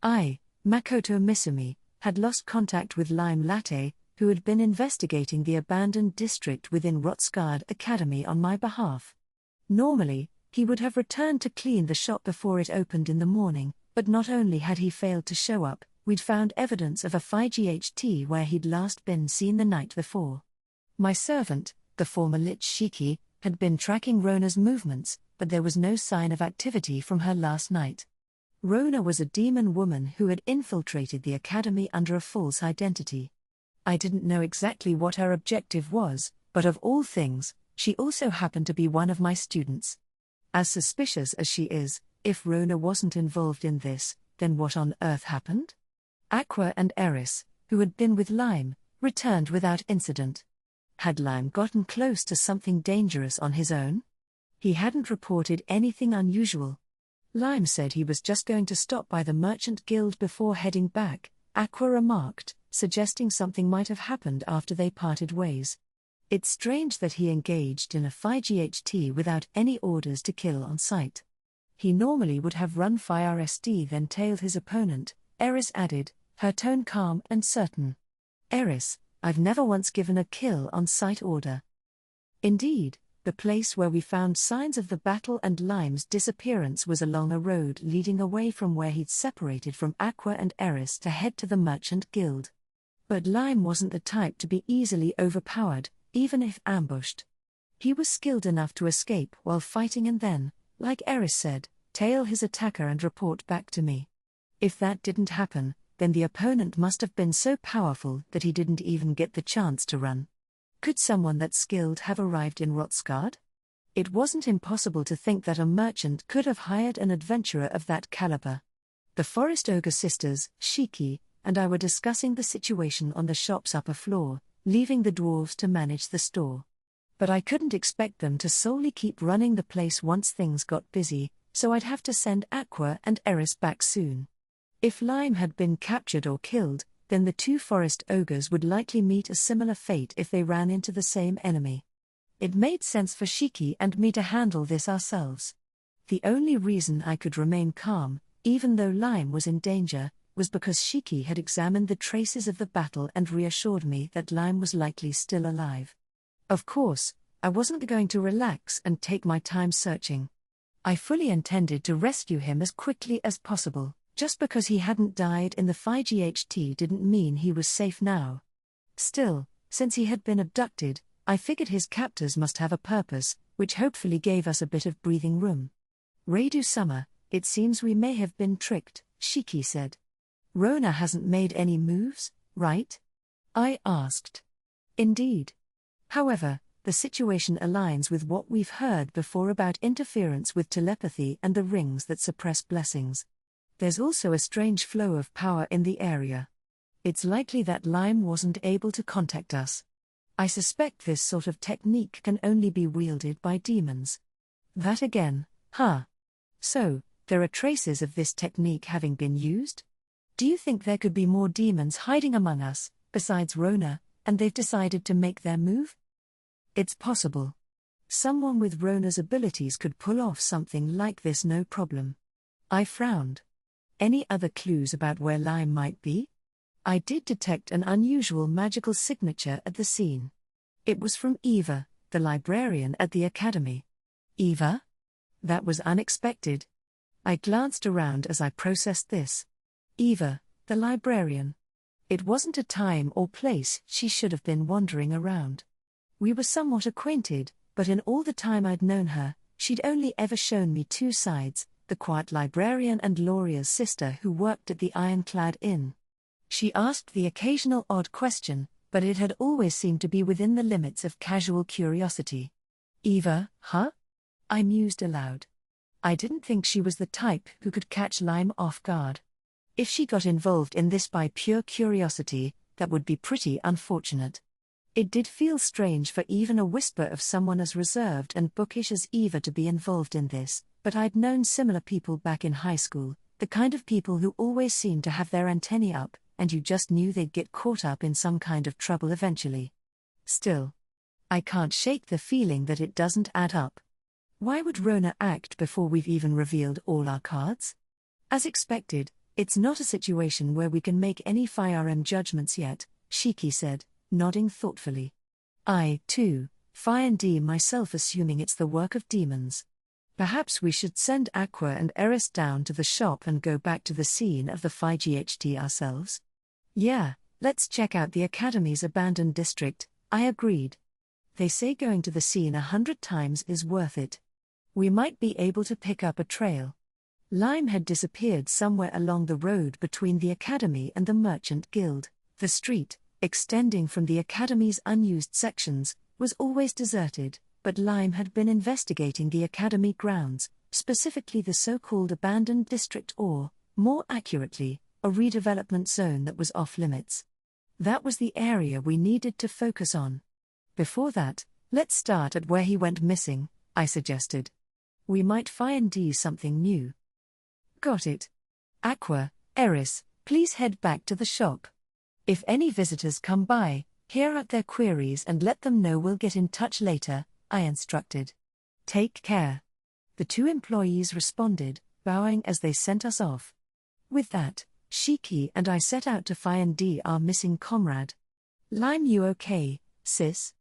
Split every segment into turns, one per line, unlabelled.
I, Makoto Misumi, had lost contact with Lime Latte, who had been investigating the abandoned district within Rotsgard Academy on my behalf. Normally, he would have returned to clean the shop before it opened in the morning, but not only had he failed to show up, we'd found evidence of a FIGHT where he'd last been seen the night before. My servant, the former Lich Shiki, had been tracking Rona's movements, but there was no sign of activity from her last night. Rona was a demon woman who had infiltrated the academy under a false identity. I didn't know exactly what her objective was, but of all things, she also happened to be one of my students. As suspicious as she is, if Rona wasn't involved in this, then what on earth happened? Aqua and Eris, who had been with Lime, returned without incident. Had Lime gotten close to something dangerous on his own? He hadn't reported anything unusual. Lime said he was just going to stop by the Merchant Guild before heading back, Aqua remarked, suggesting something might have happened after they parted ways. It's strange that he engaged in a FIGHT without any orders to kill on sight. He normally would have run FIRST then tailed his opponent, Eris added, her tone calm and certain. Eris, I've never once given a kill on sight order. Indeed, the place where we found signs of the battle and Lime's disappearance was along a road leading away from where he'd separated from Aqua and Eris to head to the Merchant Guild. But Lime wasn't the type to be easily overpowered, even if ambushed. He was skilled enough to escape while fighting and then, like Eris said, tail his attacker and report back to me. If that didn't happen, then the opponent must have been so powerful that he didn't even get the chance to run. Could someone that skilled have arrived in Rotsgard? It wasn't impossible to think that a merchant could have hired an adventurer of that caliber. The Forest Ogre sisters, Shiki, and I were discussing the situation on the shop's upper floor, leaving the dwarves to manage the store. But I couldn't expect them to solely keep running the place once things got busy, so I'd have to send Aqua and Eris back soon. If Lime had been captured or killed, then the two forest ogres would likely meet a similar fate if they ran into the same enemy. It made sense for Shiki and me to handle this ourselves. The only reason I could remain calm, even though Lime was in danger, was because Shiki had examined the traces of the battle and reassured me that Lime was likely still alive. Of course, I wasn't going to relax and take my time searching. I fully intended to rescue him as quickly as possible. Just because he hadn't died in the FIGHT didn't mean he was safe now. Still, since he had been abducted, I figured his captors must have a purpose, which hopefully gave us a bit of breathing room. Raidu-sama, it seems we may have been tricked, Shiki said. Rona hasn't made any moves, right? I asked. Indeed. However, the situation aligns with what we've heard before about interference with telepathy and the rings that suppress blessings. There's also a strange flow of power in the area. It's likely that Lime wasn't able to contact us. I suspect this sort of technique can only be wielded by demons. That again, huh? So, there are traces of this technique having been used? Do you think there could be more demons hiding among us, besides Rona, and they've decided to make their move? It's possible. Someone with Rona's abilities could pull off something like this no problem. I frowned. Any other clues about where Lime might be? I did detect an unusual magical signature at the scene. It was from Eva, the librarian at the academy. Eva? That was unexpected. I glanced around as I processed this. Eva, the librarian. It wasn't a time or place she should have been wandering around. We were somewhat acquainted, but in all the time I'd known her, she'd only ever shown me two sides, the quiet librarian and Lauria's sister who worked at the Ironclad Inn. She asked the occasional odd question, but it had always seemed to be within the limits of casual curiosity. Eva, huh? I mused aloud. I didn't think she was the type who could catch Lime off guard. If she got involved in this by pure curiosity, that would be pretty unfortunate. It did feel strange for even a whisper of someone as reserved and bookish as Eva to be involved in this, but I'd known similar people back in high school, the kind of people who always seemed to have their antennae up, and you just knew they'd get caught up in some kind of trouble eventually. Still, I can't shake the feeling that it doesn't add up. Why would Rona act before we've even revealed all our cards? As expected, It's not a situation where we can make any firearm judgments yet, Shiki said, nodding thoughtfully. I, too, find myself assuming it's the work of demons. Perhaps we should send Aqua and Eris down to the shop and go back to the scene of the FIGHT ourselves? Yeah, let's check out the Academy's abandoned district, I agreed. They say going to the scene 100 times is worth it. We might be able to pick up a trail. Lime had disappeared somewhere along the road between the Academy and the Merchant Guild. The street, extending from the Academy's unused sections, was always deserted, but Lime had been investigating the Academy grounds, specifically the so-called abandoned district or, more accurately, a redevelopment zone that was off-limits. That was the area we needed to focus on. Before that, let's start at where he went missing, I suggested. We might find something new. Got it. Aqua, Eris, please head back to the shop. If any visitors come by, hear out their queries and let them know we'll get in touch later, I instructed. Take care. The two employees responded, bowing as they sent us off. With that, Shiki and I set out to find our missing comrade. Lime, you okay, sis?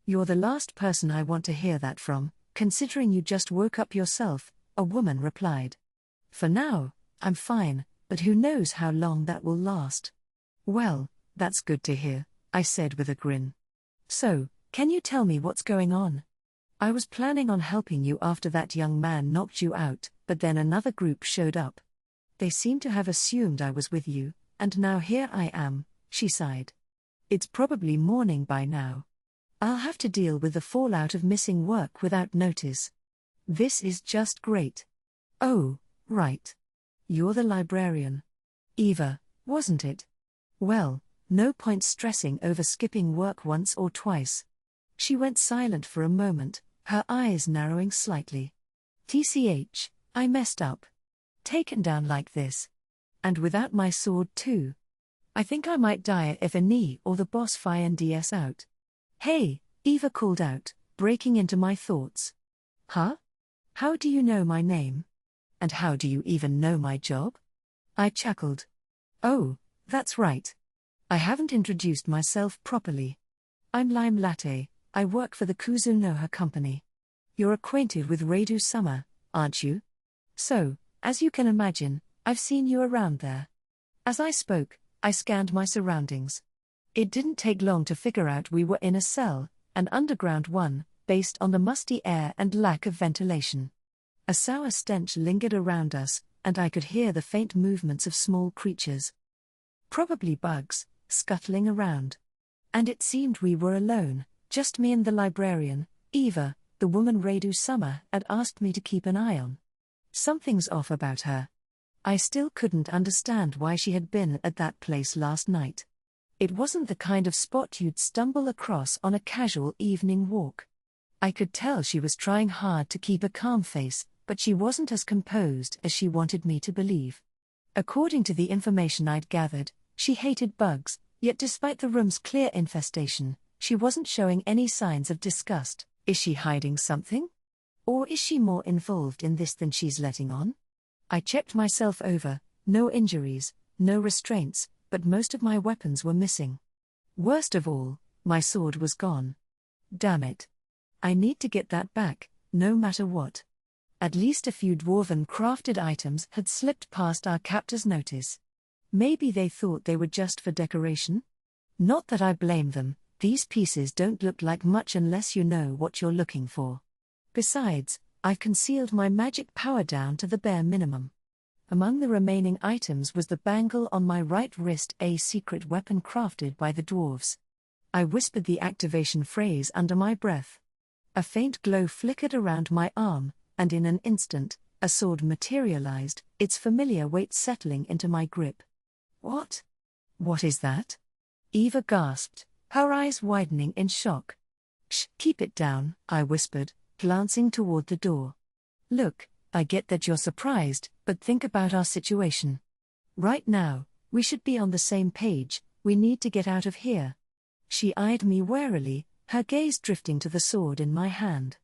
You're the last person I want to hear that from, considering you just woke up yourself, a woman replied. For now, I'm fine, but who knows how long that will last. Well, that's good to hear, I said with a grin. So, can you tell me what's going on? I was planning on helping you after that young man knocked you out, but then another group showed up. They seem to have assumed I was with you, and now here I am, she sighed. It's probably morning by now. I'll have to deal with the fallout of missing work without notice. This is just great. Oh, right. You're the librarian. Eva, wasn't it? Well, no point stressing over skipping work once or twice. She went silent for a moment, her eyes narrowing slightly. TCH, I messed up. Taken down like this. And without my sword too. I think I might die if a knee or the boss find us out. Hey, Eva called out, breaking into my thoughts. Huh? How do you know my name? And how do you even know my job? I chuckled. Oh, that's right. I haven't introduced myself properly. I'm Lime Latte, I work for the Kuzunoha Company. You're acquainted with Radu Summer, aren't you? So, as you can imagine, I've seen you around there. As I spoke, I scanned my surroundings. It didn't take long to figure out we were in a cell, an underground one, based on the musty air and lack of ventilation. A sour stench lingered around us, and I could hear the faint movements of small creatures. Probably bugs, scuttling around. And it seemed we were alone, just me and the librarian, Eva, the woman Radu Summer had asked me to keep an eye on. Something's off about her. I still couldn't understand why she had been at that place last night. It wasn't the kind of spot you'd stumble across on a casual evening walk. I could tell she was trying hard to keep a calm face, but she wasn't as composed as she wanted me to believe. According to the information I'd gathered, she hated bugs, yet despite the room's clear infestation, she wasn't showing any signs of disgust. Is she hiding something? Or is she more involved in this than she's letting on? I checked myself over, no injuries, no restraints, but most of my weapons were missing. Worst of all, my sword was gone. Damn it. I need to get that back, no matter what. At least a few dwarven crafted items had slipped past our captor's notice. Maybe they thought they were just for decoration? Not that I blame them, these pieces don't look like much unless you know what you're looking for. Besides, I've concealed my magic power down to the bare minimum. Among the remaining items was the bangle on my right wrist, a secret weapon crafted by the dwarves. I whispered the activation phrase under my breath. A faint glow flickered around my arm, and in an instant, a sword materialized, its familiar weight settling into my grip. What? What is that? Eva gasped, her eyes widening in shock. Shh, keep it down, I whispered, glancing toward the door. Look, I get that you're surprised, but think about our situation. Right now, we should be on the same page, we need to get out of here. She eyed me warily, her gaze drifting to the sword in my hand.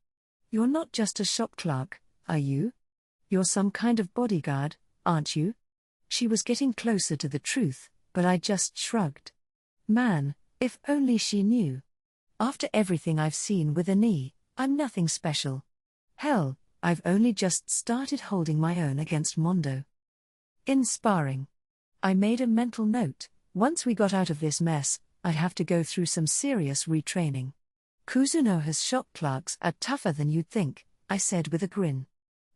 You're not just a shop clerk, are you? You're some kind of bodyguard, aren't you? She was getting closer to the truth, but I just shrugged. Man, if only she knew. After everything I've seen with Annie, I'm nothing special. Hell, I've only just started holding my own against Mondo. In sparring. I made a mental note: once we got out of this mess, I'd have to go through some serious retraining. Kuzunoha's shop clerks are tougher than you'd think, I said with a grin.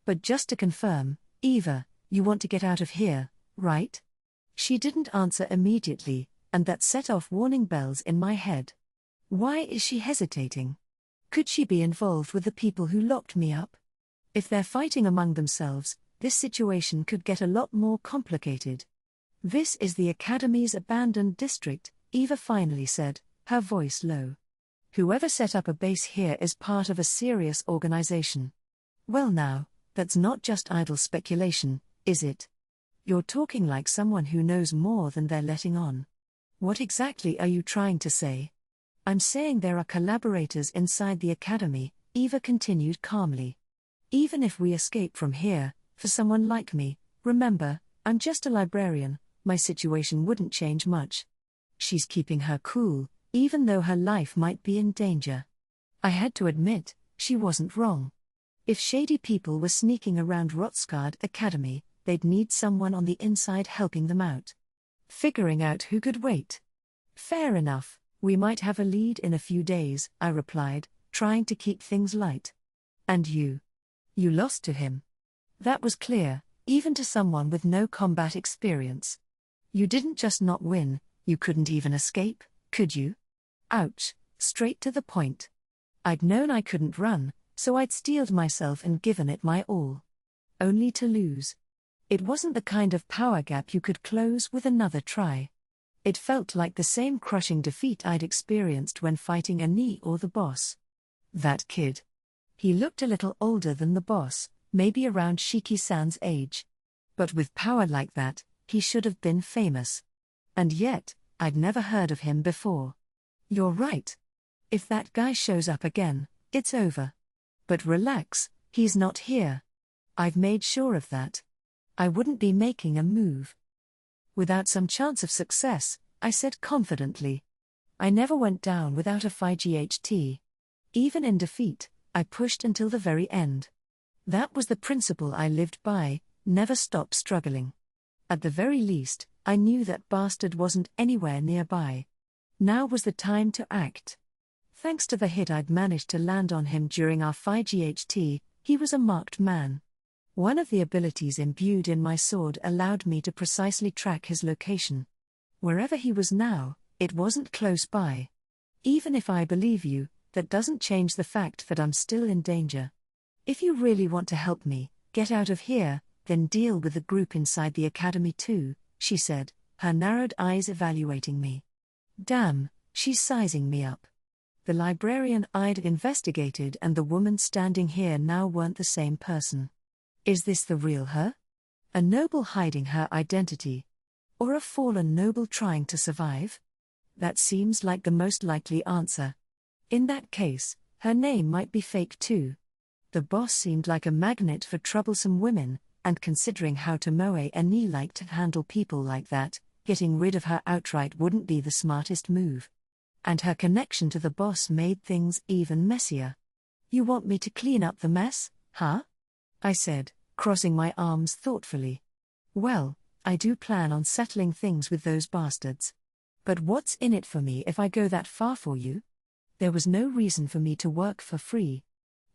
But just to confirm, Eva, you want to get out of here, right? She didn't answer immediately, and that set off warning bells in my head. Why is she hesitating? Could she be involved with the people who locked me up? If they're fighting among themselves, this situation could get a lot more complicated. This is the Academy's abandoned district, Eva finally said, her voice low. Whoever set up a base here is part of a serious organization. Well now, that's not just idle speculation, is it? You're talking like someone who knows more than they're letting on. What exactly are you trying to say? I'm saying there are collaborators inside the Academy, Eva continued calmly. Even if we escape from here, for someone like me, remember, I'm just a librarian, my situation wouldn't change much. She's keeping her cool, even though her life might be in danger. I had to admit, she wasn't wrong. If shady people were sneaking around Rotsgard Academy, they'd need someone on the inside helping them out. Figuring out who could wait. Fair enough, we might have a lead in a few days, I replied, trying to keep things light. And you? You lost to him. That was clear, even to someone with no combat experience. You didn't just not win, you couldn't even escape, could you? Ouch, straight to the point. I'd known I couldn't run, so I'd steeled myself and given it my all. Only to lose. It wasn't the kind of power gap you could close with another try. It felt like the same crushing defeat I'd experienced when fighting Annie or the boss. That kid. He looked a little older than the boss, maybe around Shiki-san's age. But with power like that, he should have been famous. And yet, I'd never heard of him before. You're right. If that guy shows up again, it's over. But relax, he's not here. I've made sure of that. I wouldn't be making a move without some chance of success, I said confidently. I never went down without a fight. Even in defeat, I pushed until the very end. That was the principle I lived by, never stop struggling. At the very least, I knew that bastard wasn't anywhere nearby. Now was the time to act. Thanks to the hit I'd managed to land on him during our fight, he was a marked man. One of the abilities imbued in my sword allowed me to precisely track his location. Wherever he was now, it wasn't close by. Even if I believe you, that doesn't change the fact that I'm still in danger. If you really want to help me get out of here, then deal with the group inside the Academy too, she said, her narrowed eyes evaluating me. Damn, she's sizing me up. The librarian I'd investigated and the woman standing here now weren't the same person. Is this the real her? A noble hiding her identity? Or a fallen noble trying to survive? That seems like the most likely answer. In that case, her name might be fake too. The boss seemed like a magnet for troublesome women, and considering how Tomoe Annie liked to handle people like that, getting rid of her outright wouldn't be the smartest move. And her connection to the boss made things even messier. You want me to clean up the mess, huh? I said, crossing my arms thoughtfully. Well, I do plan on settling things with those bastards. But what's in it for me if I go that far for you? There was no reason for me to work for free.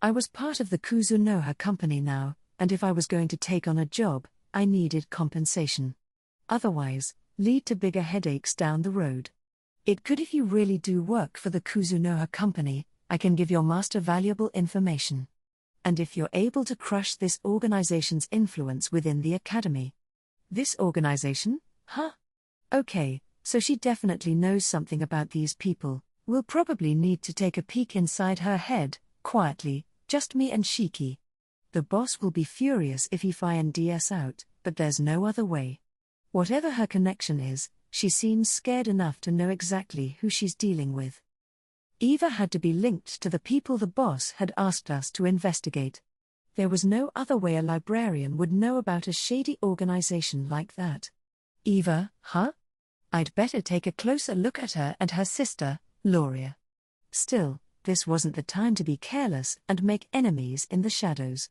I was part of the Kuzunoha company now, and if I was going to take on a job, I needed compensation. Otherwise, lead to bigger headaches down the road. It could if you really do work for the Kuzunoha company, I can give your master valuable information. And if you're able to crush this organization's influence within the Academy. This organization, huh? Okay, so she definitely knows something about these people. We'll probably need to take a peek inside her head, quietly, just me and Shiki. The boss will be furious if he finds us out, but there's no other way. Whatever her connection is, she seems scared enough to know exactly who she's dealing with. Eva had to be linked to the people the boss had asked us to investigate. There was no other way a librarian would know about a shady organization like that. Eva, huh? I'd better take a closer look at her and her sister, Loria. Still, this wasn't the time to be careless and make enemies in the shadows.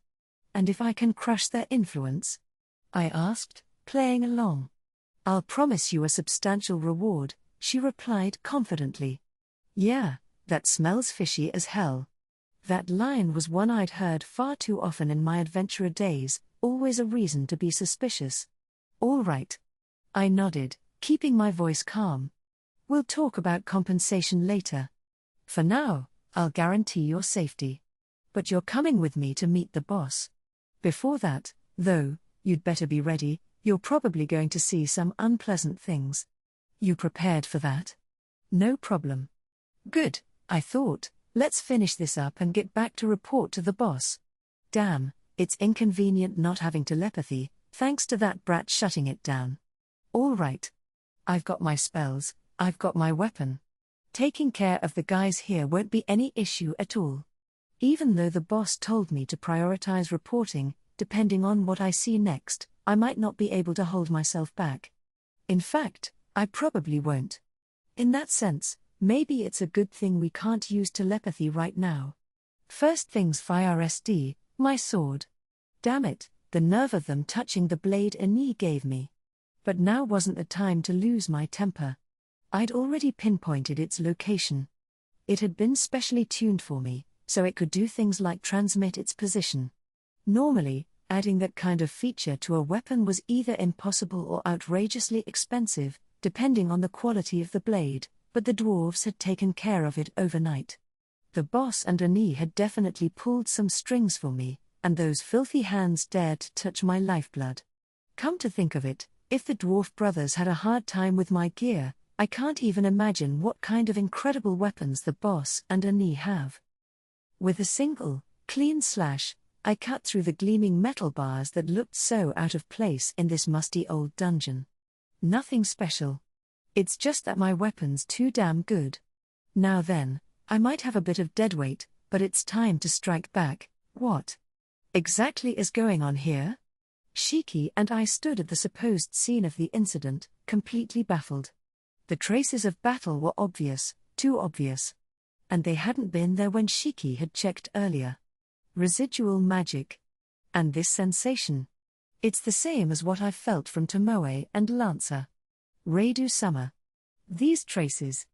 And if I can crush their influence? I asked, playing along. I'll promise you a substantial reward, she replied confidently. Yeah, that smells fishy as hell. That line was one I'd heard far too often in my adventurer days, always a reason to be suspicious. All right. I nodded, keeping my voice calm. We'll talk about compensation later. For now, I'll guarantee your safety. But you're coming with me to meet the boss. Before that, though, you'd better be ready, you're probably going to see some unpleasant things. You prepared for that? No problem. Good, I thought. Let's finish this up and get back to report to the boss. Damn, it's inconvenient not having telepathy, thanks to that brat shutting it down. All right. I've got my spells, I've got my weapon. Taking care of the guys here won't be any issue at all. Even though the boss told me to prioritize reporting, depending on what I see next, I might not be able to hold myself back. In fact, I probably won't. In that sense, maybe it's a good thing we can't use telepathy right now. First things first, my sword. Damn it, the nerve of them touching the blade Ani gave me. But now wasn't the time to lose my temper. I'd already pinpointed its location. It had been specially tuned for me, so it could do things like transmit its position. Normally, adding that kind of feature to a weapon was either impossible or outrageously expensive, depending on the quality of the blade, but the dwarves had taken care of it overnight. The boss and Ani had definitely pulled some strings for me, and those filthy hands dared to touch my lifeblood. Come to think of it, if the dwarf brothers had a hard time with my gear, I can't even imagine what kind of incredible weapons the boss and Ani have. With a single, clean slash, I cut through the gleaming metal bars that looked so out of place in this musty old dungeon. Nothing special. It's just that my weapon's too damn good. Now then, I might have a bit of deadweight, but it's time to strike back. What exactly is going on here? Shiki and I stood at the supposed scene of the incident, completely baffled. The traces of battle were obvious, too obvious. And they hadn't been there when Shiki had checked earlier. Residual magic. And this sensation. It's the same as what I felt from Tomoe and Lancer. Raidu Summer. These traces.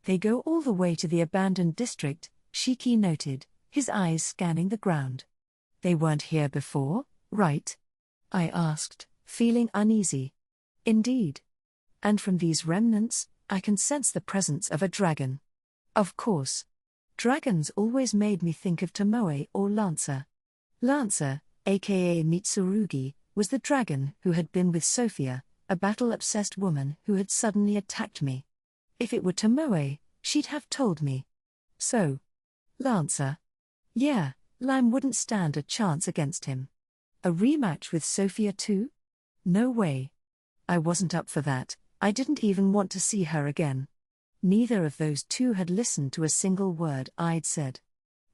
They go all the way to the abandoned district, Shiki noted, his eyes scanning the ground. They weren't here before, right? I asked, feeling uneasy. Indeed. And from these remnants, I can sense the presence of a dragon. Of course. Dragons always made me think of Tomoe or Lancer. Lancer, aka Mitsurugi, was the dragon who had been with Sophia, a battle-obsessed woman who had suddenly attacked me. If it were Tomoe, she'd have told me. So. Lancer. Yeah, Lime wouldn't stand a chance against him. A rematch with Sophia too? No way. I wasn't up for that, I didn't even want to see her again. Neither of those two had listened to a single word I'd said.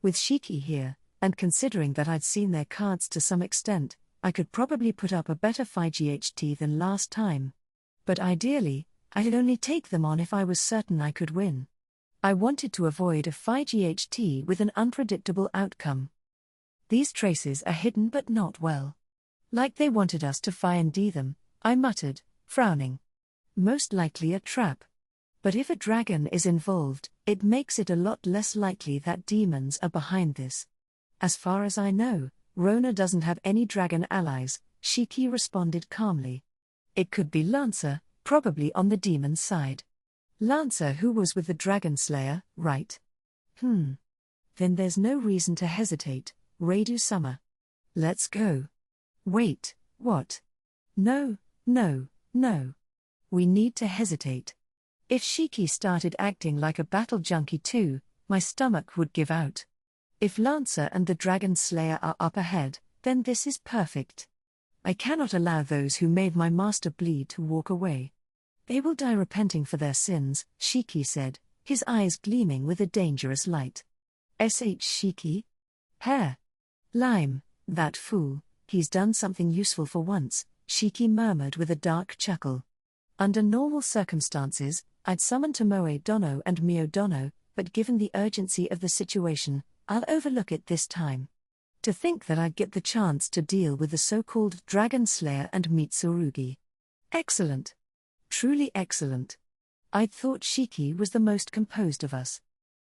With Shiki here, and considering that I'd seen their cards to some extent, I could probably put up a better fight than last time. But ideally, I'd only take them on if I was certain I could win. I wanted to avoid a fight with an unpredictable outcome. These traces are hidden but not well. Like they wanted us to find them, I muttered, frowning. Most likely a trap. But if a dragon is involved, it makes it a lot less likely that demons are behind this. As far as I know, Rona doesn't have any dragon allies, Shiki responded calmly. It could be Lancer, probably on the demon's side. Lancer who was with the Dragon Slayer, right? Then there's no reason to hesitate, Raidu Summer. Let's go. Wait, what? No. We need to hesitate. If Shiki started acting like a battle junkie too, my stomach would give out. If Lancer and the Dragon Slayer are up ahead, then this is perfect. I cannot allow those who made my master bleed to walk away. They will die repenting for their sins, Shiki said, his eyes gleaming with a dangerous light. Shiki? Hair. Lime, That fool, he's done something useful for once, Shiki murmured with a dark chuckle. Under normal circumstances, I'd summon Tomoe Dono and Mio Dono, but given the urgency of the situation, I'll overlook it this time. To think that I'd get the chance to deal with the so-called Dragon Slayer and meet Tsurugi. Excellent. Truly excellent. I'd thought Shiki was the most composed of us.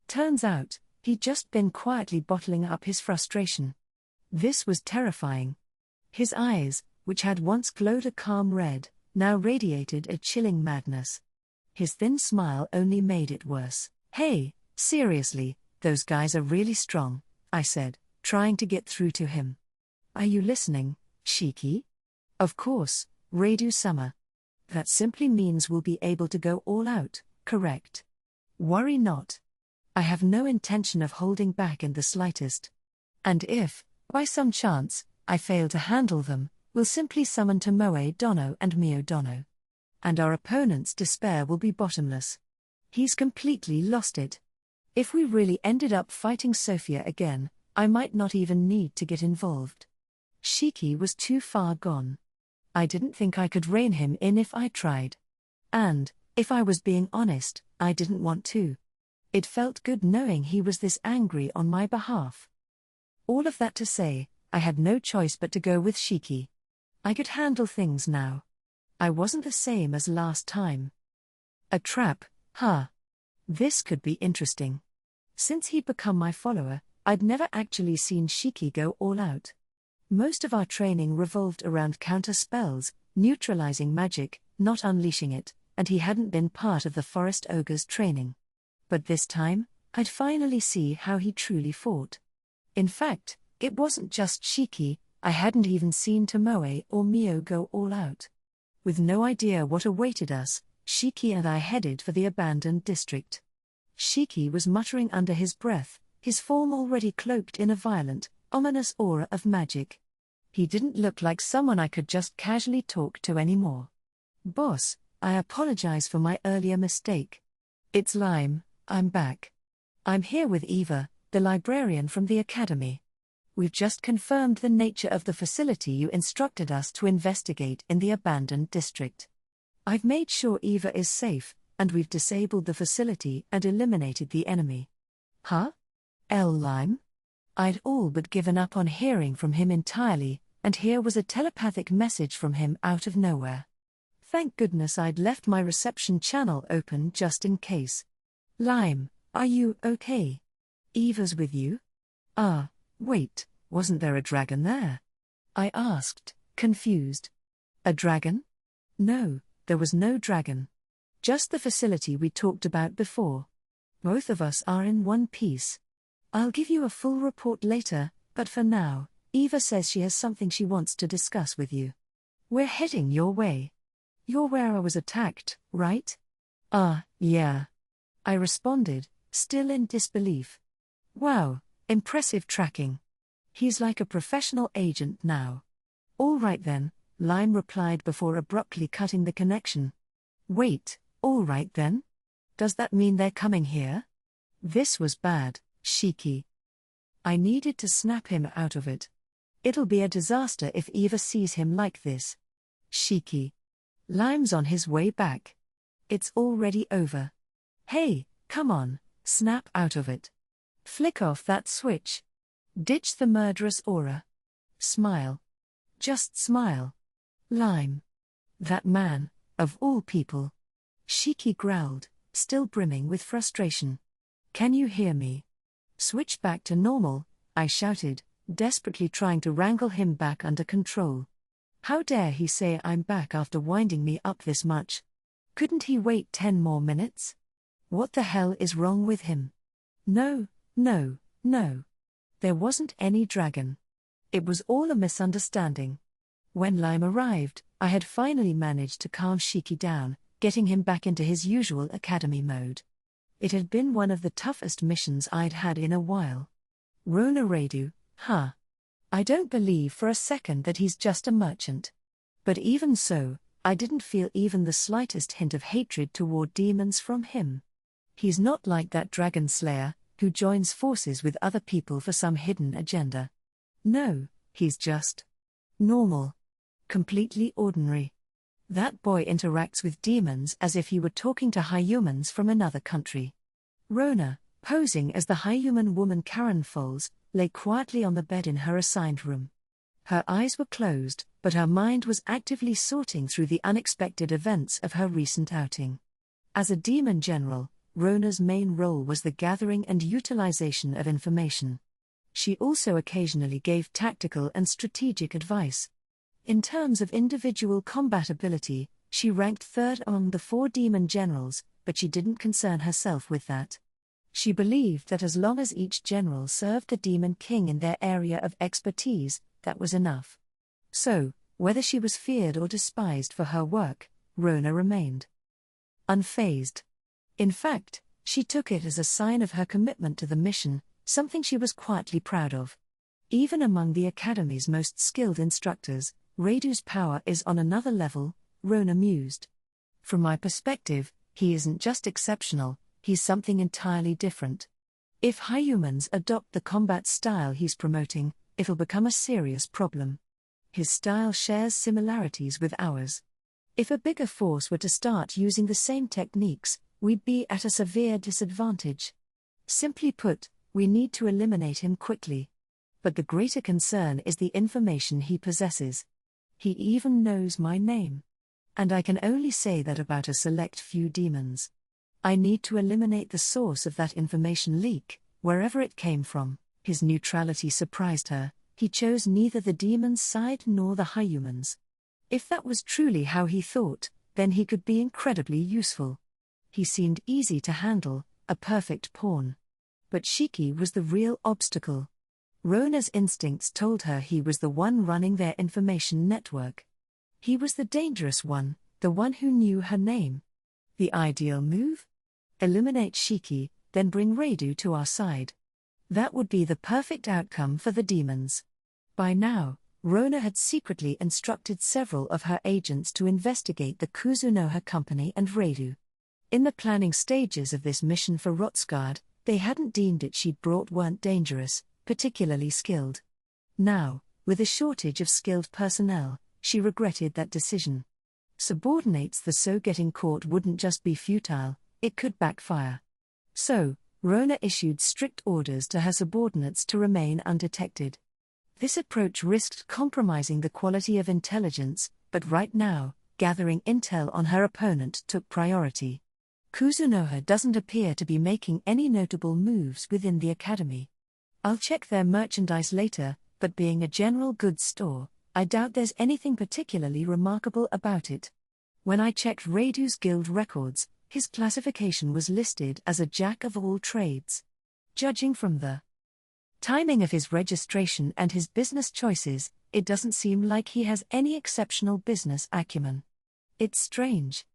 Turns out, he'd just been quietly bottling up his frustration. This was terrifying. His eyes, which had once glowed a calm red, now radiated a chilling madness. His thin smile only made it worse. Hey, seriously, those guys are really strong, I said, trying to get through to him. Are you listening, Shiki? Of course, Radu-sama. That simply means we'll be able to go all out, correct? Worry not. I have no intention of holding back in the slightest. And if, by some chance, I fail to handle them, we'll simply summon Tomoe Dono and Mio Dono. And our opponent's despair will be bottomless. He's completely lost it. If we really ended up fighting Sophia again, I might not even need to get involved. Shiki was too far gone. I didn't think I could rein him in if I tried. And, if I was being honest, I didn't want to. It felt good knowing he was this angry on my behalf. All of that to say, I had no choice but to go with Shiki. I could handle things now. I wasn't the same as last time. A trap, huh? This could be interesting. Since he'd become my follower, I'd never actually seen Shiki go all out. Most of our training revolved around counter spells, neutralizing magic, not unleashing it, and he hadn't been part of the Forest Ogre's training. But this time, I'd finally see how he truly fought. In fact, it wasn't just Shiki, I hadn't even seen Tomoe or Mio go all out. With no idea what awaited us, Shiki and I headed for the abandoned district. Shiki was muttering under his breath, his form already cloaked in a violent, ominous aura of magic. He didn't look like someone I could just casually talk to anymore. Boss, I apologize for my earlier mistake. It's Lime, I'm back. I'm here with Eva, the librarian from the academy. We've just confirmed the nature of the facility you instructed us to investigate in the abandoned district. I've made sure Eva is safe, and we've disabled the facility and eliminated the enemy. Huh? Lime? I'd all but given up on hearing from him entirely, and here was a telepathic message from him out of nowhere. Thank goodness I'd left my reception channel open just in case. Lime, are you okay? Eva's with you? Wait, wasn't there a dragon there? I asked, confused. A dragon? No, there was no dragon. Just the facility we talked about before. Both of us are in one piece. I'll give you a full report later, but for now, Eva says she has something she wants to discuss with you. We're heading your way. You're where I was attacked, right? Yeah. I responded, still in disbelief. Wow, impressive tracking. He's like a professional agent now. All right then, Lime replied before abruptly cutting the connection. Wait, all right then? Does that mean they're coming here? This was bad, Shiki. I needed to snap him out of it. It'll be a disaster if Eva sees him like this. Shiki. Lime's on his way back. It's already over. Hey, come on, snap out of it. Flick off that switch. Ditch the murderous aura. Smile. Just smile. Lime. That man, of all people. Shiki growled, still brimming with frustration. Can you hear me? Switch back to normal, I shouted, desperately trying to wrangle him back under control. How dare he say I'm back after winding me up this much? Couldn't he wait 10 more minutes? What the hell is wrong with him? No. There wasn't any dragon. It was all a misunderstanding. When Lime arrived, I had finally managed to calm Shiki down, getting him back into his usual academy mode. It had been one of the toughest missions I'd had in a while. Rona Radu, huh? I don't believe for a second that he's just a merchant. But even so, I didn't feel even the slightest hint of hatred toward demons from him. He's not like that dragon slayer, who joins forces with other people for some hidden agenda. No, He's just normal. Completely ordinary. That boy interacts with demons as if he were talking to high humans from another country. Rona, posing as the high human woman Karen Foles, lay quietly on the bed in her assigned room. Her eyes were closed, but her mind was actively sorting through the unexpected events of her recent outing. As a demon general, Rona's main role was the gathering and utilization of information. She also occasionally gave tactical and strategic advice. In terms of individual combat ability, she ranked third among the 4 demon generals, but she didn't concern herself with that. She believed that as long as each general served the demon king in their area of expertise, that was enough. So, whether she was feared or despised for her work, Rona remained unfazed. In fact, she took it as a sign of her commitment to the mission, something she was quietly proud of. Even among the Academy's most skilled instructors, Radu's power is on another level, Rona mused. From my perspective, he isn't just exceptional, he's something entirely different. If high humans adopt the combat style he's promoting, it'll become a serious problem. His style shares similarities with ours. If a bigger force were to start using the same techniques, we'd be at a severe disadvantage. Simply put, we need to eliminate him quickly. But the greater concern is the information he possesses. He even knows my name. And I can only say that about a select few demons. I need to eliminate the source of that information leak, wherever it came from. His neutrality surprised her. He chose neither the demon's side nor the high humans. If that was truly how he thought, then he could be incredibly useful. He seemed easy to handle, a perfect pawn. But Shiki was the real obstacle. Rona's instincts told her he was the one running their information network. He was the dangerous one, the one who knew her name. The ideal move? Eliminate Shiki, then bring Radu to our side. That would be the perfect outcome for the demons. By now, Rona had secretly instructed several of her agents to investigate the Kuzunoha company and Radu. In the planning stages of this mission for Rotsgard, they hadn't deemed it she'd brought weren't dangerous, particularly skilled. Now, with a shortage of skilled personnel, she regretted that decision. Subordinates so getting caught wouldn't just be futile, it could backfire. So, Rona issued strict orders to her subordinates to remain undetected. This approach risked compromising the quality of intelligence, but right now, gathering intel on her opponent took priority. Kuzunoha doesn't appear to be making any notable moves within the academy. I'll check their merchandise later, but being a general goods store, I doubt there's anything particularly remarkable about it. When I checked Radu's guild records, his classification was listed as a jack of all trades. Judging from the timing of his registration and his business choices, it doesn't seem like he has any exceptional business acumen. It's strange.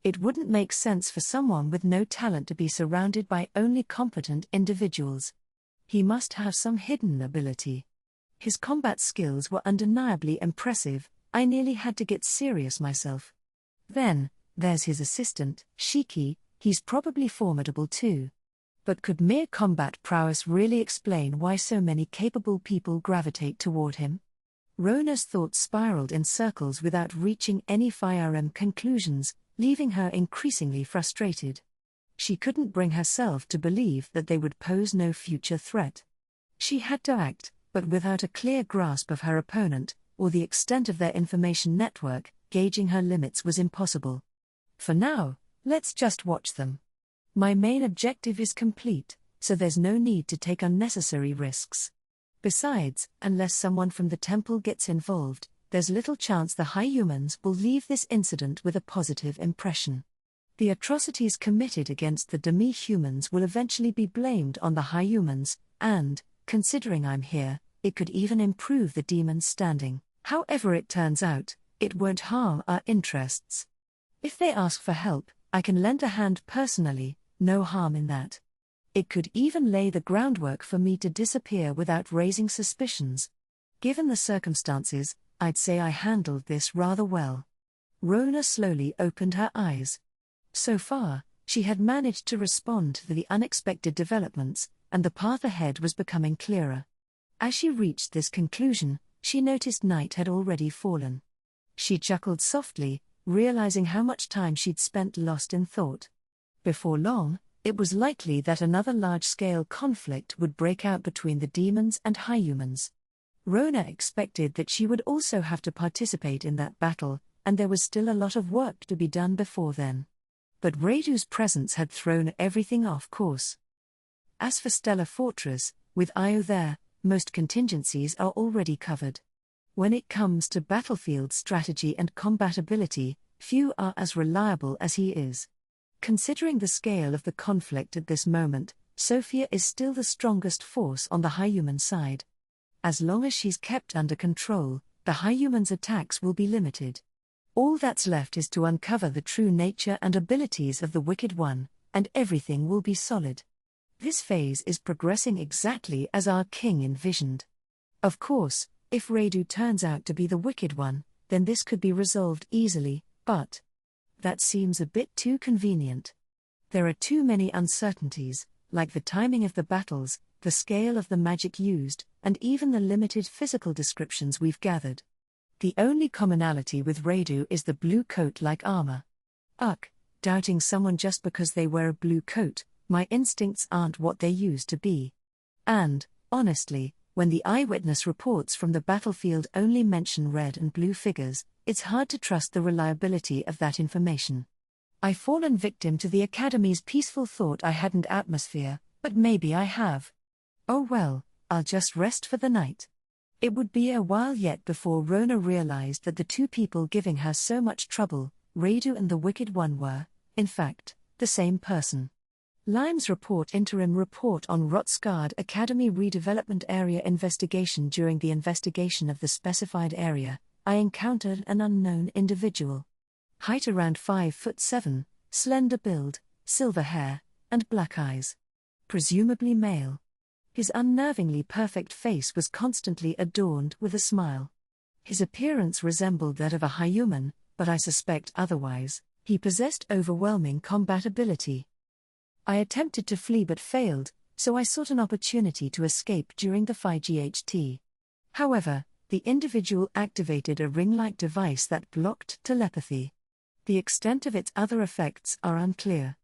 It wouldn't make sense for someone with no talent to be surrounded by only competent individuals. He must have some hidden ability. His combat skills were undeniably impressive. I nearly had to get serious myself. Then, there's his assistant, Shiki. He's probably formidable too. But could mere combat prowess really explain why so many capable people gravitate toward him? Rona's thoughts spiraled in circles without reaching any firm conclusions, leaving her increasingly frustrated. She couldn't bring herself to believe that they would pose no future threat. She had to act, but without a clear grasp of her opponent, or the extent of their information network, gauging her limits was impossible. For now, let's just watch them. My main objective is complete, so there's no need to take unnecessary risks. Besides, unless someone from the temple gets involved, there's little chance the high humans will leave this incident with a positive impression. The atrocities committed against the demi-humans will eventually be blamed on the high humans, and, considering I'm here, it could even improve the demon's standing. However it turns out, it won't harm our interests. If they ask for help, I can lend a hand personally, no harm in that. It could even lay the groundwork for me to disappear without raising suspicions. Given the circumstances, I'd say I handled this rather well. Rona slowly opened her eyes. So far, she had managed to respond to the unexpected developments, and the path ahead was becoming clearer. As she reached this conclusion, she noticed night had already fallen. She chuckled softly, realizing how much time she'd spent lost in thought. Before long, it was likely that another large-scale conflict would break out between the demons and high humans. Rona expected that she would also have to participate in that battle, and there was still a lot of work to be done before then. But Radu's presence had thrown everything off course. As for Stellar Fortress, with Io there, most contingencies are already covered. When it comes to battlefield strategy and combatability, few are as reliable as he is. Considering the scale of the conflict at this moment, Sophia is still the strongest force on the high human side. As long as she's kept under control, the high human's attacks will be limited. All that's left is to uncover the true nature and abilities of the Wicked One, and everything will be solid. This phase is progressing exactly as our king envisioned. Of course, if Radu turns out to be the Wicked One, then this could be resolved easily, but that seems a bit too convenient. There are too many uncertainties, like the timing of the battles, the scale of the magic used, and even the limited physical descriptions we've gathered. The only commonality with Radu is the blue coat-like armor. Ugh, doubting someone just because they wear a blue coat, my instincts aren't what they used to be. And, honestly, when the eyewitness reports from the battlefield only mention red and blue figures, it's hard to trust the reliability of that information. I've fallen victim to the Academy's peaceful thought I hadn't atmosphere, but maybe I have. Oh well, I'll just rest for the night. It would be a while yet before Rona realized that the two people giving her so much trouble, Radu and the Wicked One, were, in fact, the same person. Lime's interim report on Rotsgard Academy redevelopment area investigation. During the investigation of the specified area, I encountered an unknown individual. Height around 5'7", slender build, silver hair, and black eyes. Presumably male. His unnervingly perfect face was constantly adorned with a smile. His appearance resembled that of a high human, but I suspect otherwise. He possessed overwhelming combatability. I attempted to flee but failed, so I sought an opportunity to escape during the FIGHT. However, the individual activated a ring-like device that blocked telepathy. The extent of its other effects are unclear.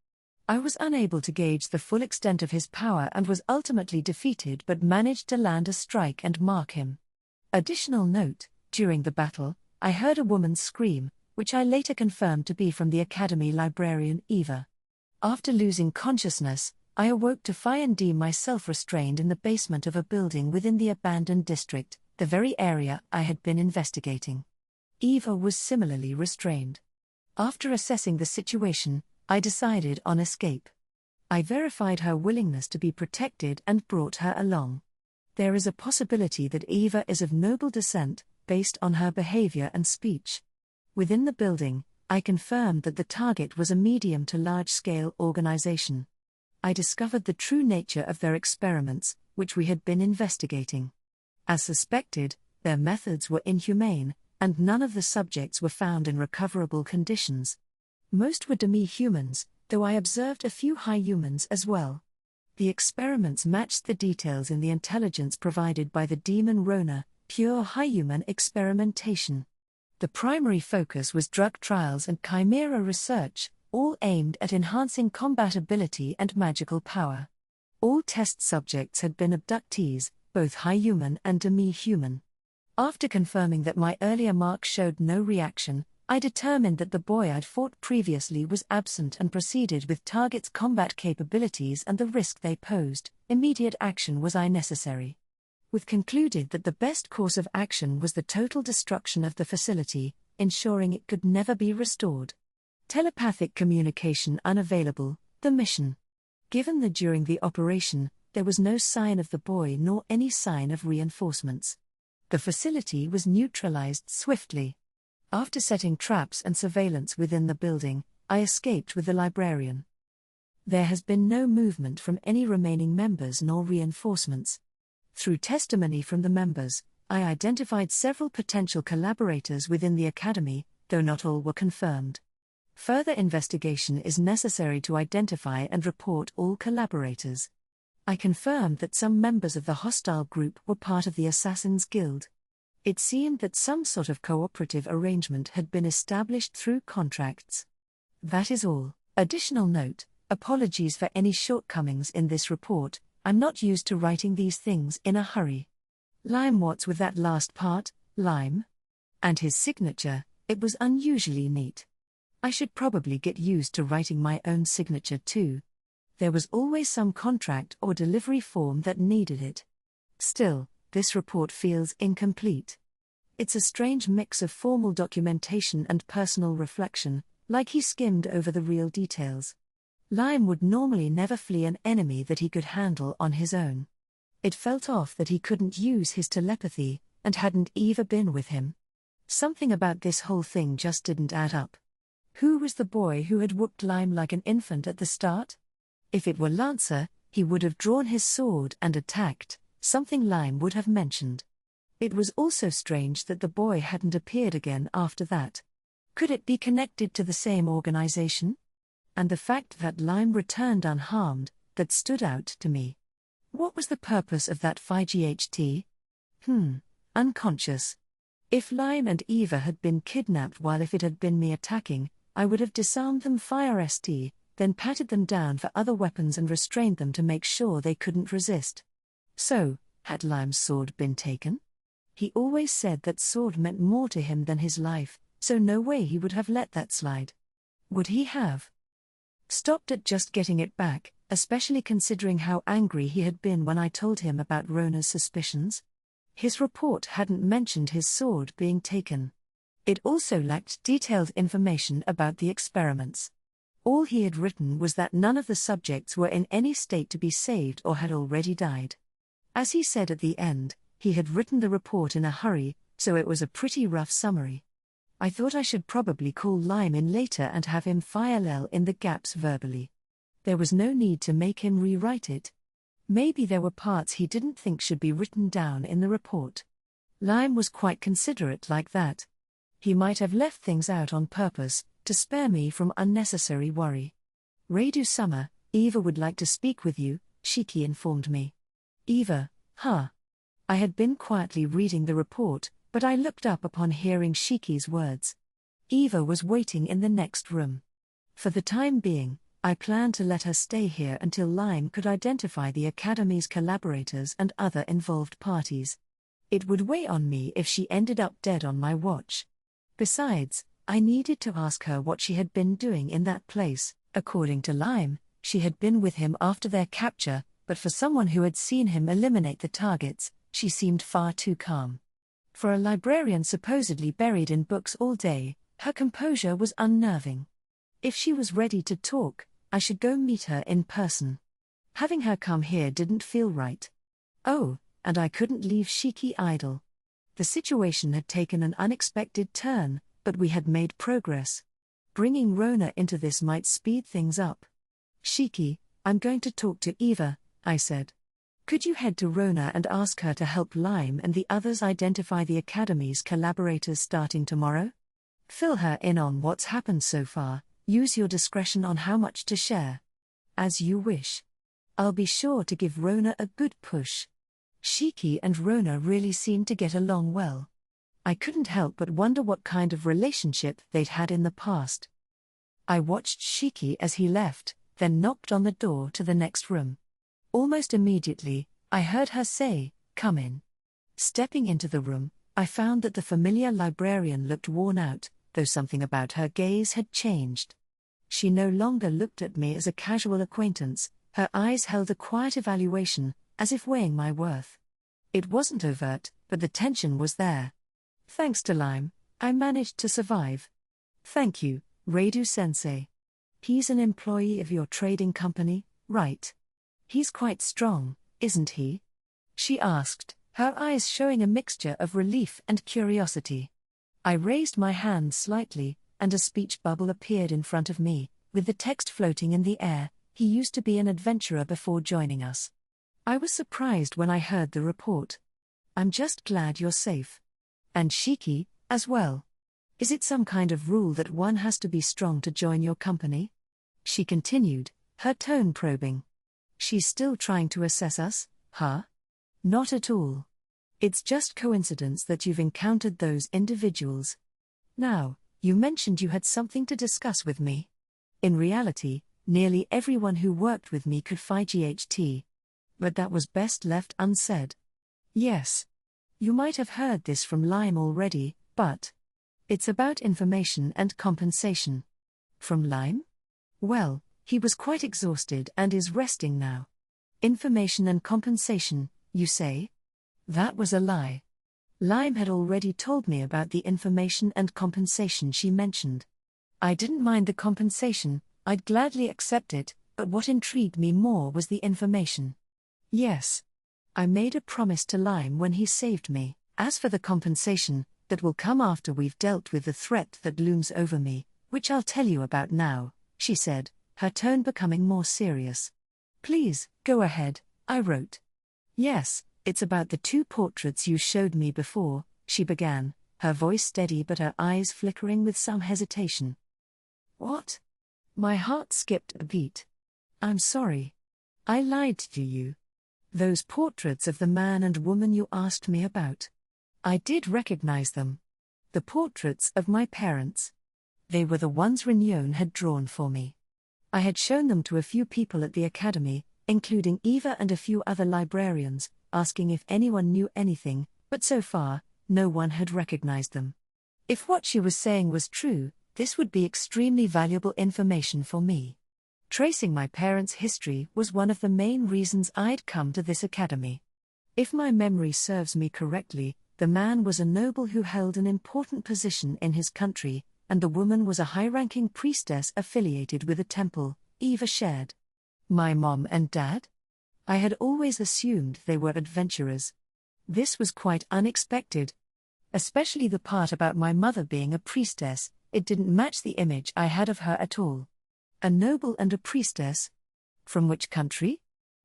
I was unable to gauge the full extent of his power and was ultimately defeated, but managed to land a strike and mark him. Additional note, during the battle, I heard a woman's scream, which I later confirmed to be from the Academy librarian Eva. After losing consciousness, I awoke to find myself restrained in the basement of a building within the abandoned district, the very area I had been investigating. Eva was similarly restrained. After assessing the situation, I decided on escape. I verified her willingness to be protected and brought her along. There is a possibility that Eva is of noble descent, based on her behavior and speech. Within the building, I confirmed that the target was a medium to large-scale organization. I discovered the true nature of their experiments, which we had been investigating. As suspected, their methods were inhumane, and none of the subjects were found in recoverable conditions. Most were demi-humans, though I observed a few high humans as well. The experiments matched the details in the intelligence provided by the demon Rona, pure high human experimentation. The primary focus was drug trials and chimera research, all aimed at enhancing combatability and magical power. All test subjects had been abductees, both high human and demi-human. After confirming that my earlier mark showed no reaction, I determined that the boy I'd fought previously was absent and proceeded with targets' combat capabilities and the risk they posed. Immediate action was unnecessary. We concluded that the best course of action was the total destruction of the facility, ensuring it could never be restored. Telepathic communication unavailable, the mission. Given that during the operation, there was no sign of the boy nor any sign of reinforcements. The facility was neutralized swiftly. After setting traps and surveillance within the building, I escaped with the librarian. There has been no movement from any remaining members nor reinforcements. Through testimony from the members, I identified several potential collaborators within the Academy, though not all were confirmed. Further investigation is necessary to identify and report all collaborators. I confirmed that some members of the hostile group were part of the Assassin's Guild. It seemed that some sort of cooperative arrangement had been established through contracts. That is all. Additional note: apologies for any shortcomings in this report. I'm not used to writing these things in a hurry. Lime, what's with that last part, Lime? And his signature, it was unusually neat. I should probably get used to writing my own signature too. There was always some contract or delivery form that needed it. Still, this report feels incomplete. It's a strange mix of formal documentation and personal reflection, like he skimmed over the real details. Lime would normally never flee an enemy that he could handle on his own. It felt off that he couldn't use his telepathy, and hadn't Eva been with him. Something about this whole thing just didn't add up. Who was the boy who had whooped Lime like an infant at the start? If it were Lancer, he would have drawn his sword and attacked, something Lime would have mentioned. It was also strange that the boy hadn't appeared again after that. Could it be connected to the same organization? And the fact that Lime returned unharmed, that stood out to me. What was the purpose of that 5GHT? Unconscious. If Lime and Eva had been kidnapped, while if it had been me attacking, I would have disarmed them fire ST, then patted them down for other weapons and restrained them to make sure they couldn't resist. So, had Lime's sword been taken? He always said that sword meant more to him than his life, so no way he would have let that slide. Would he have stopped at just getting it back, especially considering how angry he had been when I told him about Rona's suspicions? His report hadn't mentioned his sword being taken. It also lacked detailed information about the experiments. All he had written was that none of the subjects were in any state to be saved or had already died. As he said at the end, he had written the report in a hurry, so it was a pretty rough summary. I thought I should probably call Lime in later and have him fill in the gaps verbally. There was no need to make him rewrite it. Maybe there were parts he didn't think should be written down in the report. Lime was quite considerate like that. He might have left things out on purpose, to spare me from unnecessary worry. Radu-sama, Eva would like to speak with you, Shiki informed me. Eva, huh? I had been quietly reading the report, but I looked up upon hearing Shiki's words. Eva was waiting in the next room. For the time being, I planned to let her stay here until Lime could identify the Academy's collaborators and other involved parties. It would weigh on me if she ended up dead on my watch. Besides, I needed to ask her what she had been doing in that place. According to Lime, she had been with him after their capture, but for someone who had seen him eliminate the targets, she seemed far too calm. For a librarian supposedly buried in books all day, her composure was unnerving. If she was ready to talk, I should go meet her in person. Having her come here didn't feel right. Oh, and I couldn't leave Shiki idle. The situation had taken an unexpected turn, but we had made progress. Bringing Rona into this might speed things up. Shiki, I'm going to talk to Eva, I said. Could you head to Rona and ask her to help Lime and the others identify the Academy's collaborators starting tomorrow? Fill her in on what's happened so far, use your discretion on how much to share. As you wish. I'll be sure to give Rona a good push. Shiki and Rona really seemed to get along well. I couldn't help but wonder what kind of relationship they'd had in the past. I watched Shiki as he left, then knocked on the door to the next room. Almost immediately, I heard her say, "Come in." Stepping into the room, I found that the familiar librarian looked worn out, though something about her gaze had changed. She no longer looked at me as a casual acquaintance, her eyes held a quiet evaluation, as if weighing my worth. It wasn't overt, but the tension was there. Thanks to Lime, I managed to survive. Thank you, Radu-sensei. He's an employee of your trading company, right? He's quite strong, isn't he? She asked, her eyes showing a mixture of relief and curiosity. I raised my hand slightly, and a speech bubble appeared in front of me, with the text floating in the air. He used to be an adventurer before joining us. I was surprised when I heard the report. I'm just glad you're safe. And Shiki, as well. Is it some kind of rule that one has to be strong to join your company? She continued, her tone probing. She's still trying to assess us, huh? Not at all. It's just coincidence that you've encountered those individuals. Now, you mentioned you had something to discuss with me. In reality, nearly everyone who worked with me could fight GHT. But that was best left unsaid. Yes. You might have heard this from Lime already, but it's about information and compensation. From Lime? Well, he was quite exhausted and is resting now. Information and compensation, you say? That was a lie. Lime had already told me about the information and compensation she mentioned. I didn't mind the compensation, I'd gladly accept it, but what intrigued me more was the information. Yes. I made a promise to Lime when he saved me. As for the compensation, that will come after we've dealt with the threat that looms over me, which I'll tell you about now, she said, her tone becoming more serious. Please, go ahead, I wrote. Yes, it's about the 2 portraits you showed me before, she began, her voice steady but her eyes flickering with some hesitation. What? My heart skipped a beat. I'm sorry. I lied to you. Those portraits of the man and woman you asked me about. I did recognize them. The portraits of my parents. They were the ones Rignon had drawn for me. I had shown them to a few people at the academy, including Eva and a few other librarians, asking if anyone knew anything, but so far, no one had recognized them. If what she was saying was true, this would be extremely valuable information for me. Tracing my parents' history was one of the main reasons I'd come to this academy. If my memory serves me correctly, the man was a noble who held an important position in his country, and the woman was a high-ranking priestess affiliated with a temple, Eva shared. My mom and dad? I had always assumed they were adventurers. This was quite unexpected. Especially the part about my mother being a priestess, it didn't match the image I had of her at all. A noble and a priestess? From which country?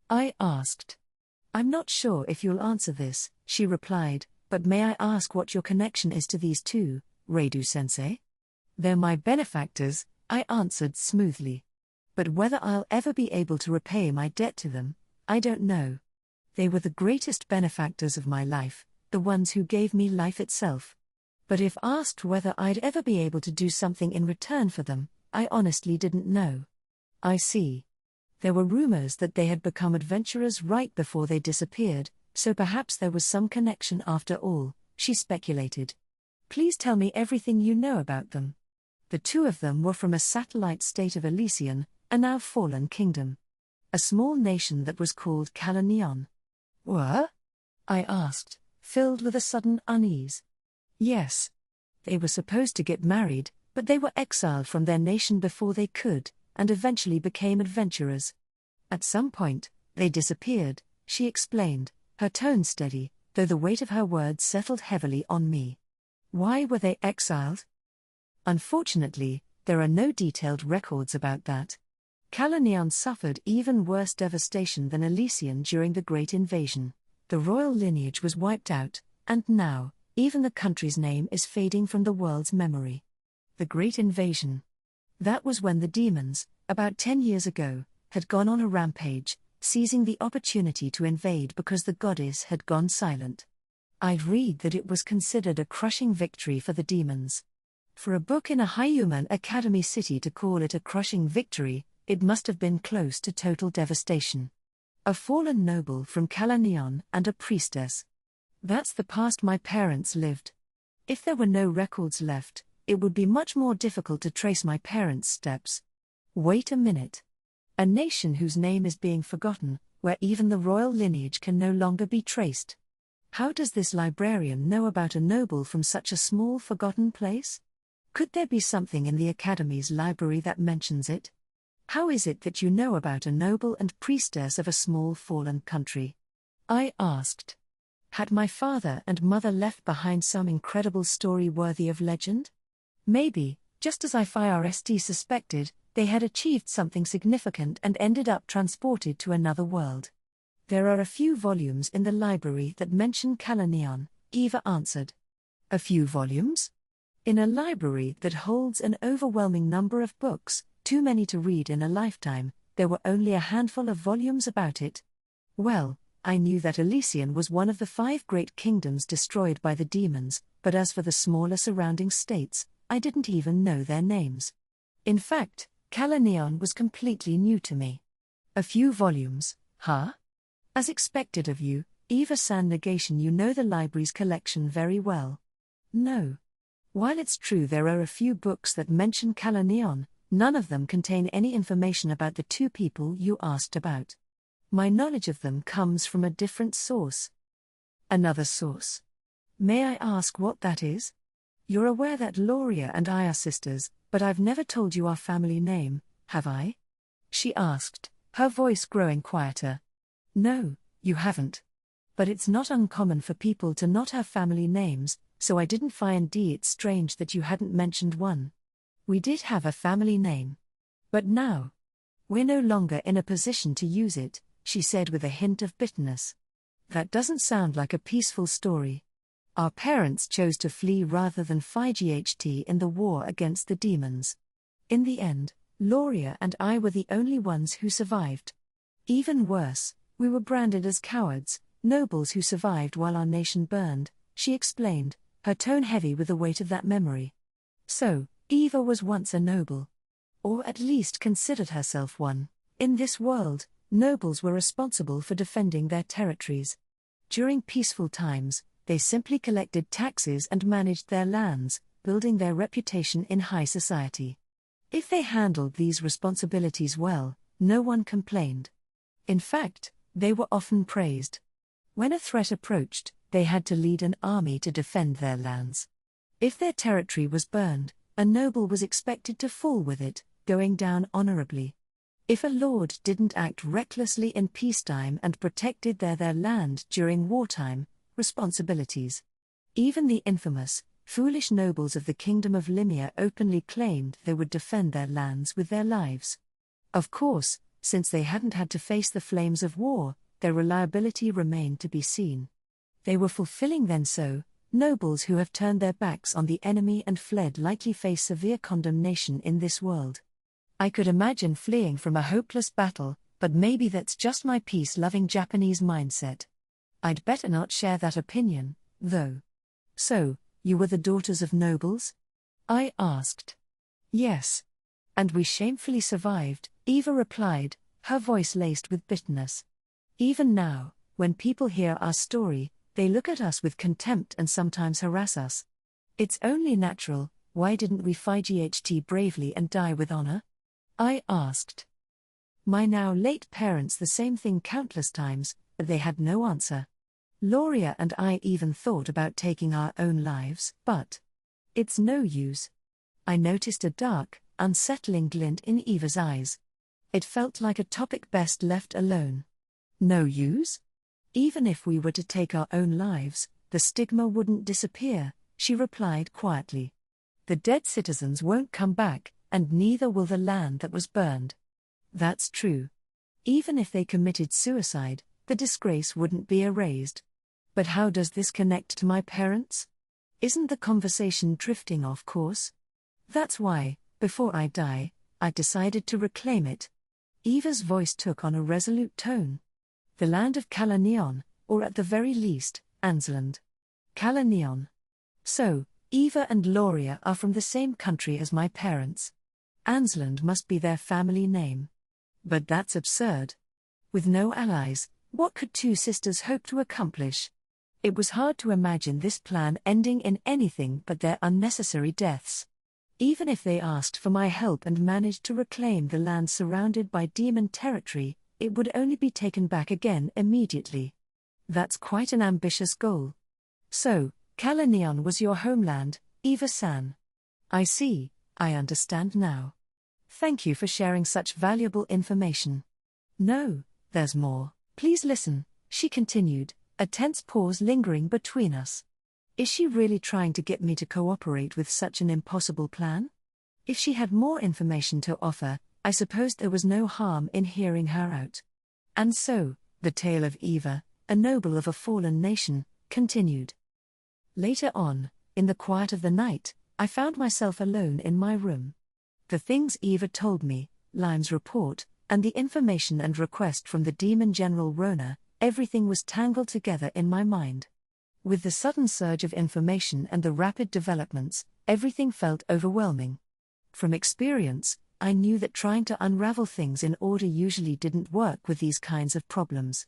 I asked. I'm not sure if you'll answer this, she replied, but may I ask what your connection is to these 2, Redu-sensei? They're my benefactors, I answered smoothly. But whether I'll ever be able to repay my debt to them, I don't know. They were the greatest benefactors of my life, the ones who gave me life itself. But if asked whether I'd ever be able to do something in return for them, I honestly didn't know. I see. There were rumors that they had become adventurers right before they disappeared, so perhaps there was some connection after all, she speculated. Please tell me everything you know about them. The 2 of them were from a satellite state of Elysian, a now fallen kingdom. A small nation that was called Calenion. Were? I asked, filled with a sudden unease. Yes. They were supposed to get married, but they were exiled from their nation before they could, and eventually became adventurers. At some point, they disappeared, she explained, her tone steady, though the weight of her words settled heavily on me. Why were they exiled? Unfortunately, there are no detailed records about that. Calenion suffered even worse devastation than Elysian during the Great Invasion. The royal lineage was wiped out, and now, even the country's name is fading from the world's memory. The Great Invasion. That was when the demons, about 10 years ago, had gone on a rampage, seizing the opportunity to invade because the goddess had gone silent. I'd read that it was considered a crushing victory for the demons. For a book in a Hyuman Academy city to call it a crushing victory, it must have been close to total devastation. A fallen noble from Calenion and a priestess. That's the past my parents lived. If there were no records left, it would be much more difficult to trace my parents' steps. Wait a minute. A nation whose name is being forgotten, where even the royal lineage can no longer be traced. How does this librarian know about a noble from such a small forgotten place? Could there be something in the Academy's library that mentions it? How is it that you know about a noble and priestess of a small fallen country? I asked. Had my father and mother left behind some incredible story worthy of legend? Maybe, just as I first suspected, they had achieved something significant and ended up transported to another world. There are a few volumes in the library that mention Calenion, Eva answered. A few volumes? In a library that holds an overwhelming number of books, too many to read in a lifetime, there were only a handful of volumes about it. Well, I knew that Elysian was one of the 5 great kingdoms destroyed by the demons, but as for the smaller surrounding states, I didn't even know their names. In fact, Calanion was completely new to me. A few volumes, huh? As expected of you, Eva-san. Negation. You know the library's collection very well. No. While it's true there are a few books that mention Calanion, none of them contain any information about the 2 people you asked about. My knowledge of them comes from a different source. Another source? May I ask what that is? You're aware that Loria and I are sisters, but I've never told you our family name, have I? She asked, her voice growing quieter. No, you haven't. But it's not uncommon for people to not have family names, so I didn't find it strange that you hadn't mentioned one. We did have a family name. But now, we're no longer in a position to use it, she said with a hint of bitterness. That doesn't sound like a peaceful story. Our parents chose to flee rather than fight in the war against the demons. In the end, Loria and I were the only ones who survived. Even worse, we were branded as cowards, nobles who survived while our nation burned, she explained, her tone heavy with the weight of that memory. So, Eva was once a noble. Or at least considered herself one. In this world, nobles were responsible for defending their territories. During peaceful times, they simply collected taxes and managed their lands, building their reputation in high society. If they handled these responsibilities well, no one complained. In fact, they were often praised. When a threat approached, they had to lead an army to defend their lands. If their territory was burned, a noble was expected to fall with it, going down honorably. If a lord didn't act recklessly in peacetime and protected their land during wartime, responsibilities. Even the infamous, foolish nobles of the Kingdom of Limia openly claimed they would defend their lands with their lives. Of course, since they hadn't had to face the flames of war, their reliability remained to be seen. They were fulfilling then so, nobles who have turned their backs on the enemy and fled likely face severe condemnation in this world. I could imagine fleeing from a hopeless battle, but maybe that's just my peace-loving Japanese mindset. I'd better not share that opinion, though. So, you were the daughters of nobles? I asked. Yes. And we shamefully survived, Eva replied, her voice laced with bitterness. Even now, when people hear our story, they look at us with contempt and sometimes harass us. It's only natural. Why didn't we fight bravely and die with honor? I asked. My now late parents the same thing countless times, but they had no answer. Loria and I even thought about taking our own lives, but it's no use. I noticed a dark, unsettling glint in Eva's eyes. It felt like a topic best left alone. No use? Even if we were to take our own lives, the stigma wouldn't disappear, she replied quietly. The dead citizens won't come back, and neither will the land that was burned. That's true. Even if they committed suicide, the disgrace wouldn't be erased. But how does this connect to my parents? Isn't the conversation drifting off course? That's why, before I die, I decided to reclaim it. Eva's voice took on a resolute tone. The land of Calanion, or at the very least, Ansland. Calanion. So, Eva and Loria are from the same country as my parents. Ansland must be their family name. But that's absurd. With no allies, what could 2 sisters hope to accomplish? It was hard to imagine this plan ending in anything but their unnecessary deaths. Even if they asked for my help and managed to reclaim the land surrounded by demon territory, it would only be taken back again immediately. That's quite an ambitious goal. So, Calanion was your homeland, Eva-san. I see, I understand now. Thank you for sharing such valuable information. No, there's more. Please listen, she continued, a tense pause lingering between us. Is she really trying to get me to cooperate with such an impossible plan? If she had more information to offer, I supposed there was no harm in hearing her out. And so, the tale of Eva, a noble of a fallen nation, continued. Later on, in the quiet of the night, I found myself alone in my room. The things Eva told me, Lime's report, and the information and request from the demon general Rona, everything was tangled together in my mind. With the sudden surge of information and the rapid developments, everything felt overwhelming. From experience, I knew that trying to unravel things in order usually didn't work with these kinds of problems.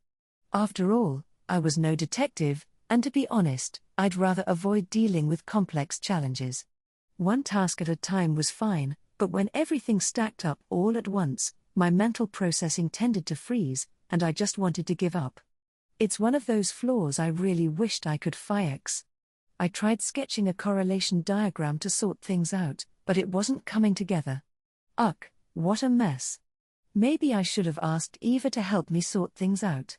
After all, I was no detective, and to be honest, I'd rather avoid dealing with complex challenges. One task at a time was fine, but when everything stacked up all at once, my mental processing tended to freeze, and I just wanted to give up. It's one of those flaws I really wished I could fix. I tried sketching a correlation diagram to sort things out, but it wasn't coming together. Ugh, what a mess. Maybe I should have asked Eva to help me sort things out.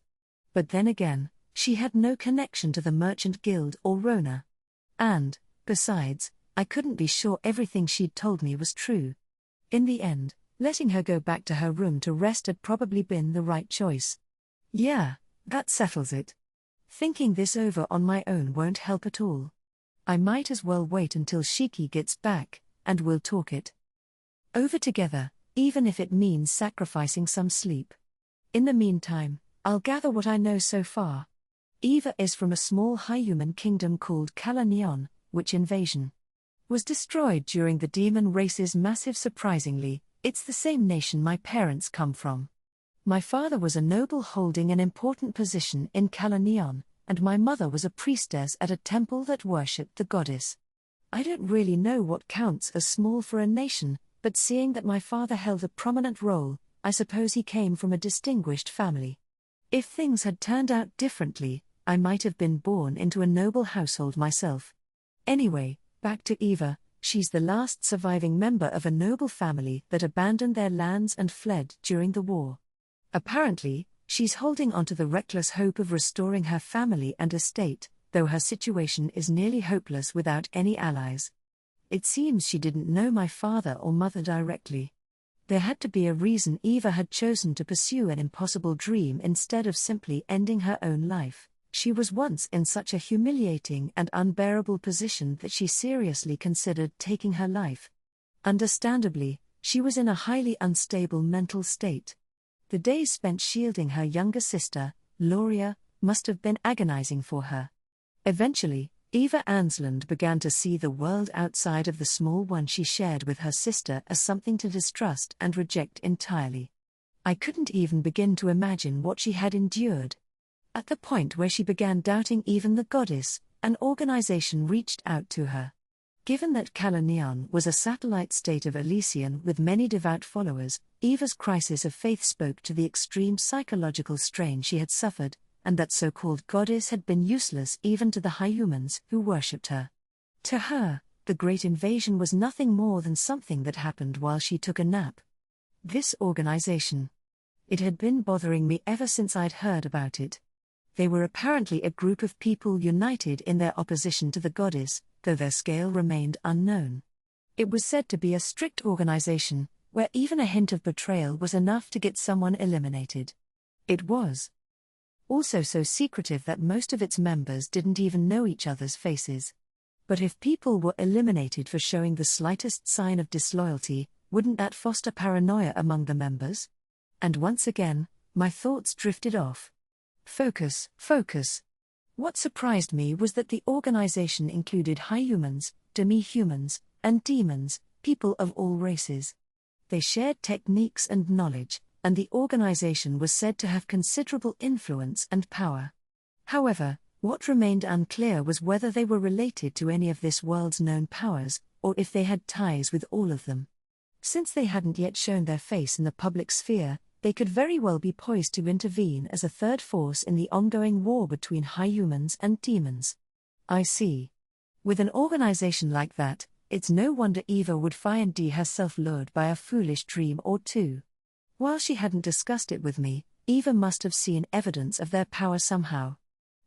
But then again, she had no connection to the Merchant Guild or Rona. And, besides, I couldn't be sure everything she'd told me was true. In the end, letting her go back to her room to rest had probably been the right choice. Yeah, that settles it. Thinking this over on my own won't help at all. I might as well wait until Shiki gets back, and we'll talk it over together, even if it means sacrificing some sleep. In the meantime, I'll gather what I know so far. Eva is from a small high-human kingdom called Kalanion, which invasion was destroyed during the demon race's massive. Surprisingly, it's the same nation my parents come from. My father was a noble holding an important position in Kalanion, and my mother was a priestess at a temple that worshipped the goddess. I don't really know what counts as small for a nation, but seeing that my father held a prominent role, I suppose he came from a distinguished family. If things had turned out differently, I might have been born into a noble household myself. Anyway, back to Eva. She's the last surviving member of a noble family that abandoned their lands and fled during the war. Apparently, she's holding onto the reckless hope of restoring her family and estate, though her situation is nearly hopeless without any allies. It seems she didn't know my father or mother directly. There had to be a reason Eva had chosen to pursue an impossible dream instead of simply ending her own life. She was once in such a humiliating and unbearable position that she seriously considered taking her life. Understandably, she was in a highly unstable mental state. The days spent shielding her younger sister, Loria, must have been agonizing for her. Eventually, Eva Ansland began to see the world outside of the small one she shared with her sister as something to distrust and reject entirely. I couldn't even begin to imagine what she had endured. At the point where she began doubting even the goddess, an organization reached out to her. Given that Kalanion was a satellite state of Elysian with many devout followers, Eva's crisis of faith spoke to the extreme psychological strain she had suffered, and that so-called goddess had been useless even to the high humans who worshipped her. To her, the Great Invasion was nothing more than something that happened while she took a nap. This organization. It had been bothering me ever since I'd heard about it. They were apparently a group of people united in their opposition to the goddess, though their scale remained unknown. It was said to be a strict organization, where even a hint of betrayal was enough to get someone eliminated. It was also so secretive that most of its members didn't even know each other's faces. But if people were eliminated for showing the slightest sign of disloyalty, wouldn't that foster paranoia among the members? And once again, my thoughts drifted off. Focus. What surprised me was that the organization included high humans, demi-humans, and demons, people of all races. They shared techniques and knowledge, and the organization was said to have considerable influence and power. However, what remained unclear was whether they were related to any of this world's known powers, or if they had ties with all of them. Since they hadn't yet shown their face in the public sphere, they could very well be poised to intervene as a third force in the ongoing war between high humans and demons. I see. With an organization like that, it's no wonder Eva would find herself lured by a foolish dream or two. While she hadn't discussed it with me, Eva must have seen evidence of their power somehow.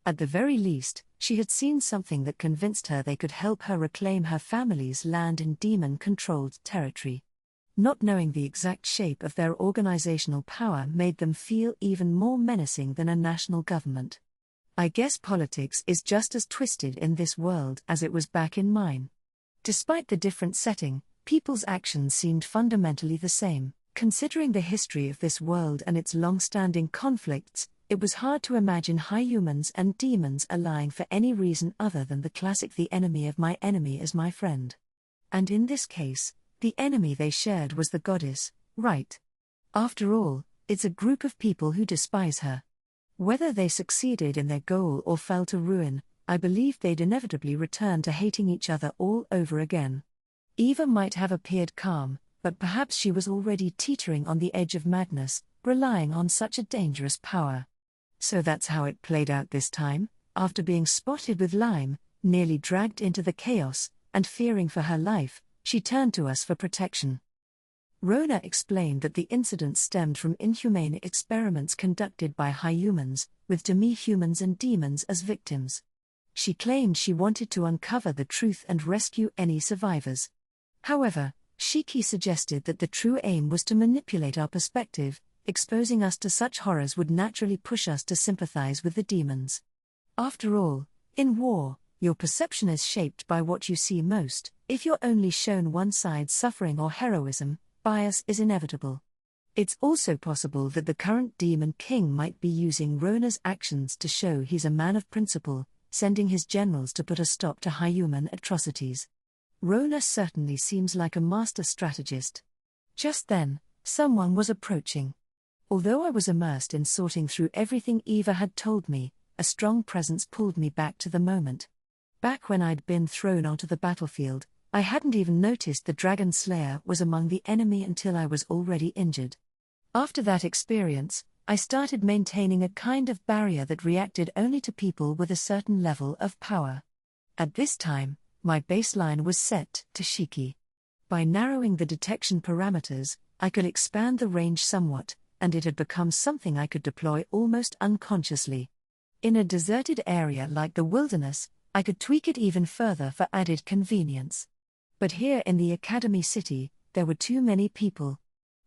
At the very least, she had seen something that convinced her they could help her reclaim her family's land in demon-controlled territory. Not knowing the exact shape of their organizational power made them feel even more menacing than a national government. I guess politics is just as twisted in this world as it was back in mine. Despite the different setting, people's actions seemed fundamentally the same. Considering the history of this world and its long-standing conflicts, It was hard to imagine high humans and demons allying for any reason other than the classic "the enemy of my enemy is my friend." And in this case, the enemy they shared was the goddess, right? After all, it's a group of people who despise her. Whether they succeeded in their goal or fell to ruin, I believed they'd inevitably return to hating each other all over again. Eva might have appeared calm, but perhaps she was already teetering on the edge of madness, relying on such a dangerous power. So that's how it played out this time. After being spotted with Lime, nearly dragged into the chaos, and fearing for her life, she turned to us for protection. Rona explained that the incident stemmed from inhumane experiments conducted by high humans, with demi-humans and demons as victims. She claimed she wanted to uncover the truth and rescue any survivors. However, Shiki suggested that the true aim was to manipulate our perspective. Exposing us to such horrors would naturally push us to sympathize with the demons. After all, in war, your perception is shaped by what you see most. If you're only shown one side's suffering or heroism, bias is inevitable. It's also possible that the current Demon King might be using Rona's actions to show he's a man of principle, sending his generals to put a stop to high human atrocities. Rona certainly seems like a master strategist. Just then, someone was approaching. Although I was immersed in sorting through everything Eva had told me, a strong presence pulled me back to the moment. Back when I'd been thrown onto the battlefield, I hadn't even noticed the Dragon Slayer was among the enemy until I was already injured. After that experience, I started maintaining a kind of barrier that reacted only to people with a certain level of power. At this time, my baseline was set to Shiki. By narrowing the detection parameters, I could expand the range somewhat, and it had become something I could deploy almost unconsciously. In a deserted area like the wilderness, I could tweak it even further for added convenience. But here in the Academy City, there were too many people.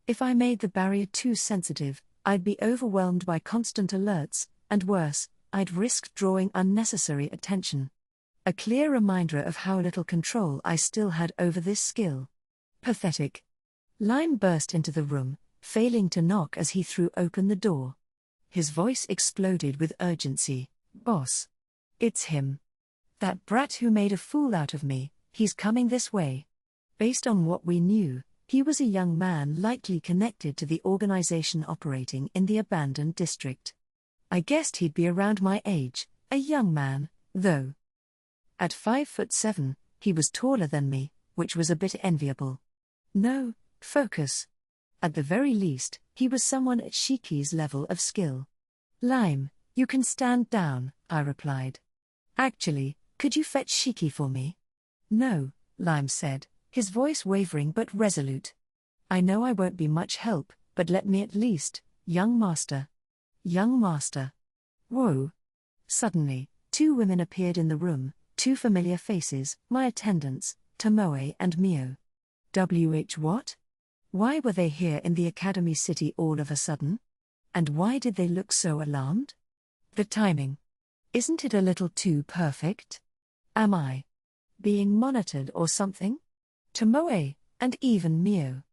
If I made the barrier too sensitive, I'd be overwhelmed by constant alerts, and worse, I'd risk drawing unnecessary attention. A clear reminder of how little control I still had over this skill. Pathetic. Lime burst into the room, failing to knock as he threw open the door. His voice exploded with urgency. "Boss. It's him. That brat who made a fool out of me, he's coming this way." Based on what we knew, he was a young man likely connected to the organization operating in the abandoned district. I guessed he'd be around my age, a young man, though. At 5'7", he was taller than me, which was a bit enviable. No, focus. At the very least, he was someone at Shiki's level of skill. "Lime, you can stand down," I replied. "Actually, could you fetch Shiki for me?" "No," Lime said, his voice wavering but resolute. "I know I won't be much help, but let me at least, young master." Young master. Whoa. Suddenly, two women appeared in the room, two familiar faces, my attendants, Tomoe and Mio. What? Why were they here in the Academy City all of a sudden? And why did they look so alarmed? The timing. Isn't it a little too perfect? Am I being monitored or something? Tomoe, and even Mio.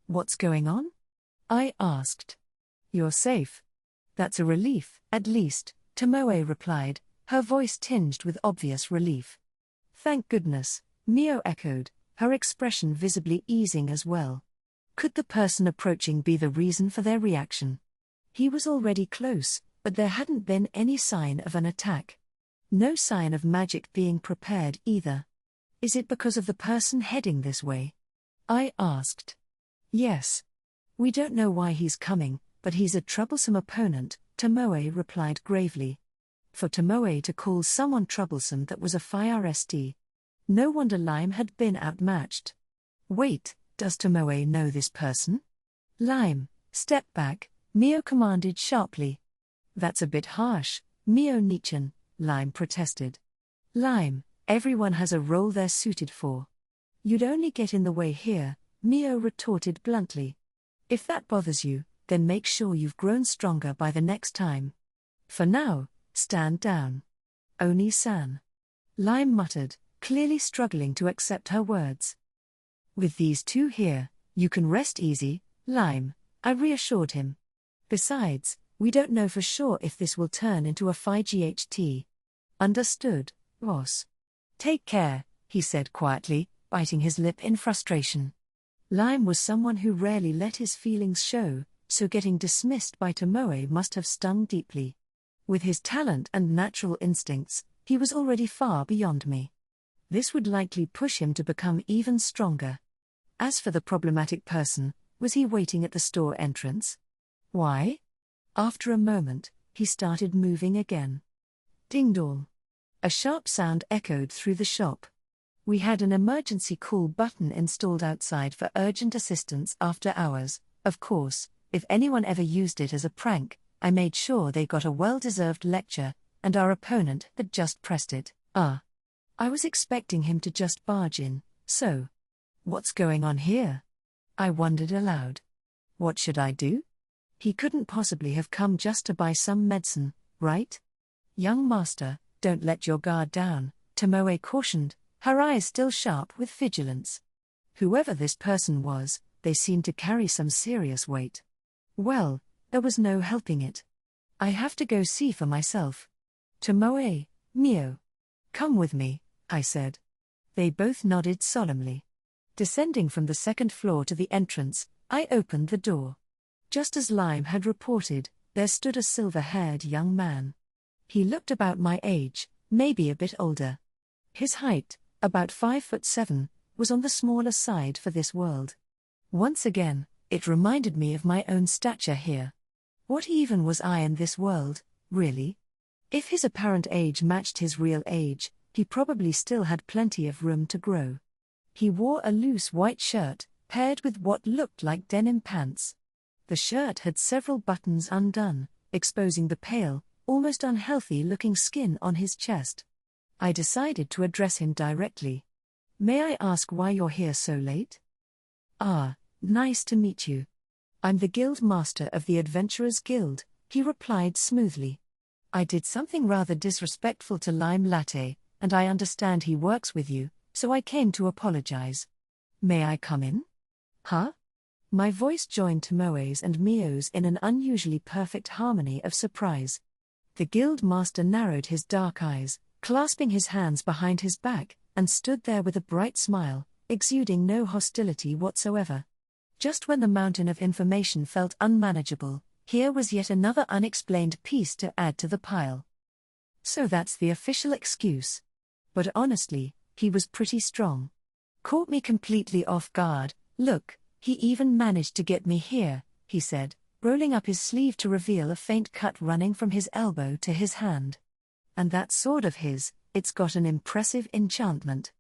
What's going on? I asked. You're safe. That's a relief, at least, Tomoe replied, her voice tinged with obvious relief. Thank goodness, Mio echoed, her expression visibly easing as well. Could the person approaching be the reason for their reaction? He was already close, but there hadn't been any sign of an attack. No sign of magic being prepared either. Is it because of the person heading this way? I asked. Yes. We don't know why he's coming, but he's a troublesome opponent, Tomoe replied gravely. For Tomoe to call someone troublesome, that was a first. No wonder Lime had been outmatched. Wait, does Tomoe know this person? Lime, step back, Mio commanded sharply. That's a bit harsh, Mio-nichan, Lime protested. Lime, everyone has a role they're suited for. You'd only get in the way here, Mio retorted bluntly. If that bothers you, then make sure you've grown stronger by the next time. For now, stand down. Oni-san. Lime muttered, clearly struggling to accept her words. With these two here, you can rest easy, Lime, I reassured him. Besides, We don't know for sure if this will turn into a FIGHT. Understood, boss. Take care, he said quietly, biting his lip in frustration. Lime was someone who rarely let his feelings show, so getting dismissed by Tomoe must have stung deeply. With his talent and natural instincts, he was already far beyond me. This would likely push him to become even stronger. As for the problematic person, was he waiting at the store entrance? Why? After a moment, he started moving again. Ding-dong. A sharp sound echoed through the shop. We had an emergency call button installed outside for urgent assistance after hours. Of course, if anyone ever used it as a prank, I made sure they got a well-deserved lecture, and our opponent had just pressed it. I was expecting him to just barge in, so. What's going on here? I wondered aloud. What should I do? He couldn't possibly have come just to buy some medicine, right? Young master, don't let your guard down, Tomoe cautioned, her eyes still sharp with vigilance. Whoever this person was, they seemed to carry some serious weight. Well, there was no helping it. I have to go see for myself. Tomoe, Mio. Come with me, I said. They both nodded solemnly. Descending from the second floor to the entrance, I opened the door. Just as Lime had reported, there stood a silver-haired young man. He looked about my age, maybe a bit older. His height, about 5'7", was on the smaller side for this world. Once again, it reminded me of my own stature here. What even was I in this world, really? If his apparent age matched his real age, he probably still had plenty of room to grow. He wore a loose white shirt, paired with what looked like denim pants. The shirt had several buttons undone, exposing the pale, almost unhealthy-looking skin on his chest. I decided to address him directly. May I ask why you're here so late? Nice to meet you. I'm the guild master of the Adventurers Guild, he replied smoothly. I did something rather disrespectful to Lime Latte, and I understand he works with you, so I came to apologize. May I come in? Huh? My voice joined Tomoe's and Mio's in an unusually perfect harmony of surprise. The guild master narrowed his dark eyes, clasping his hands behind his back, and stood there with a bright smile, exuding no hostility whatsoever. Just when the mountain of information felt unmanageable, here was yet another unexplained piece to add to the pile. So that's the official excuse. But honestly, he was pretty strong. Caught me completely off guard. Look, he even managed to get me here, he said, rolling up his sleeve to reveal a faint cut running from his elbow to his hand. And that sword of his, it's got an impressive enchantment.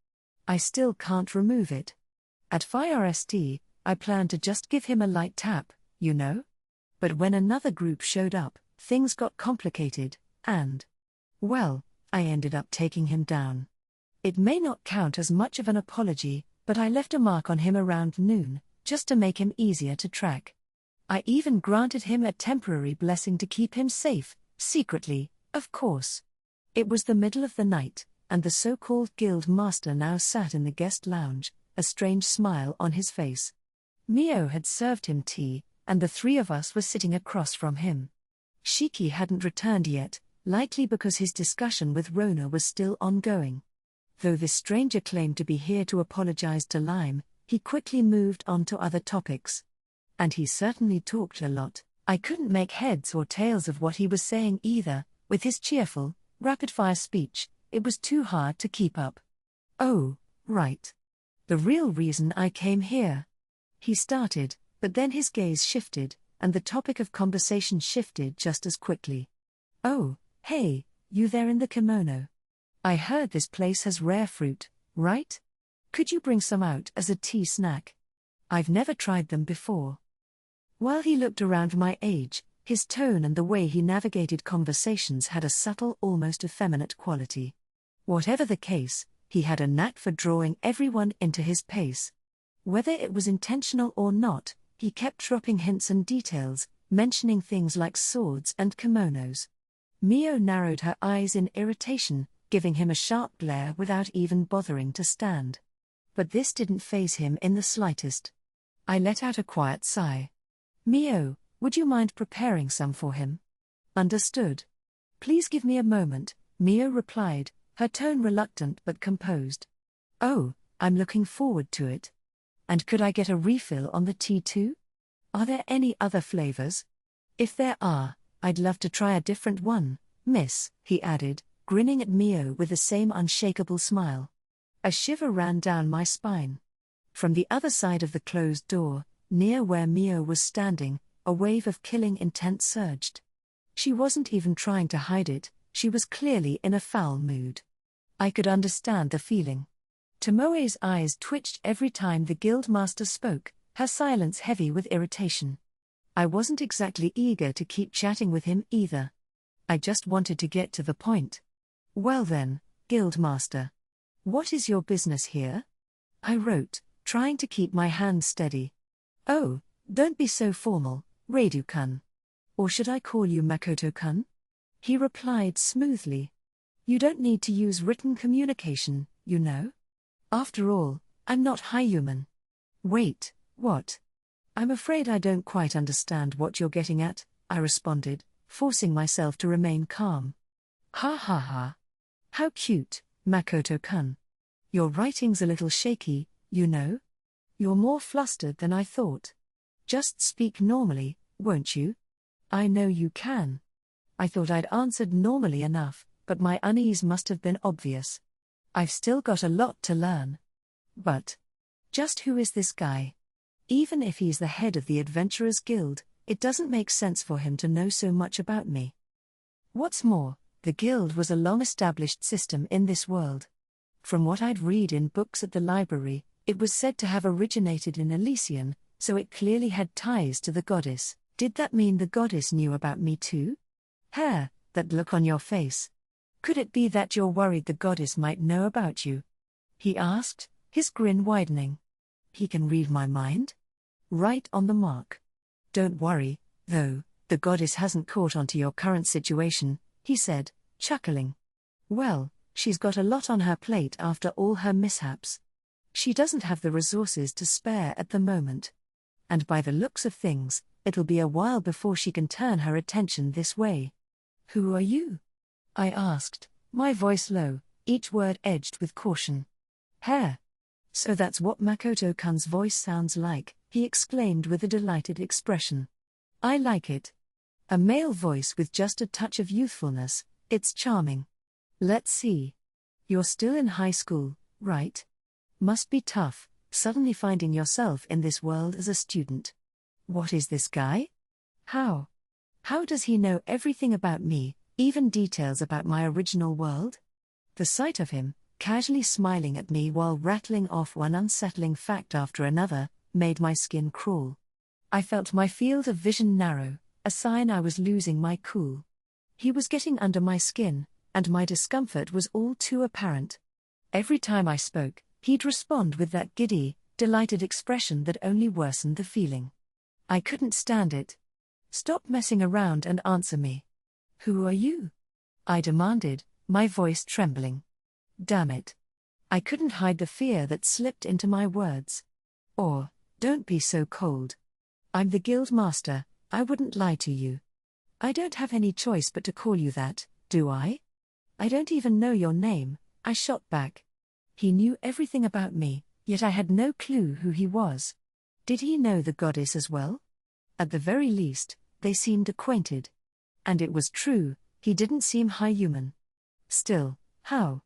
I still can't remove it. At FIRST, I planned to just give him a light tap, you know? But when another group showed up, things got complicated, and, well, I ended up taking him down. It may not count as much of an apology, but I left a mark on him around noon, just to make him easier to track. I even granted him a temporary blessing to keep him safe, secretly, of course. It was the middle of the night, and the so-called guild master now sat in the guest lounge, a strange smile on his face. Mio had served him tea, and the three of us were sitting across from him. Shiki hadn't returned yet, likely because his discussion with Rona was still ongoing. Though this stranger claimed to be here to apologize to Lime, he quickly moved on to other topics. And he certainly talked a lot. I couldn't make heads or tails of what he was saying either. With his cheerful, rapid-fire speech, it was too hard to keep up. Oh, right. The real reason I came here. He started, but then his gaze shifted, and the topic of conversation shifted just as quickly. Oh, hey, you there in the kimono. I heard this place has rare fruit, right? Could you bring some out as a tea snack? I've never tried them before. While he looked around my age, his tone and the way he navigated conversations had a subtle, almost effeminate quality. Whatever the case, he had a knack for drawing everyone into his pace. Whether it was intentional or not, he kept dropping hints and details, mentioning things like swords and kimonos. Mio narrowed her eyes in irritation, giving him a sharp glare without even bothering to stand. But this didn't faze him in the slightest. I let out a quiet sigh. Mio, would you mind preparing some for him? Understood. Please give me a moment, Mio replied, her tone reluctant but composed. Oh, I'm looking forward to it. And could I get a refill on the tea too? Are there any other flavors? If there are, I'd love to try a different one, miss, he added, grinning at Mio with the same unshakable smile. A shiver ran down my spine. From the other side of the closed door, near where Mio was standing, a wave of killing intent surged. She wasn't even trying to hide it, she was clearly in a foul mood. I could understand the feeling. Tomoe's eyes twitched every time the guildmaster spoke, her silence heavy with irritation. I wasn't exactly eager to keep chatting with him either. I just wanted to get to the point. Well then, guildmaster. What is your business here? I wrote, trying to keep my hand steady. Oh, don't be so formal, Radu-kun. Or should I call you Makoto-kun? He replied smoothly. You don't need to use written communication, you know. After all, I'm not human. Wait, what? I'm afraid I don't quite understand what you're getting at, I responded, forcing myself to remain calm. Ha ha ha. How cute, Makoto-kun. Your writing's a little shaky, you know. You're more flustered than I thought. Just speak normally, won't you? I know you can. I thought I'd answered normally enough, but my unease must have been obvious. I've still got a lot to learn. But just who is this guy? Even if he's the head of the Adventurers Guild, it doesn't make sense for him to know so much about me. What's more, the guild was a long-established system in this world. From what I'd read in books at the library, it was said to have originated in Elysian, so it clearly had ties to the goddess. Did that mean the goddess knew about me too? That look on your face. Could it be that you're worried the goddess might know about you? He asked, his grin widening. He can read my mind? Right on the mark. Don't worry, though, the goddess hasn't caught on to your current situation, he said, chuckling. Well, she's got a lot on her plate after all her mishaps. She doesn't have the resources to spare at the moment. And by the looks of things, it'll be a while before she can turn her attention this way. Who are you? I asked, my voice low, each word edged with caution. So that's what Makoto-kun's voice sounds like, he exclaimed with a delighted expression. I like it. A male voice with just a touch of youthfulness, it's charming. Let's see. You're still in high school, right? Must be tough, suddenly finding yourself in this world as a student. What is this guy? How does he know everything about me, even details about my original world? The sight of him, casually smiling at me while rattling off one unsettling fact after another, made my skin crawl. I felt my field of vision narrow, a sign I was losing my cool. He was getting under my skin, and my discomfort was all too apparent. Every time I spoke, he'd respond with that giddy, delighted expression that only worsened the feeling. I couldn't stand it. Stop messing around and answer me. Who are you? I demanded, my voice trembling. Damn it. I couldn't hide the fear that slipped into my words. Or, don't be so cold. I'm the guild master, I wouldn't lie to you. I don't have any choice but to call you that, do I? I don't even know your name, I shot back. He knew everything about me, yet I had no clue who he was. Did he know the goddess as well? At the very least, they seemed acquainted. And it was true, he didn't seem human. Still, how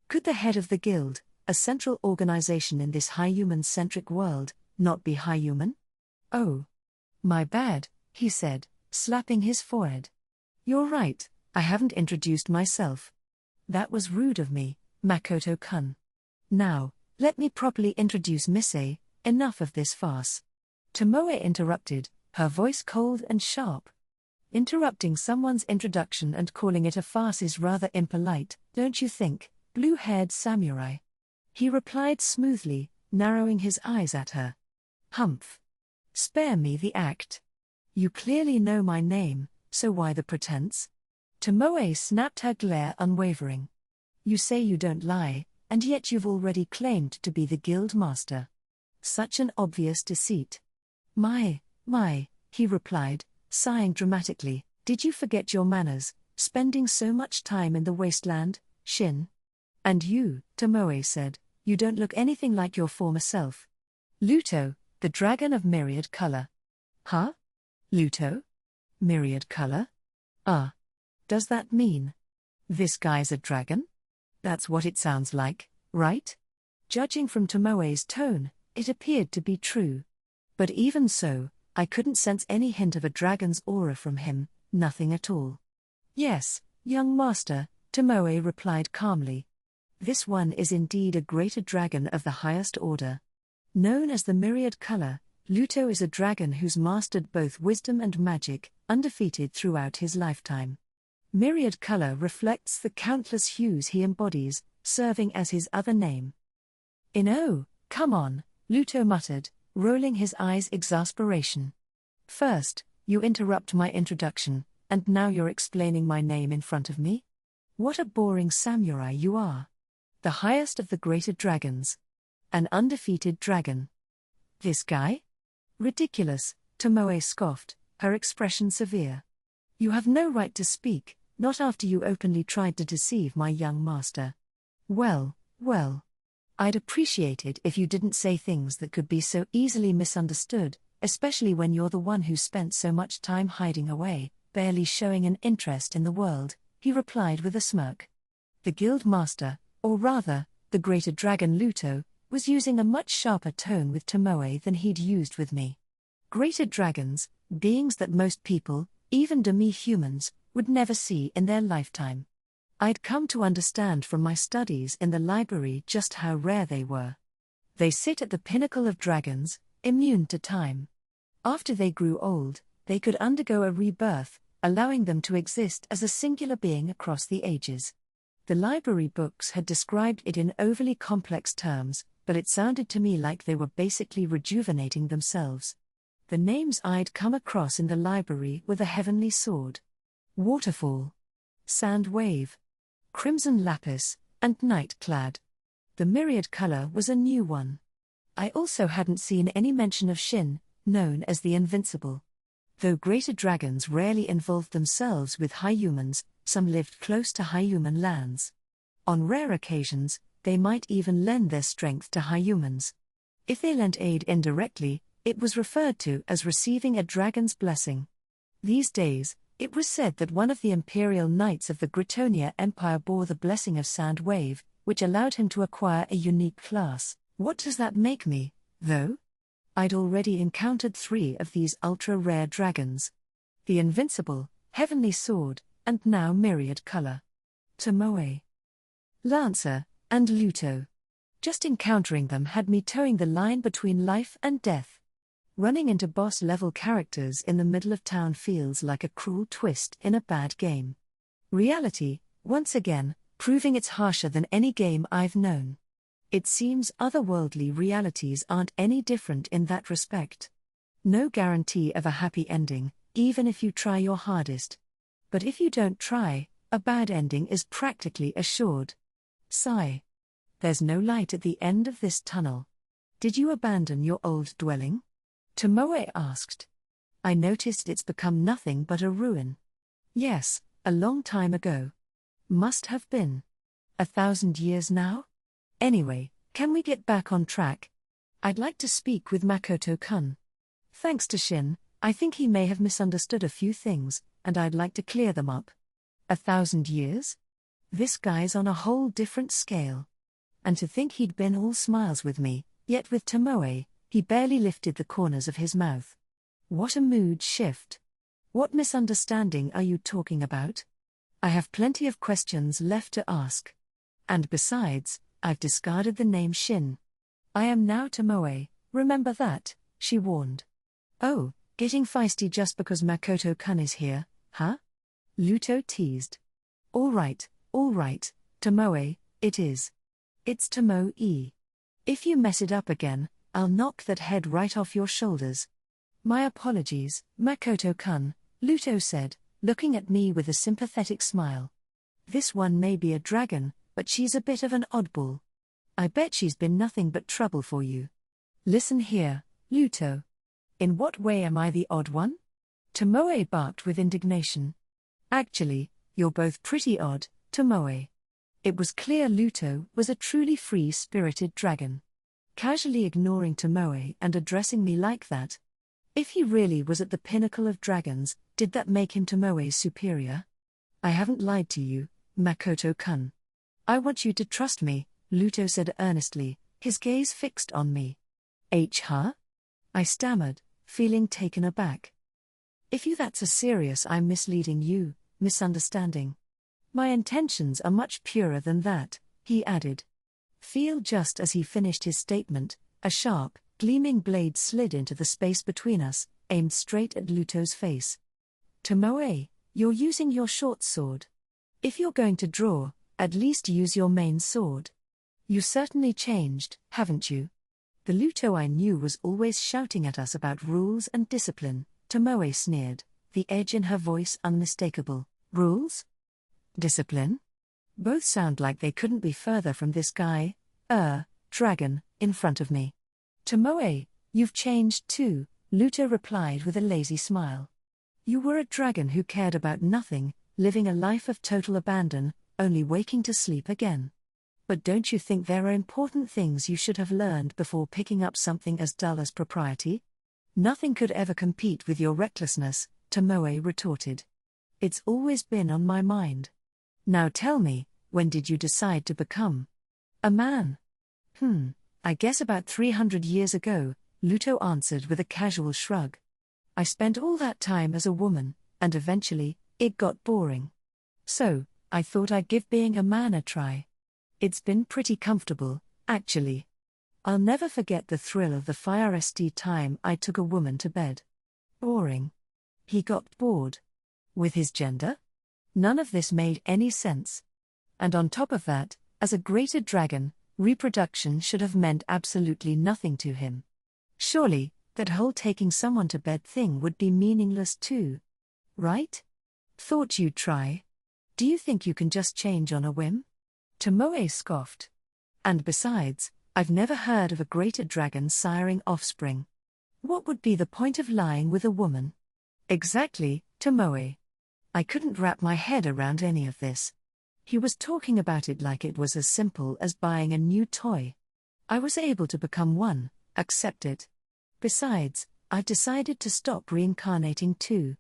could the head of the guild, a central organization in this human-centric world, not be human? Oh. My bad, he said, slapping his forehead. You're right, I haven't introduced myself. That was rude of me, Makoto-kun. Now, let me properly introduce Mise, enough of this farce. Tomoe interrupted, her voice cold and sharp. Interrupting someone's introduction and calling it a farce is rather impolite, don't you think, blue-haired samurai? He replied smoothly, narrowing his eyes at her. Humph. Spare me the act. You clearly know my name, so why the pretense? Tomoe snapped her glare unwavering. You say you don't lie, and yet you've already claimed to be the guild master. Such an obvious deceit. My, he replied, sighing dramatically, Did you forget your manners, spending so much time in the wasteland, Shin? And you, Tomoe said, you don't look anything like your former self. Luto, the dragon of myriad color. Huh? Luto? Myriad color? Ah. Does that mean this guy's a dragon? That's what it sounds like, right? Judging from Tomoe's tone, it appeared to be true. But even so, I couldn't sense any hint of a dragon's aura from him, nothing at all. Yes, young master, Tomoe replied calmly. This one is indeed a greater dragon of the highest order. Known as the Myriad Color, Luto is a dragon who's mastered both wisdom and magic, undefeated throughout his lifetime. Myriad Color reflects the countless hues he embodies, serving as his other name. Oh, come on, Luto muttered, rolling his eyes exasperation. First, you interrupt my introduction, and now you're explaining my name in front of me? What a boring samurai you are. The highest of the greater dragons. An undefeated dragon. This guy? Ridiculous, Tomoe scoffed, her expression severe. You have no right to speak, not after you openly tried to deceive my young master. Well, I'd appreciate it if you didn't say things that could be so easily misunderstood, especially when you're the one who spent so much time hiding away, barely showing an interest in the world, he replied with a smirk. The guild master, or rather, the greater dragon Luto, was using a much sharper tone with Tomoe than he'd used with me. Greater dragons, beings that most people, even demi-humans, would never see in their lifetime. I'd come to understand from my studies in the library just how rare they were. They sit at the pinnacle of dragons, immune to time. After they grew old, they could undergo a rebirth, allowing them to exist as a singular being across the ages. The library books had described it in overly complex terms, but it sounded to me like they were basically rejuvenating themselves. The names I'd come across in the library were the Heavenly Sword, Waterfall, Sand Wave, Crimson Lapis, and Nightclad. The Myriad Color was a new one. I also hadn't seen any mention of Shin, known as the Invincible. Though greater dragons rarely involved themselves with high humans, some lived close to high human lands. On rare occasions, they might even lend their strength to high humans. If they lent aid indirectly, it was referred to as receiving a dragon's blessing. These days, it was said that one of the imperial knights of the Gritonia Empire bore the blessing of Sand Wave, which allowed him to acquire a unique class. What does that make me, though? I'd already encountered 3 of these ultra-rare dragons. The Invincible, Heavenly Sword, and now Myriad Color. Tomoe, Lancer, and Luto. Just encountering them had me towing the line between life and death. Running into boss-level characters in the middle of town feels like a cruel twist in a bad game. Reality, once again, proving it's harsher than any game I've known. It seems otherworldly realities aren't any different in that respect. No guarantee of a happy ending, even if you try your hardest. But if you don't try, a bad ending is practically assured. Sigh. There's no light at the end of this tunnel. Did you abandon your old dwelling? Tomoe asked. I noticed it's become nothing but a ruin. Yes, a long time ago. Must have been 1,000 years now? Anyway, can we get back on track? I'd like to speak with Makoto-kun. Thanks to Shin, I think he may have misunderstood a few things, and I'd like to clear them up. 1,000 years? This guy's on a whole different scale. And to think he'd been all smiles with me, yet with Tomoe, he barely lifted the corners of his mouth. What a mood shift. What misunderstanding are you talking about? I have plenty of questions left to ask. And besides, I've discarded the name Shin. I am now Tomoe, remember that, she warned. Oh, getting feisty just because Makoto-kun is here, huh? Luto teased. All right, Tomoe, it is. It's Tomoe. If you mess it up again, I'll knock that head right off your shoulders. My apologies, Makoto-kun, Luto said, looking at me with a sympathetic smile. This one may be a dragon, but she's a bit of an oddball. I bet she's been nothing but trouble for you. Listen here, Luto. In what way am I the odd one? Tomoe barked with indignation. Actually, you're both pretty odd, Tomoe. It was clear Luto was a truly free-spirited dragon. Casually ignoring Tomoe and addressing me like that. If he really was at the pinnacle of dragons, did that make him Tomoe's superior? I haven't lied to you, Makoto-kun. I want you to trust me, Luto said earnestly, his gaze fixed on me. Huh? I stammered, feeling taken aback. If that's a serious I'm misleading you, misunderstanding. My intentions are much purer than that, he added. Feel just as he finished his statement, a sharp, gleaming blade slid into the space between us, aimed straight at Luto's face. Tomoe, you're using your short sword. If you're going to draw, at least use your main sword. You certainly changed, haven't you? The Luto I knew was always shouting at us about rules and discipline, Tomoe sneered, the edge in her voice unmistakable. Rules? Discipline? Both sound like they couldn't be further from this guy, dragon, in front of me. Tomoe, you've changed too, Luto replied with a lazy smile. You were a dragon who cared about nothing, living a life of total abandon, only waking to sleep again. But don't you think there are important things you should have learned before picking up something as dull as propriety? Nothing could ever compete with your recklessness, Tomoe retorted. It's always been on my mind. Now tell me, when did you decide to become a man? I guess about 300 years ago, Luto answered with a casual shrug. I spent all that time as a woman, and eventually, it got boring. So, I thought I'd give being a man a try. It's been pretty comfortable, actually. I'll never forget the thrill of the first time I took a woman to bed. Boring. He got bored. With his gender? None of this made any sense. And on top of that, as a greater dragon, reproduction should have meant absolutely nothing to him. Surely, that whole taking someone to bed thing would be meaningless too. Right? Thought you'd try. Do you think you can just change on a whim? Tomoe scoffed. And besides, I've never heard of a greater dragon siring offspring. What would be the point of lying with a woman? Exactly, Tomoe. I couldn't wrap my head around any of this. He was talking about it like it was as simple as buying a new toy. I was able to become one, accept it. Besides, I've decided to stop reincarnating too.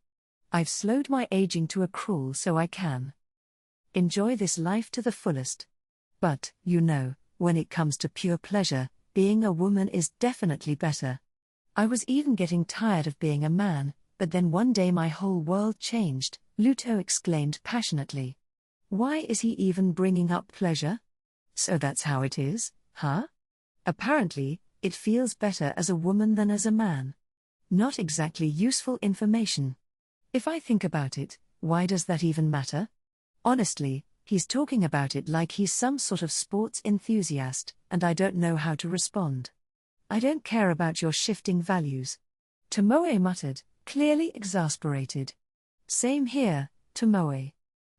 I've slowed my aging to a crawl so I can enjoy this life to the fullest. But, when it comes to pure pleasure, being a woman is definitely better. I was even getting tired of being a man, but then one day my whole world changed, Luto exclaimed passionately. Why is he even bringing up pleasure? So that's how it is, huh? Apparently, it feels better as a woman than as a man. Not exactly useful information. If I think about it, why does that even matter? Honestly, he's talking about it like he's some sort of sports enthusiast, and I don't know how to respond. I don't care about your shifting values. Tomoe muttered, clearly exasperated. Same here, Tomoe.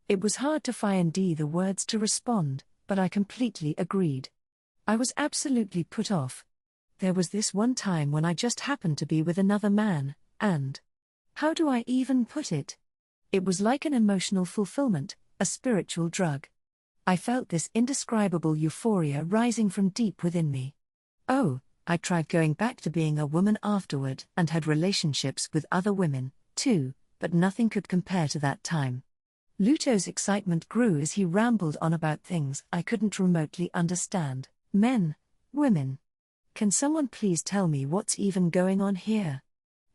It was hard to find the words to respond, but I completely agreed. I was absolutely put off. There was this one time when I just happened to be with another man, and how do I even put it? It was like an emotional fulfillment, a spiritual drug. I felt this indescribable euphoria rising from deep within me. Oh, I tried going back to being a woman afterward and had relationships with other women, too, but nothing could compare to that time. Luto's excitement grew as he rambled on about things I couldn't remotely understand. Men, women. Can someone please tell me what's even going on here?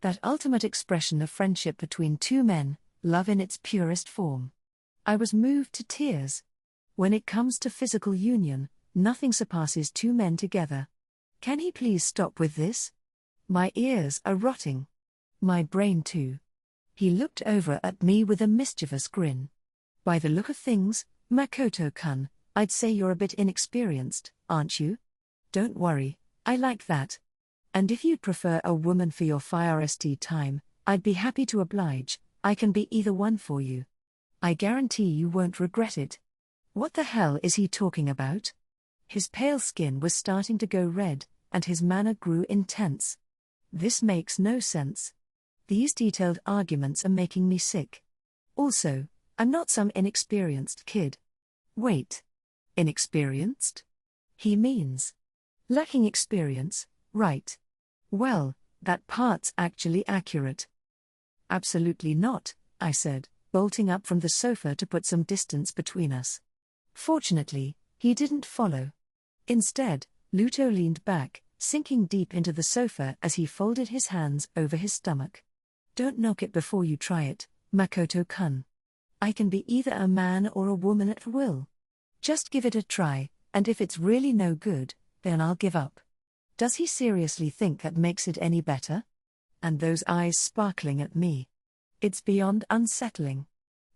That ultimate expression of friendship between two men, love in its purest form. I was moved to tears. When it comes to physical union, nothing surpasses two men together. Can he please stop with this? My ears are rotting. My brain too. He looked over at me with a mischievous grin. By the look of things, Makoto-kun, I'd say you're a bit inexperienced, aren't you? Don't worry, I like that. And if you'd prefer a woman for your first time, I'd be happy to oblige. I can be either one for you. I guarantee you won't regret it. What the hell is he talking about? His pale skin was starting to go red, and his manner grew intense. This makes no sense. These detailed arguments are making me sick. Also, I'm not some inexperienced kid. Wait. Inexperienced? He means lacking experience, right? Well, that part's actually accurate. Absolutely not, I said, bolting up from the sofa to put some distance between us. Fortunately, he didn't follow. Instead, Luto leaned back, sinking deep into the sofa as he folded his hands over his stomach. Don't knock it before you try it, Makoto-kun. I can be either a man or a woman at will. Just give it a try, and if it's really no good, then I'll give up. Does he seriously think that makes it any better? And those eyes sparkling at me. It's beyond unsettling.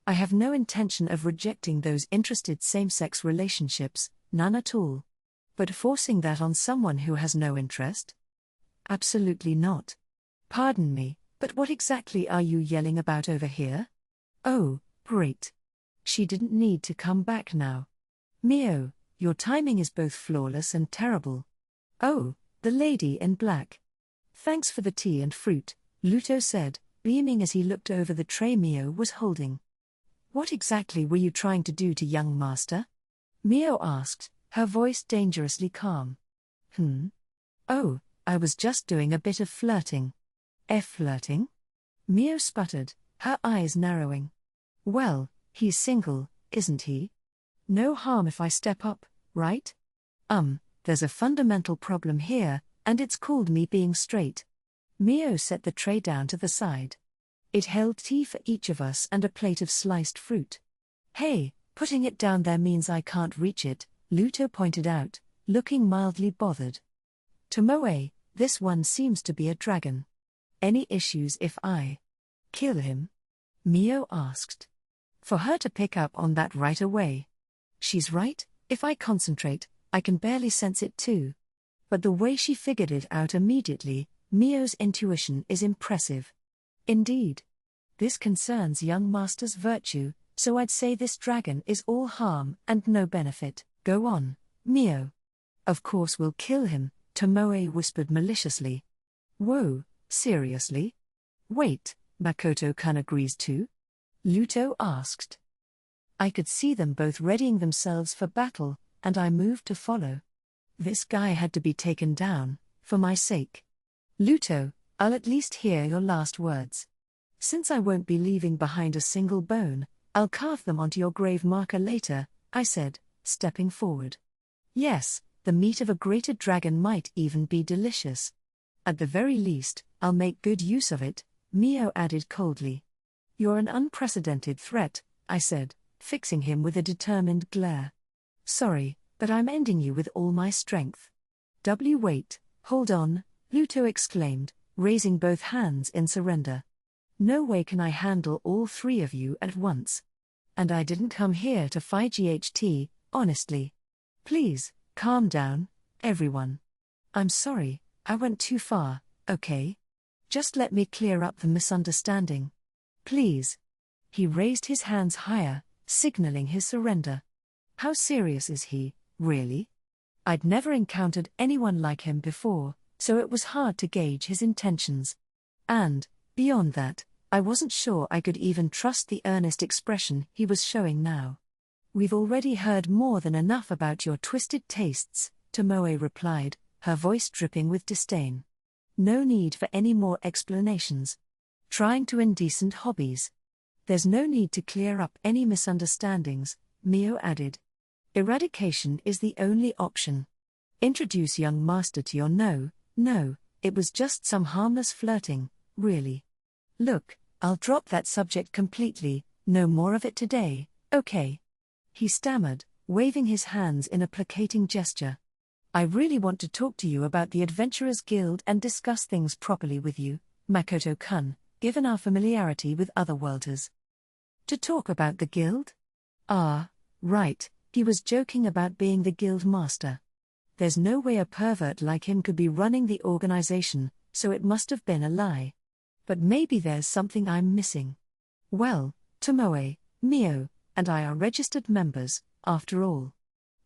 I have no intention of rejecting those interested same-sex relationships, none at all. But forcing that on someone who has no interest? Absolutely not. Pardon me, but what exactly are you yelling about over here? Oh, great. She didn't need to come back now. Mio, your timing is both flawless and terrible. Oh, the lady in black. Thanks for the tea and fruit, Luto said, beaming as he looked over the tray Mio was holding. What exactly were you trying to do to young master? Mio asked, her voice dangerously calm. Oh, I was just doing a bit of flirting. Flirting? Mio sputtered, her eyes narrowing. Well, he's single, isn't he? No harm if I step up, right? There's a fundamental problem here, and it's called me being straight. Mio set the tray down to the side. It held tea for each of us and a plate of sliced fruit. Hey, putting it down there means I can't reach it, Luto pointed out, looking mildly bothered. Tomoe, this one seems to be a dragon. Any issues if I kill him? Mio asked. For her to pick up on that right away. She's right, if I concentrate, I can barely sense it too. But the way she figured it out immediately, Mio's intuition is impressive. Indeed. This concerns young master's virtue, so I'd say this dragon is all harm and no benefit. Go on, Mio. Of course we'll kill him, Tomoe whispered maliciously. Whoa, seriously? Wait, Makoto-kun agrees too? Luto asked. I could see them both readying themselves for battle, and I moved to follow. This guy had to be taken down, for my sake. Luto, I'll at least hear your last words. Since I won't be leaving behind a single bone, I'll carve them onto your grave marker later, I said, stepping forward. Yes, the meat of a greater dragon might even be delicious. At the very least, I'll make good use of it, Mio added coldly. You're an unprecedented threat, I said, fixing him with a determined glare. Sorry, but I'm ending you with all my strength. Wait, hold on, Luto exclaimed, raising both hands in surrender. No way can I handle all three of you at once. And I didn't come here to fight GHT, honestly. Please, calm down, everyone. I'm sorry, I went too far, okay? Just let me clear up the misunderstanding. Please. He raised his hands higher, signaling his surrender. How serious is he, really? I'd never encountered anyone like him before, so it was hard to gauge his intentions. And, beyond that, I wasn't sure I could even trust the earnest expression he was showing now. We've already heard more than enough about your twisted tastes, Tomoe replied, her voice dripping with disdain. No need for any more explanations. Trying to indecent hobbies. There's no need to clear up any misunderstandings, Mio added. Eradication is the only option. Introduce young master to your no, it was just some harmless flirting, really. Look, I'll drop that subject completely, no more of it today, okay? He stammered, waving his hands in a placating gesture. I really want to talk to you about the Adventurers Guild and discuss things properly with you, Makoto-kun, given our familiarity with otherworlders. To talk about the guild? Ah, right, he was joking about being the guild master. There's no way a pervert like him could be running the organization, so it must have been a lie. But maybe there's something I'm missing. Well, Tomoe, Mio, and I are registered members, after all.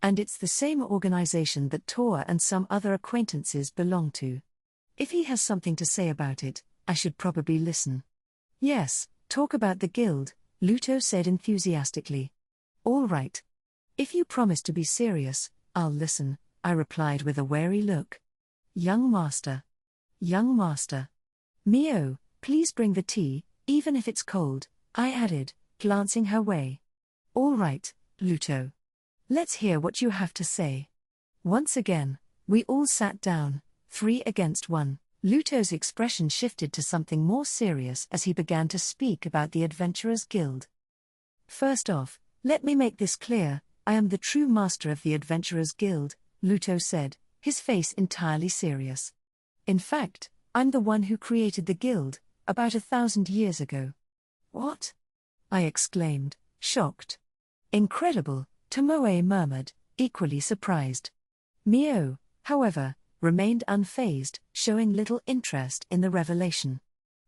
And it's the same organization that Tor and some other acquaintances belong to. If he has something to say about it, I should probably listen. Yes, talk about the guild, Luto said enthusiastically. All right. If you promise to be serious, I'll listen, I replied with a wary look. Young master. Young master. Mio, please bring the tea, even if it's cold, I added, glancing her way. All right, Luto. Let's hear what you have to say. Once again, we all sat down, 3 against 1. Luto's expression shifted to something more serious as he began to speak about the Adventurers Guild. First off, let me make this clear, I am the true master of the Adventurers Guild, Luto said, his face entirely serious. In fact, I'm the one who created the guild, about 1,000 years ago. What? I exclaimed, shocked. Incredible, Tomoe murmured, equally surprised. Mio, however, remained unfazed, showing little interest in the revelation.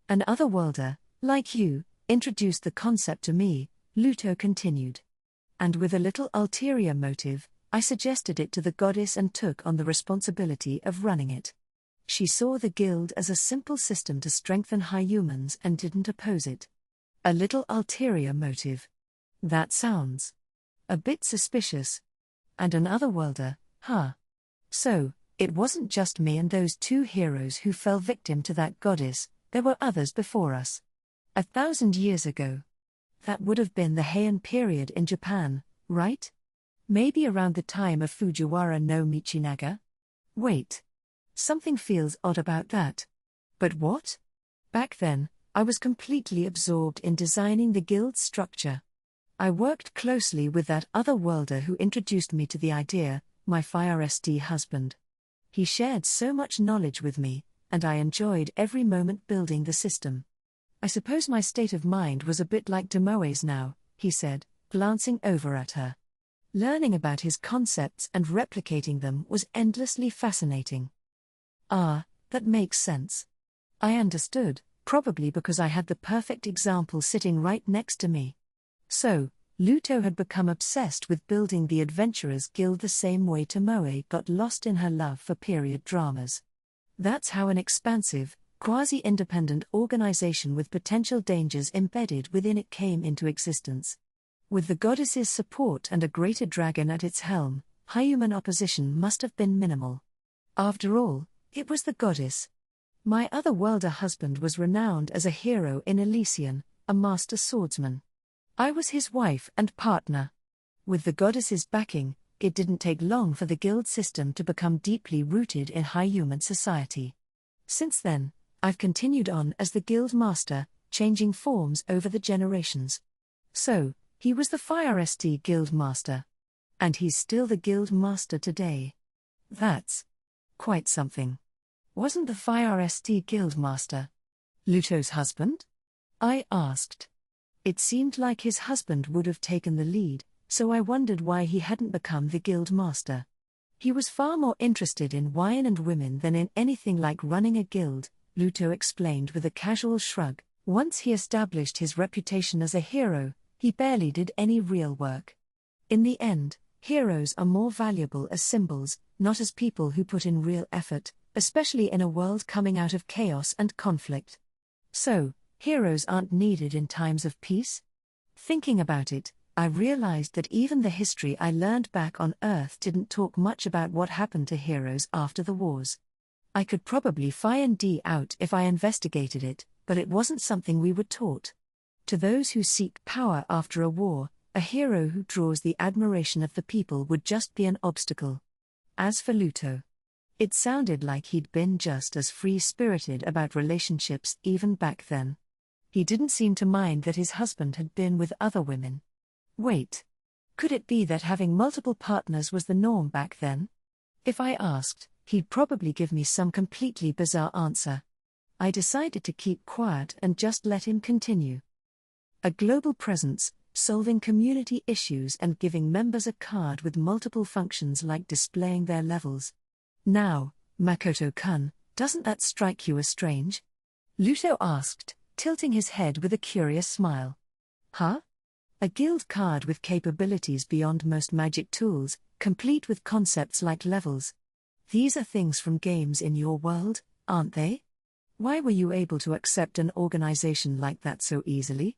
An otherworlder, like you, introduced the concept to me, Luto continued. And with a little ulterior motive, I suggested it to the goddess and took on the responsibility of running it. She saw the guild as a simple system to strengthen high humans and didn't oppose it. A little ulterior motive. That sounds a bit suspicious. And an otherworlder, huh? So, it wasn't just me and those 2 heroes who fell victim to that goddess, there were others before us. 1,000 years ago. That would have been the Heian period in Japan, right? Maybe around the time of Fujiwara no Michinaga? Wait. Something feels odd about that. But what? Back then, I was completely absorbed in designing the guild's structure. I worked closely with that otherworlder who introduced me to the idea, my Fire St husband. He shared so much knowledge with me, and I enjoyed every moment building the system. I suppose my state of mind was a bit like Tomoe's now, he said, glancing over at her. Learning about his concepts and replicating them was endlessly fascinating. Ah, that makes sense. I understood, probably because I had the perfect example sitting right next to me. So, Luto had become obsessed with building the Adventurers Guild the same way Tomoe got lost in her love for period dramas. That's how an expansive, quasi-independent organization with potential dangers embedded within it came into existence. With the goddess's support and a greater dragon at its helm, high-human opposition must have been minimal. After all, it was the goddess. My otherworlder husband was renowned as a hero in Elysian, a master swordsman. I was his wife and partner. With the goddess's backing, it didn't take long for the guild system to become deeply rooted in high human society. Since then, I've continued on as the guild master, changing forms over the generations. So, he was the Fire St guild master. And he's still the guild master today. That's quite something. Wasn't the Fire St guild master Luto's husband? I asked. It seemed like his husband would have taken the lead, so I wondered why he hadn't become the guild master. He was far more interested in wine and women than in anything like running a guild, Luto explained with a casual shrug. Once he established his reputation as a hero, he barely did any real work. In the end, heroes are more valuable as symbols, not as people who put in real effort, especially in a world coming out of chaos and conflict. So, heroes aren't needed in times of peace? Thinking about it, I realized that even the history I learned back on Earth didn't talk much about what happened to heroes after the wars. I could probably find out if I investigated it, but it wasn't something we were taught. To those who seek power after a war, a hero who draws the admiration of the people would just be an obstacle. As for Luto, it sounded like he'd been just as free-spirited about relationships even back then. He didn't seem to mind that his husband had been with other women. Wait. Could it be that having multiple partners was the norm back then? If I asked, he'd probably give me some completely bizarre answer. I decided to keep quiet and just let him continue. A global presence, solving community issues and giving members a card with multiple functions like displaying their levels. Now, Makoto-kun, doesn't that strike you as strange? Luto asked, tilting his head with a curious smile. Huh? A guild card with capabilities beyond most magic tools, complete with concepts like levels. These are things from games in your world, aren't they? Why were you able to accept an organization like that so easily?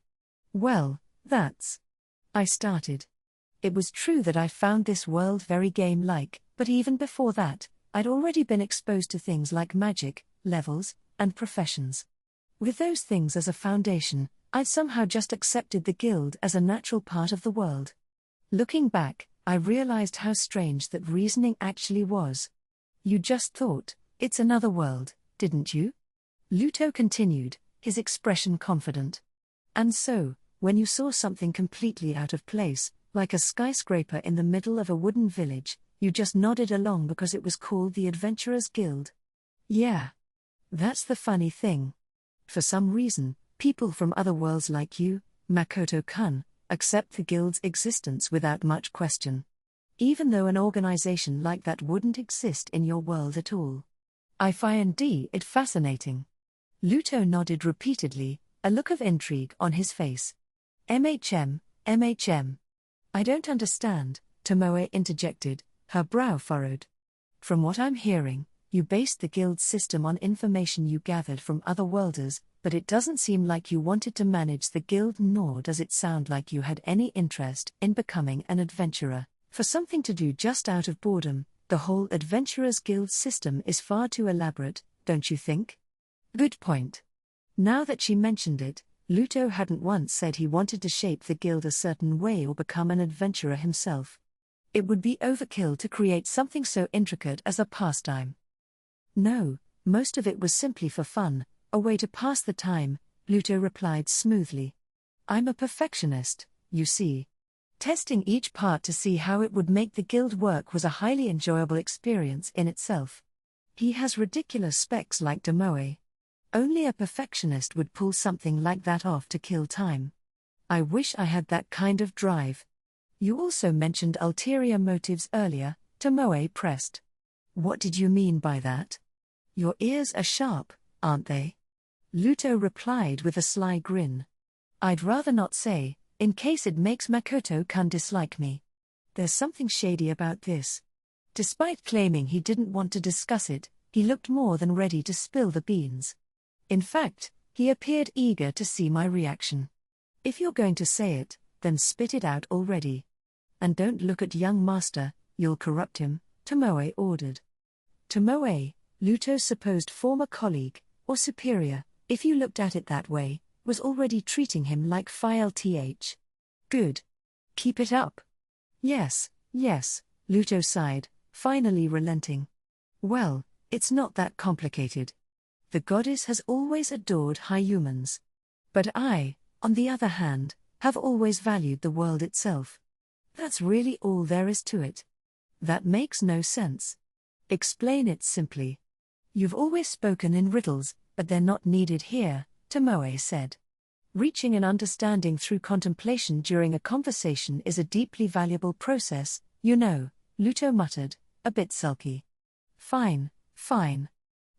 Well, That's. I started. It was true that I found this world very game-like, but even before that, I'd already been exposed to things like magic, levels, and professions. With those things as a foundation, I'd somehow just accepted the guild as a natural part of the world. Looking back, I realized how strange that reasoning actually was. You just thought, it's another world, didn't you? Luto continued, his expression confident. And so, when you saw something completely out of place, like a skyscraper in the middle of a wooden village, you just nodded along because it was called the Adventurers Guild. Yeah. That's the funny thing. For some reason, people from other worlds like you, Makoto-kun, accept the guild's existence without much question. Even though an organization like that wouldn't exist in your world at all. I find it fascinating. Luto nodded repeatedly, a look of intrigue on his face. MHM. I don't understand, Tomoe interjected, her brow furrowed. From what I'm hearing, you based the guild's system on information you gathered from other worlders, but it doesn't seem like you wanted to manage the guild, nor does it sound like you had any interest in becoming an adventurer. For something to do just out of boredom, the whole Adventurers Guild system is far too elaborate, don't you think? Good point. Now that she mentioned it, Luto hadn't once said he wanted to shape the guild a certain way or become an adventurer himself. It would be overkill to create something so intricate as a pastime. No, most of it was simply for fun, a way to pass the time, Luto replied smoothly. I'm a perfectionist, you see. Testing each part to see how it would make the guild work was a highly enjoyable experience in itself. He has ridiculous specs like Tomoe. Only a perfectionist would pull something like that off to kill time. I wish I had that kind of drive. You also mentioned ulterior motives earlier, Tomoe pressed. What did you mean by that? Your ears are sharp, aren't they? Luto replied with a sly grin. I'd rather not say, in case it makes Makoto-kun dislike me. There's something shady about this. Despite claiming he didn't want to discuss it, he looked more than ready to spill the beans. In fact, he appeared eager to see my reaction. If you're going to say it, then spit it out already. And don't look at young master, you'll corrupt him, Tomoe ordered. Tomoe, Luto's supposed former colleague, or superior, if you looked at it that way, was already treating him like file th. Good. Keep it up. Yes, Luto sighed, finally relenting. Well, it's not that complicated. The goddess has always adored high humans. But I, on the other hand, have always valued the world itself. That's really all there is to it. That makes no sense. Explain it simply. You've always spoken in riddles, but they're not needed here, Tomoe said. Reaching an understanding through contemplation during a conversation is a deeply valuable process, you know, Luto muttered, a bit sulky. Fine.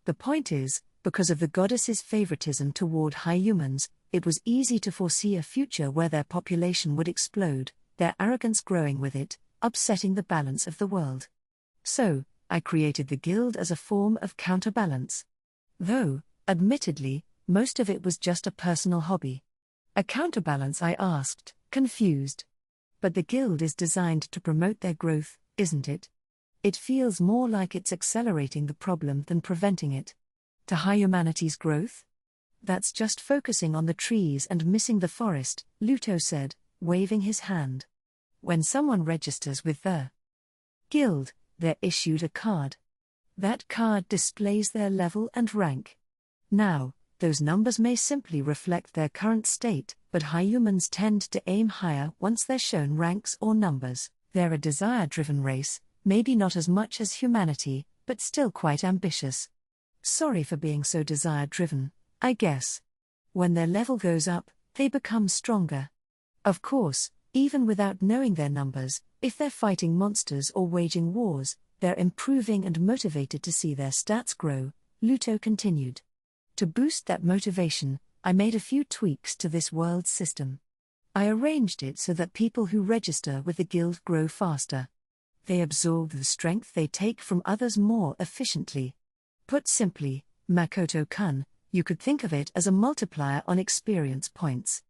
The point is, because of the goddess's favoritism toward high humans, it was easy to foresee a future where their population would explode, their arrogance growing with it, upsetting the balance of the world. So, I created the guild as a form of counterbalance. Though, admittedly, most of it was just a personal hobby. A counterbalance, I asked, confused. But the guild is designed to promote their growth, isn't it? It feels more like it's accelerating the problem than preventing it. To high humanity's growth? That's just focusing on the trees and missing the forest, Luto said, waving his hand. When someone registers with the guild, they're issued a card. That card displays their level and rank. Now, those numbers may simply reflect their current state, but high humans tend to aim higher once they're shown ranks or numbers. They're a desire-driven race, maybe not as much as humanity, but still quite ambitious. Sorry for being so desire-driven, I guess. When their level goes up, they become stronger. Of course, even without knowing their numbers, if they're fighting monsters or waging wars, they're improving and motivated to see their stats grow, Luto continued. To boost that motivation, I made a few tweaks to this world's system. I arranged it so that people who register with the guild grow faster. They absorb the strength they take from others more efficiently. Put simply, Makoto-kun, you could think of it as a multiplier on experience points.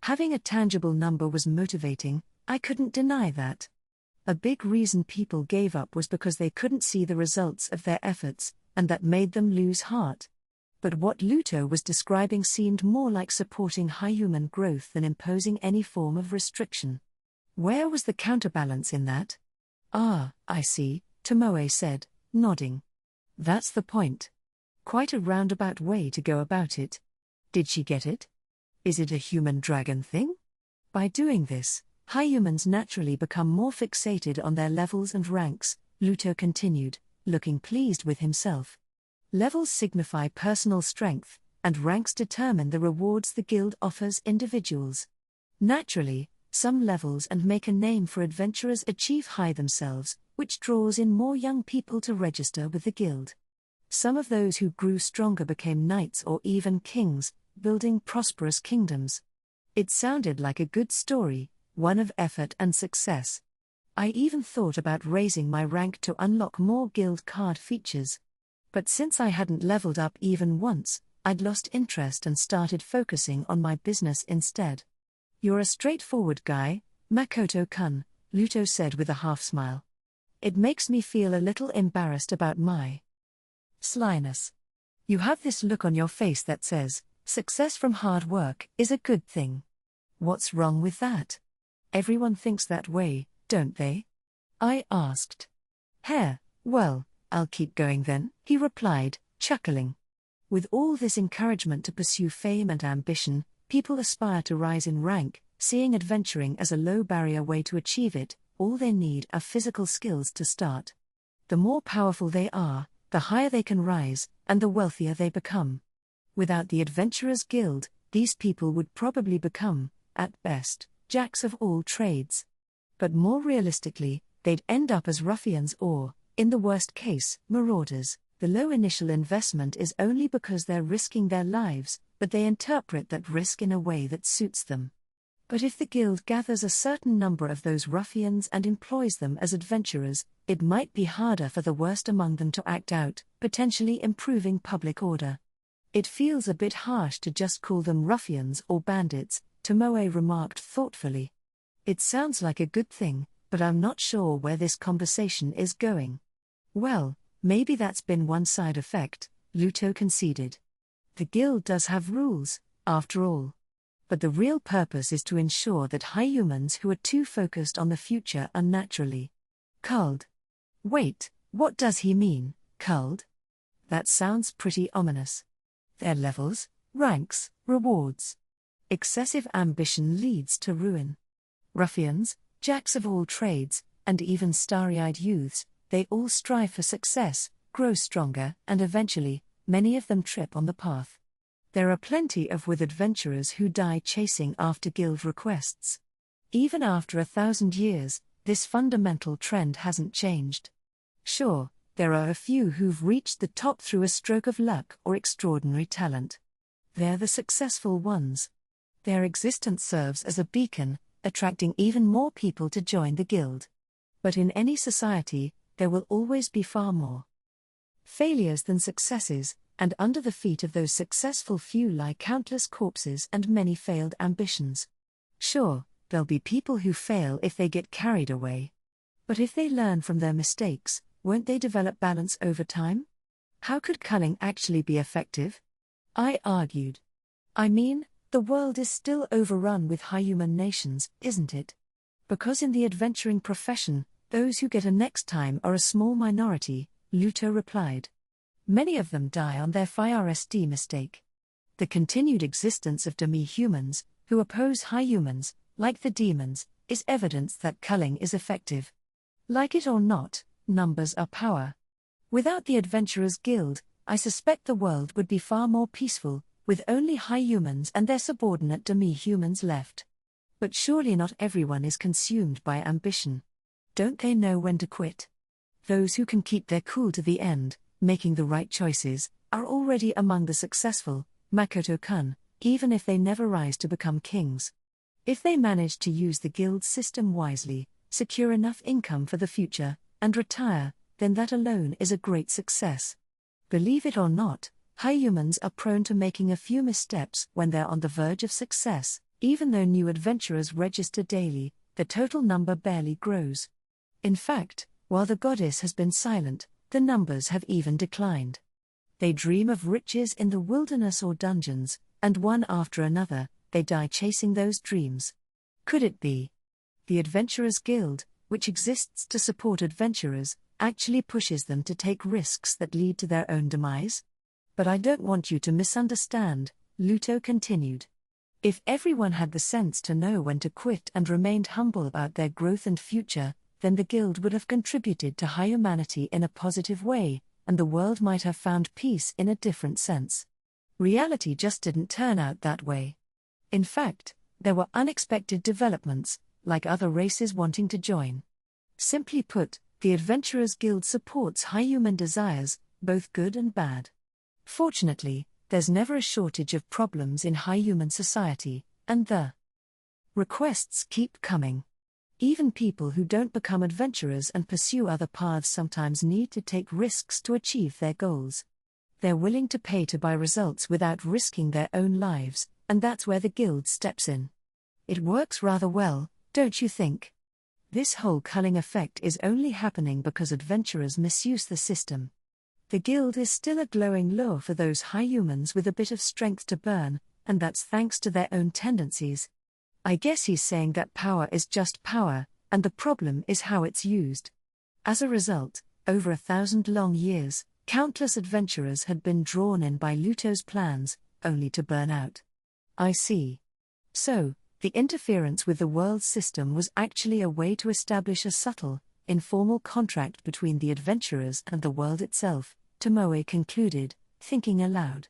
Having a tangible number was motivating, I couldn't deny that. A big reason people gave up was because they couldn't see the results of their efforts, and that made them lose heart. But what Luto was describing seemed more like supporting high human growth than imposing any form of restriction. Where was the counterbalance in that? Ah, I see, Tomoe said, nodding. That's the point. Quite a roundabout way to go about it. Did she get it? Is it a human-dragon thing? By doing this, high humans naturally become more fixated on their levels and ranks, Luto continued, looking pleased with himself. Levels signify personal strength, and ranks determine the rewards the guild offers individuals. Naturally, some levels and make a name for adventurers achieve high themselves, which draws in more young people to register with the guild. Some of those who grew stronger became knights or even kings, building prosperous kingdoms. It sounded like a good story, one of effort and success. I even thought about raising my rank to unlock more guild card features. But since I hadn't leveled up even once, I'd lost interest and started focusing on my business instead. You're a straightforward guy, Makoto-kun, Luto said with a half-smile. It makes me feel a little embarrassed about my slyness. You have this look on your face that says, success from hard work is a good thing. What's wrong with that? Everyone thinks that way, don't they? I asked. Well, I'll keep going then, he replied, chuckling. With all this encouragement to pursue fame and ambition, people aspire to rise in rank, seeing adventuring as a low-barrier way to achieve it. All they need are physical skills to start. The more powerful they are, the higher they can rise, and the wealthier they become. Without the Adventurers Guild, these people would probably become, at best, jacks of all trades. But more realistically, they'd end up as ruffians or, in the worst case, marauders. The low initial investment is only because they're risking their lives, but they interpret that risk in a way that suits them. But if the guild gathers a certain number of those ruffians and employs them as adventurers, it might be harder for the worst among them to act out, potentially improving public order. It feels a bit harsh to just call them ruffians or bandits, Tomoe remarked thoughtfully. It sounds like a good thing, but I'm not sure where this conversation is going. Well, maybe that's been one side effect, Luto conceded. The guild does have rules, after all. But the real purpose is to ensure that high humans who are too focused on the future are naturally culled. Wait, what does he mean, culled? That sounds pretty ominous. Their levels, ranks, rewards. Excessive ambition leads to ruin. Ruffians, jacks of all trades, and even starry-eyed youths, they all strive for success, grow stronger, and eventually, many of them trip on the path. There are plenty of adventurers who die chasing after guild requests. Even after 1,000 years, this fundamental trend hasn't changed. Sure, there are a few who've reached the top through a stroke of luck or extraordinary talent. They're the successful ones. Their existence serves as a beacon, attracting even more people to join the guild. But in any society, there will always be far more failures than successes, and under the feet of those successful few lie countless corpses and many failed ambitions. Sure, there'll be people who fail if they get carried away. But if they learn from their mistakes, won't they develop balance over time? How could culling actually be effective? I argued. I mean, the world is still overrun with high human nations, isn't it? Because in the adventuring profession, those who get a next time are a small minority, Luto replied. Many of them die on their first mistake. The continued existence of demi-humans, who oppose high humans, like the demons, is evidence that culling is effective. Like it or not, numbers are power. Without the Adventurers Guild, I suspect the world would be far more peaceful, with only high humans and their subordinate demi-humans left. But surely not everyone is consumed by ambition. Don't they know when to quit? Those who can keep their cool to the end, making the right choices, are already among the successful, Makoto-kun, even if they never rise to become kings. If they manage to use the guild system wisely, secure enough income for the future, and retire, then that alone is a great success. Believe it or not, high humans are prone to making a few missteps when they're on the verge of success, Even though new adventurers register daily, the total number barely grows. In fact, while the goddess has been silent, the numbers have even declined. They dream of riches in the wilderness or dungeons, and one after another, they die chasing those dreams. Could it be? The Adventurers Guild, which exists to support adventurers, actually pushes them to take risks that lead to their own demise? But I don't want you to misunderstand, Luto continued. If everyone had the sense to know when to quit and remained humble about their growth and future, then the guild would have contributed to high humanity in a positive way, and the world might have found peace in a different sense. Reality just didn't turn out that way. In fact, there were unexpected developments, like other races wanting to join. Simply put, the Adventurers Guild supports high human desires, both good and bad. Fortunately, there's never a shortage of problems in high human society, and the requests keep coming. Even people who don't become adventurers and pursue other paths sometimes need to take risks to achieve their goals. They're willing to pay to buy results without risking their own lives, and that's where the guild steps in. It works rather well, don't you think? This whole culling effect is only happening because adventurers misuse the system. The guild is still a glowing lure for those high humans with a bit of strength to burn, and that's thanks to their own tendencies. I guess he's saying that power is just power, and the problem is how it's used. As a result, over 1,000 long years, countless adventurers had been drawn in by Luto's plans, only to burn out. I see. So, the interference with the world's system was actually a way to establish a subtle, informal contract between the adventurers and the world itself, Tomoe concluded, thinking aloud.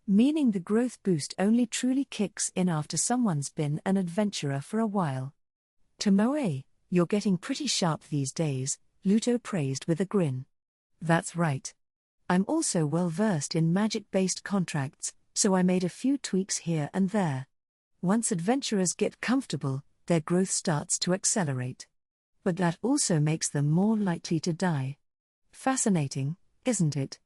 Meaning the growth boost only truly kicks in after someone's been an adventurer for a while. Tomoe, you're getting pretty sharp these days, Luto praised with a grin. That's right. I'm also well versed in magic-based contracts, so I made a few tweaks here and there. Once adventurers get comfortable, their growth starts to accelerate. But that also makes them more likely to die. Fascinating, isn't it?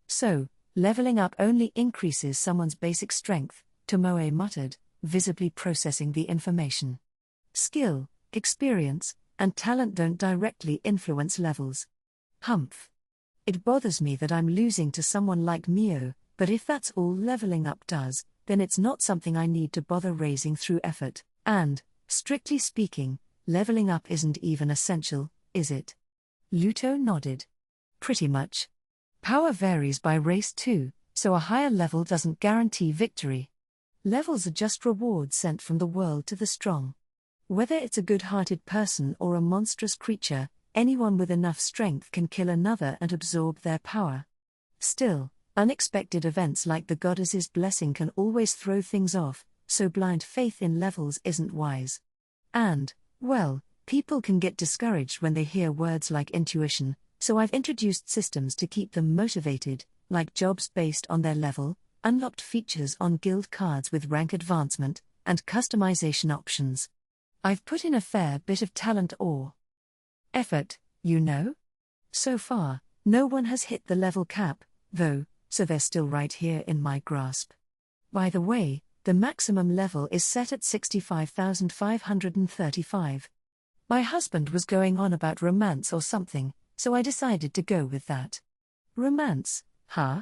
So, leveling up only increases someone's basic strength, Tomoe muttered, visibly processing the information. Skill, experience, and talent don't directly influence levels. Humph. It bothers me that I'm losing to someone like Mio, but if that's all leveling up does, then it's not something I need to bother raising through effort, and, strictly speaking, leveling up isn't even essential, is it? Luto nodded. Pretty much. Power varies by race too, so a higher level doesn't guarantee victory. Levels are just rewards sent from the world to the strong. Whether it's a good-hearted person or a monstrous creature, anyone with enough strength can kill another and absorb their power. Still, unexpected events like the goddess's blessing can always throw things off, so blind faith in levels isn't wise. And, well, people can get discouraged when they hear words like intuition, so I've introduced systems to keep them motivated, like jobs based on their level, unlocked features on guild cards with rank advancement, and customization options. I've put in a fair bit of talent or effort, you know? So far, no one has hit the level cap, though, so they're still right here in my grasp. By the way, the maximum level is set at 65,535. My husband was going on about romance or something, so I decided to go with that. Romance, huh?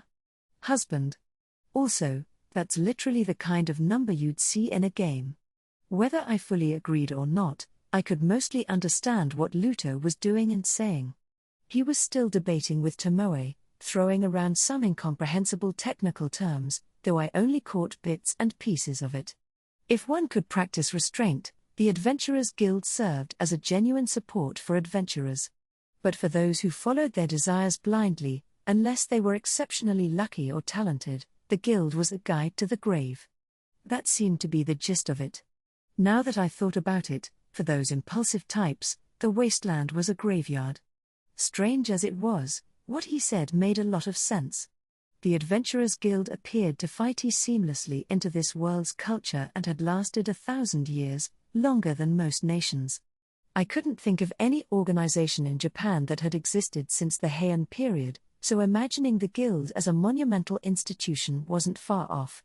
Husband. Also, that's literally the kind of number you'd see in a game. Whether I fully agreed or not, I could mostly understand what Luto was doing and saying. He was still debating with Tomoe, throwing around some incomprehensible technical terms, though I only caught bits and pieces of it. If one could practice restraint, the Adventurers Guild served as a genuine support for adventurers. But for those who followed their desires blindly, unless they were exceptionally lucky or talented, the guild was a guide to the grave. That seemed to be the gist of it. Now that I thought about it, for those impulsive types, the wasteland was a graveyard. Strange as it was, what he said made a lot of sense. The Adventurers Guild appeared to fit seamlessly into this world's culture and had lasted 1,000 years, longer than most nations. I couldn't think of any organization in Japan that had existed since the Heian period, so imagining the guild as a monumental institution wasn't far off.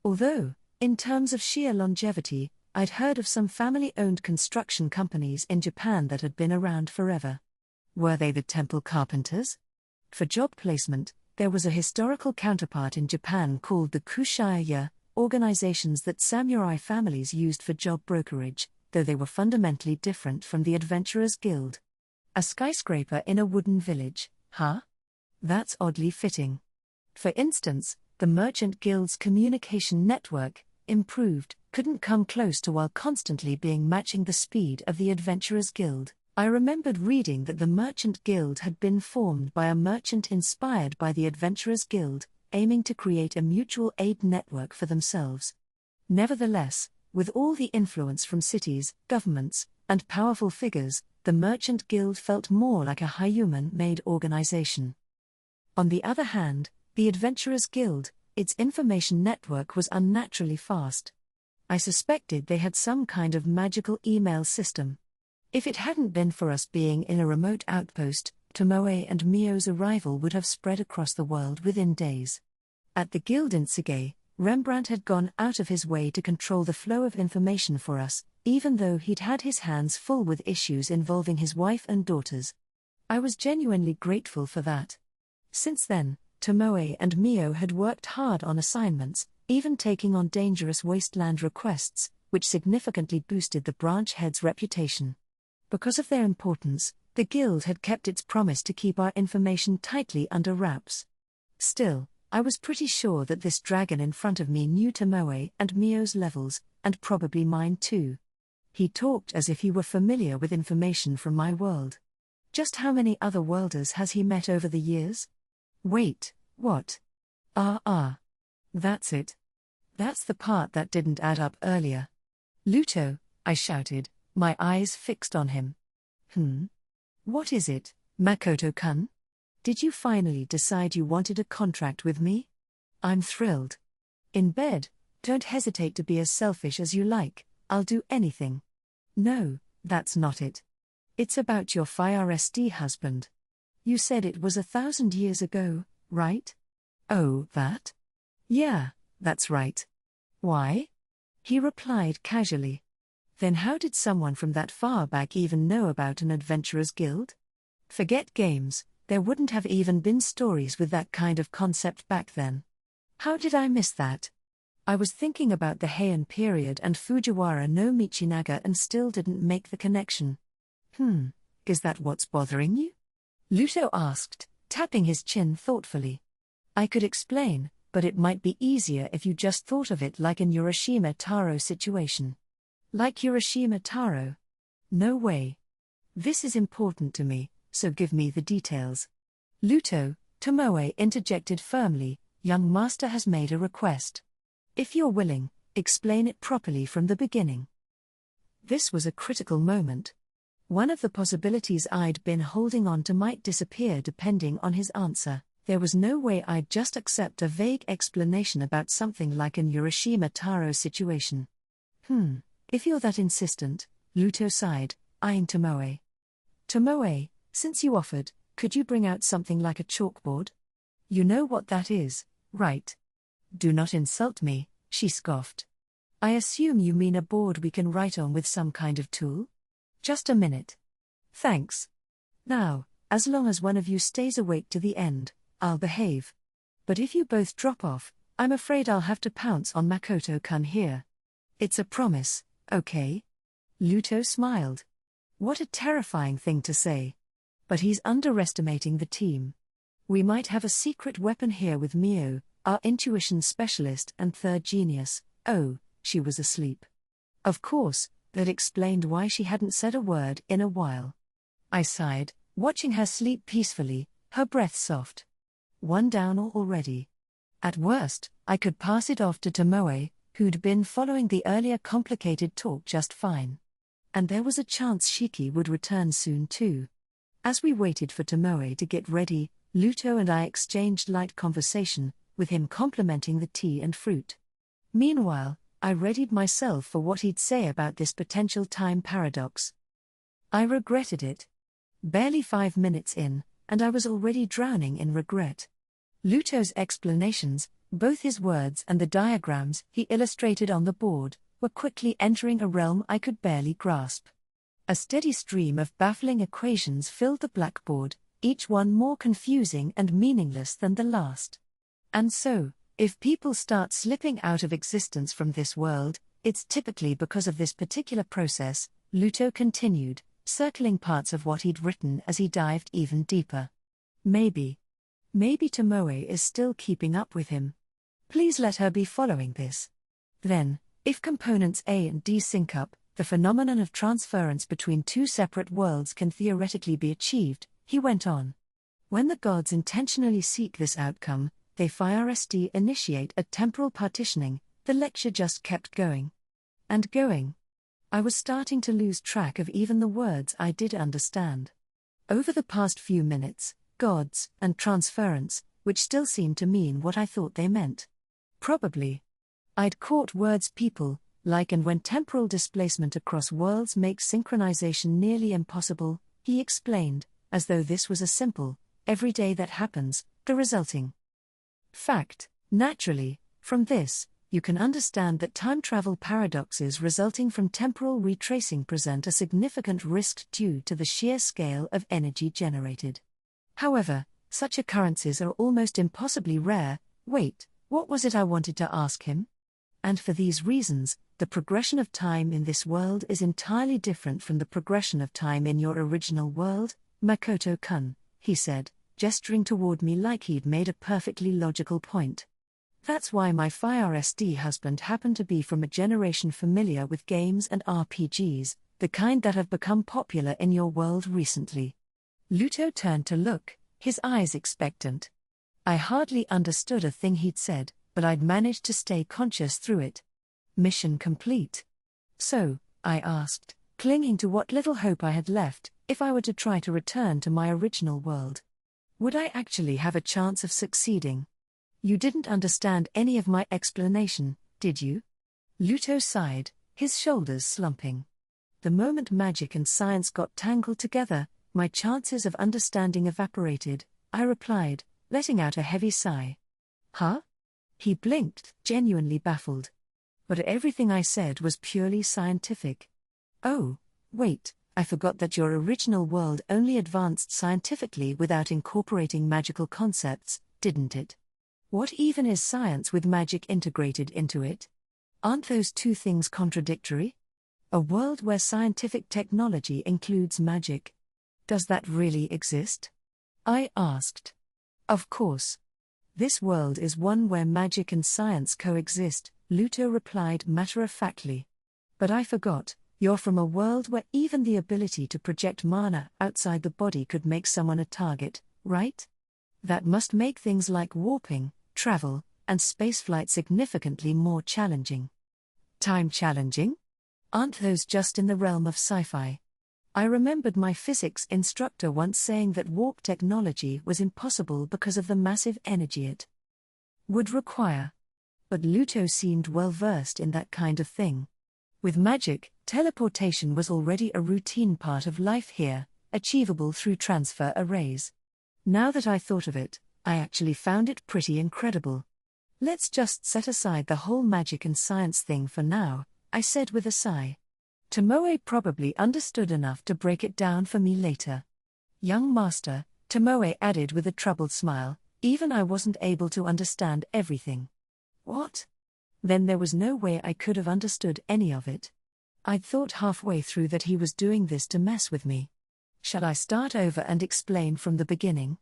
Although, in terms of sheer longevity, I'd heard of some family-owned construction companies in Japan that had been around forever. Were they the temple carpenters? For job placement, there was a historical counterpart in Japan called the Kushaya, organizations that samurai families used for job brokerage, though they were fundamentally different from the Adventurers Guild. A skyscraper in a wooden village, huh? That's oddly fitting. For instance, the Merchant Guild's communication network, improved, couldn't come close to while constantly being matching the speed of the Adventurers Guild. I remembered reading that the Merchant Guild had been formed by a merchant inspired by the Adventurers Guild, aiming to create a mutual aid network for themselves. Nevertheless, with all the influence from cities, governments, and powerful figures, the Merchant Guild felt more like a human-made organization. On the other hand, the Adventurers Guild, its information network was unnaturally fast. I suspected they had some kind of magical email system. If it hadn't been for us being in a remote outpost, Tomoe and Mio's arrival would have spread across the world within days. At the Guild in Tsige, Rembrandt had gone out of his way to control the flow of information for us, even though he'd had his hands full with issues involving his wife and daughters. I was genuinely grateful for that. Since then, Tomoe and Mio had worked hard on assignments, even taking on dangerous wasteland requests, which significantly boosted the branch head's reputation. Because of their importance, the Guild had kept its promise to keep our information tightly under wraps. Still, I was pretty sure that this dragon in front of me knew Tomoe and Mio's levels, and probably mine too. He talked as if he were familiar with information from my world. Just how many other worlders has he met over the years? Wait, what? That's it. That's the part that didn't add up earlier. Luto, I shouted, my eyes fixed on him. What is it, Makoto-kun? Did you finally decide you wanted a contract with me? I'm thrilled. In bed, don't hesitate to be as selfish as you like, I'll do anything. No, that's not it. It's about your FIRST husband. You said it was 1,000 years ago, right? Oh, that? Yeah, that's right. Why? He replied casually. Then how did someone from that far back even know about an Adventurers Guild? Forget games, there wouldn't have even been stories with that kind of concept back then. How did I miss that? I was thinking about the Heian period and Fujiwara no Michinaga and still didn't make the connection. Is that what's bothering you? Luto asked, tapping his chin thoughtfully. I could explain, but it might be easier if you just thought of it like an Urashima Taro situation. Like Urashima Taro? No way. This is important to me, so give me the details. Luto, Tomoe interjected firmly, young master has made a request. If you're willing, explain it properly from the beginning. This was a critical moment. One of the possibilities I'd been holding on to might disappear depending on his answer. There was no way I'd just accept a vague explanation about something like an Urashima Taro situation. If you're that insistent, Luto sighed, eyeing Tomoe. Tomoe, since you offered, could you bring out something like a chalkboard? You know what that is, right? Do not insult me, she scoffed. I assume you mean a board we can write on with some kind of tool? Just a minute. Thanks. Now, as long as one of you stays awake to the end, I'll behave. But if you both drop off, I'm afraid I'll have to pounce on Makoto-kun here. It's a promise, okay? Luto smiled. What a terrifying thing to say. But he's underestimating the team. We might have a secret weapon here with Mio, our intuition specialist and third genius. Oh, she was asleep. Of course, that explained why she hadn't said a word in a while. I sighed, watching her sleep peacefully, her breath soft. One down already. At worst, I could pass it off to Tomoe, who'd been following the earlier complicated talk just fine. And there was a chance Shiki would return soon too. As we waited for Tomoe to get ready, Luto and I exchanged light conversation, with him complimenting the tea and fruit. Meanwhile, I readied myself for what he'd say about this potential time paradox. I regretted it. Barely 5 minutes in, and I was already drowning in regret. Luto's explanations, both his words and the diagrams he illustrated on the board, were quickly entering a realm I could barely grasp. A steady stream of baffling equations filled the blackboard, each one more confusing and meaningless than the last. And so, if people start slipping out of existence from this world, it's typically because of this particular process, Luto continued, circling parts of what he'd written as he dived even deeper. Maybe Tomoe is still keeping up with him. Please let her be following this. Then, if components A and D sync up, the phenomenon of transference between two separate worlds can theoretically be achieved, he went on. When the gods intentionally seek this outcome, they FIRST initiate a temporal partitioning. The lecture just kept going. And going. I was starting to lose track of even the words I did understand. Over the past few minutes, gods and transference, which still seemed to mean what I thought they meant. Probably. I'd caught words people, like and when temporal displacement across worlds makes synchronization nearly impossible, he explained, as though this was a simple, everyday that happens, the resulting fact. Naturally, from this, you can understand that time travel paradoxes resulting from temporal retracing present a significant risk due to the sheer scale of energy generated. However, such occurrences are almost impossibly rare. Wait, what was it I wanted to ask him? And for these reasons, the progression of time in this world is entirely different from the progression of time in your original world, Makoto-kun, he said, gesturing toward me like he'd made a perfectly logical point. That's why my FIRST husband happened to be from a generation familiar with games and RPGs, the kind that have become popular in your world recently. Luto turned to look, his eyes expectant. I hardly understood a thing he'd said, but I'd managed to stay conscious through it. Mission complete. So, I asked, clinging to what little hope I had left, if I were to try to return to my original world. Would I actually have a chance of succeeding? You didn't understand any of my explanation, did you? Luto sighed, his shoulders slumping. The moment magic and science got tangled together, my chances of understanding evaporated, I replied, letting out a heavy sigh. Huh? He blinked, genuinely baffled. But everything I said was purely scientific. Oh, wait, I forgot that your original world only advanced scientifically without incorporating magical concepts, didn't it? What even is science with magic integrated into it? Aren't those two things contradictory? A world where scientific technology includes magic. Does that really exist? I asked. Of course. This world is one where magic and science coexist, Luto replied matter-of-factly. But I forgot, you're from a world where even the ability to project mana outside the body could make someone a target, right? That must make things like warping, travel, and spaceflight significantly more challenging. Time challenging? Aren't those just in the realm of sci-fi? I remembered my physics instructor once saying that warp technology was impossible because of the massive energy it would require. But Luto seemed well versed in that kind of thing. With magic, teleportation was already a routine part of life here, achievable through transfer arrays. Now that I thought of it, I actually found it pretty incredible. Let's just set aside the whole magic and science thing for now, I said with a sigh. Tomoe probably understood enough to break it down for me later. Young master, Tomoe added with a troubled smile, even I wasn't able to understand everything. What? Then there was no way I could have understood any of it. I'd thought halfway through that he was doing this to mess with me. Shall I start over and explain from the beginning?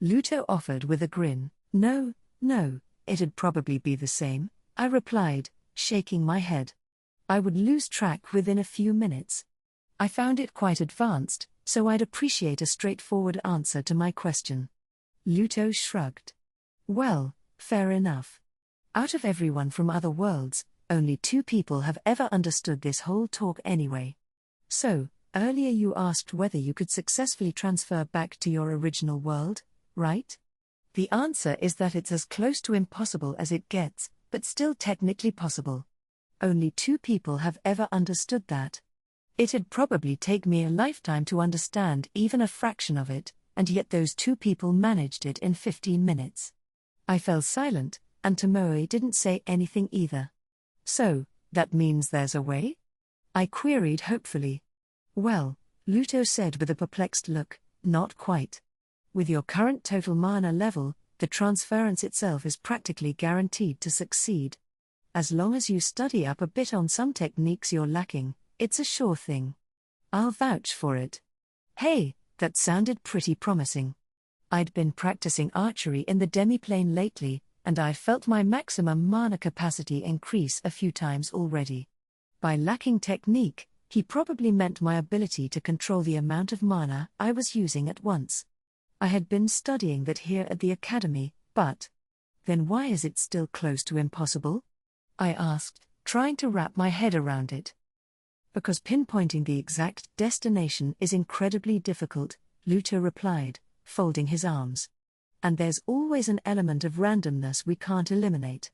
Luto offered with a grin. No, it'd probably be the same, I replied, shaking my head. I would lose track within a few minutes. I found it quite advanced, so I'd appreciate a straightforward answer to my question. Luto shrugged. Well, fair enough. Out of everyone from other worlds, only 2 people have ever understood this whole talk anyway. So, earlier you asked whether you could successfully transfer back to your original world, right? The answer is that it's as close to impossible as it gets, but still technically possible. Only 2 people have ever understood that. It'd probably take me a lifetime to understand even a fraction of it, and yet those 2 people managed it in 15 minutes. I fell silent, and Tomoe didn't say anything either. So, That means there's a way? I queried hopefully. Well, Luto said with a perplexed look, not quite. With your current total mana level, the transference itself is practically guaranteed to succeed. As long as you study up a bit on some techniques you're lacking, it's a sure thing. I'll vouch for it. Hey, that sounded pretty promising. I'd been practicing archery in the demiplane lately, and I'd felt my maximum mana capacity increase a few times already. By lacking technique, he probably meant my ability to control the amount of mana I was using at once. I had been studying that here at the academy, but then why is it still close to impossible? I asked, trying to wrap my head around it. Because pinpointing the exact destination is incredibly difficult, Luto replied, folding his arms. And there's always an element of randomness we can't eliminate.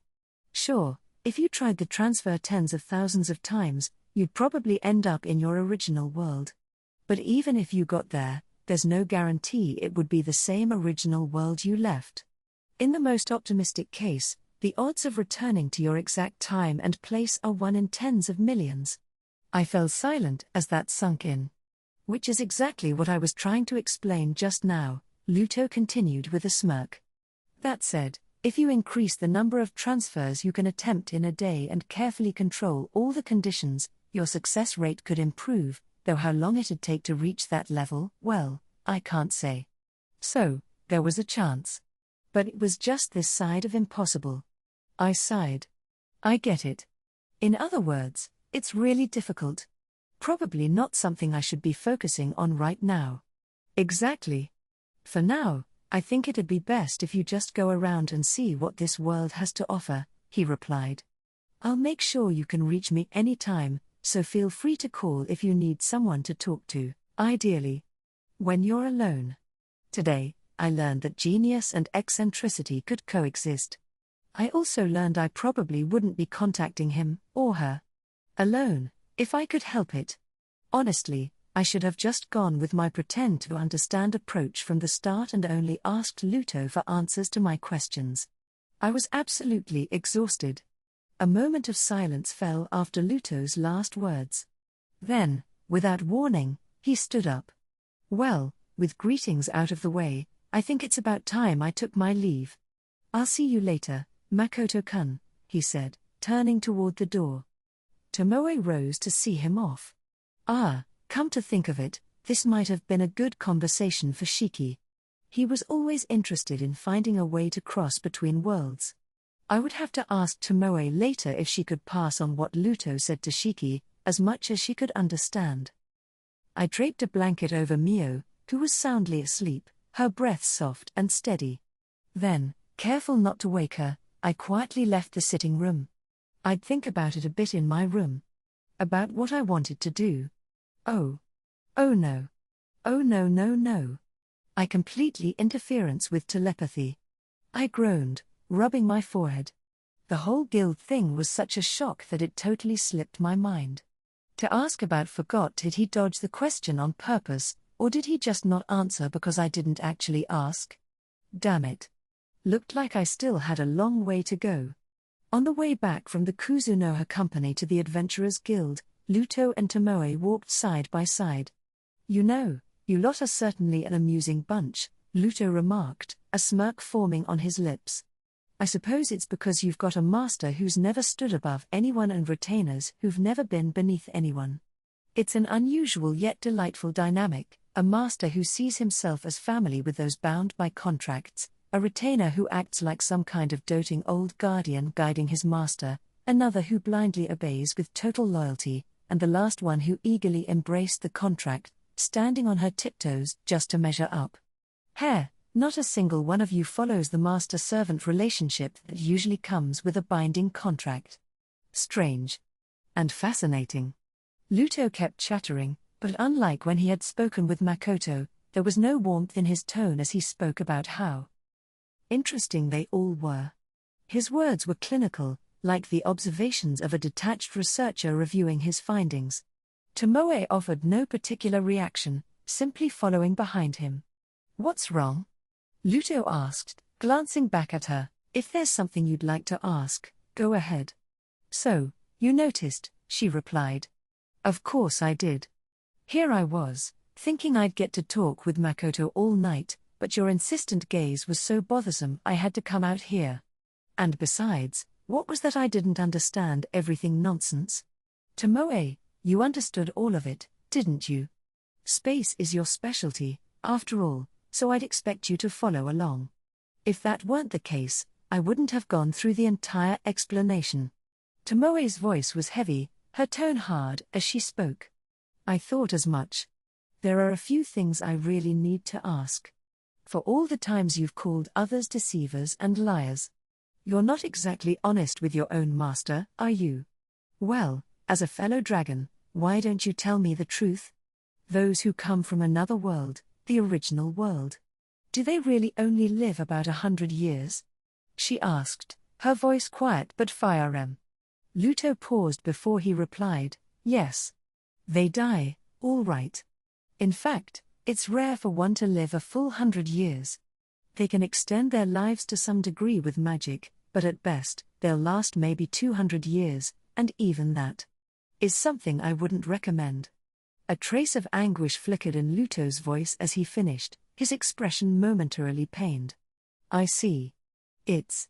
Sure, if you tried the transfer tens of thousands of times, you'd probably end up in your original world. But even if you got there, there's no guarantee it would be the same original world you left. In the most optimistic case, the odds of returning to your exact time and place are 1 in tens of millions. I fell silent as that sunk in. Which is exactly what I was trying to explain just now, Luto continued with a smirk. That said, if you increase the number of transfers you can attempt in a day and carefully control all the conditions, your success rate could improve, though how long it'd take to reach that level, well, I can't say. So, there was a chance. But it was just this side of impossible. I sighed. I get it. In other words, it's really difficult. Probably not something I should be focusing on right now. Exactly. For now, I think it'd be best if you just go around and see what this world has to offer, he replied. I'll make sure you can reach me anytime, so feel free to call if you need someone to talk to, ideally when you're alone. Today, I learned that genius and eccentricity could coexist. I also learned I probably wouldn't be contacting him, or her, alone, if I could help it. Honestly, I should have just gone with my pretend to understand approach from the start and only asked Luto for answers to my questions. I was absolutely exhausted. A moment of silence fell after Luto's last words. Then, without warning, he stood up. Well, with greetings out of the way, I think it's about time I took my leave. I'll see you later, Makoto-kun, he said, turning toward the door. Tomoe rose to see him off. Come to think of it, this might have been a good conversation for Shiki. He was always interested in finding a way to cross between worlds. I would have to ask Tomoe later if she could pass on what Luto said to Shiki, as much as she could understand. I draped a blanket over Mio, who was soundly asleep, her breath soft and steady. Then, careful not to wake her, I quietly left the sitting room. I'd think about it a bit in my room. About what I wanted to do. Oh no. Oh no. I completely interference with telepathy. I groaned, rubbing my forehead. The whole guild thing was such a shock that it totally slipped my mind. To ask about forgot, did he dodge the question on purpose, or did he just not answer because I didn't actually ask? Damn it. Looked like I still had a long way to go. On the way back from the Kuzunoha company to the Adventurers Guild, Luto and Tomoe walked side by side. You know, you lot are certainly an amusing bunch, Luto remarked, a smirk forming on his lips. I suppose it's because you've got a master who's never stood above anyone and retainers who've never been beneath anyone. It's an unusual yet delightful dynamic, a master who sees himself as family with those bound by contracts, a retainer who acts like some kind of doting old guardian guiding his master, another who blindly obeys with total loyalty, and the last one who eagerly embraced the contract, standing on her tiptoes just to measure up. Not a single one of you follows the master-servant relationship that usually comes with a binding contract. Strange. And fascinating. Luto kept chattering, but unlike when he had spoken with Makoto, there was no warmth in his tone as he spoke about how interesting they all were. His words were clinical, like the observations of a detached researcher reviewing his findings. Tomoe offered no particular reaction, simply following behind him. What's wrong? Luto asked, glancing back at her. If there's something you'd like to ask, go ahead. So, You noticed, she replied. Of course I did. Here I was, thinking I'd get to talk with Makoto all night, but your insistent gaze was so bothersome I had to come out here. And besides, what was that I didn't understand everything nonsense? Tomoe, you understood all of it, didn't you? Space is your specialty, after all, so I'd expect you to follow along. If that weren't the case, I wouldn't have gone through the entire explanation. Tomoe's voice was heavy, her tone hard as she spoke. I thought as much. There are a few things I really need to ask. For all the times you've called others deceivers and liars. You're not exactly honest with your own master, are you? Well, as a fellow dragon, why don't you tell me the truth? Those who come from another world, the original world. Do they really only live about 100 years? She asked, her voice quiet but fire. Luto paused before he replied, yes. They die, all right. In fact, it's rare for one to live a full 100 years. They can extend their lives to some degree with magic, but at best, they'll last maybe 200 years, and even that is something I wouldn't recommend. A trace of anguish flickered in Luto's voice as he finished, his expression momentarily pained. I see. It's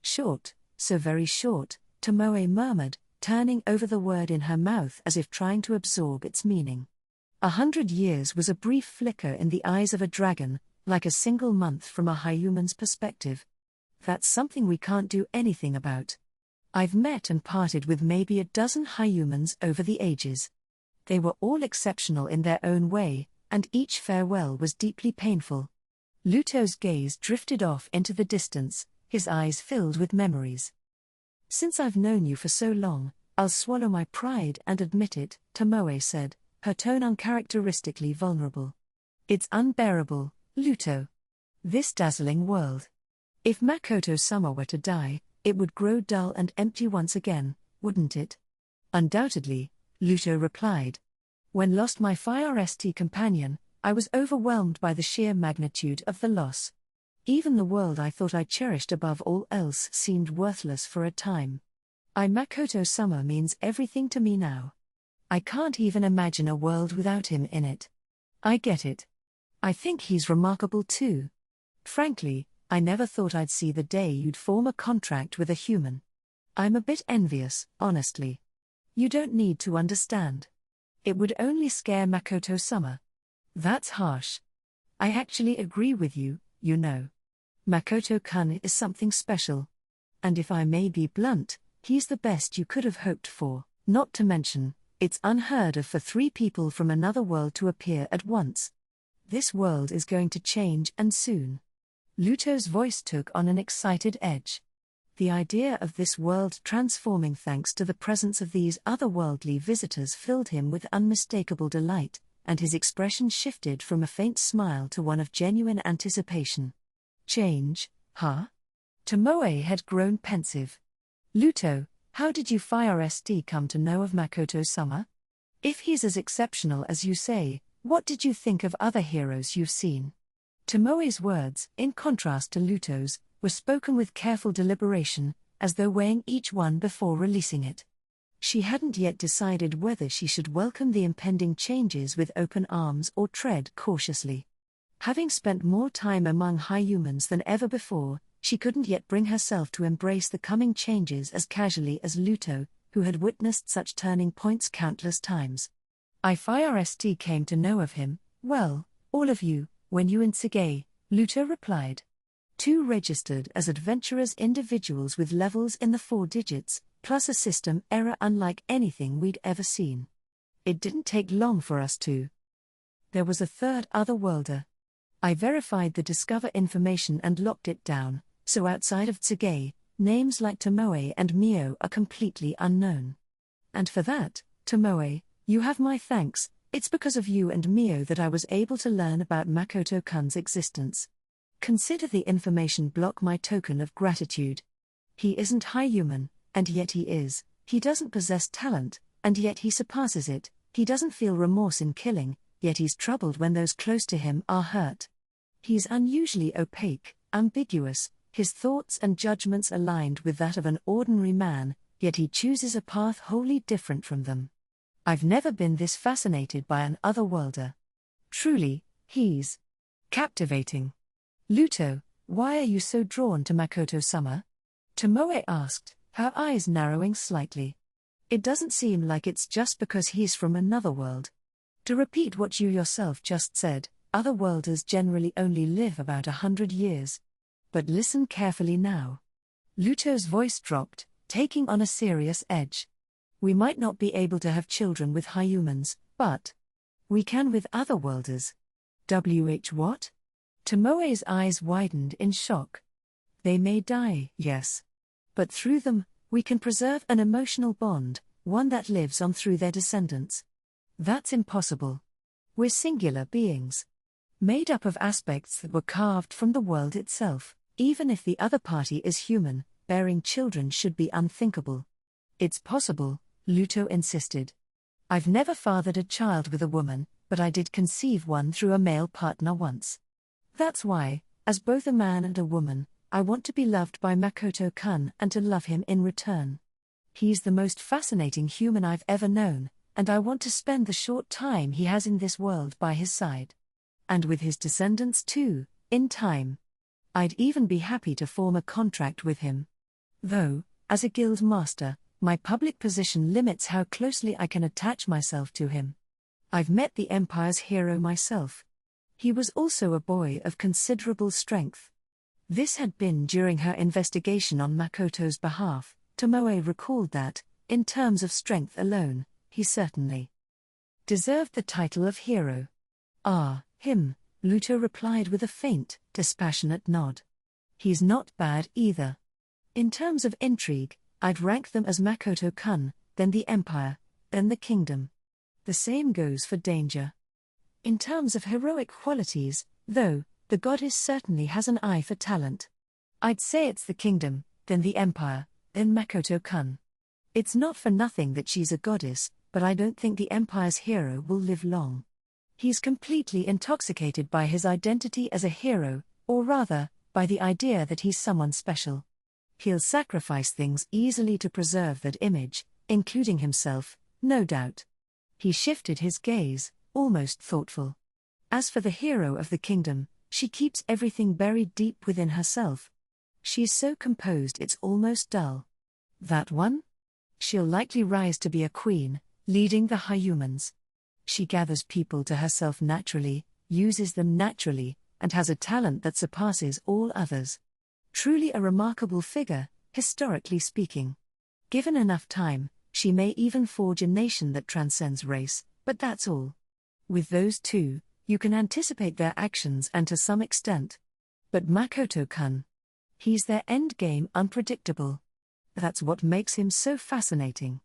short, so very short, Tomoe murmured, turning over the word in her mouth as if trying to absorb its meaning. 100 years was a brief flicker in the eyes of a dragon, like a single month from a human's perspective. That's something we can't do anything about. I've met and parted with maybe a dozen humans over the ages. They were all exceptional in their own way, and each farewell was deeply painful. Luto's gaze drifted off into the distance, his eyes filled with memories. Since I've known you for so long, I'll swallow my pride and admit it, Tomoe said, her tone uncharacteristically vulnerable. It's unbearable, Luto. This dazzling world. If Makoto-sama were to die, it would grow dull and empty once again, wouldn't it? Undoubtedly, Luto replied. When lost my Fire St companion, I was overwhelmed by the sheer magnitude of the loss. Even the world I thought I cherished above all else seemed worthless for a time. Makoto-sama means everything to me now. I can't even imagine a world without him in it. I get it. I think he's remarkable too. Frankly, I never thought I'd see the day you'd form a contract with a human. I'm a bit envious, honestly. You don't need to understand. It would only scare Makoto-sama. That's harsh. I actually agree with you, you know. Makoto-kun is something special. And if I may be blunt, he's the best you could have hoped for. Not to mention, it's unheard of for 3 people from another world to appear at once. This world is going to change, and soon. Luto's voice took on an excited edge. The idea of this world transforming thanks to the presence of these otherworldly visitors filled him with unmistakable delight, and his expression shifted from a faint smile to one of genuine anticipation. Change, huh? Tomoe had grown pensive. Luto, how did you Fire St come to know of Makoto-sama? If he's as exceptional as you say, what did you think of other heroes you've seen? Tomoe's words, in contrast to Luto's, were spoken with careful deliberation, as though weighing each one before releasing it. She hadn't yet decided whether she should welcome the impending changes with open arms or tread cautiously. Having spent more time among humans than ever before, she couldn't yet bring herself to embrace the coming changes as casually as Luto, who had witnessed such turning points countless times. Fire St came to know of him, well, all of you, when you and Tsukimichi, Luto replied. 2 registered as adventurous individuals with levels in the 4 digits, plus a system error unlike anything we'd ever seen. It didn't take long for us to. There was a 3rd otherworlder. I verified the Discover information and locked it down, so outside of Tsukimichi, names like Tomoe and Mio are completely unknown. And for that, Tomoe, you have my thanks. It's because of you and Mio that I was able to learn about Makoto-kun's existence. Consider the information block my token of gratitude. He isn't human, and yet he is. He doesn't possess talent, and yet he surpasses it. He doesn't feel remorse in killing, yet he's troubled when those close to him are hurt. He's unusually opaque, ambiguous, his thoughts and judgments aligned with that of an ordinary man, yet he chooses a path wholly different from them. I've never been this fascinated by an otherworlder. Truly, he's captivating. Luto, why are you so drawn to Makoto-sama? Tomoe asked, her eyes narrowing slightly. It doesn't seem like it's just because he's from another world. To repeat what you yourself just said, otherworlders generally only live about 100 years. But listen carefully now. Luto's voice dropped, taking on a serious edge. We might not be able to have children with humans, but we can with otherworlders. What? Tomoe's eyes widened in shock. They may die, yes. But through them, we can preserve an emotional bond, one that lives on through their descendants. That's impossible. We're singular beings, made up of aspects that were carved from the world itself. Even if the other party is human, bearing children should be unthinkable. It's possible, Luto insisted. I've never fathered a child with a woman, but I did conceive one through a male partner once. That's why, as both a man and a woman, I want to be loved by Makoto-kun and to love him in return. He's the most fascinating human I've ever known, and I want to spend the short time he has in this world by his side. And with his descendants too, in time. I'd even be happy to form a contract with him. Though, as a guild master, my public position limits how closely I can attach myself to him. I've met the Empire's hero myself. He was also a boy of considerable strength. This had been during her investigation on Makoto's behalf. Tomoe recalled that, in terms of strength alone, he certainly deserved the title of hero. Ah, him, Luto replied with a faint, dispassionate nod. He's not bad either. In terms of intrigue, I'd rank them as Makoto-kun, then the Empire, then the Kingdom. The same goes for danger. In terms of heroic qualities, though, the goddess certainly has an eye for talent. I'd say it's the Kingdom, then the Empire, then Makoto-kun. It's not for nothing that she's a goddess, but I don't think the Empire's hero will live long. He's completely intoxicated by his identity as a hero, or rather, by the idea that he's someone special. He'll sacrifice things easily to preserve that image, including himself, no doubt. He shifted his gaze, almost thoughtful. As for the hero of the kingdom, she keeps everything buried deep within herself. She's so composed it's almost dull. That one? She'll likely rise to be a queen, leading the humans. She gathers people to herself naturally, uses them naturally, and has a talent that surpasses all others. Truly a remarkable figure, historically speaking. Given enough time, she may even forge a nation that transcends race, but that's all. With those two, you can anticipate their actions and to some extent. But Makoto-kun, he's their endgame unpredictable. That's what makes him so fascinating.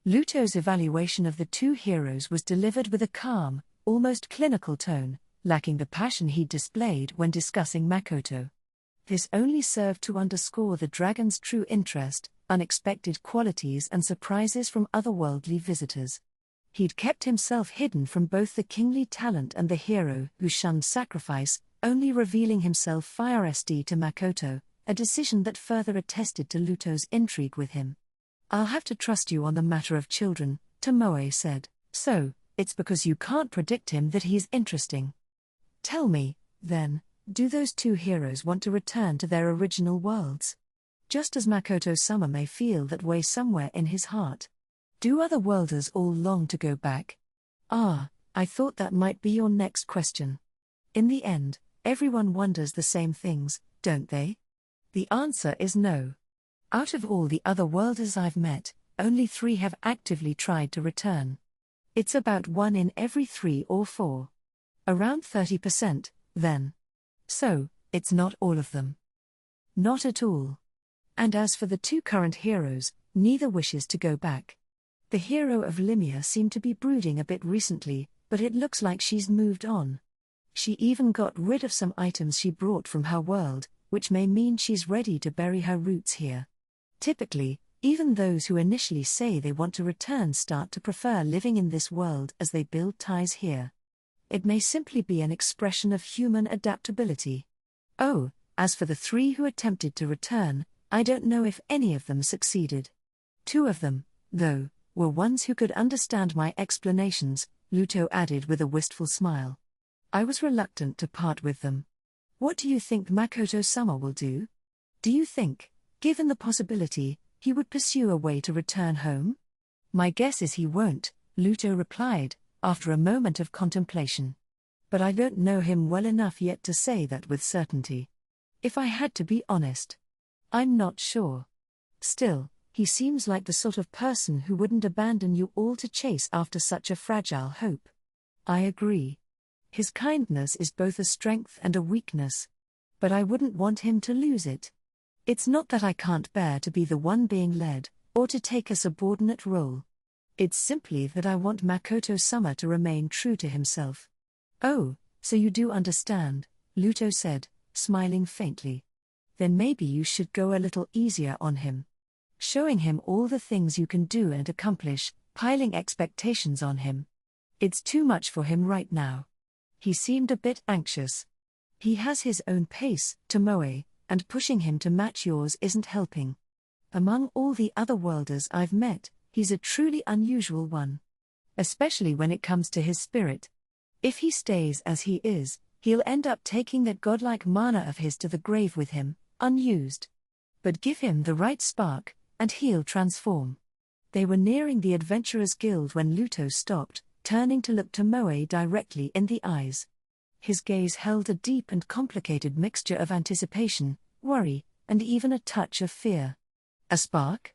Luto's evaluation of the two heroes was delivered with a calm, almost clinical tone, lacking the passion he displayed when discussing Makoto. This only served to underscore the dragon's true interest, unexpected qualities and surprises from otherworldly visitors. He'd kept himself hidden from both the kingly talent and the hero who shunned sacrifice, only revealing himself fiercely to Makoto, a decision that further attested to Luto's intrigue with him. I'll have to trust you on the matter of children, Tomoe said. So, it's because you can't predict him that he's interesting. Tell me, then, do those two heroes want to return to their original worlds? Just as Makoto-sama may feel that way somewhere in his heart. Do other worlders all long to go back? Ah, I thought that might be your next question. In the end, everyone wonders the same things, don't they? The answer is no. Out of all the other worlders I've met, only 3 have actively tried to return. It's about 1 in every 3 or 4. Around 30%, then. So, it's not all of them. Not at all. And as for the 2 current heroes, neither wishes to go back. The hero of Limia seemed to be brooding a bit recently, but it looks like she's moved on. She even got rid of some items she brought from her world, which may mean she's ready to bury her roots here. Typically, even those who initially say they want to return start to prefer living in this world as they build ties here. It may simply be an expression of human adaptability. Oh, as for the 3 who attempted to return, I don't know if any of them succeeded. Two of them, though, were ones who could understand my explanations, Luto added with a wistful smile. I was reluctant to part with them. What do you think Makoto-sama will do? Do you think, given the possibility, he would pursue a way to return home? My guess is he won't, Luto replied, after a moment of contemplation. But I don't know him well enough yet to say that with certainty. If I had to be honest, I'm not sure. Still, he seems like the sort of person who wouldn't abandon you all to chase after such a fragile hope. I agree. His kindness is both a strength and a weakness. But I wouldn't want him to lose it. It's not that I can't bear to be the one being led, or to take a subordinate role. It's simply that I want Makoto-sama to remain true to himself. Oh, so you do understand, Luto said, smiling faintly. Then maybe you should go a little easier on him. Showing him all the things you can do and accomplish, piling expectations on him. It's too much for him right now. He seemed a bit anxious. He has his own pace, Tomoe, and pushing him to match yours isn't helping. Among all the other worlders I've met, he's a truly unusual one. Especially when it comes to his spirit. If he stays as he is, he'll end up taking that godlike mana of his to the grave with him, unused. But give him the right spark, and he'll transform. They were nearing the Adventurers Guild when Luto stopped, turning to look Tomoe directly in the eyes. His gaze held a deep and complicated mixture of anticipation, worry, and even a touch of fear. A spark?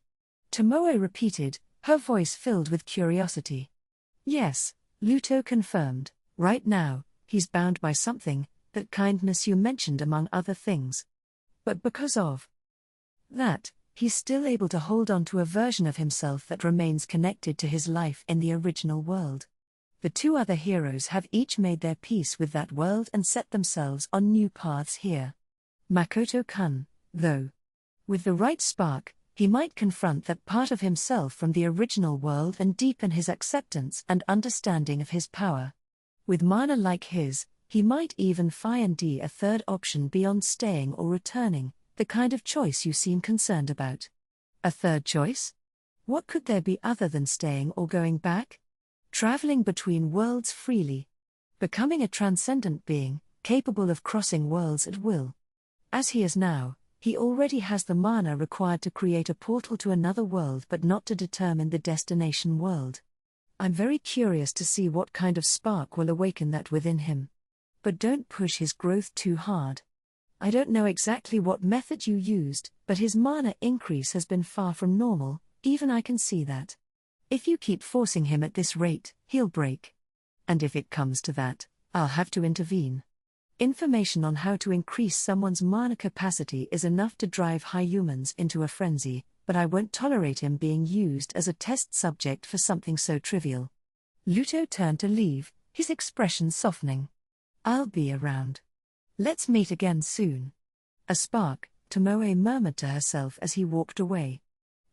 Tomoe repeated, her voice filled with curiosity. Yes, Luto confirmed. Right now, he's bound by something, that kindness you mentioned among other things. But because of that, he's still able to hold on to a version of himself that remains connected to his life in the original world. The two other heroes have each made their peace with that world and set themselves on new paths here. Makoto-kun, though. With the right spark, he might confront that part of himself from the original world and deepen his acceptance and understanding of his power. With mana like his, he might even find a third option beyond staying or returning, the kind of choice you seem concerned about. A third choice? What could there be other than staying or going back? Traveling between worlds freely. Becoming a transcendent being, capable of crossing worlds at will. As he is now, he already has the mana required to create a portal to another world but not to determine the destination world. I'm very curious to see what kind of spark will awaken that within him. But don't push his growth too hard. I don't know exactly what method you used, but his mana increase has been far from normal, even I can see that. If you keep forcing him at this rate, he'll break. And if it comes to that, I'll have to intervene. Information on how to increase someone's mana capacity is enough to drive high humans into a frenzy, but I won't tolerate him being used as a test subject for something so trivial. Luto turned to leave, his expression softening. I'll be around. Let's meet again soon. A spark, Tomoe murmured to herself as he walked away.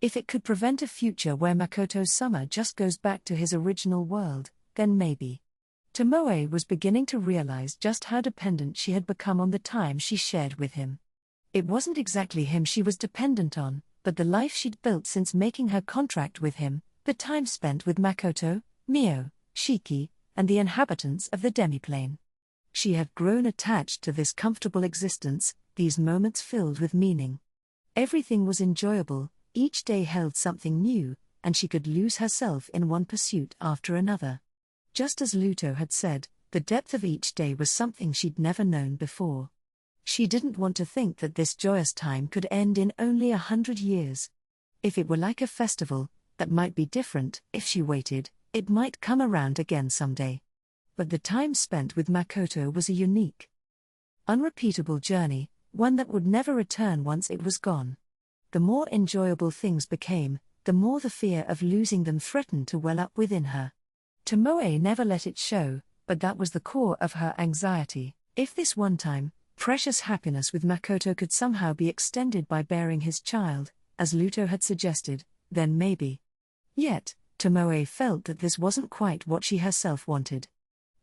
If it could prevent a future where Makoto-sama just goes back to his original world, then maybe. Tomoe was beginning to realize just how dependent she had become on the time she shared with him. It wasn't exactly him she was dependent on, but the life she'd built since making her contract with him, the time spent with Makoto, Mio, Shiki, and the inhabitants of the demiplane. She had grown attached to this comfortable existence, these moments filled with meaning. Everything was enjoyable, each day held something new, and she could lose herself in one pursuit after another. Just as Luto had said, the depth of each day was something she'd never known before. She didn't want to think that this joyous time could end in only 100 years. If it were like a festival, that might be different. If she waited, it might come around again someday. But the time spent with Makoto was a unique, unrepeatable journey, one that would never return once it was gone. The more enjoyable things became, the more the fear of losing them threatened to well up within her. Tomoe never let it show, but that was the core of her anxiety. If this one time, precious happiness with Makoto could somehow be extended by bearing his child, as Luto had suggested, then maybe. Yet, Tomoe felt that this wasn't quite what she herself wanted.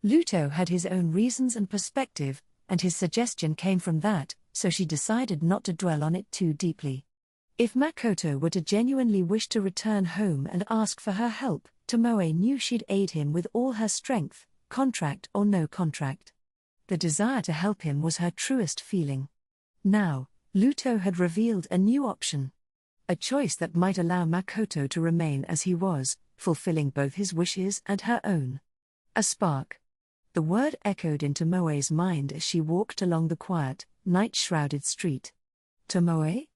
Luto had his own reasons and perspective, and his suggestion came from that, so she decided not to dwell on it too deeply. If Makoto were to genuinely wish to return home and ask for her help, Tomoe knew she'd aid him with all her strength, contract or no contract. The desire to help him was her truest feeling. Now, Luto had revealed a new option. A choice that might allow Makoto to remain as he was, fulfilling both his wishes and her own. A spark. The word echoed in Tomoe's mind as she walked along the quiet, night-shrouded street. Tomoe?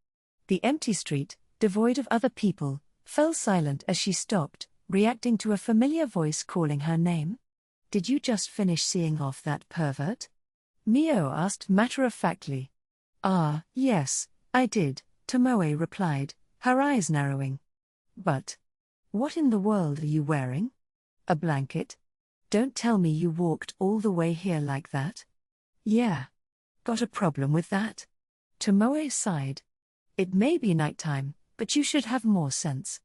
The empty street, devoid of other people, fell silent as she stopped, reacting to a familiar voice calling her name. "Did you just finish seeing off that pervert?" Mio asked matter-of-factly. "Ah, yes, I did," Tomoe replied, her eyes narrowing. "But what in the world are you wearing? A blanket? Don't tell me you walked all the way here like that." "Yeah. Got a problem with that?" Tomoe sighed. "It may be nighttime, but you should have more sense.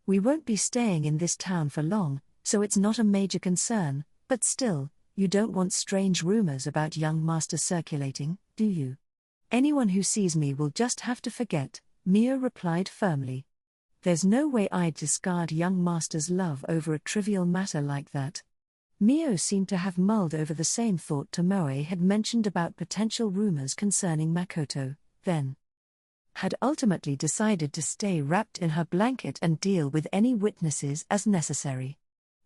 We won't be staying in this town for long, so it's not a major concern, but still, you don't want strange rumors about young master circulating, do you?" "Anyone who sees me will just have to forget," Mio replied firmly. "There's no way I'd discard young master's love over a trivial matter like that." Mio seemed to have mulled over the same thought Tomoe had mentioned about potential rumors concerning Makoto, then had ultimately decided to stay wrapped in her blanket and deal with any witnesses as necessary.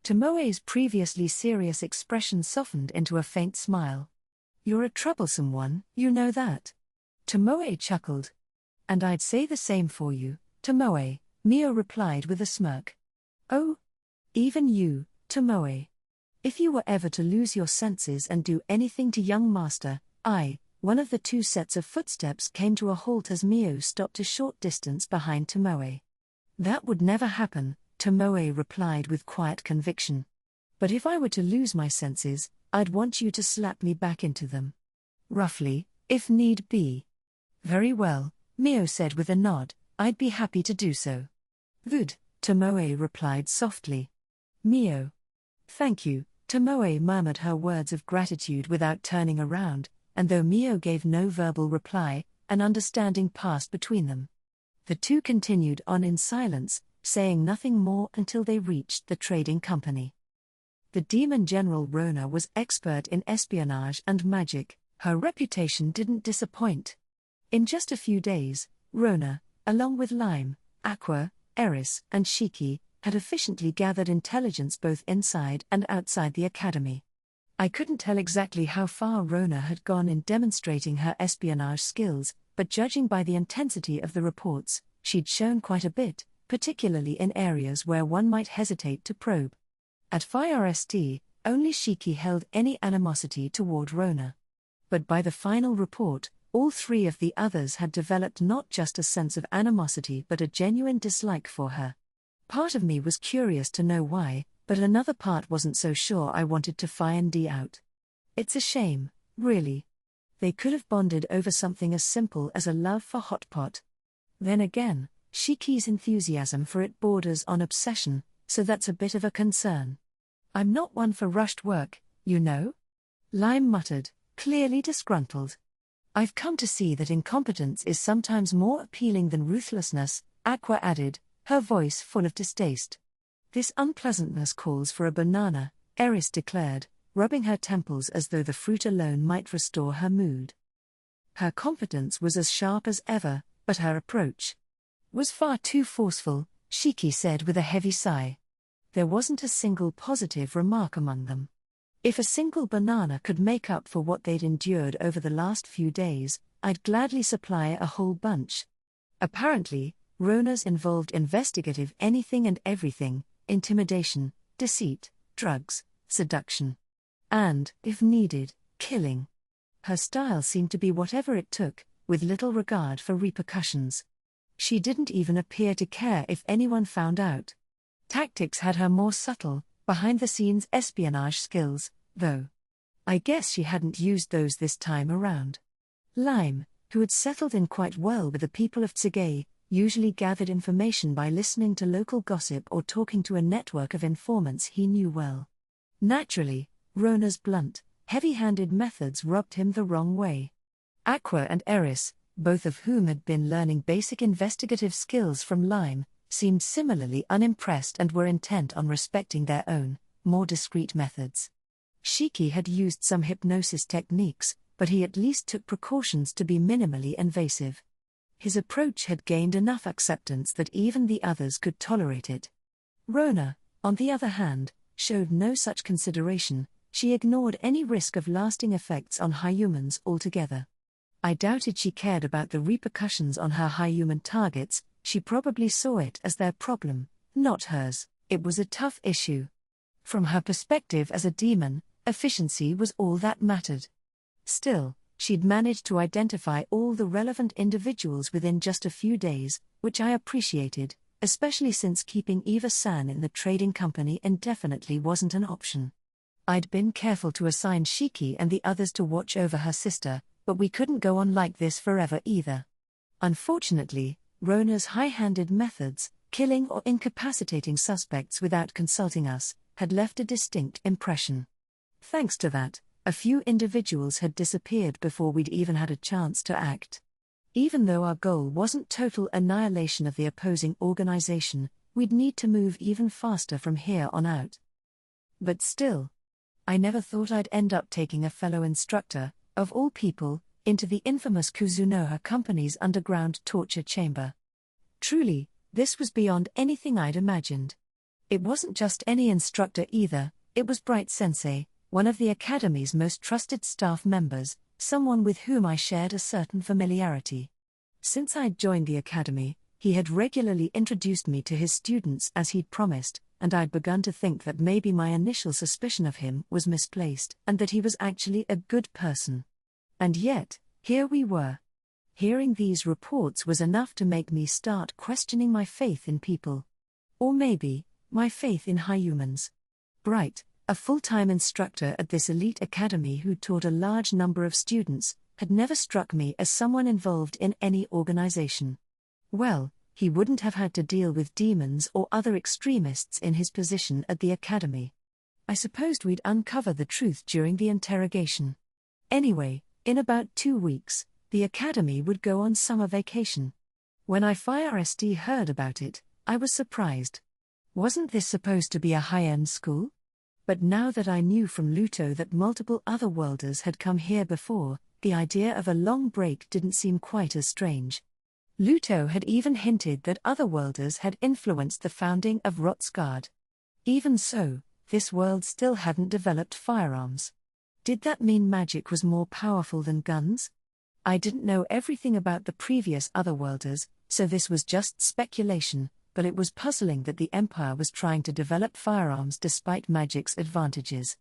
Tomoe's previously serious expression softened into a faint smile. "You're a troublesome one, you know that." Tomoe chuckled. "And I'd say the same for you, Tomoe," Mio replied with a smirk. "Oh? Even you, Tomoe. If you were ever to lose your senses and do anything to young master, One of the two sets of footsteps came to a halt as Mio stopped a short distance behind Tomoe. "That would never happen," Tomoe replied with quiet conviction. "But if I were to lose my senses, I'd want you to slap me back into them. Roughly, if need be." "Very well," Mio said with a nod, "I'd be happy to do so." "Good," Tomoe replied softly. "Mio." "Thank you," Tomoe murmured her words of gratitude without turning around, and though Mio gave no verbal reply, an understanding passed between them. The two continued on in silence, saying nothing more until they reached the trading company. The demon general Rona was expert in espionage and magic. Her reputation didn't disappoint. In just a few days, Rona, along with Lime, Aqua, Eris, and Shiki, had efficiently gathered intelligence both inside and outside the academy. I couldn't tell exactly how far Rona had gone in demonstrating her espionage skills, but judging by the intensity of the reports, she'd shown quite a bit, particularly in areas where one might hesitate to probe. At FIRST, only Shiki held any animosity toward Rona. But by the final report, all three of the others had developed not just a sense of animosity but a genuine dislike for her. Part of me was curious to know why, but another part wasn't so sure I wanted to find out. It's a shame, really. They could have bonded over something as simple as a love for hot pot. Then again, Shiki's enthusiasm for it borders on obsession, so that's a bit of a concern. "I'm not one for rushed work, you know," Lime muttered, clearly disgruntled. "I've come to see that incompetence is sometimes more appealing than ruthlessness," Aqua added, her voice full of distaste. "This unpleasantness calls for a banana," Eris declared, rubbing her temples as though the fruit alone might restore her mood. Her competence was as sharp as ever, but her approach was far too forceful, Shiki said with a heavy sigh. There wasn't a single positive remark among them. "If a single banana could make up for what they'd endured over the last few days, I'd gladly supply a whole bunch." Apparently, Rona's involved investigative anything and everything: intimidation, deceit, drugs, seduction, and, if needed, killing. Her style seemed to be whatever it took, with little regard for repercussions. She didn't even appear to care if anyone found out. Tactics had her more subtle, behind-the-scenes espionage skills, though. I guess she hadn't used those this time around. Lime, who had settled in quite well with the people of Tsuge, usually gathered information by listening to local gossip or talking to a network of informants he knew well. Naturally, Rona's blunt, heavy-handed methods rubbed him the wrong way. Aqua and Eris, both of whom had been learning basic investigative skills from Lime, seemed similarly unimpressed and were intent on respecting their own, more discreet methods. Shiki had used some hypnosis techniques, but he at least took precautions to be minimally invasive. His approach had gained enough acceptance that even the others could tolerate it. Rona, on the other hand, showed no such consideration. She ignored any risk of lasting effects on high humans altogether. I doubted she cared about the repercussions on her high human targets. She probably saw it as their problem, not hers. It was a tough issue. From her perspective as a demon, efficiency was all that mattered. Still, she'd managed to identify all the relevant individuals within just a few days, which I appreciated, especially since keeping Eva-san in the trading company indefinitely wasn't an option. I'd been careful to assign Shiki and the others to watch over her sister, but we couldn't go on like this forever either. Unfortunately, Rona's high-handed methods, killing or incapacitating suspects without consulting us, had left a distinct impression. Thanks to that, a few individuals had disappeared before we'd even had a chance to act. Even though our goal wasn't total annihilation of the opposing organization, we'd need to move even faster from here on out. But still, I never thought I'd end up taking a fellow instructor, of all people, into the infamous Kuzunoha Company's underground torture chamber. Truly, this was beyond anything I'd imagined. It wasn't just any instructor either, it was Bright Sensei, one of the Academy's most trusted staff members, someone with whom I shared a certain familiarity. Since I'd joined the Academy, he had regularly introduced me to his students as he'd promised, and I'd begun to think that maybe my initial suspicion of him was misplaced and that he was actually a good person. And yet, here we were. Hearing these reports was enough to make me start questioning my faith in people. Or maybe, my faith in high humans. Bright, a full-time instructor at this elite academy who taught a large number of students, had never struck me as someone involved in any organization. Well, he wouldn't have had to deal with demons or other extremists in his position at the academy. I supposed we'd uncover the truth during the interrogation. Anyway, in about 2 weeks, the academy would go on summer vacation. When I FireSD heard about it, I was surprised. Wasn't this supposed to be a high-end school? But now that I knew from Luto that multiple otherworlders had come here before, the idea of a long break didn't seem quite as strange. Luto had even hinted that otherworlders had influenced the founding of Rotsgard. Even so, this world still hadn't developed firearms. Did that mean magic was more powerful than guns? I didn't know everything about the previous otherworlders, so this was just speculation, but it was puzzling that the Empire was trying to develop firearms despite magic's advantages.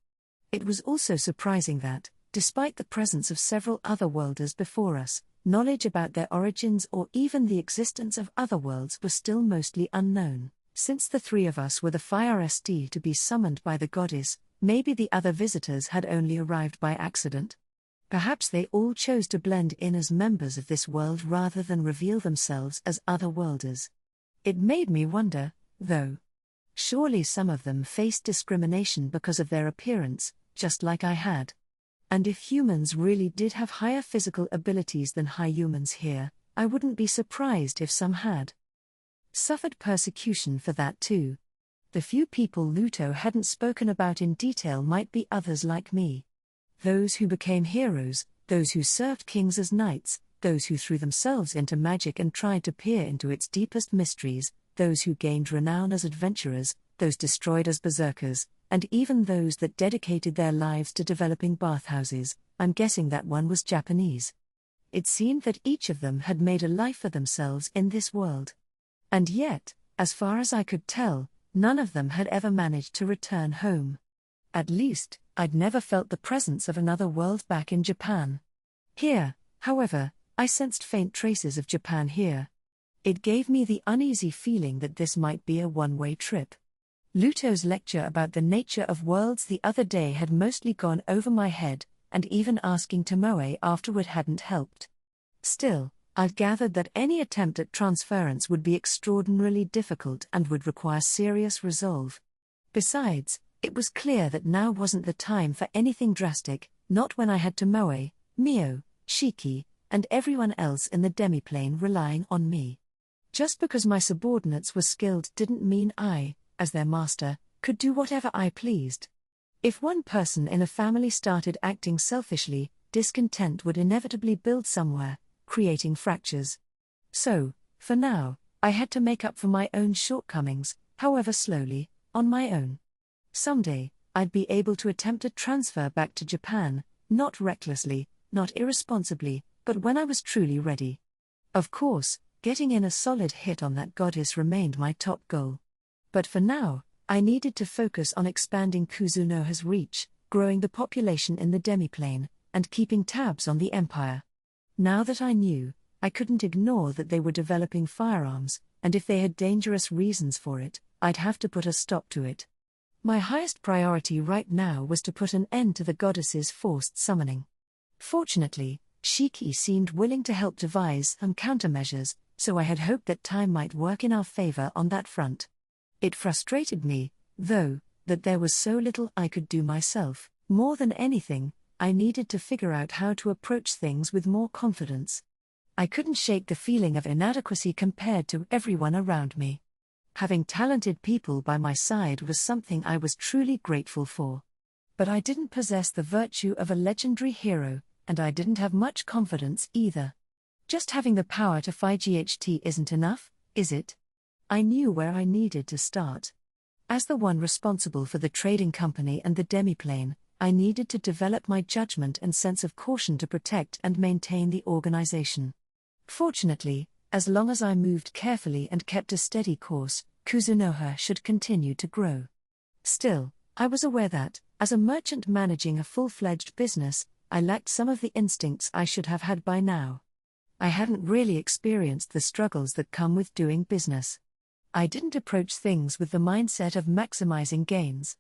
It was also surprising that, despite the presence of several otherworlders before us, knowledge about their origins or even the existence of otherworlds was still mostly unknown. Since the three of us were the FireSD to be summoned by the goddess, maybe the other visitors had only arrived by accident? Perhaps they all chose to blend in as members of this world rather than reveal themselves as otherworlders. It made me wonder, though. Surely some of them faced discrimination because of their appearance, just like I had. And if humans really did have higher physical abilities than high humans here, I wouldn't be surprised if some had suffered persecution for that too. The few people Luto hadn't spoken about in detail might be others like me. Those who became heroes, those who served kings as knights, those who threw themselves into magic and tried to peer into its deepest mysteries, those who gained renown as adventurers, those destroyed as berserkers, and even those that dedicated their lives to developing bathhouses. I'm guessing that one was Japanese. It seemed that each of them had made a life for themselves in this world. And yet, as far as I could tell, none of them had ever managed to return home. At least, I'd never felt the presence of another world back in Japan. Here, however, I sensed faint traces of Japan here. It gave me the uneasy feeling that this might be a one-way trip. Luto's lecture about the nature of worlds the other day had mostly gone over my head, and even asking Tomoe afterward hadn't helped. Still, I'd gathered that any attempt at transference would be extraordinarily difficult and would require serious resolve. Besides, it was clear that now wasn't the time for anything drastic, not when I had Tomoe, Mio, Shiki, and everyone else in the demiplane relying on me. Just because my subordinates were skilled didn't mean I, as their master, could do whatever I pleased. If one person in a family started acting selfishly, discontent would inevitably build somewhere, creating fractures. So, for now, I had to make up for my own shortcomings, however slowly, on my own. Someday, I'd be able to attempt a transfer back to Japan, not recklessly, not irresponsibly, but when I was truly ready. Of course, getting in a solid hit on that goddess remained my top goal. But for now, I needed to focus on expanding Kuzunoha's reach, growing the population in the demiplane, and keeping tabs on the empire. Now that I knew, I couldn't ignore that they were developing firearms, and if they had dangerous reasons for it, I'd have to put a stop to it. My highest priority right now was to put an end to the goddess's forced summoning. Fortunately, Shiki seemed willing to help devise some countermeasures, so I had hoped that time might work in our favor on that front. It frustrated me, though, that there was so little I could do myself. More than anything, I needed to figure out how to approach things with more confidence. I couldn't shake the feeling of inadequacy compared to everyone around me. Having talented people by my side was something I was truly grateful for. But I didn't possess the virtue of a legendary hero, and I didn't have much confidence either. Just having the power to fight GHT isn't enough, is it? I knew where I needed to start. As the one responsible for the trading company and the demiplane, I needed to develop my judgment and sense of caution to protect and maintain the organization. Fortunately, as long as I moved carefully and kept a steady course, Kuzunoha should continue to grow. Still, I was aware that, as a merchant managing a full-fledged business, I lacked some of the instincts I should have had by now. I hadn't really experienced the struggles that come with doing business. I didn't approach things with the mindset of maximizing gains.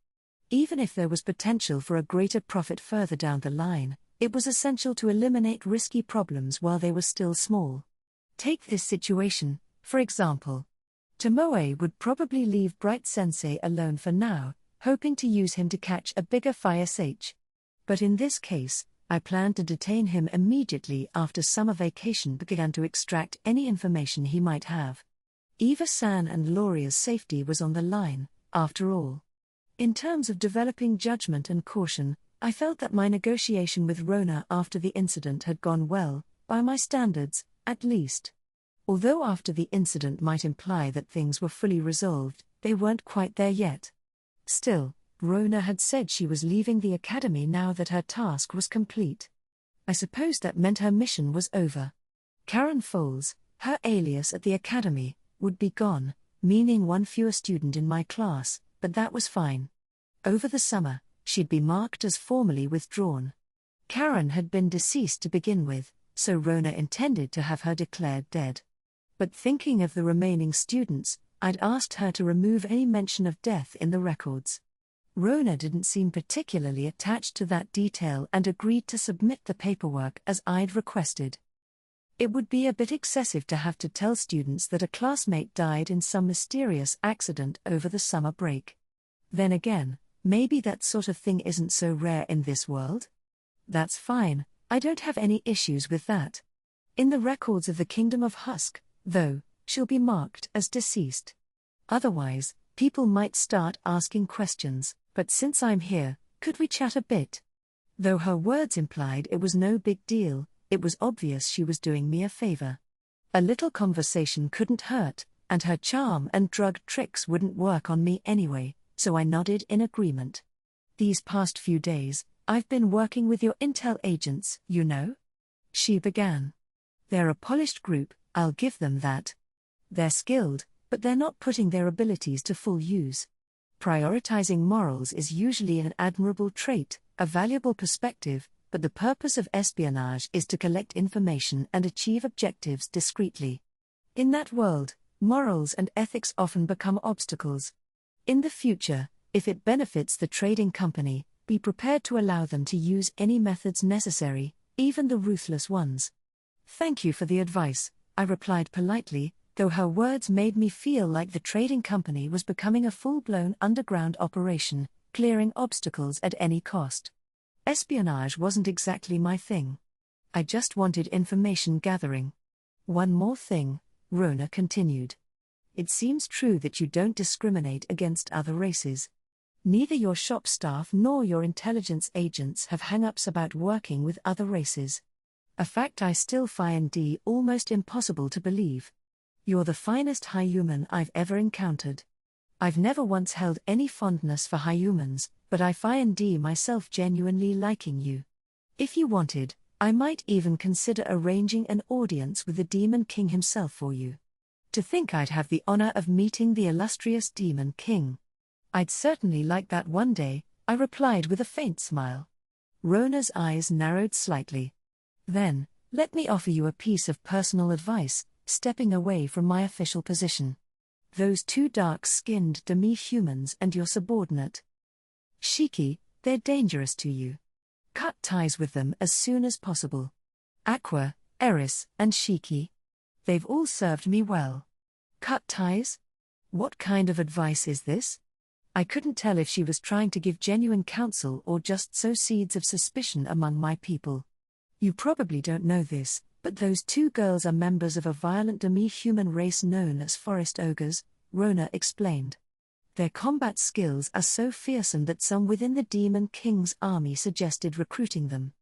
Even if there was potential for a greater profit further down the line, it was essential to eliminate risky problems while they were still small. Take this situation, for example. Tomoe would probably leave Bright Sensei alone for now, hoping to use him to catch a bigger fire sage. But in this case, I planned to detain him immediately after summer vacation began to extract any information he might have. Eva-san and Lauria's safety was on the line, after all. In terms of developing judgment and caution, I felt that my negotiation with Rona after the incident had gone well, by my standards, at least. Although after the incident might imply that things were fully resolved, they weren't quite there yet. Still, Rona had said she was leaving the academy now that her task was complete. I suppose that meant her mission was over. Karen Foles, her alias at the academy, would be gone, meaning one fewer student in my class, but that was fine. Over the summer, she'd be marked as formally withdrawn. Karen had been deceased to begin with, so Rona intended to have her declared dead. But thinking of the remaining students, I'd asked her to remove any mention of death in the records. Rona didn't seem particularly attached to that detail and agreed to submit the paperwork as I'd requested. It would be a bit excessive to have to tell students that a classmate died in some mysterious accident over the summer break. Then again, maybe that sort of thing isn't so rare in this world? That's fine, I don't have any issues with that. In the records of the Kingdom of Husk, though, she'll be marked as deceased. Otherwise, people might start asking questions, but since I'm here, could we chat a bit? Though her words implied it was no big deal, it was obvious she was doing me a favor. A little conversation couldn't hurt, and her charm and drug tricks wouldn't work on me anyway, so I nodded in agreement. These past few days, I've been working with your intel agents, you know? She began. They're a polished group, I'll give them that. They're skilled, but they're not putting their abilities to full use. Prioritizing morals is usually an admirable trait, a valuable perspective, but the purpose of espionage is to collect information and achieve objectives discreetly. In that world, morals and ethics often become obstacles. In the future, if it benefits the trading company, be prepared to allow them to use any methods necessary, even the ruthless ones. Thank you for the advice, I replied politely, though her words made me feel like the trading company was becoming a full-blown underground operation, clearing obstacles at any cost. Espionage wasn't exactly my thing. I just wanted information gathering. One more thing, Rona continued. It seems true that you don't discriminate against other races. Neither your shop staff nor your intelligence agents have hang-ups about working with other races. A fact I still find almost impossible to believe. You're the finest high human I've ever encountered. I've never once held any fondness for high humans, but I find myself genuinely liking you. If you wanted, I might even consider arranging an audience with the Demon King himself for you. To think I'd have the honor of meeting the illustrious Demon King. I'd certainly like that one day, I replied with a faint smile. Rona's eyes narrowed slightly. Then, let me offer you a piece of personal advice, stepping away from my official position. Those two dark-skinned demi-humans and your subordinate, Shiki, they're dangerous to you. Cut ties with them as soon as possible. Aqua, Eris, and Shiki. They've all served me well. Cut ties? What kind of advice is this? I couldn't tell if she was trying to give genuine counsel or just sow seeds of suspicion among my people. You probably don't know this, but those two girls are members of a violent demi-human race known as forest ogres, Rona explained. Their combat skills are so fearsome that some within the Demon King's army suggested recruiting them.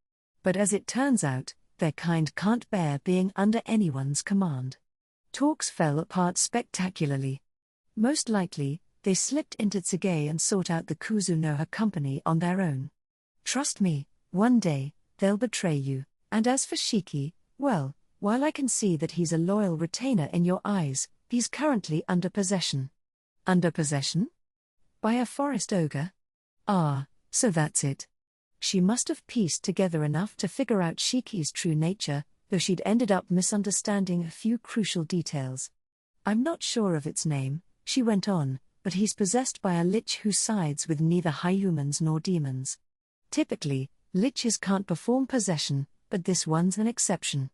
But as it turns out, their kind can't bear being under anyone's command. Talks fell apart spectacularly. Most likely, they slipped into Tsuge and sought out the Kuzunoha company on their own. Trust me, one day, they'll betray you, and as for Shiki, well, while I can see that he's a loyal retainer in your eyes, he's currently under possession. Under possession? By a forest ogre? Ah, so that's it. She must have pieced together enough to figure out Shiki's true nature, though she'd ended up misunderstanding a few crucial details. I'm not sure of its name, she went on, but he's possessed by a lich who sides with neither high humans nor demons. Typically, liches can't perform possession, but this one's an exception.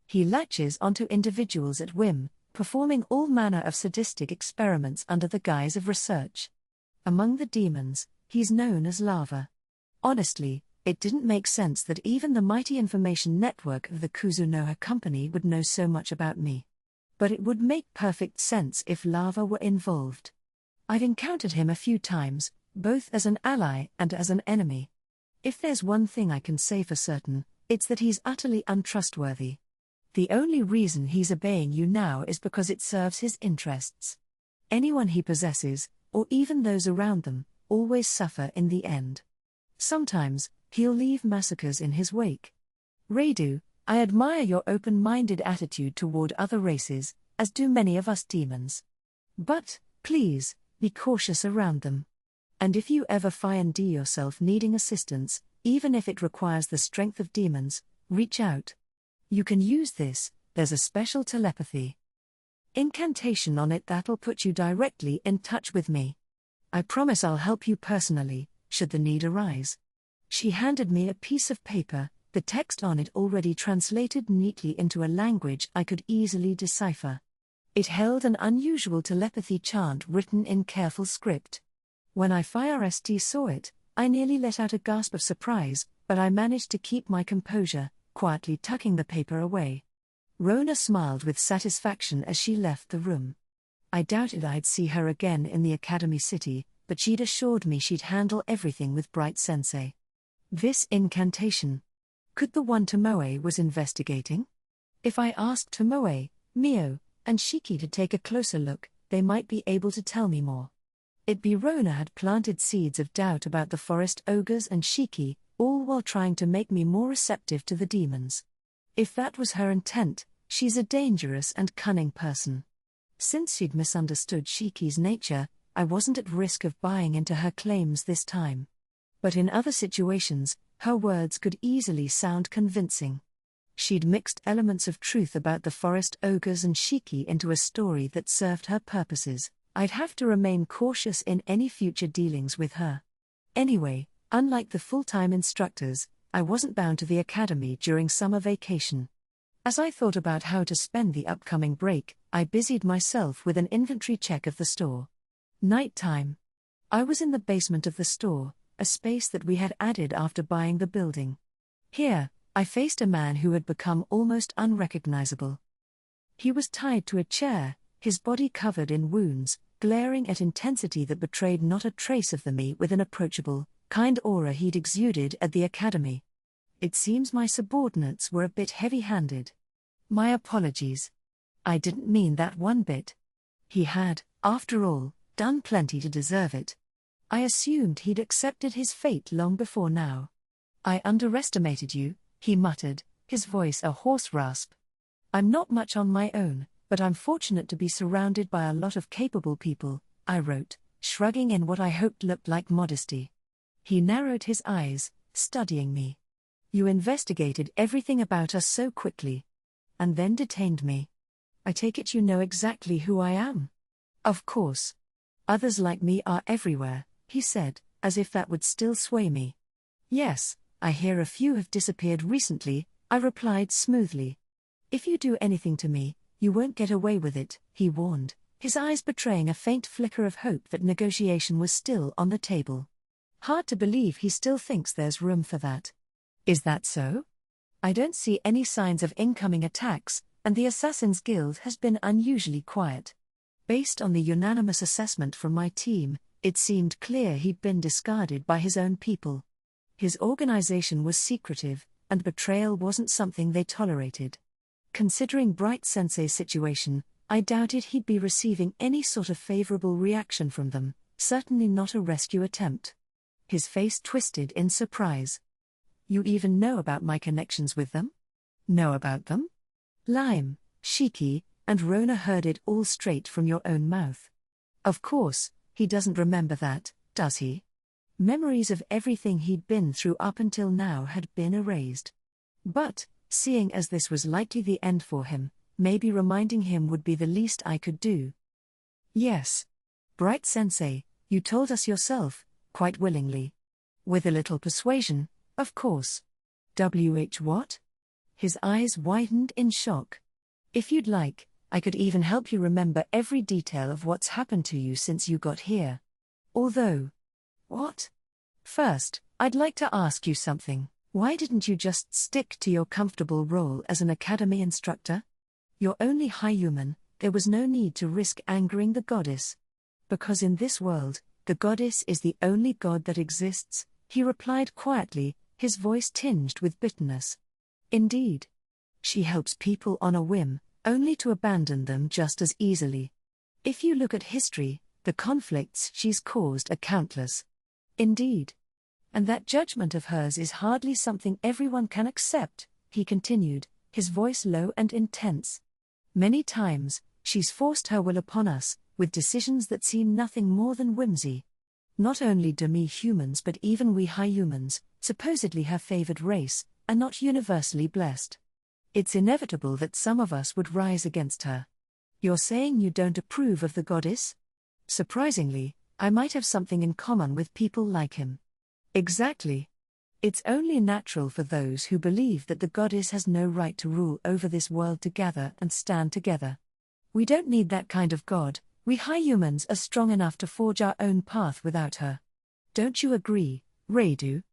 He latches onto individuals at whim, performing all manner of sadistic experiments under the guise of research. Among the demons, he's known as Lava. Honestly, it didn't make sense that even the mighty information network of the Kuzunoha company would know so much about me. But it would make perfect sense if Lava were involved. I've encountered him a few times, both as an ally and as an enemy. If there's one thing I can say for certain, it's that he's utterly untrustworthy. The only reason he's obeying you now is because it serves his interests. Anyone he possesses, or even those around them, always suffer in the end. Sometimes, he'll leave massacres in his wake. Radu, I admire your open-minded attitude toward other races, as do many of us demons. But, please, be cautious around them. And if you ever find yourself needing assistance, even if it requires the strength of demons, reach out. You can use this, there's a special telepathy incantation on it that'll put you directly in touch with me. I promise I'll help you personally, should the need arise. She handed me a piece of paper, the text on it already translated neatly into a language I could easily decipher. It held an unusual telepathy chant written in careful script. When I first saw it, I nearly let out a gasp of surprise, but I managed to keep my composure, quietly tucking the paper away. Rona smiled with satisfaction as she left the room. I doubted I'd see her again in the Academy City, but she'd assured me she'd handle everything with Bright Sensei. This incantation. Could the one Tomoe was investigating? If I asked Tomoe, Mio, and Shiki to take a closer look, they might be able to tell me more. It'd be Rona had planted seeds of doubt about the forest ogres and Shiki, all while trying to make me more receptive to the demons. If that was her intent, she's a dangerous and cunning person. Since she'd misunderstood Shiki's nature, I wasn't at risk of buying into her claims this time. But in other situations, her words could easily sound convincing. She'd mixed elements of truth about the forest ogres and Shiki into a story that served her purposes. I'd have to remain cautious in any future dealings with her. Anyway, unlike the full-time instructors, I wasn't bound to the academy during summer vacation. As I thought about how to spend the upcoming break, I busied myself with an inventory check of the store. Night time. I was in the basement of the store, a space that we had added after buying the building. Here, I faced a man who had become almost unrecognizable. He was tied to a chair, his body covered in wounds, glaring at intensity that betrayed not a trace of the me with an approachable, kind aura he'd exuded at the academy. It seems my subordinates were a bit heavy-handed. My apologies. I didn't mean that one bit. He had, after all, done plenty to deserve it. I assumed he'd accepted his fate long before now. I underestimated you, he muttered, his voice a hoarse rasp. I'm not much on my own, but I'm fortunate to be surrounded by a lot of capable people, I wrote, shrugging in what I hoped looked like modesty. He narrowed his eyes, studying me. You investigated everything about us so quickly. And then detained me. I take it you know exactly who I am? Of course. Others like me are everywhere, he said, as if that would still sway me. Yes, I hear a few have disappeared recently, I replied smoothly. If you do anything to me, you won't get away with it, he warned, his eyes betraying a faint flicker of hope that negotiation was still on the table. Hard to believe he still thinks there's room for that. Is that so? I don't see any signs of incoming attacks, and the Assassin's Guild has been unusually quiet. Based on the unanimous assessment from my team, it seemed clear he'd been discarded by his own people. His organization was secretive, and betrayal wasn't something they tolerated. Considering Bright Sensei's situation, I doubted he'd be receiving any sort of favorable reaction from them, certainly not a rescue attempt. His face twisted in surprise. You even know about my connections with them? Know about them? Lime, Shiki, and Rona heard it all straight from your own mouth. Of course, he doesn't remember that, does he? Memories of everything he'd been through up until now had been erased. But, seeing as this was likely the end for him, maybe reminding him would be the least I could do. Yes. Bright Sensei, you told us yourself, quite willingly. With a little persuasion, of course. What? His eyes widened in shock. If you'd like, I could even help you remember every detail of what's happened to you since you got here. Although... What? First, I'd like to ask you something. Why didn't you just stick to your comfortable role as an academy instructor? You're only high human, there was no need to risk angering the goddess. Because in this world, the goddess is the only god that exists, he replied quietly, his voice tinged with bitterness. Indeed. She helps people on a whim, only to abandon them just as easily. If you look at history, the conflicts she's caused are countless. Indeed. And that judgment of hers is hardly something everyone can accept, he continued, his voice low and intense. Many times, she's forced her will upon us, with decisions that seem nothing more than whimsy. Not only demi-humans but even we high humans, supposedly her favored race, are not universally blessed. It's inevitable that some of us would rise against her. You're saying you don't approve of the goddess? Surprisingly, I might have something in common with people like him. Exactly. It's only natural for those who believe that the goddess has no right to rule over this world to gather and stand together. We don't need that kind of god, we high humans are strong enough to forge our own path without her. Don't you agree, Radu?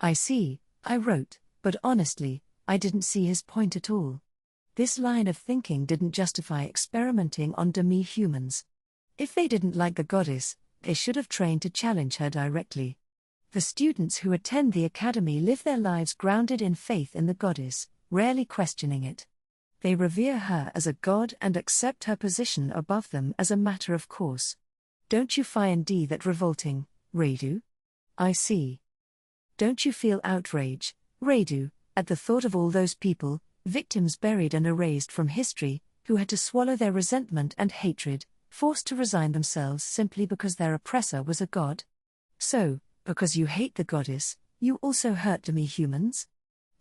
I see, I wrote, but honestly, I didn't see his point at all. This line of thinking didn't justify experimenting on demi-humans. If they didn't like the goddess, they should have trained to challenge her directly. The students who attend the academy live their lives grounded in faith in the goddess, rarely questioning it. They revere her as a god and accept her position above them as a matter of course. Don't you find that revolting, Radu? I see. Don't you feel outrage, Radu, at the thought of all those people, victims buried and erased from history, who had to swallow their resentment and hatred, forced to resign themselves simply because their oppressor was a god? So, because you hate the goddess, you also hurt demi-humans?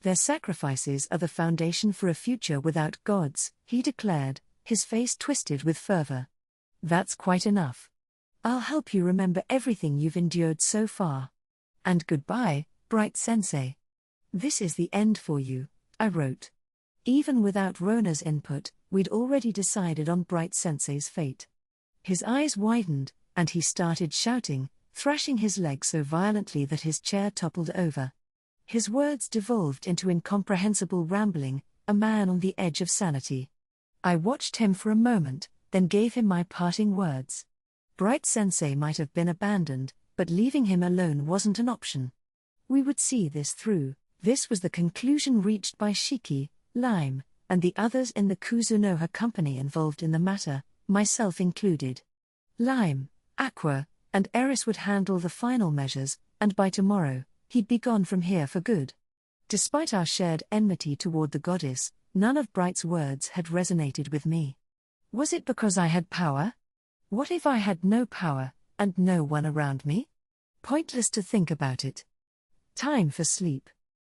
Their sacrifices are the foundation for a future without gods, he declared, his face twisted with fervor. That's quite enough. I'll help you remember everything you've endured so far. And goodbye, Bright Sensei. This is the end for you, I wrote. Even without Rona's input, we'd already decided on Bright Sensei's fate. His eyes widened, and he started shouting, thrashing his leg so violently that his chair toppled over. His words devolved into incomprehensible rambling, a man on the edge of sanity. I watched him for a moment, then gave him my parting words. Bright Sensei might have been abandoned, but leaving him alone wasn't an option. We would see this through. This was the conclusion reached by Shiki, Lime, and the others in the Kuzunoha company involved in the matter, myself included. Lime, Aqua, and Eris would handle the final measures, and by tomorrow, he'd be gone from here for good. Despite our shared enmity toward the goddess, none of Bright's words had resonated with me. Was it because I had power? What if I had no power, and no one around me? Pointless to think about it. Time for sleep.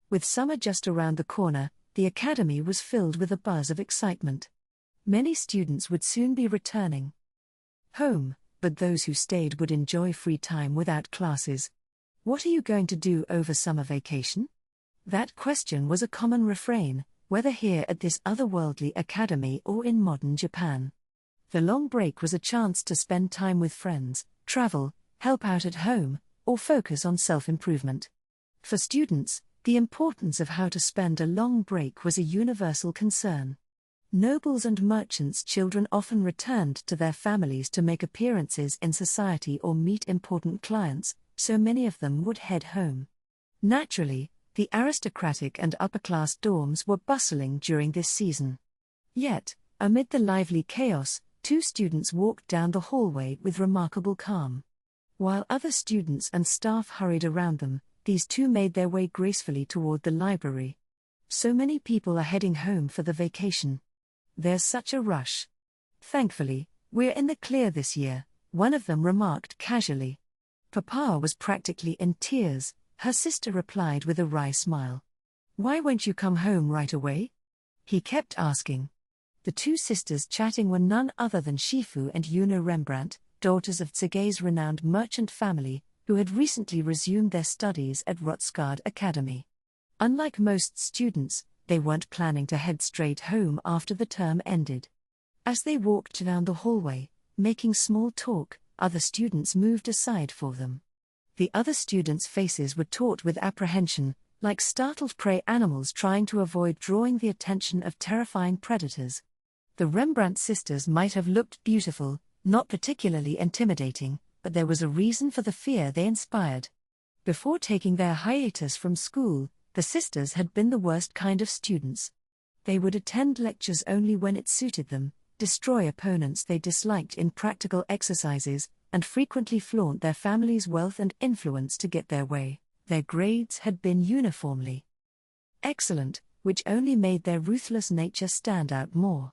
With summer just around the corner, the academy was filled with a buzz of excitement. Many students would soon be returning home, but those who stayed would enjoy free time without classes. What are you going to do over summer vacation? That question was a common refrain, whether here at this otherworldly academy or in modern Japan. The long break was a chance to spend time with friends, travel, help out at home, or focus on self-improvement. For students, the importance of how to spend a long break was a universal concern. Nobles and merchants' children often returned to their families to make appearances in society or meet important clients, so many of them would head home. Naturally, the aristocratic and upper-class dorms were bustling during this season. Yet, amid the lively chaos, 2 students walked down the hallway with remarkable calm. While other students and staff hurried around them, these 2 made their way gracefully toward the library. So many people are heading home for the vacation. There's such a rush. Thankfully, we're in the clear this year, one of them remarked casually. Papa was practically in tears, her sister replied with a wry smile. Why won't you come home right away? He kept asking. The 2 sisters chatting were none other than Shifu and Yuno Rembrandt, daughters of Tsuge's renowned merchant family, who had recently resumed their studies at Rotsgard Academy. Unlike most students, they weren't planning to head straight home after the term ended. As they walked down the hallway, making small talk, other students moved aside for them. The other students' faces were taut with apprehension, like startled prey animals trying to avoid drawing the attention of terrifying predators. The Rembrandt sisters might have looked beautiful, not particularly intimidating, but there was a reason for the fear they inspired. Before taking their hiatus from school, the sisters had been the worst kind of students. They would attend lectures only when it suited them, destroy opponents they disliked in practical exercises, and frequently flaunt their family's wealth and influence to get their way. Their grades had been uniformly excellent, which only made their ruthless nature stand out more.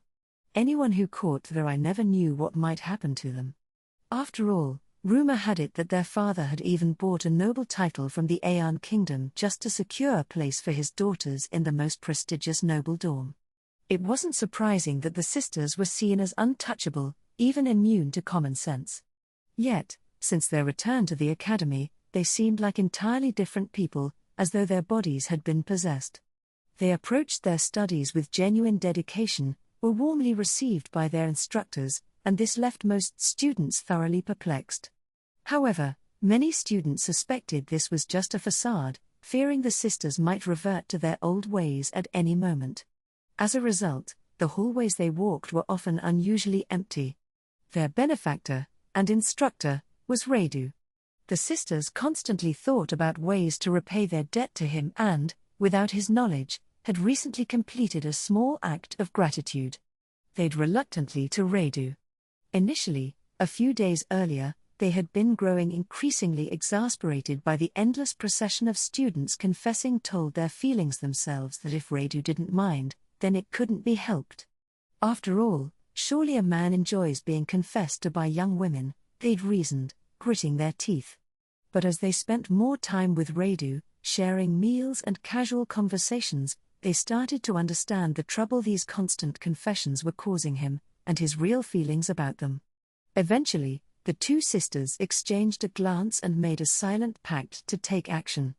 Anyone who caught their eye never knew what might happen to them. After all, rumor had it that their father had even bought a noble title from the Aeon Kingdom just to secure a place for his daughters in the most prestigious noble dorm. It wasn't surprising that the sisters were seen as untouchable, even immune to common sense. Yet, since their return to the academy, they seemed like entirely different people, as though their bodies had been possessed. They approached their studies with genuine dedication, were warmly received by their instructors, and this left most students thoroughly perplexed. However, many students suspected this was just a facade, fearing the sisters might revert to their old ways at any moment. As a result, the hallways they walked were often unusually empty. Their benefactor and instructor was Reidu. The sisters constantly thought about ways to repay their debt to him and, without his knowledge, had recently completed a small act of gratitude. They'd reluctantly to Reidu. Initially, a few days earlier, they had been growing increasingly exasperated by the endless procession of students confessing told their feelings themselves that if Reidu didn't mind, then it couldn't be helped. After all, surely a man enjoys being confessed to by young women, they'd reasoned, gritting their teeth. But as they spent more time with Reidu, sharing meals and casual conversations, they started to understand the trouble these constant confessions were causing him, and his real feelings about them. Eventually, the 2 sisters exchanged a glance and made a silent pact to take action.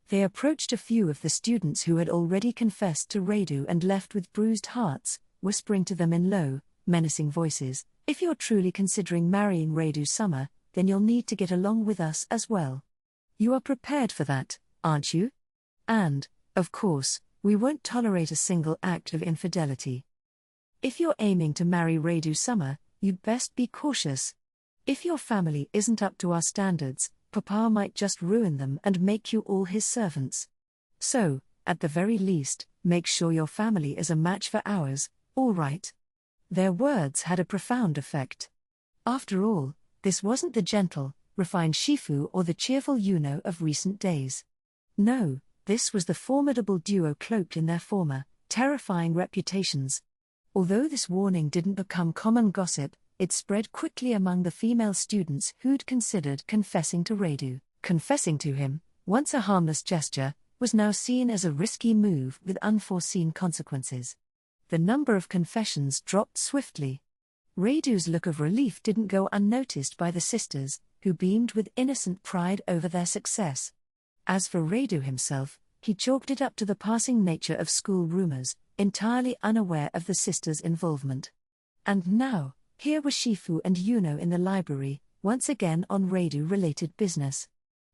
They approached a few of the students who had already confessed to Reidu and left with bruised hearts, whispering to them in low, menacing voices, "If you're truly considering marrying Reidu-sama, then you'll need to get along with us as well. You are prepared for that, aren't you?" And, of course, we won't tolerate a single act of infidelity. If you're aiming to marry Radu Summer, you'd best be cautious. If your family isn't up to our standards, Papa might just ruin them and make you all his servants. So, at the very least, make sure your family is a match for ours, all right? Their words had a profound effect. After all, this wasn't the gentle, refined Shifu or the cheerful Yuno of recent days. No, this was the formidable duo cloaked in their former, terrifying reputations. Although this warning didn't become common gossip, it spread quickly among the female students who'd considered confessing to Radu. Confessing to him, once a harmless gesture, was now seen as a risky move with unforeseen consequences. The number of confessions dropped swiftly. Radu's look of relief didn't go unnoticed by the sisters, who beamed with innocent pride over their success. As for Radu himself, he chalked it up to the passing nature of school rumors, entirely unaware of the sisters' involvement. And now, here were Shifu and Yuno in the library, once again on Radu-related business.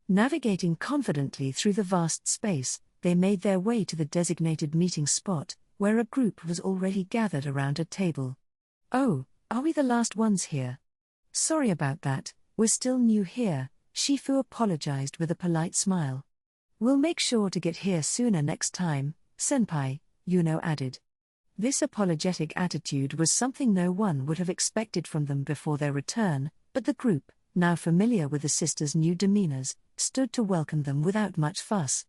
Navigating confidently through the vast space, they made their way to the designated meeting spot, where a group was already gathered around a table. "Oh, are we the last ones here? Sorry about that, we're still new here," Shifu apologized with a polite smile. "We'll make sure to get here sooner next time, senpai," Yuno added. This apologetic attitude was something no one would have expected from them before their return, but the group, now familiar with the sisters' new demeanors, stood to welcome them without much fuss.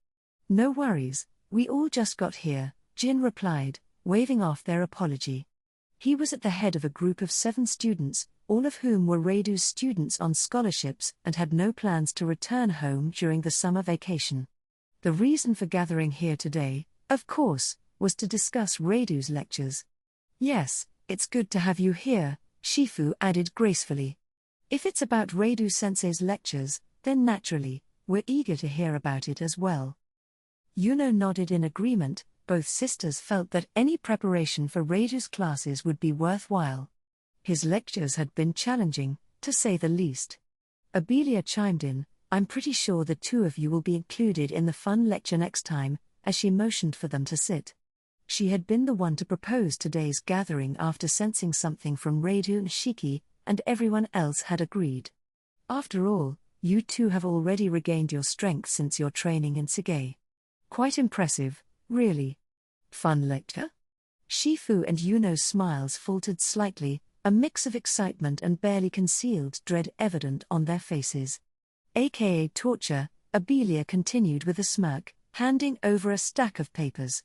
"No worries, we all just got here," Jin replied, waving off their apology. He was at the head of a group of 7 students, all of whom were Radu's students on scholarships and had no plans to return home during the summer vacation. The reason for gathering here today, of course, was to discuss Radu's lectures. "Yes, it's good to have you here," Shifu added gracefully. "If it's about Radu-sensei's lectures, then naturally, we're eager to hear about it as well." Yuno nodded in agreement. Both sisters felt that any preparation for Radu's classes would be worthwhile. His lectures had been challenging, to say the least. Abelia chimed in, "I'm pretty sure the 2 of you will be included in the fun lecture next time," as she motioned for them to sit. She had been the one to propose today's gathering after sensing something from Radu and Shiki, and everyone else had agreed. "After all, you 2 have already regained your strength since your training in Sige. Quite impressive, really. Fun lecture?" Shifu and Yuno's smiles faltered slightly, a mix of excitement and barely concealed dread evident on their faces. "AKA torture," Abelia continued with a smirk, handing over a stack of papers.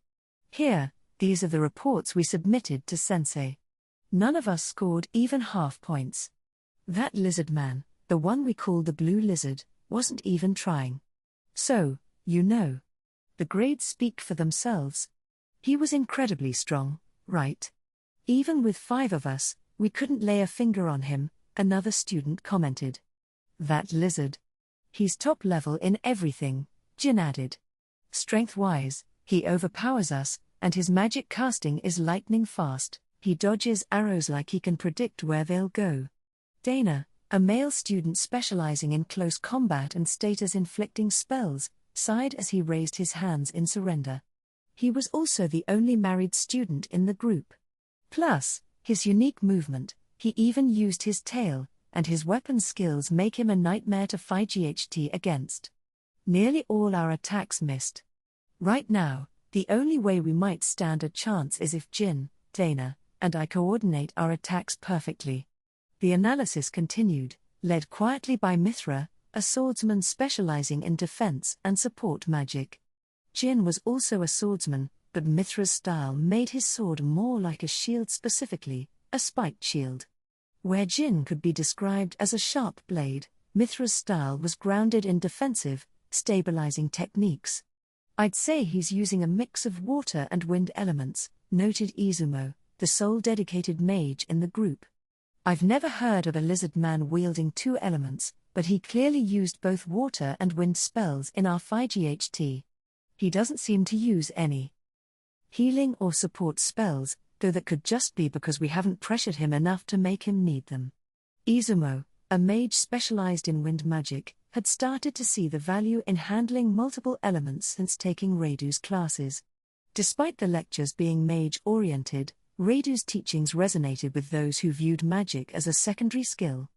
"Here, these are the reports we submitted to Sensei. None of us scored even half points. That lizard man, the one we called the Blue Lizard, wasn't even trying. So, you know. The grades speak for themselves. He was incredibly strong, right? Even with 5 of us, we couldn't lay a finger on him," another student commented. "That lizard. He's top level in everything," Jin added. "Strength-wise, he overpowers us, and his magic casting is lightning fast. He dodges arrows like he can predict where they'll go." Dana, a male student specializing in close combat and status-inflicting spells, sighed as he raised his hands in surrender. He was also the only married student in the group. Plus, his unique movement, he even used his tail, and his weapon skills make him a nightmare to fight against. Nearly all our attacks missed. Right now, the only way we might stand a chance is if Jin, Dana, and I coordinate our attacks perfectly. The analysis continued, led quietly by Mithra, a swordsman specializing in defense and support magic. Jin was also a swordsman, but Mithra's style made his sword more like a shield, specifically, a spiked shield. Where Jin could be described as a sharp blade, Mithra's style was grounded in defensive, stabilizing techniques. "I'd say he's using a mix of water and wind elements," noted Izumo, the sole dedicated mage in the group. "I've never heard of a lizard man wielding 2 elements, but he clearly used both water and wind spells in our FIGHT. He doesn't seem to use any healing or support spells, though that could just be because we haven't pressured him enough to make him need them." Izumo, a mage specialized in wind magic, had started to see the value in handling multiple elements since taking Reidu's classes. Despite the lectures being mage-oriented, Reidu's teachings resonated with those who viewed magic as a secondary skill.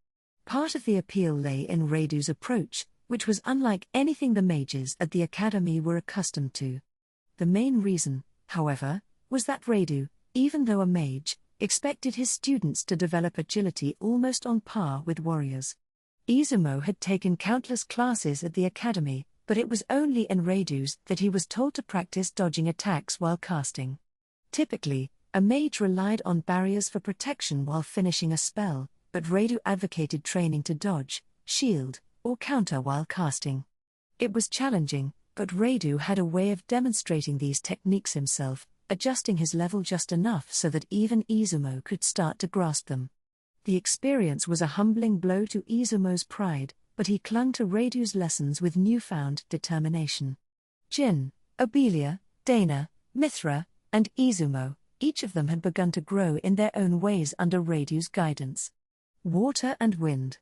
Part of the appeal lay in Reidu's approach, which was unlike anything the mages at the academy were accustomed to. The main reason, however, was that Reidu, even though a mage, expected his students to develop agility almost on par with warriors. Izumo had taken countless classes at the academy, but it was only in Reidu's that he was told to practice dodging attacks while casting. Typically, a mage relied on barriers for protection while finishing a spell, but Reidu advocated training to dodge, shield, or counter while casting. It was challenging, but Reidu had a way of demonstrating these techniques himself, adjusting his level just enough so that even Izumo could start to grasp them. The experience was a humbling blow to Izumo's pride, but he clung to Reidu's lessons with newfound determination. Jin, Obelia, Dana, Mithra, and Izumo, each of them had begun to grow in their own ways under Reidu's guidance. Water and wind.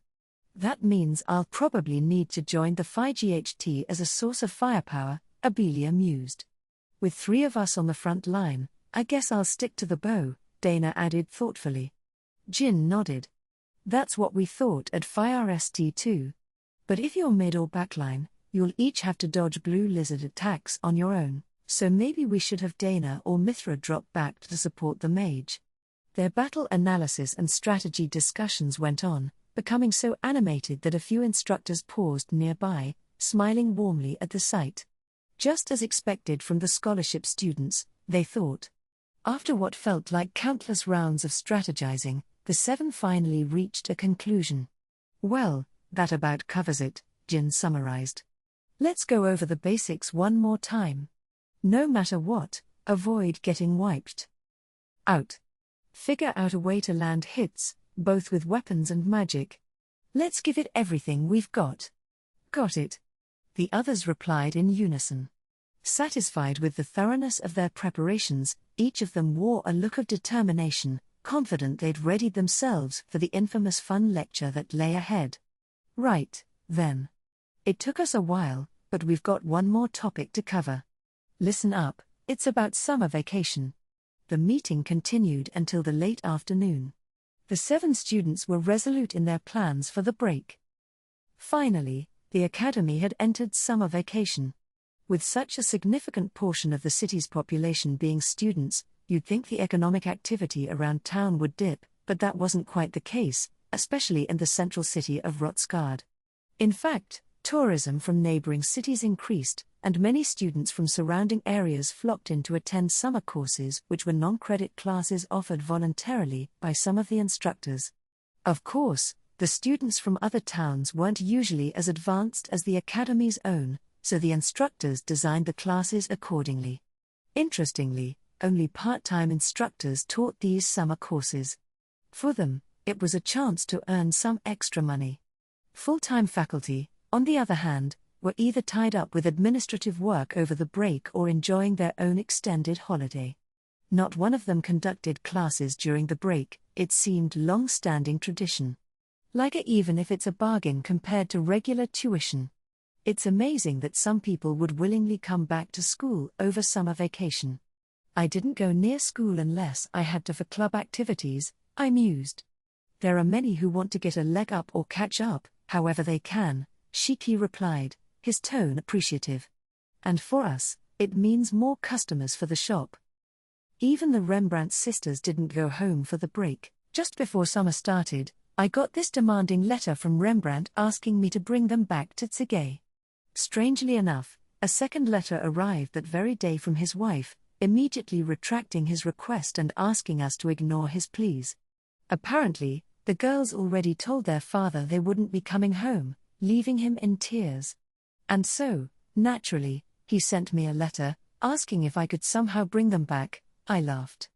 That means I'll probably need to join the Phi-GHT as a source of firepower, Obelia mused. With 3 of us on the front line, I guess I'll stick to the bow, Dana added thoughtfully. Jin nodded. That's what we thought at Phi-RST too. But if you're mid or backline, you'll each have to dodge blue lizard attacks on your own, so maybe we should have Dana or Mithra drop back to support the mage. Their battle analysis and strategy discussions went on, becoming so animated that a few instructors paused nearby, smiling warmly at the sight. Just as expected from the scholarship students, they thought. After what felt like countless rounds of strategizing, the 7 finally reached a conclusion. Well, that about covers it, Jin summarized. Let's go over the basics one more time. No matter what, avoid getting wiped out. Figure out a way to land hits, both with weapons and magic. Let's give it everything we've got. Got it. The others replied in unison. Satisfied with the thoroughness of their preparations, each of them wore a look of determination, confident they'd readied themselves for the infamous fun lecture that lay ahead. Right, then. It took us a while, but we've got one more topic to cover. Listen up, it's about summer vacation. The meeting continued until the late afternoon. The 7 students were resolute in their plans for the break. Finally, the academy had entered summer vacation. With such a significant portion of the city's population being students, you'd think the economic activity around town would dip, but that wasn't quite the case, especially in the central city of Rotsgard. In fact, tourism from neighboring cities increased, and many students from surrounding areas flocked in to attend summer courses which were non-credit classes offered voluntarily by some of the instructors. Of course, the students from other towns weren't usually as advanced as the academy's own, so the instructors designed the classes accordingly. Interestingly, only part-time instructors taught these summer courses. For them, it was a chance to earn some extra money. Full-time faculty, on the other hand, were either tied up with administrative work over the break or enjoying their own extended holiday. Not one of them conducted classes during the break, it seemed long-standing tradition. Like it even if it's a bargain compared to regular tuition. It's amazing that some people would willingly come back to school over summer vacation. I didn't go near school unless I had to for club activities, I mused. There are many who want to get a leg up or catch up, however they can, Shiki replied, his tone appreciative. And for us, it means more customers for the shop. Even the Rembrandt sisters didn't go home for the break. Just before summer started, I got this demanding letter from Rembrandt asking me to bring them back to Tsuge. Strangely enough, a second letter arrived that very day from his wife, immediately retracting his request and asking us to ignore his pleas. Apparently, the girls already told their father they wouldn't be coming home, leaving him in tears. And so, naturally, he sent me a letter, asking if I could somehow bring them back. I laughed.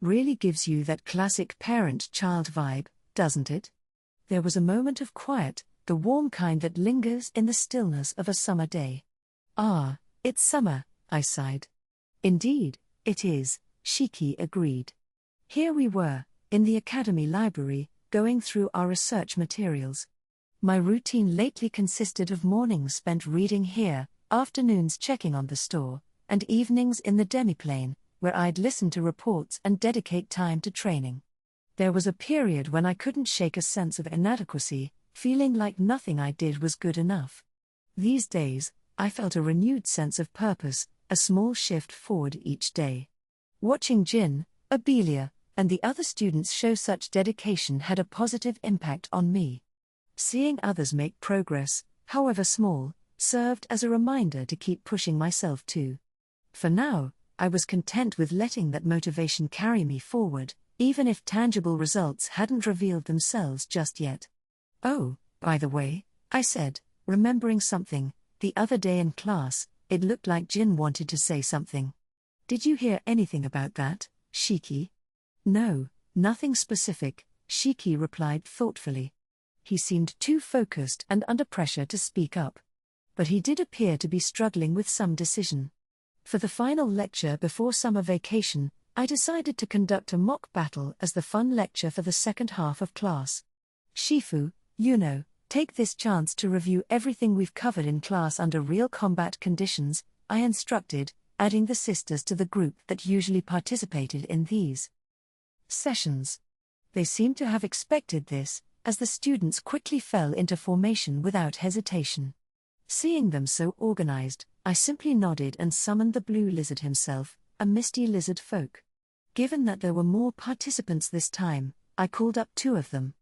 Really gives you that classic parent-child vibe, doesn't it? There was a moment of quiet, the warm kind that lingers in the stillness of a summer day. Ah, it's summer, I sighed. Indeed, it is, Shiki agreed. Here we were, in the academy library, going through our research materials. My routine lately consisted of mornings spent reading here, afternoons checking on the store, and evenings in the demiplane, where I'd listen to reports and dedicate time to training. There was a period when I couldn't shake a sense of inadequacy, feeling like nothing I did was good enough. These days, I felt a renewed sense of purpose, a small shift forward each day. Watching Jin, Abelia, and the other students show such dedication had a positive impact on me. Seeing others make progress, however small, served as a reminder to keep pushing myself too. For now, I was content with letting that motivation carry me forward, even if tangible results hadn't revealed themselves just yet. "Oh, by the way," I said, remembering something, the other day in class, it looked like Jin wanted to say something. "Did you hear anything about that, Shiki?" "No, nothing specific," Shiki replied thoughtfully. He seemed too focused and under pressure to speak up. But he did appear to be struggling with some decision. For the final lecture before summer vacation, I decided to conduct a mock battle as the fun lecture for the second half of class. "Shifu, take this chance to review everything we've covered in class under real combat conditions," I instructed, adding the sisters to the group that usually participated in these sessions. They seemed to have expected this, as the students quickly fell into formation without hesitation. Seeing them so organized, I simply nodded and summoned the blue lizard himself, a misty lizard folk. Given that there were more participants this time, I called up two of them.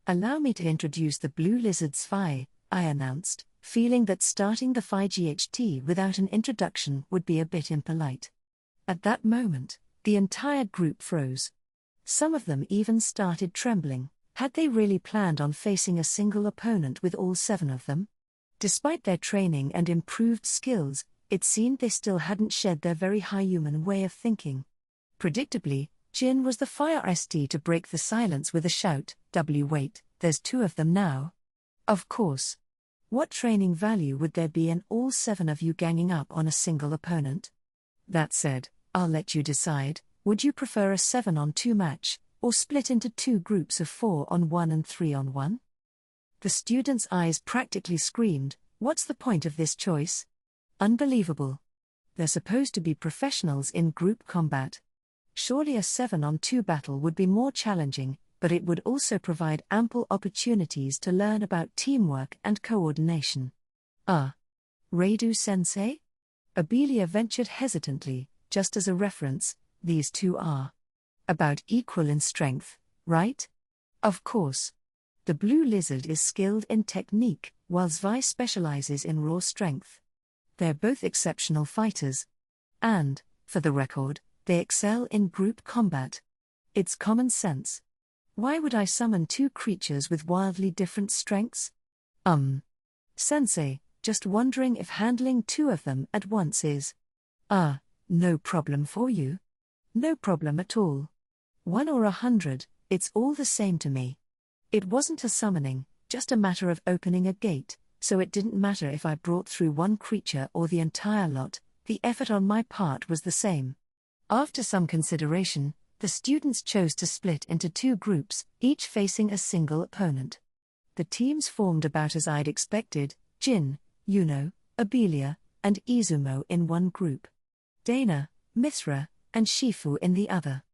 "Allow me to introduce the blue lizards Phi," I announced, feeling that starting the Phi GHT without an introduction would be a bit impolite. At that moment, the entire group froze. Some of them even started trembling. Had they really planned on facing a single opponent with all 7 of them? Despite their training and improved skills, it seemed they still hadn't shed their very high human way of thinking. Predictably, Jin was the fire ST to break the silence with a shout, "Wait, there's 2 of them now." Of course. What training value would there be in all 7 of you ganging up on a single opponent? That said, I'll let you decide. Would you prefer a 7-on-2 match, or split into 2 groups of 4-on-1 and 3-on-1? The students' eyes practically screamed, "What's the point of this choice? Unbelievable. They're supposed to be professionals in group combat. Surely a 7-on-2 battle would be more challenging, but it would also provide ample opportunities to learn about teamwork and coordination." Reidu-sensei? Abelia ventured hesitantly, just as a reference, these 2 are about equal in strength, right? Of course. The blue lizard is skilled in technique, while Zwei specializes in raw strength. They're both exceptional fighters. And, for the record, they excel in group combat. It's common sense. Why would I summon 2 creatures with wildly different strengths? Sensei, just wondering if handling 2 of them at once is no problem for you? No problem at all. 1 or 100, it's all the same to me. It wasn't a summoning, just a matter of opening a gate, so it didn't matter if I brought through 1 creature or the entire lot, the effort on my part was the same. After some consideration, the students chose to split into 2 groups, each facing a single opponent. The teams formed about as I'd expected: Jin, Abelia, and Izumo in one group. Dana, Mithra, and Shifu in the other.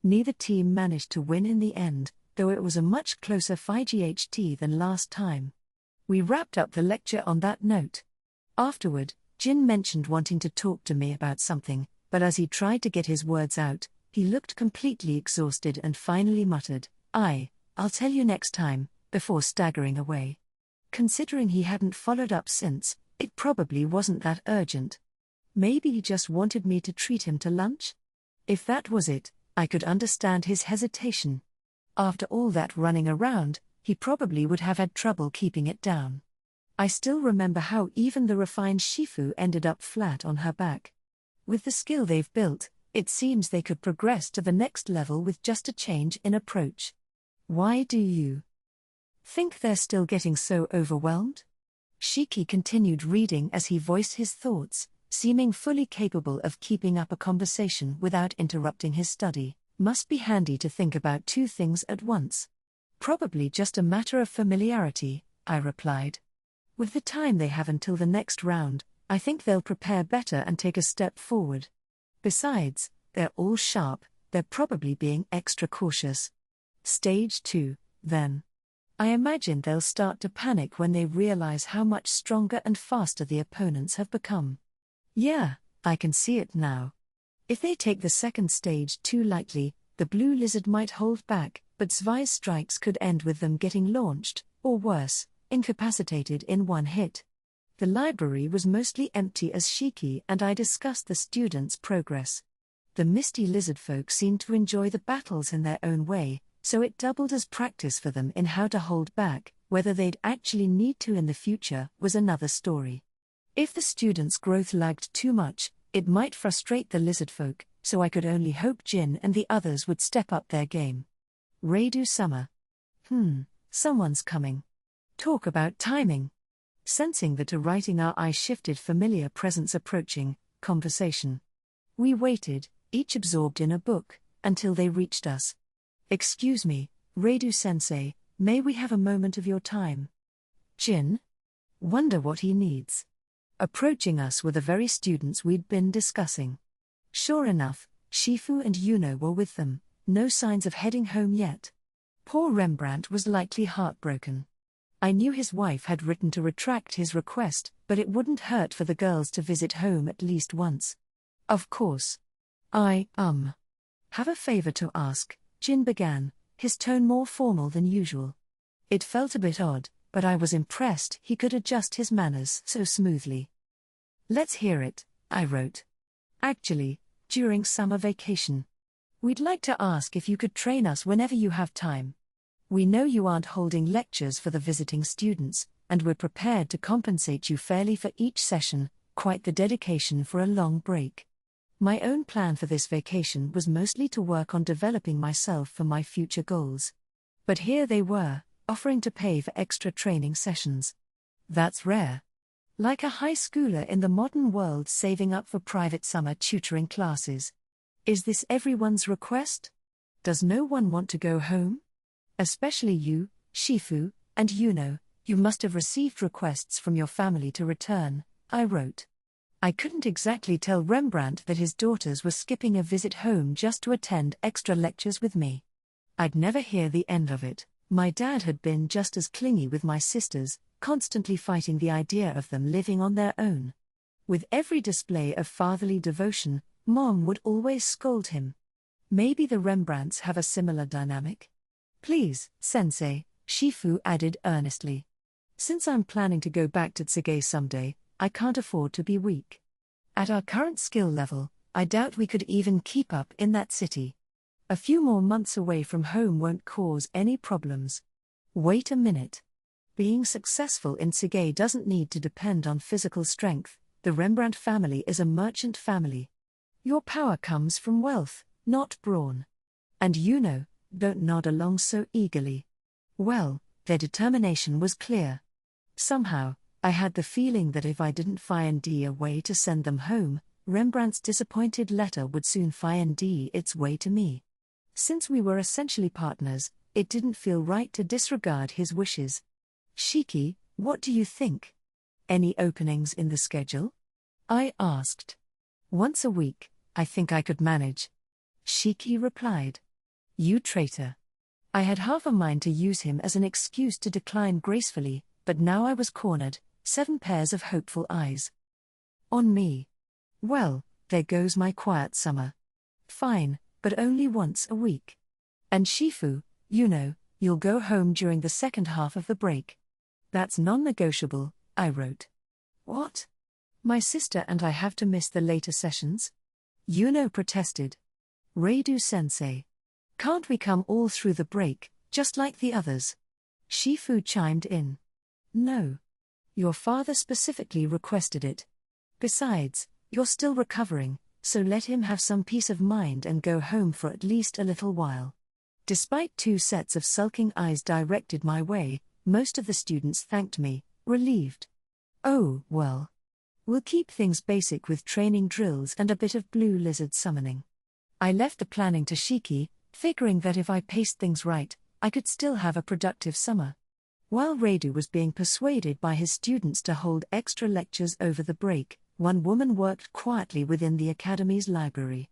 Neither team managed to win in the end, though it was a much closer Phi GHT than last time. We wrapped up the lecture on that note. Afterward, Jin mentioned wanting to talk to me about something, but as he tried to get his words out, he looked completely exhausted and finally muttered, "I'll tell you next time," before staggering away. Considering he hadn't followed up since, it probably wasn't that urgent. Maybe he just wanted me to treat him to lunch? If that was it, I could understand his hesitation. After all that running around, he probably would have had trouble keeping it down. I still remember how even the refined Shifu ended up flat on her back. With the skill they've built, it seems they could progress to the next level with just a change in approach. Why do you think they're still getting so overwhelmed? Shiki continued reading as he voiced his thoughts, seeming fully capable of keeping up a conversation without interrupting his study. Must be handy to think about 2 things at once. Probably just a matter of familiarity, I replied. With the time they have until the next round, I think they'll prepare better and take a step forward. Besides, they're all sharp, they're probably being extra cautious. Stage 2, then. I imagine they'll start to panic when they realize how much stronger and faster the opponents have become. Yeah, I can see it now. If they take the second stage too lightly, the blue lizard might hold back, but Zwei's strikes could end with them getting launched, or worse, incapacitated in one hit. The library was mostly empty as Shiki and I discussed the students' progress. The misty lizard folk seemed to enjoy the battles in their own way, so it doubled as practice for them in how to hold back. Whether they'd actually need to in the future was another story. If the students' growth lagged too much, it might frustrate the lizard folk, so I could only hope Jin and the others would step up their game. Redo summer. Someone's coming. Talk about timing. Sensing that to writing our eye shifted familiar presence approaching, conversation. We waited, each absorbed in a book, until they reached us. Excuse me, Redu-sensei, may we have a moment of your time? Jin? Wonder what he needs. Approaching us were the very students we'd been discussing. Sure enough, Shifu and Yuno were with them, no signs of heading home yet. Poor Rembrandt was likely heartbroken. I knew his wife had written to retract his request, but it wouldn't hurt for the girls to visit home at least once. Of course. Have a favor to ask, Jin began, his tone more formal than usual. It felt a bit odd, but I was impressed he could adjust his manners so smoothly. Let's hear it, I wrote. Actually, during summer vacation. We'd like to ask if you could train us whenever you have time. We know you aren't holding lectures for the visiting students, and we're prepared to compensate you fairly for each session, quite the dedication for a long break. My own plan for this vacation was mostly to work on developing myself for my future goals. But here they were, offering to pay for extra training sessions. That's rare. Like a high schooler in the modern world saving up for private summer tutoring classes. Is this everyone's request? Does no one want to go home? Especially you, Shifu, and Yuno, you must have received requests from your family to return, I wrote. I couldn't exactly tell Rembrandt that his daughters were skipping a visit home just to attend extra lectures with me. I'd never hear the end of it. My dad had been just as clingy with my sisters, constantly fighting the idea of them living on their own. With every display of fatherly devotion, Mom would always scold him. Maybe the Rembrandts have a similar dynamic? Please, Sensei, Shifu added earnestly. Since I'm planning to go back to Tsuge someday, I can't afford to be weak. At our current skill level, I doubt we could even keep up in that city. A few more months away from home won't cause any problems. Wait a minute. Being successful in Tsuge doesn't need to depend on physical strength. The Rembrandt family is a merchant family. Your power comes from wealth, not brawn. And don't nod along so eagerly. Well, their determination was clear. Somehow, I had the feeling that if I didn't find a way to send them home, Rembrandt's disappointed letter would soon find its way to me. Since we were essentially partners, it didn't feel right to disregard his wishes. Shiki, what do you think? Any openings in the schedule? I asked. Once a week, I think I could manage. Shiki replied. You traitor. I had half a mind to use him as an excuse to decline gracefully, but now I was cornered, 7 pairs of hopeful eyes on me. Well, there goes my quiet summer. Fine, but only once a week. And Shifu, you'll go home during the second half of the break. That's non-negotiable, I wrote. What? My sister and I have to miss the later sessions? Yuno protested. Redu-sensei. Can't we come all through the break, just like the others? Shifu chimed in. No. Your father specifically requested it. Besides, you're still recovering, so let him have some peace of mind and go home for at least a little while. Despite 2 sets of sulking eyes directed my way, most of the students thanked me, relieved. Oh, well. We'll keep things basic with training drills and a bit of blue lizard summoning. I left the planning to Shiki, figuring that if I paced things right, I could still have a productive summer. While Radu was being persuaded by his students to hold extra lectures over the break, one woman worked quietly within the academy's library.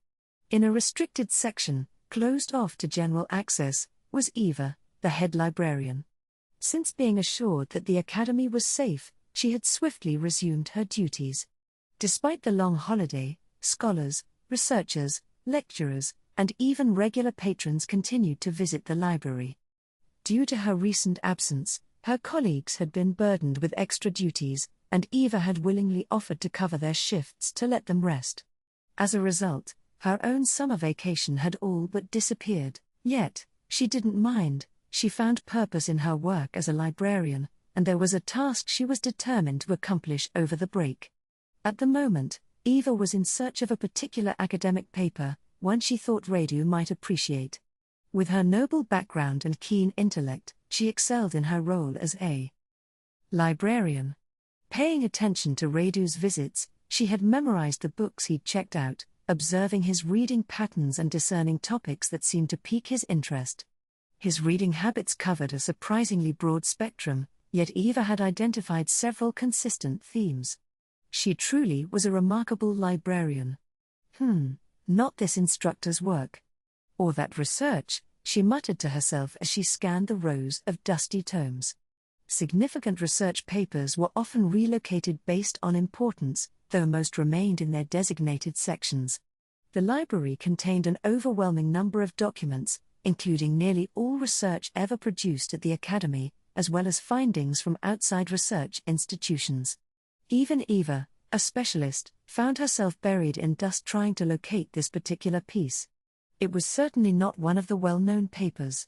In a restricted section, closed off to general access, was Eva, the head librarian. Since being assured that the academy was safe, she had swiftly resumed her duties. Despite the long holiday, scholars, researchers, lecturers, and even regular patrons continued to visit the library. Due to her recent absence, her colleagues had been burdened with extra duties, and Eva had willingly offered to cover their shifts to let them rest. As a result, her own summer vacation had all but disappeared. Yet, she didn't mind. She found purpose in her work as a librarian, and there was a task she was determined to accomplish over the break. At the moment, Eva was in search of a particular academic paper, one she thought Radu might appreciate. With her noble background and keen intellect, she excelled in her role as a librarian. Paying attention to Radu's visits, she had memorized the books he'd checked out, observing his reading patterns and discerning topics that seemed to pique his interest. His reading habits covered a surprisingly broad spectrum, yet Eva had identified several consistent themes. She truly was a remarkable librarian. Not this instructor's work. Or that research, she muttered to herself as she scanned the rows of dusty tomes. Significant research papers were often relocated based on importance, though most remained in their designated sections. The library contained an overwhelming number of documents, including nearly all research ever produced at the Academy, as well as findings from outside research institutions. Even Eva, a specialist, found herself buried in dust trying to locate this particular piece. It was certainly not one of the well-known papers.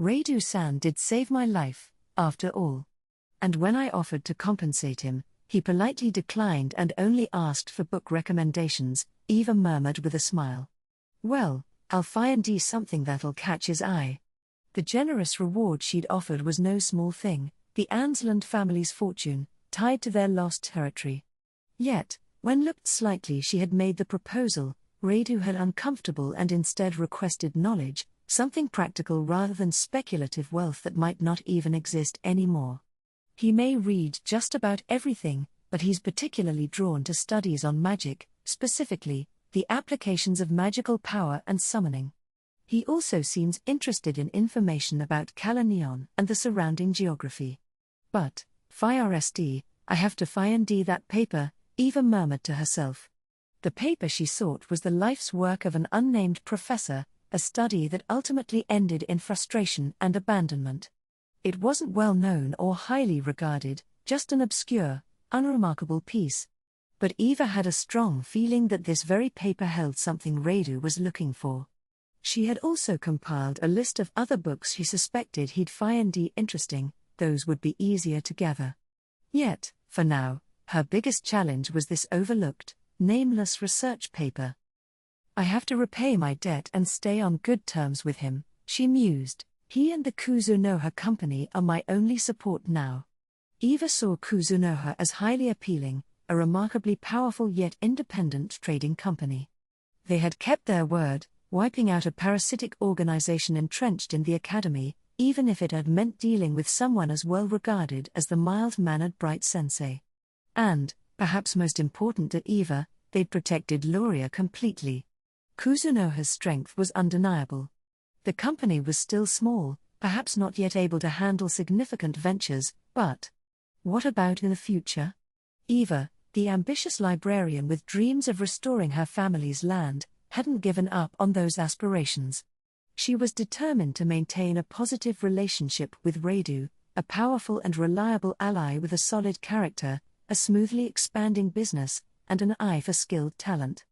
Radu-san did save my life, after all. And when I offered to compensate him, he politely declined and only asked for book recommendations, Eva murmured with a smile. Well, I'll find something that'll catch his eye. The generous reward she'd offered was no small thing, the Ansland family's fortune, tied to their lost territory. Yet, when looked slightly she had made the proposal, Radu had uncomfortable and instead requested knowledge, something practical rather than speculative wealth that might not even exist anymore. He may read just about everything, but he's particularly drawn to studies on magic, specifically, the applications of magical power and summoning. He also seems interested in information about Kalanion and the surrounding geography. But, FIRST, I have to find that paper, Eva murmured to herself. The paper she sought was the life's work of an unnamed professor, a study that ultimately ended in frustration and abandonment. It wasn't well known or highly regarded, just an obscure, unremarkable piece. But Eva had a strong feeling that this very paper held something Radu was looking for. She had also compiled a list of other books she suspected he'd find interesting, those would be easier to gather. Yet, for now, her biggest challenge was this overlooked, nameless research paper. I have to repay my debt and stay on good terms with him, she mused. He and the Kuzunoha company are my only support now. Eva saw Kuzunoha as highly appealing, a remarkably powerful yet independent trading company. They had kept their word, wiping out a parasitic organization entrenched in the academy, even if it had meant dealing with someone as well regarded as the mild-mannered bright sensei. And, perhaps most important to Eva, they'd protected Loria completely. Kuzunoha's strength was undeniable. The company was still small, perhaps not yet able to handle significant ventures, but what about in the future? Eva, the ambitious librarian with dreams of restoring her family's land, hadn't given up on those aspirations. She was determined to maintain a positive relationship with Radu, a powerful and reliable ally with a solid character, a smoothly expanding business, and an eye for skilled talent.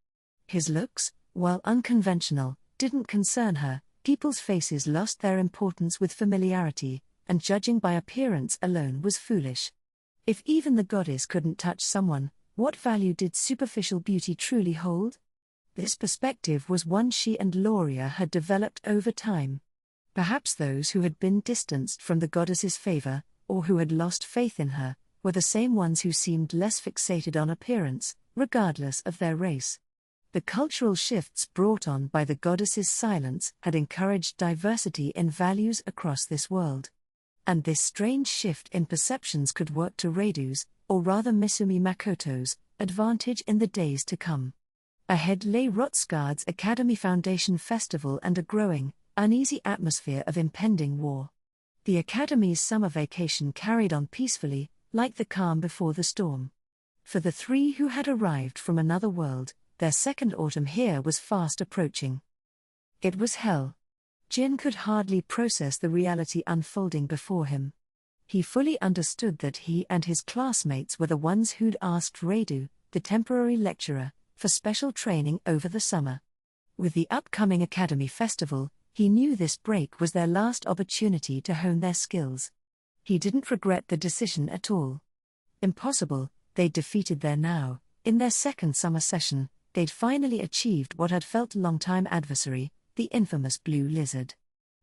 His looks, while unconventional, didn't concern her. People's faces lost their importance with familiarity, and judging by appearance alone was foolish. If even the goddess couldn't touch someone, what value did superficial beauty truly hold? This perspective was one she and Loria had developed over time. Perhaps those who had been distanced from the goddess's favor, or who had lost faith in her, were the same ones who seemed less fixated on appearance, regardless of their race. The cultural shifts brought on by the goddess's silence had encouraged diversity in values across this world. And this strange shift in perceptions could work to Reidu's, or rather Misumi Makoto's, advantage in the days to come. Ahead lay Rotsgard's Academy Foundation Festival and a growing, uneasy atmosphere of impending war. The Academy's summer vacation carried on peacefully, like the calm before the storm. For the three who had arrived from another world, their second autumn here was fast approaching. It was hell. Jin could hardly process the reality unfolding before him. He fully understood that he and his classmates were the ones who'd asked Reidu, the temporary lecturer, for special training over the summer. With the upcoming Academy Festival, he knew this break was their last opportunity to hone their skills. He didn't regret the decision at all. Impossible, they'd defeated their now, in their second summer session, they'd finally achieved what had felt long-time adversary, the infamous Blue Lizard.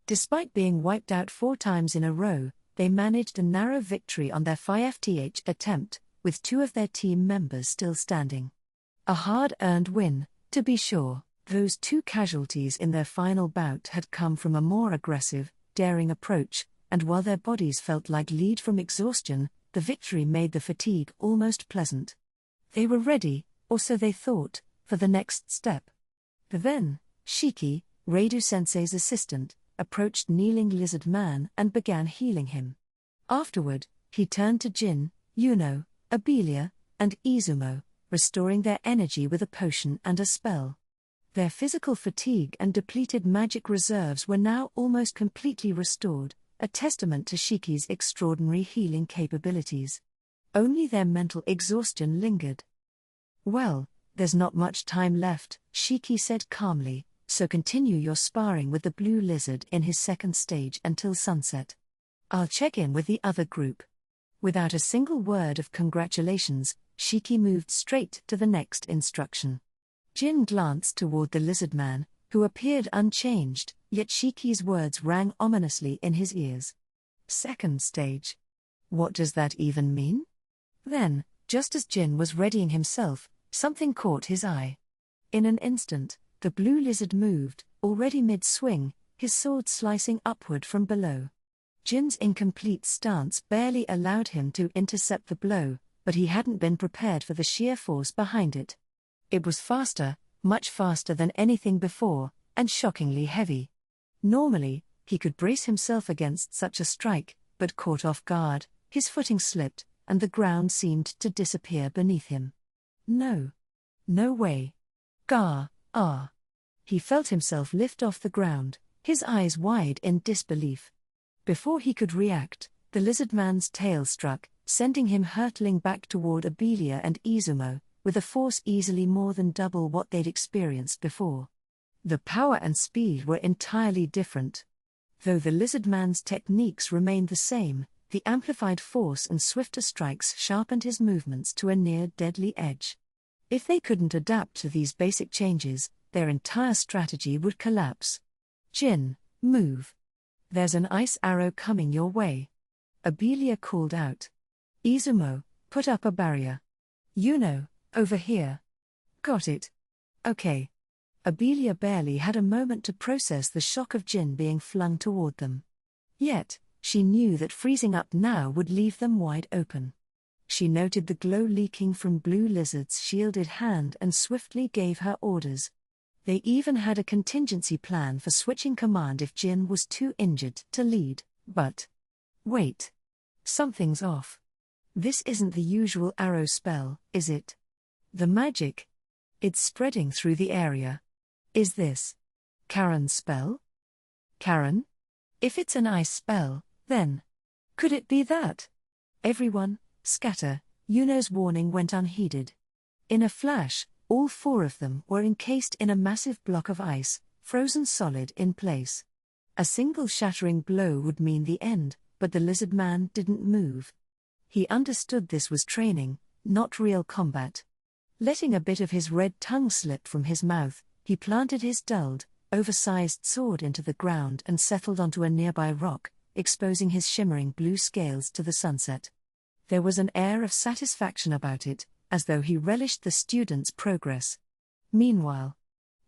Despite being wiped out 4 times in a row, they managed a narrow victory on their 5th attempt, with 2 of their team members still standing. A hard-earned win, to be sure. Those 2 casualties in their final bout had come from a more aggressive, daring approach, and while their bodies felt like lead from exhaustion, the victory made the fatigue almost pleasant. They were ready, or so they thought, for the next step. Then, Shiki, Reidu-sensei's assistant, approached kneeling lizard man and began healing him. Afterward, he turned to Jin, Yuno, Abelia, and Izumo, restoring their energy with a potion and a spell. Their physical fatigue and depleted magic reserves were now almost completely restored, a testament to Shiki's extraordinary healing capabilities. Only their mental exhaustion lingered. "Well, there's not much time left," Shiki said calmly, "so continue your sparring with the Blue Lizard in his second stage until sunset. I'll check in with the other group." Without a single word of congratulations, Shiki moved straight to the next instruction. Jin glanced toward the lizard man, who appeared unchanged, yet Shiki's words rang ominously in his ears. Second stage. What does that even mean? Then, just as Jin was readying himself, something caught his eye. In an instant, the blue lizard moved, already mid-swing, his sword slicing upward from below. Jin's incomplete stance barely allowed him to intercept the blow, but he hadn't been prepared for the sheer force behind it. It was faster, much faster than anything before, and shockingly heavy. Normally, he could brace himself against such a strike, but caught off guard, his footing slipped, and the ground seemed to disappear beneath him. No. No way. He felt himself lift off the ground, his eyes wide in disbelief. Before he could react, the lizard man's tail struck, sending him hurtling back toward Abelia and Izumo, with a force easily more than double what they'd experienced before. The power and speed were entirely different. Though the lizard man's techniques remained the same, the amplified force and swifter strikes sharpened his movements to a near-deadly edge. If they couldn't adapt to these basic changes, their entire strategy would collapse. "Jin, move. There's an ice arrow coming your way," Abelia called out. "Izumo, put up a barrier. Yuno, over here." "Got it. Okay." Abelia barely had a moment to process the shock of Jin being flung toward them. Yet, she knew that freezing up now would leave them wide open. She noted the glow leaking from Blue Lizard's shielded hand and swiftly gave her orders. They even had a contingency plan for switching command if Jin was too injured to lead, but... Wait. Something's off. This isn't the usual arrow spell, is it? The magic. It's spreading through the area. Is this Karen's spell? Karen? If it's an ice spell, then... Could it be that? "Everyone, scatter," Yuno's warning went unheeded. In a flash, all 4 of them were encased in a massive block of ice, frozen solid in place. A single shattering blow would mean the end, but the lizard man didn't move. He understood this was training, not real combat. Letting a bit of his red tongue slip from his mouth, he planted his dulled, oversized sword into the ground and settled onto a nearby rock, exposing his shimmering blue scales to the sunset. There was an air of satisfaction about it, as though he relished the student's progress. Meanwhile,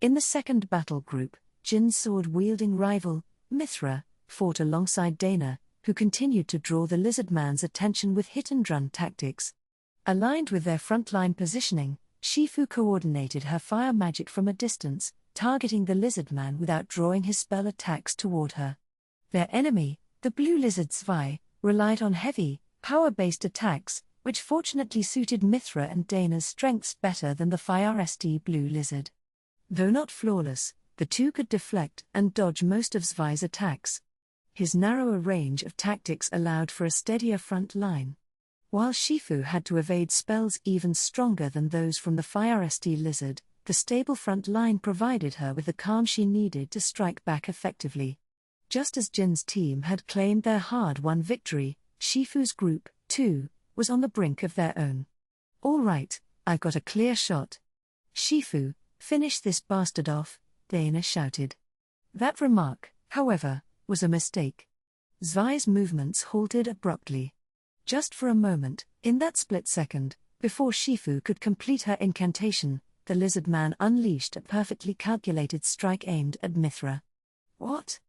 in the second battle group, Jin's sword-wielding rival, Mithra, fought alongside Dana, who continued to draw the lizardman's attention with hit-and-run tactics. Aligned with their frontline positioning, Shifu coordinated her fire magic from a distance, targeting the lizardman without drawing his spell attacks toward her. Their enemy, the blue lizard Zwei, relied on heavy, power-based attacks, which fortunately suited Mithra and Dana's strengths better than the fire-st blue lizard. Though not flawless, the two could deflect and dodge most of Zwei's attacks. His narrower range of tactics allowed for a steadier front line. While Shifu had to evade spells even stronger than those from the fire-st lizard, the stable front line provided her with the calm she needed to strike back effectively. Just as Jin's team had claimed their hard-won victory, Shifu's group, too, was on the brink of their own. "All right, I've got a clear shot. Shifu, finish this bastard off," Dana shouted. That remark, however, was a mistake. Zwei's movements halted abruptly. Just for a moment, in that split second, before Shifu could complete her incantation, the lizard man unleashed a perfectly calculated strike aimed at Mithra. What?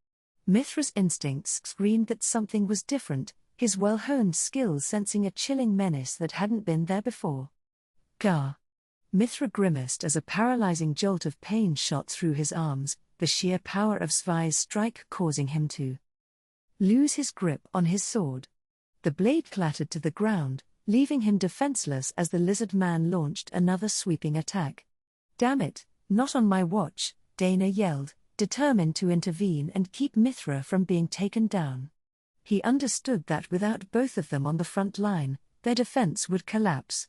Mithra's instincts screamed that something was different, his well-honed skills sensing a chilling menace that hadn't been there before. Gah! Mithra grimaced as a paralyzing jolt of pain shot through his arms, the sheer power of Zwei's strike causing him to lose his grip on his sword. The blade clattered to the ground, leaving him defenseless as the lizard man launched another sweeping attack. "Damn it, not on my watch," Dana yelled, determined to intervene and keep Mithra from being taken down. He understood that without both of them on the front line, their defense would collapse.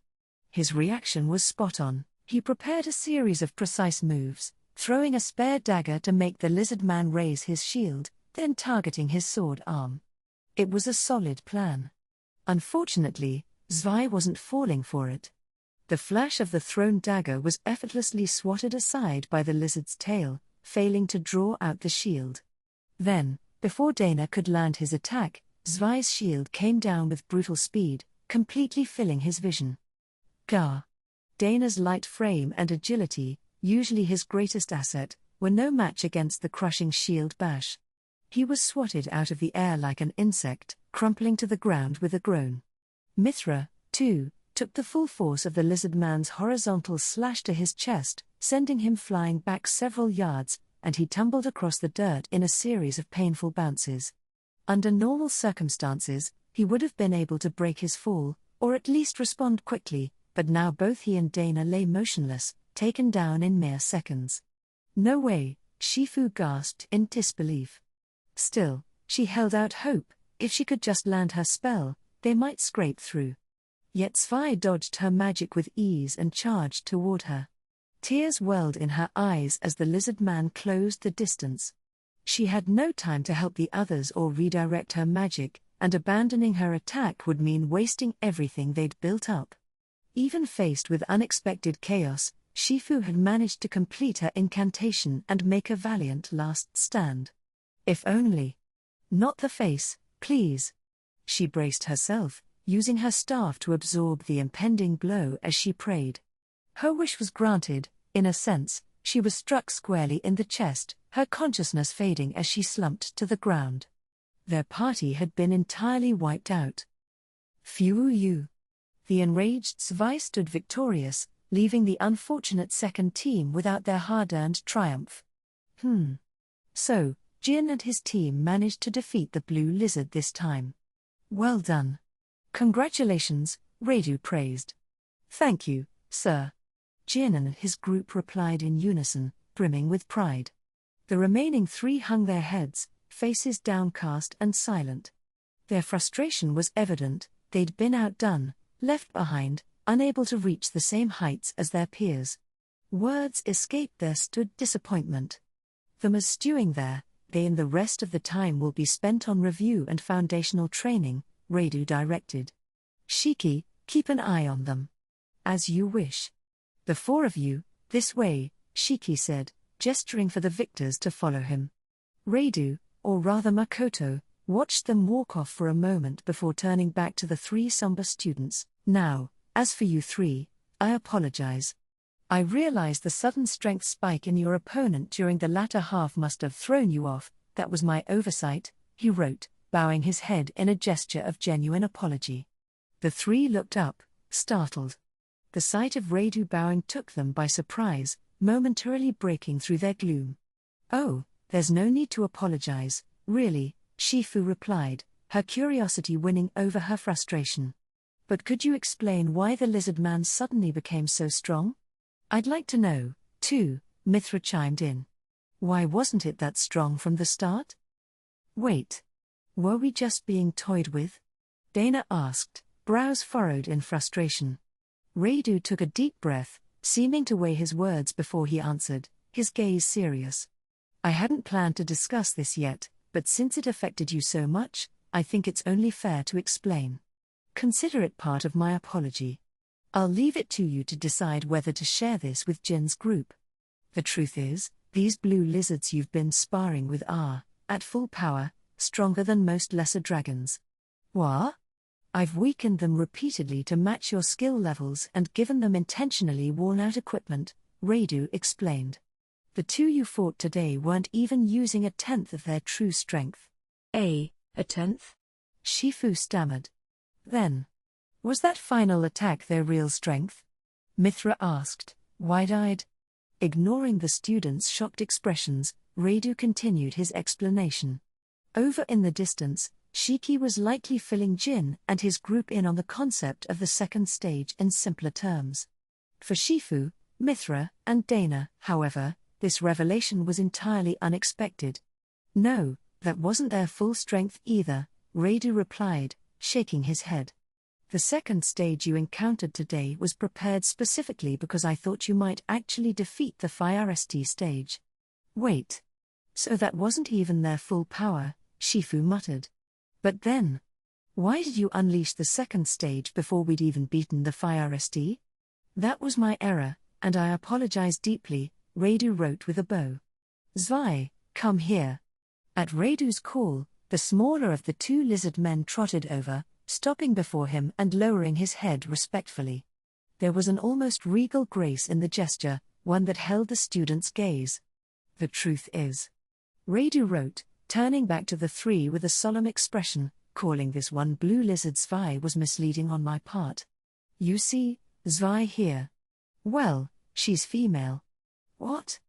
His reaction was spot on. He prepared a series of precise moves, throwing a spare dagger to make the lizard man raise his shield, then targeting his sword arm. It was a solid plan. Unfortunately, Zwei wasn't falling for it. The flash of the thrown dagger was effortlessly swatted aside by the lizard's tail, failing to draw out the shield. Then, before Dana could land his attack, Zwei's shield came down with brutal speed, completely filling his vision. Gah! Dana's light frame and agility, usually his greatest asset, were no match against the crushing shield bash. He was swatted out of the air like an insect, crumpling to the ground with a groan. Mithra, too, took the full force of the lizard man's horizontal slash to his chest, sending him flying back several yards, and he tumbled across the dirt in a series of painful bounces. Under normal circumstances, he would have been able to break his fall, or at least respond quickly, but now both he and Dana lay motionless, taken down in mere seconds. "No way," Shifu gasped in disbelief. Still, she held out hope. If she could just land her spell, they might scrape through. Yet Zwei dodged her magic with ease and charged toward her. Tears welled in her eyes as the lizard man closed the distance. She had no time to help the others or redirect her magic, and abandoning her attack would mean wasting everything they'd built up. Even faced with unexpected chaos, Shifu had managed to complete her incantation and make a valiant last stand. If only. "Not the face, please." She braced herself, using her staff to absorb the impending blow as she prayed. Her wish was granted. In a sense, she was struck squarely in the chest, her consciousness fading as she slumped to the ground. Their party had been entirely wiped out. Phew you. The enraged Zwei stood victorious, leaving the unfortunate second team without their hard-earned triumph. So, Jin and his team managed to defeat the blue lizard this time. "Well done. Congratulations," Radu praised. "Thank you, sir." Jin and his group replied in unison, brimming with pride. The remaining three hung their heads, faces downcast and silent. Their frustration was evident. They'd been outdone, left behind, unable to reach the same heights as their peers. Words escaped their stewed disappointment. "Them as stewing there, they and the rest of the time will be spent on review and foundational training," Radu directed. "Shiki, keep an eye on them." "As you wish." "The four of you, this way," Shiki said, gesturing for the victors to follow him. Radu, or rather Makoto, watched them walk off for a moment before turning back to the three somber students. "Now, as for you three, I apologize. I realize the sudden strength spike in your opponent during the latter half must have thrown you off. That was my oversight," he wrote, bowing his head in a gesture of genuine apology. The three looked up, startled. The sight of Radu bowing took them by surprise, momentarily breaking through their gloom. "Oh, there's no need to apologize, really," Shifu replied, her curiosity winning over her frustration. "But could you explain why the lizard man suddenly became so strong?" "I'd like to know, too," Mithra chimed in. "Why wasn't it that strong from the start?" "Wait. Were we just being toyed with?" Dana asked, brows furrowed in frustration. Radu took a deep breath, seeming to weigh his words before he answered, his gaze serious. "I hadn't planned to discuss this yet, but since it affected you so much, I think it's only fair to explain. Consider it part of my apology. I'll leave it to you to decide whether to share this with Jin's group. The truth is, these blue lizards you've been sparring with are, at full power, stronger than most lesser dragons." "What?" "I've weakened them repeatedly to match your skill levels and given them intentionally worn-out equipment," Radu explained. "The two you fought today weren't even using a tenth of their true strength." A tenth?" Shifu stammered. "Then, was that final attack their real strength?" Mithra asked, wide-eyed. Ignoring the students' shocked expressions, Radu continued his explanation. Over in the distance, Shiki was likely filling Jin and his group in on the concept of the second stage in simpler terms. For Shifu, Mithra, and Dana, however, this revelation was entirely unexpected. "No, that wasn't their full strength either," Radu replied, shaking his head. "The second stage you encountered today was prepared specifically because I thought you might actually defeat the FIRST stage." "Wait. So that wasn't even their full power," Shifu muttered. "But then, why did you unleash the second stage before we'd even beaten the FIRST? "That was my error, and I apologize deeply," Radu wrote with a bow. "Zwei, come here." At Radu's call, the smaller of the two lizard men trotted over, stopping before him and lowering his head respectfully. There was an almost regal grace in the gesture, one that held the student's gaze. "The truth is," Radu wrote, turning back to the three with a solemn expression, "calling this one blue lizard Zwei was misleading on my part. You see, Zwei here. Well, she's female." "What?"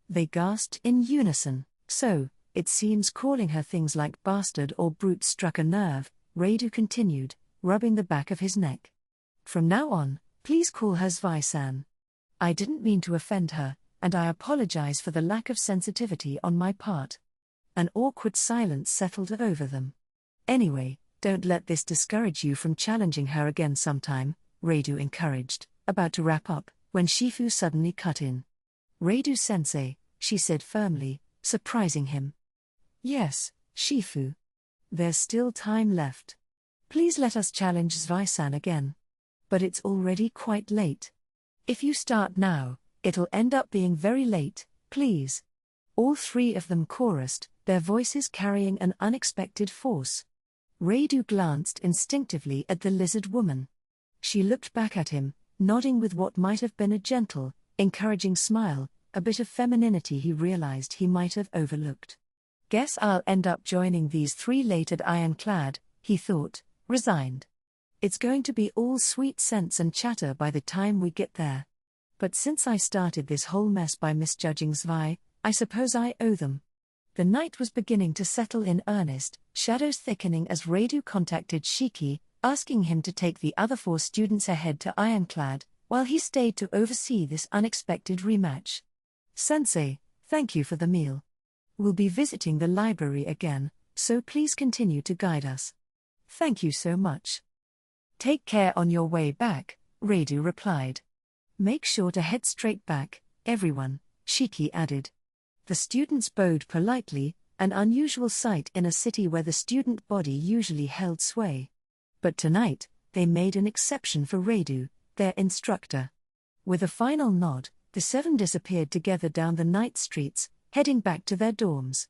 they gasped in unison. "So, it seems calling her things like bastard or brute struck a nerve," Radu continued, rubbing the back of his neck. "From now on, please call her Zwei-san. I didn't mean to offend her, and I apologize for the lack of sensitivity on my part." An awkward silence settled over them. "Anyway, don't let this discourage you from challenging her again sometime," Radu encouraged, about to wrap up, when Shifu suddenly cut in. "Radu-sensei," she said firmly, surprising him. "Yes, Shifu. There's still time left. Please let us challenge Zwei-san again. But it's already quite late. If you start now, it'll end up being very late, please." All three of them chorused, their voices carrying an unexpected force. Radu glanced instinctively at the lizard woman. She looked back at him, nodding with what might have been a gentle, encouraging smile, a bit of femininity he realized he might have overlooked. "Guess I'll end up joining these three late at Ironclad," he thought, resigned. "It's going to be all sweet scents and chatter by the time we get there. But since I started this whole mess by misjudging Zwei, I suppose I owe them." The night was beginning to settle in earnest, shadows thickening as Radu contacted Shiki, asking him to take the other four students ahead to Ironclad, while he stayed to oversee this unexpected rematch. "Sensei, thank you for the meal. We'll be visiting the library again, so please continue to guide us." "Thank you so much." "Take care on your way back," Radu replied. "Make sure to head straight back, everyone," Shiki added. The students bowed politely, an unusual sight in a city where the student body usually held sway. But tonight, they made an exception for Radu, their instructor. With a final nod, the seven disappeared together down the night streets, heading back to their dorms.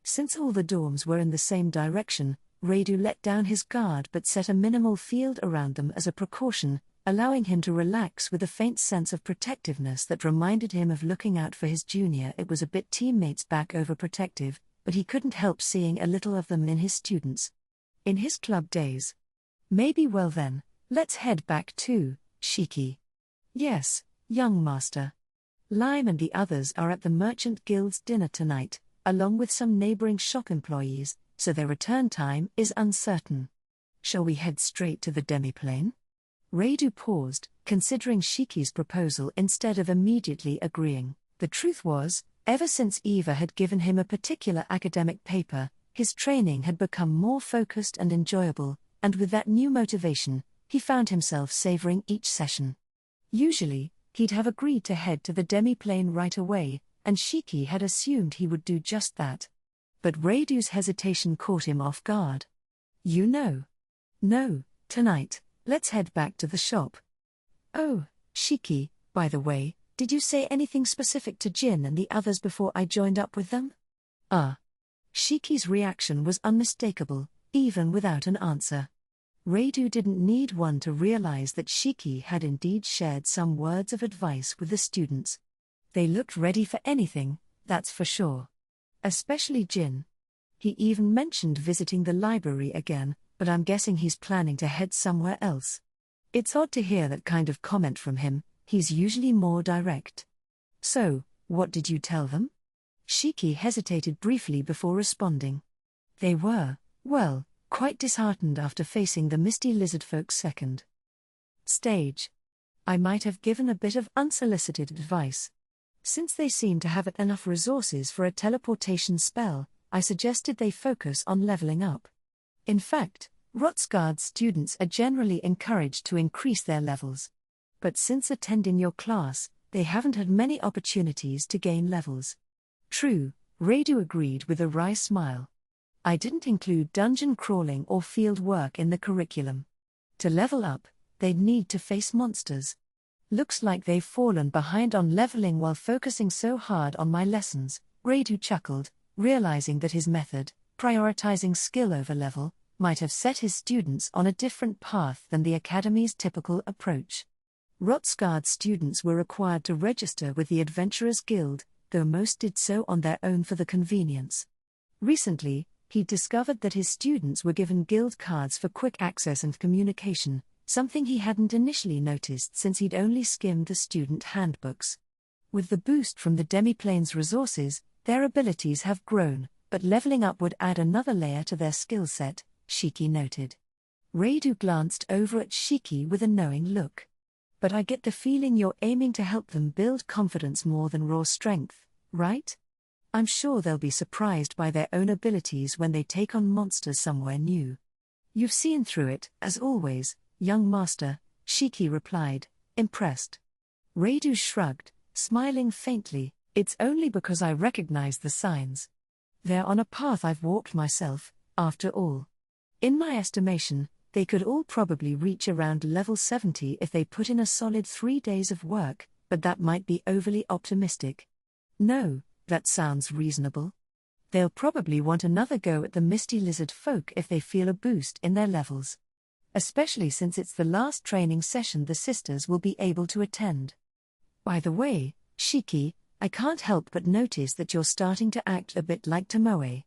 Since all the dorms were in the same direction, Radu let down his guard but set a minimal field around them as a precaution, allowing him to relax with a faint sense of protectiveness that reminded him of looking out for his junior. It was a bit teammates back overprotective, but he couldn't help seeing a little of them in his students. In his club days. Maybe well then, let's head back to Shiki. Yes, young master. Lime and the others are at the Merchant Guild's dinner tonight, along with some neighboring shop employees, so their return time is uncertain. Shall we head straight to the demiplane? Radu paused, considering Shiki's proposal instead of immediately agreeing. The truth was, ever since Eva had given him a particular academic paper, his training had become more focused and enjoyable, and with that new motivation, he found himself savoring each session. Usually, he'd have agreed to head to the demiplane right away, and Shiki had assumed he would do just that. But Radu's hesitation caught him off guard. You know. No, tonight, let's head back to the shop. Oh, Shiki, by the way, did you say anything specific to Jin and the others before I joined up with them? Shiki's reaction was unmistakable, even without an answer. Radu didn't need one to realize that Shiki had indeed shared some words of advice with the students. They looked ready for anything, that's for sure. Especially Jin. He even mentioned visiting the library again, but I'm guessing he's planning to head somewhere else. It's odd to hear that kind of comment from him, he's usually more direct. So, what did you tell them? Shiki hesitated briefly before responding. They were, well, quite disheartened after facing the misty lizardfolk's second stage. I might have given a bit of unsolicited advice. Since they seem to have enough resources for a teleportation spell, I suggested they focus on leveling up. In fact, Rotsgard students are generally encouraged to increase their levels. But since attending your class, they haven't had many opportunities to gain levels. True, Radu agreed with a wry smile. I didn't include dungeon crawling or field work in the curriculum. To level up, they'd need to face monsters. Looks like they've fallen behind on leveling while focusing so hard on my lessons, Radu chuckled, realizing that his method, prioritizing skill over level, might have set his students on a different path than the Academy's typical approach. Rotsgard students were required to register with the Adventurers Guild, though most did so on their own for the convenience. Recently, he discovered that his students were given guild cards for quick access and communication, something he hadn't initially noticed since he'd only skimmed the student handbooks. With the boost from the demiplane's resources, their abilities have grown, but leveling up would add another layer to their skill set, Shiki noted. Radu glanced over at Shiki with a knowing look. But I get the feeling you're aiming to help them build confidence more than raw strength, right? I'm sure they'll be surprised by their own abilities when they take on monsters somewhere new. You've seen through it, as always, young master, Shiki replied, impressed. Radu shrugged, smiling faintly. It's only because I recognize the signs. They're on a path I've walked myself, after all. In my estimation, they could all probably reach around level 70 if they put in a solid 3 days of work, but that might be overly optimistic. No, that sounds reasonable. They'll probably want another go at the misty lizard folk if they feel a boost in their levels. Especially since it's the last training session the sisters will be able to attend. By the way, Shiki, I can't help but notice that you're starting to act a bit like Tomoe.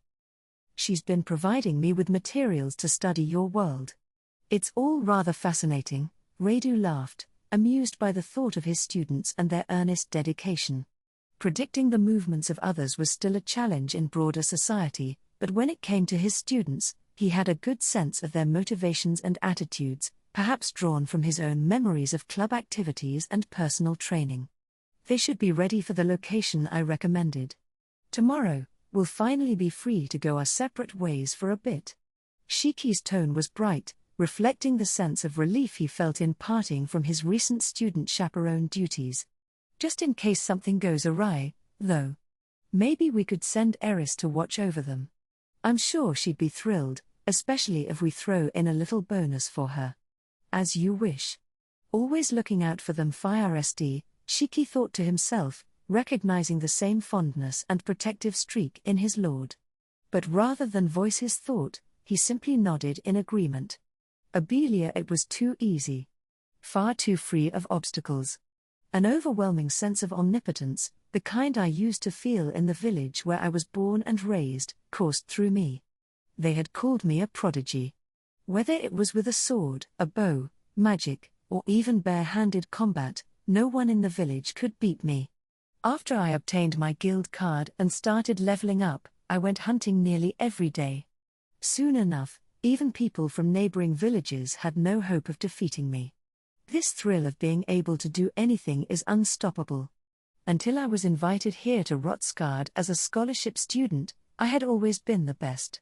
She's been providing me with materials to study your world. It's all rather fascinating, Radu laughed, amused by the thought of his students and their earnest dedication. Predicting the movements of others was still a challenge in broader society, but when it came to his students, he had a good sense of their motivations and attitudes, perhaps drawn from his own memories of club activities and personal training. They should be ready for the location I recommended. Tomorrow, we'll finally be free to go our separate ways for a bit. Shiki's tone was bright, reflecting the sense of relief he felt in parting from his recent student chaperone duties. Just in case something goes awry, though. Maybe we could send Eris to watch over them. I'm sure she'd be thrilled, especially if we throw in a little bonus for her. As you wish. Always looking out for them Fire SD, Shiki thought to himself, recognizing the same fondness and protective streak in his lord. But rather than voice his thought, he simply nodded in agreement. Abelia, it was too easy. Far too free of obstacles. An overwhelming sense of omnipotence, the kind I used to feel in the village where I was born and raised, coursed through me. They had called me a prodigy. Whether it was with a sword, a bow, magic, or even bare-handed combat, no one in the village could beat me. After I obtained my guild card and started leveling up, I went hunting nearly every day. Soon enough, even people from neighboring villages had no hope of defeating me. This thrill of being able to do anything is unstoppable. Until I was invited here to Rotsgard as a scholarship student, I had always been the best.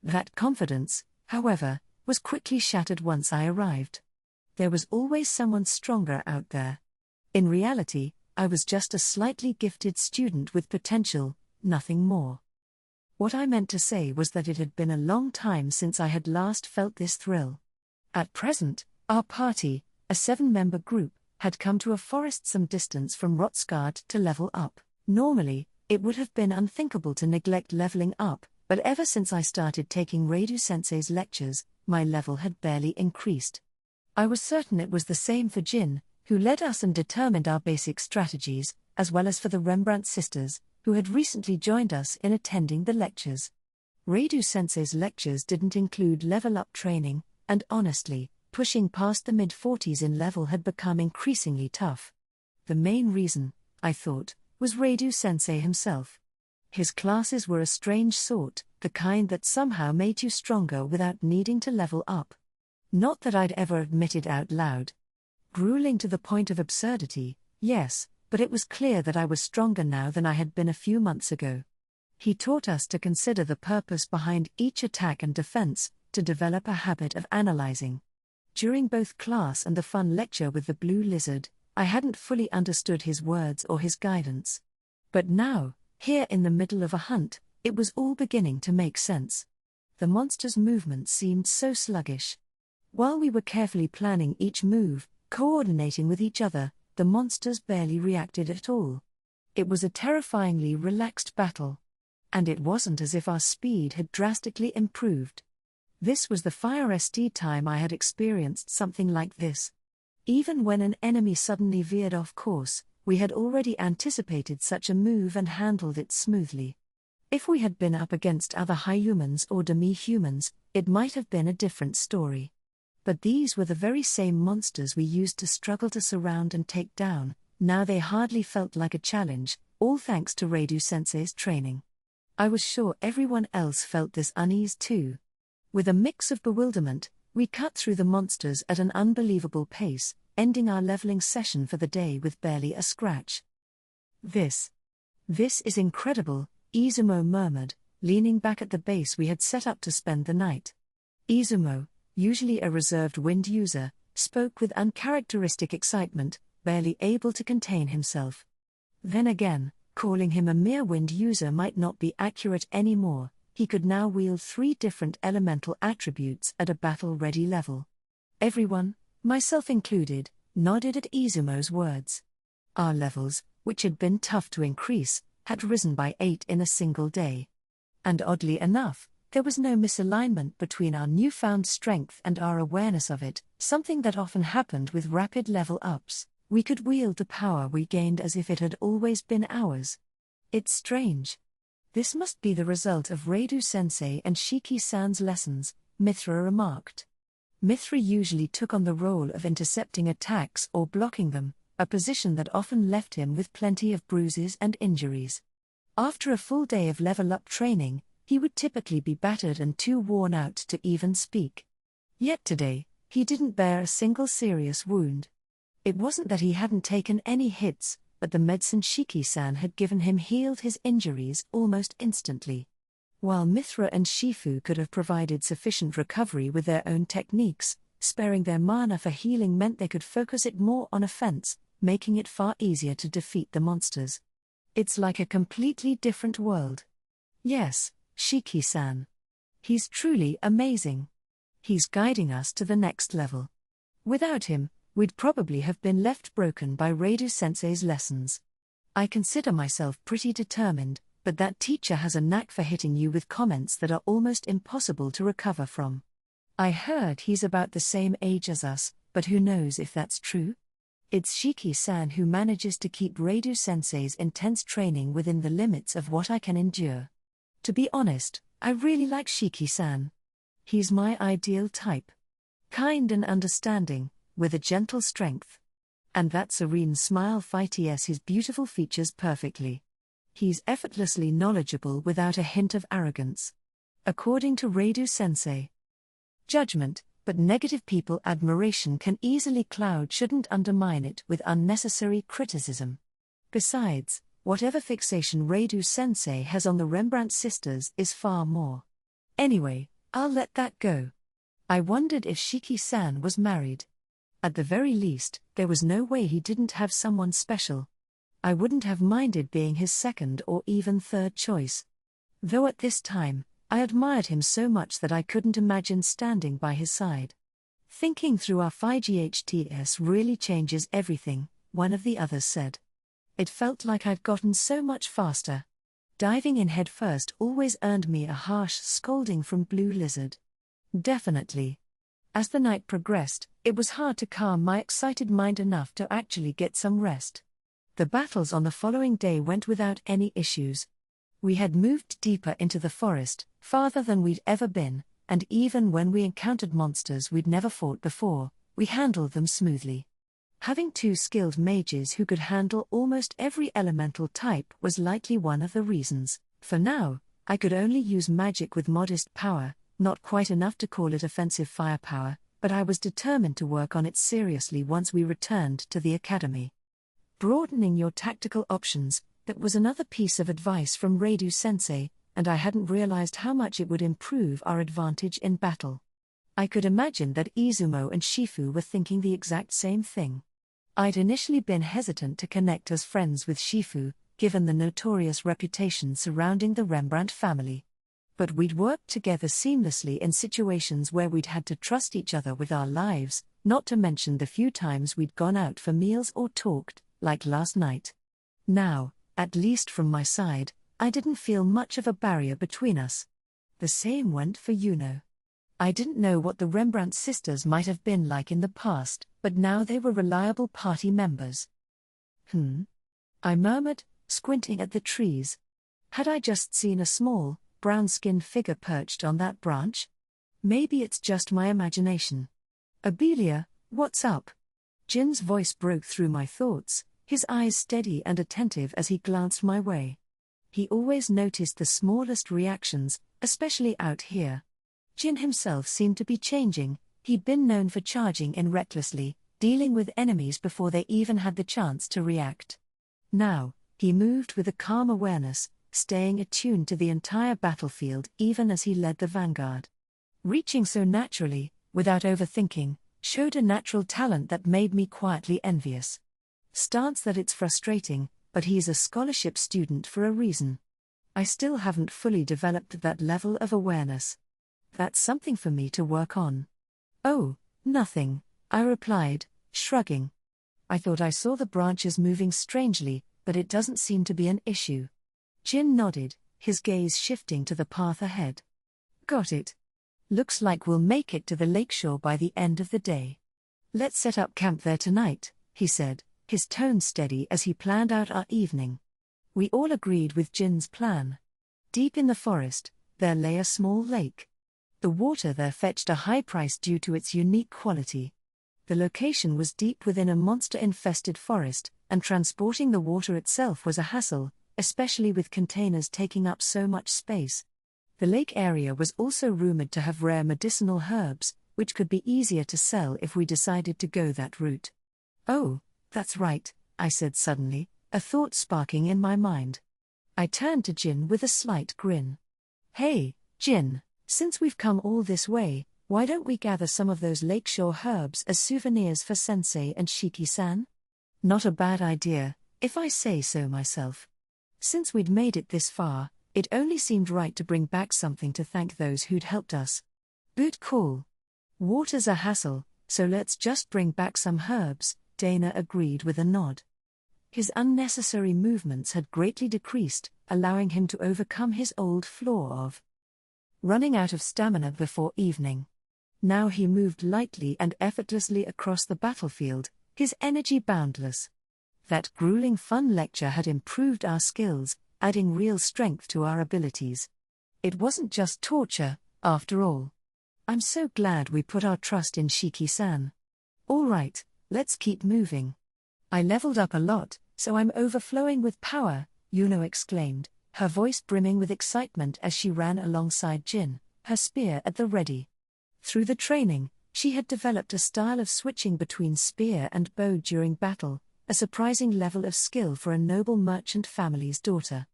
That confidence, however, was quickly shattered once I arrived. There was always someone stronger out there. In reality, I was just a slightly gifted student with potential, nothing more. What I meant to say was that it had been a long time since I had last felt this thrill. At present, our party, a 7-member group, had come to a forest some distance from Rotsgard to level up. Normally, it would have been unthinkable to neglect leveling up, but ever since I started taking Reiju-sensei's lectures, my level had barely increased. I was certain it was the same for Jin, who led us and determined our basic strategies, as well as for the Rembrandt sisters, who had recently joined us in attending the lectures. Reiju-sensei's lectures didn't include level-up training, and honestly, pushing past the mid-40s in level had become increasingly tough. The main reason, I thought, was Reiju-sensei himself. His classes were a strange sort, the kind that somehow made you stronger without needing to level up. Not that I'd ever admit it out loud. Grueling to the point of absurdity, yes, but it was clear that I was stronger now than I had been a few months ago. He taught us to consider the purpose behind each attack and defense, to develop a habit of analyzing. During both class and the fun lecture with the blue lizard, I hadn't fully understood his words or his guidance. But now, here in the middle of a hunt, it was all beginning to make sense. The monster's movements seemed so sluggish. While we were carefully planning each move, coordinating with each other, the monsters barely reacted at all. It was a terrifyingly relaxed battle. And it wasn't as if our speed had drastically improved. This was the first time I had experienced something like this. Even when an enemy suddenly veered off course, we had already anticipated such a move and handled it smoothly. If we had been up against other high-humans or demi-humans, it might have been a different story. But these were the very same monsters we used to struggle to surround and take down. Now they hardly felt like a challenge, all thanks to Reiju-sensei's training. I was sure everyone else felt this unease too. With a mix of bewilderment, we cut through the monsters at an unbelievable pace, ending our leveling session for the day with barely a scratch. This is incredible, Izumo murmured, leaning back at the base we had set up to spend the night. Izumo, usually a reserved wind user, spoke with uncharacteristic excitement, barely able to contain himself. Then again, calling him a mere wind user might not be accurate anymore. He could now wield 3 different elemental attributes at a battle-ready level. Everyone, myself included, nodded at Izumo's words. Our levels, which had been tough to increase, had risen by 8 in a single day. And oddly enough, there was no misalignment between our newfound strength and our awareness of it, something that often happened with rapid level-ups. We could wield the power we gained as if it had always been ours. It's strange. This must be the result of Reiju-sensei and Shiki-san's lessons, Mithra remarked. Mithra usually took on the role of intercepting attacks or blocking them, a position that often left him with plenty of bruises and injuries. After a full day of level-up training, he would typically be battered and too worn out to even speak. Yet today, he didn't bear a single serious wound. It wasn't that he hadn't taken any hits, but the medicine Shiki-san had given him healed his injuries almost instantly. While Mithra and Shifu could have provided sufficient recovery with their own techniques, sparing their mana for healing meant they could focus it more on offense, making it far easier to defeat the monsters. It's like a completely different world. Yes, Shiki-san. He's truly amazing. He's guiding us to the next level. Without him, we'd probably have been left broken by Reiju-sensei's lessons. I consider myself pretty determined, but that teacher has a knack for hitting you with comments that are almost impossible to recover from. I heard he's about the same age as us, but who knows if that's true? It's Shiki-san who manages to keep Reiju-sensei's intense training within the limits of what I can endure. To be honest, I really like Shiki-san. He's my ideal type. Kind and understanding, with a gentle strength. And that serene smile fits his beautiful features perfectly. He's effortlessly knowledgeable without a hint of arrogance. According to Redu-sensei. Judgment, but negative people admiration can easily cloud shouldn't undermine it with unnecessary criticism. Besides, whatever fixation Redu-sensei has on the Rembrandt sisters is far more. Anyway, I'll let that go. I wondered if Shiki-san was married. At the very least, there was no way he didn't have someone special. I wouldn't have minded being his second or even third choice. Though at this time, I admired him so much that I couldn't imagine standing by his side. Thinking through our 5GHTS really changes everything, one of the others said. It felt like I'd gotten so much faster. Diving in headfirst always earned me a harsh scolding from Blue Lizard. Definitely. As the night progressed, it was hard to calm my excited mind enough to actually get some rest. The battles on the following day went without any issues. We had moved deeper into the forest, farther than we'd ever been, and even when we encountered monsters we'd never fought before, we handled them smoothly. Having two skilled mages who could handle almost every elemental type was likely one of the reasons. For now, I could only use magic with modest power, not quite enough to call it offensive firepower, but I was determined to work on it seriously once we returned to the academy. Broadening your tactical options, that was another piece of advice from Redu-sensei, and I hadn't realized how much it would improve our advantage in battle. I could imagine that Izumo and Shifu were thinking the exact same thing. I'd initially been hesitant to connect as friends with Shifu, given the notorious reputation surrounding the Rembrandt family. But we'd worked together seamlessly in situations where we'd had to trust each other with our lives, not to mention the few times we'd gone out for meals or talked, like last night. Now, at least from my side, I didn't feel much of a barrier between us. The same went for Yuno. I didn't know what the Rembrandt sisters might have been like in the past, but now they were reliable party members. I murmured, squinting at the trees. Had I just seen a small, brown-skinned figure perched on that branch? Maybe it's just my imagination. Abelia, what's up? Jin's voice broke through my thoughts, his eyes steady and attentive as he glanced my way. He always noticed the smallest reactions, especially out here. Jin himself seemed to be changing. He'd been known for charging in recklessly, dealing with enemies before they even had the chance to react. Now, he moved with a calm awareness, staying attuned to the entire battlefield even as he led the vanguard. Reaching so naturally, without overthinking, showed a natural talent that made me quietly envious. Stance that it's frustrating, but he's a scholarship student for a reason. I still haven't fully developed that level of awareness. That's something for me to work on. Oh, nothing, I replied, shrugging. I thought I saw the branches moving strangely, but it doesn't seem to be an issue. Jin nodded, his gaze shifting to the path ahead. Got it. Looks like we'll make it to the lakeshore by the end of the day. Let's set up camp there tonight, he said, his tone steady as he planned out our evening. We all agreed with Jin's plan. Deep in the forest, there lay a small lake. The water there fetched a high price due to its unique quality. The location was deep within a monster-infested forest, and transporting the water itself was a hassle, especially with containers taking up so much space. The lake area was also rumored to have rare medicinal herbs, which could be easier to sell if we decided to go that route. Oh, that's right, I said suddenly, a thought sparking in my mind. I turned to Jin with a slight grin. Hey, Jin, since we've come all this way, why don't we gather some of those lakeshore herbs as souvenirs for Sensei and Shiki-san? Not a bad idea, if I say so myself. Since we'd made it this far, it only seemed right to bring back something to thank those who'd helped us. Good call. Water's a hassle, so let's just bring back some herbs, Dana agreed with a nod. His unnecessary movements had greatly decreased, allowing him to overcome his old flaw of running out of stamina before evening. Now he moved lightly and effortlessly across the battlefield, his energy boundless. That grueling fun lecture had improved our skills, adding real strength to our abilities. It wasn't just torture, after all. I'm so glad we put our trust in Shiki-san. All right, let's keep moving. I leveled up a lot, so I'm overflowing with power, Yuno exclaimed, her voice brimming with excitement as she ran alongside Jin, her spear at the ready. Through the training, she had developed a style of switching between spear and bow during battle, a surprising level of skill for a noble merchant family's daughter.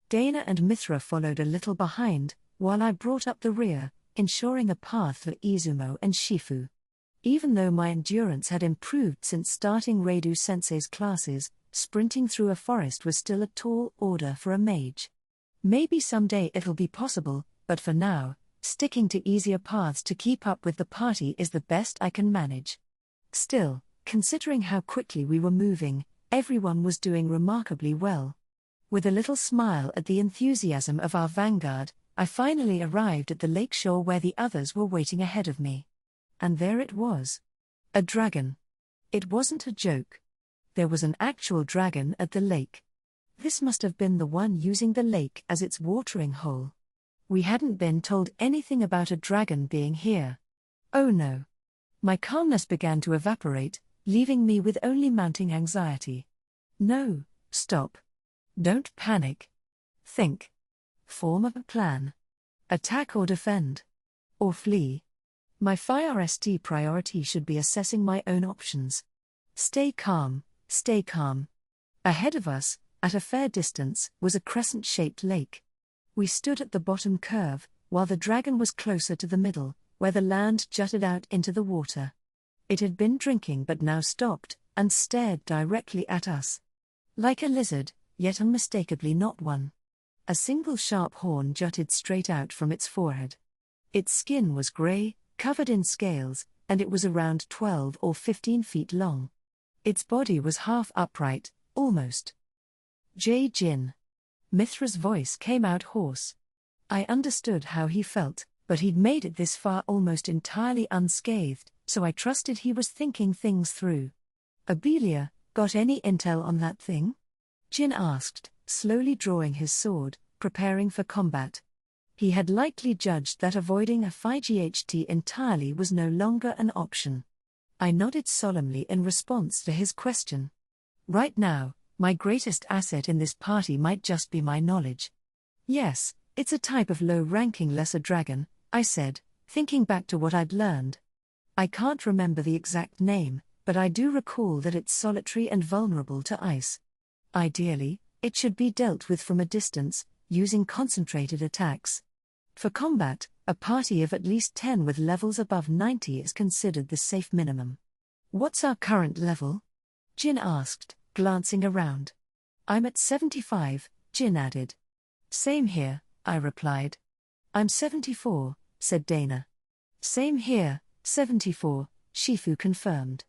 Dana and Mithra followed a little behind, while I brought up the rear, ensuring a path for Izumo and Shifu. Even though my endurance had improved since starting Reidu-sensei's classes, sprinting through a forest was still a tall order for a mage. Maybe someday it'll be possible, but for now, sticking to easier paths to keep up with the party is the best I can manage. Still, considering how quickly we were moving, everyone was doing remarkably well. With a little smile at the enthusiasm of our vanguard, I finally arrived at the lakeshore where the others were waiting ahead of me. And there it was. A dragon. It wasn't a joke. There was an actual dragon at the lake. This must have been the one using the lake as its watering hole. We hadn't been told anything about a dragon being here. Oh no. My calmness began to evaporate, leaving me with only mounting anxiety. No, stop. Don't panic. Think. Form a plan. Attack or defend. Or flee. My first priority should be assessing my own options. Stay calm, stay calm. Ahead of us, at a fair distance, was a crescent-shaped lake. We stood at the bottom curve, while the dragon was closer to the middle, where the land jutted out into the water. It had been drinking but now stopped, and stared directly at us. Like a lizard, yet unmistakably not one. A single sharp horn jutted straight out from its forehead. Its skin was grey, covered in scales, and it was around 12 or 15 feet long. Its body was half upright, almost. Jin. Mithra's voice came out hoarse. I understood how he felt, but he'd made it this far almost entirely unscathed, so I trusted he was thinking things through. Abelia, got any intel on that thing? Jin asked, slowly drawing his sword, preparing for combat. He had likely judged that avoiding a fight entirely was no longer an option. I nodded solemnly in response to his question. Right now, my greatest asset in this party might just be my knowledge. Yes, it's a type of low-ranking lesser dragon, I said, thinking back to what I'd learned. I can't remember the exact name, but I do recall that it's solitary and vulnerable to ice. Ideally, it should be dealt with from a distance, using concentrated attacks. For combat, a party of at least 10 with levels above 90 is considered the safe minimum. What's our current level? Jin asked, glancing around. I'm at 75, Jin added. Same here, I replied. I'm 74, said Dana. Same here, 74, Shifu confirmed.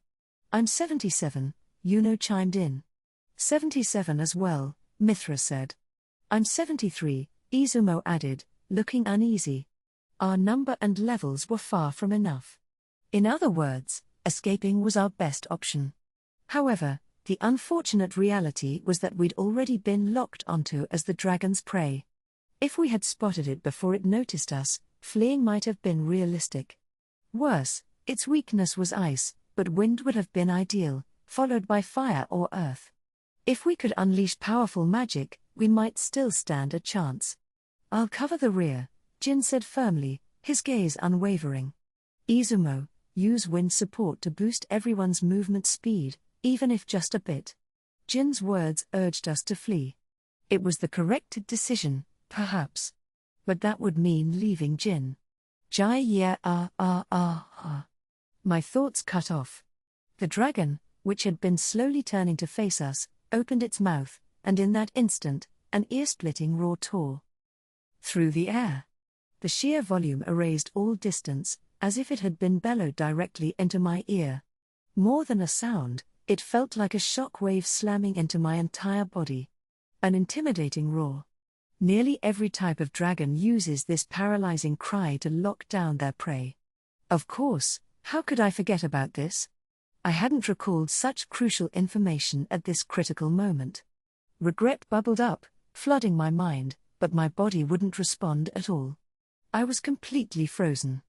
I'm 77, Yuno chimed in. 77 as well, Mithra said. I'm 73, Izumo added, looking uneasy. Our number and levels were far from enough. In other words, escaping was our best option. However, the unfortunate reality was that we'd already been locked onto as the dragon's prey. If we had spotted it before it noticed us, fleeing might have been realistic. Worse, its weakness was ice, but wind would have been ideal, followed by fire or earth. If we could unleash powerful magic, we might still stand a chance. I'll cover the rear, Jin said firmly, his gaze unwavering. Izumo, use wind support to boost everyone's movement speed, even if just a bit. Jin's words urged us to flee. It was the correct decision, perhaps. But that would mean leaving Jin. My thoughts cut off. The dragon, which had been slowly turning to face us, opened its mouth, and in that instant, an ear-splitting roar tore through the air. The sheer volume erased all distance, as if it had been bellowed directly into my ear. More than a sound, it felt like a shock wave slamming into my entire body. An intimidating roar. Nearly every type of dragon uses this paralyzing cry to lock down their prey. Of course, how could I forget about this? I hadn't recalled such crucial information at this critical moment. Regret bubbled up, flooding my mind, but my body wouldn't respond at all. I was completely frozen.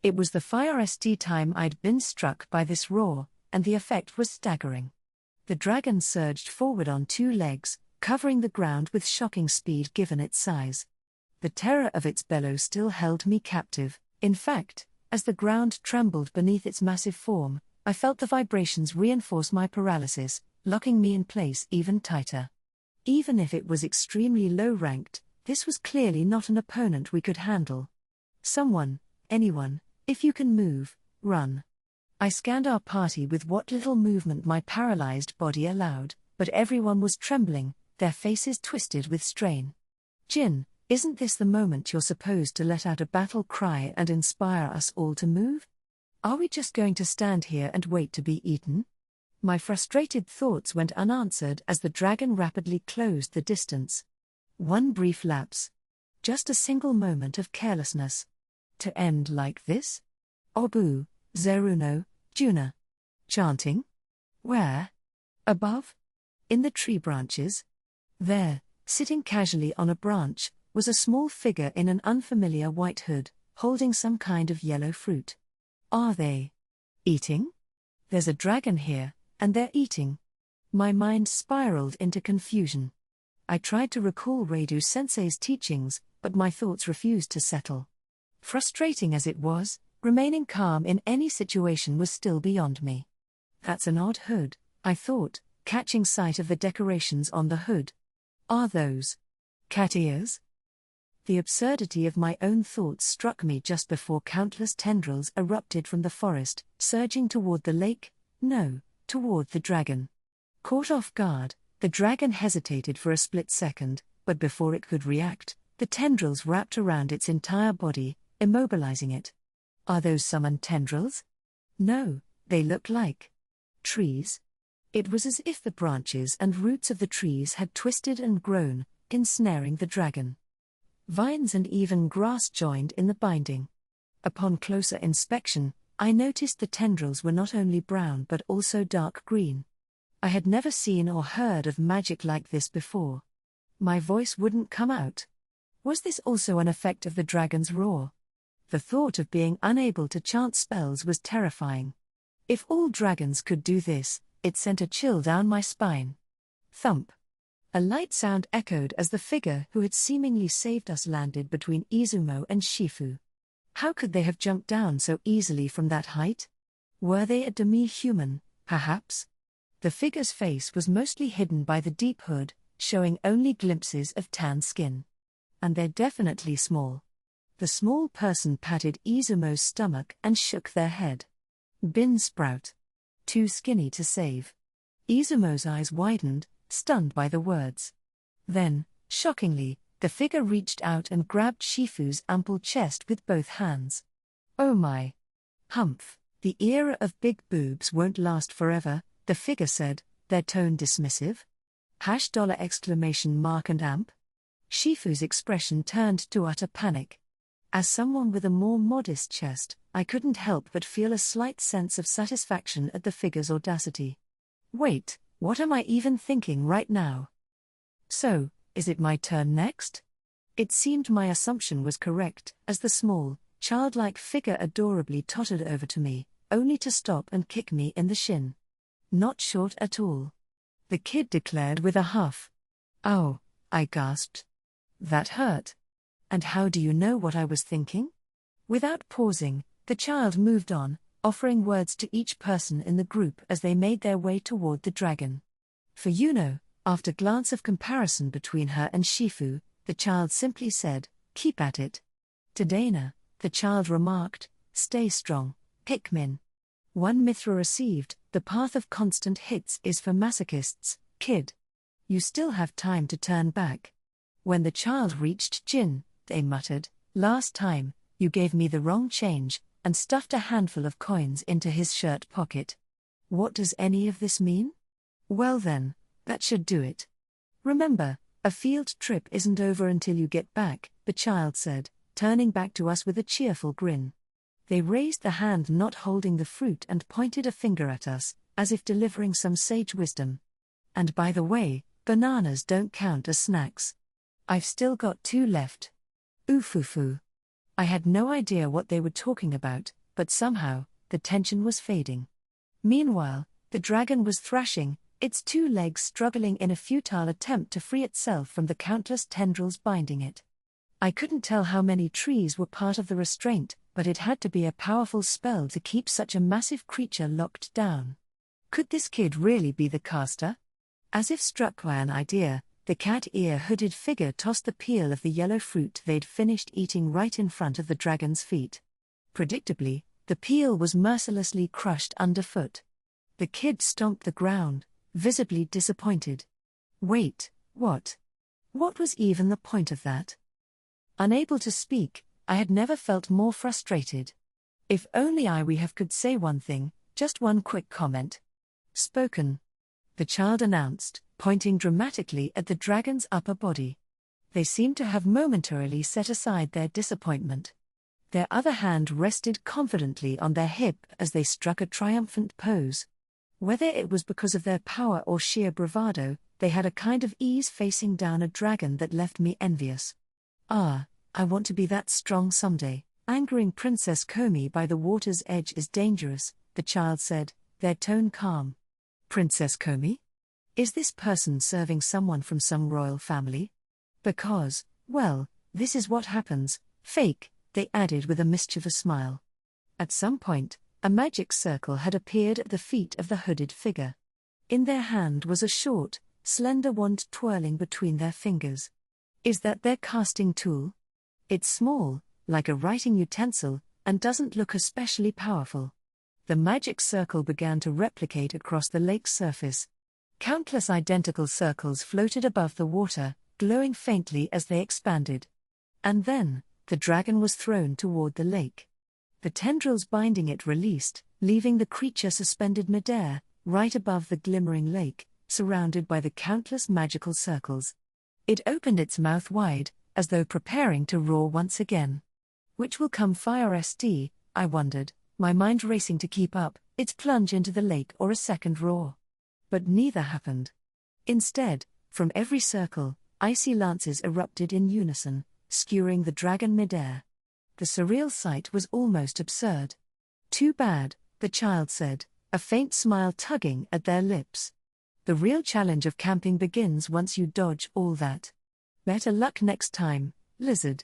It was the first time I'd been struck by this roar, and the effect was staggering. The dragon surged forward on two legs, covering the ground with shocking speed given its size. The terror of its bellow still held me captive. In fact, as the ground trembled beneath its massive form, I felt the vibrations reinforce my paralysis, locking me in place even tighter. Even if it was extremely low-ranked, this was clearly not an opponent we could handle. Someone, anyone, if you can move, run. I scanned our party with what little movement my paralyzed body allowed, but everyone was trembling, their faces twisted with strain. Jin, isn't this the moment you're supposed to let out a battle cry and inspire us all to move? Are we just going to stand here and wait to be eaten? My frustrated thoughts went unanswered as the dragon rapidly closed the distance. One brief lapse. Just a single moment of carelessness. To end like this? Obu, Zeruno, Juna. Chanting? Where? Above? In the tree branches? There, sitting casually on a branch, was a small figure in an unfamiliar white hood, holding some kind of yellow fruit. Are they eating? There's a dragon here, and they're eating. My mind spiraled into confusion. I tried to recall Reiju-sensei's teachings, but my thoughts refused to settle. Frustrating as it was, remaining calm in any situation was still beyond me. That's an odd hood, I thought, catching sight of the decorations on the hood. Are those cat ears? The absurdity of my own thoughts struck me just before countless tendrils erupted from the forest, surging toward the lake, no, toward the dragon. Caught off guard, the dragon hesitated for a split second, but before it could react, the tendrils wrapped around its entire body, immobilizing it. Are those summoned tendrils? No, they look like trees. It was as if the branches and roots of the trees had twisted and grown, ensnaring the dragon. Vines and even grass joined in the binding. Upon closer inspection, I noticed the tendrils were not only brown but also dark green. I had never seen or heard of magic like this before. My voice wouldn't come out. Was this also an effect of the dragon's roar? The thought of being unable to chant spells was terrifying. If all dragons could do this, it sent a chill down my spine. Thump. A light sound echoed as the figure who had seemingly saved us landed between Izumo and Shifu. How could they have jumped down so easily from that height? Were they a demi-human, perhaps? The figure's face was mostly hidden by the deep hood, showing only glimpses of tan skin. And they're definitely small. The small person patted Izumo's stomach and shook their head. Bin sprout. Too skinny to save. Izumo's eyes widened, stunned by the words. Then, shockingly, the figure reached out and grabbed Shifu's ample chest with both hands. Oh my. Humph, the era of big boobs won't last forever, the figure said, their tone dismissive. $! And amp? Shifu's expression turned to utter panic. As someone with a more modest chest, I couldn't help but feel a slight sense of satisfaction at the figure's audacity. Wait, what am I even thinking right now? So, is it my turn next? It seemed my assumption was correct, as the small, childlike figure adorably tottered over to me, only to stop and kick me in the shin. Not short at all. The kid declared with a huff. Ow, I gasped. That hurt. And how do you know what I was thinking? Without pausing, the child moved on, offering words to each person in the group as they made their way toward the dragon. For Yuno, after glance of comparison between her and Shifu, the child simply said, "Keep at it." To Dana, the child remarked, "Stay strong, Pikmin." One Mithra received, "The path of constant hits is for masochists, kid. You still have time to turn back." When the child reached Jin, they muttered, "Last time, you gave me the wrong change," and stuffed a handful of coins into his shirt pocket. What does any of this mean? Well then, that should do it. Remember, a field trip isn't over until you get back, the child said, turning back to us with a cheerful grin. They raised the hand not holding the fruit and pointed a finger at us, as if delivering some sage wisdom. And by the way, bananas don't count as snacks. I've still got 2 left. Oofufu. I had no idea what they were talking about, but somehow, the tension was fading. Meanwhile, the dragon was thrashing, its 2 legs struggling in a futile attempt to free itself from the countless tendrils binding it. I couldn't tell how many trees were part of the restraint, but it had to be a powerful spell to keep such a massive creature locked down. Could this kid really be the caster? As if struck by an idea, the cat-ear hooded figure tossed the peel of the yellow fruit they'd finished eating right in front of the dragon's feet. Predictably, the peel was mercilessly crushed underfoot. The kid stomped the ground, visibly disappointed. Wait, what? What was even the point of that? Unable to speak, I had never felt more frustrated. If only we could say one thing, just one quick comment. Spoken. The child announced, pointing dramatically at the dragon's upper body. They seemed to have momentarily set aside their disappointment. Their other hand rested confidently on their hip as they struck a triumphant pose. Whether it was because of their power or sheer bravado, they had a kind of ease facing down a dragon that left me envious. I want to be that strong someday. Angering Princess Komi by the water's edge is dangerous, the child said, their tone calm. Princess Komi? Is this person serving someone from some royal family? Because, well, this is what happens, fake, they added with a mischievous smile. At some point, a magic circle had appeared at the feet of the hooded figure. In their hand was a short, slender wand twirling between their fingers. Is that their casting tool? It's small, like a writing utensil, and doesn't look especially powerful. The magic circle began to replicate across the lake's surface. Countless identical circles floated above the water, glowing faintly as they expanded. And then, the dragon was thrown toward the lake. The tendrils binding it released, leaving the creature suspended midair, right above the glimmering lake, surrounded by the countless magical circles. It opened its mouth wide, as though preparing to roar once again. Which will come first, I wondered, my mind racing to keep up, its plunge into the lake or a second roar. But neither happened. Instead, from every circle, icy lances erupted in unison, skewering the dragon midair. The surreal sight was almost absurd. Too bad, the child said, a faint smile tugging at their lips. The real challenge of camping begins once you dodge all that. Better luck next time, lizard.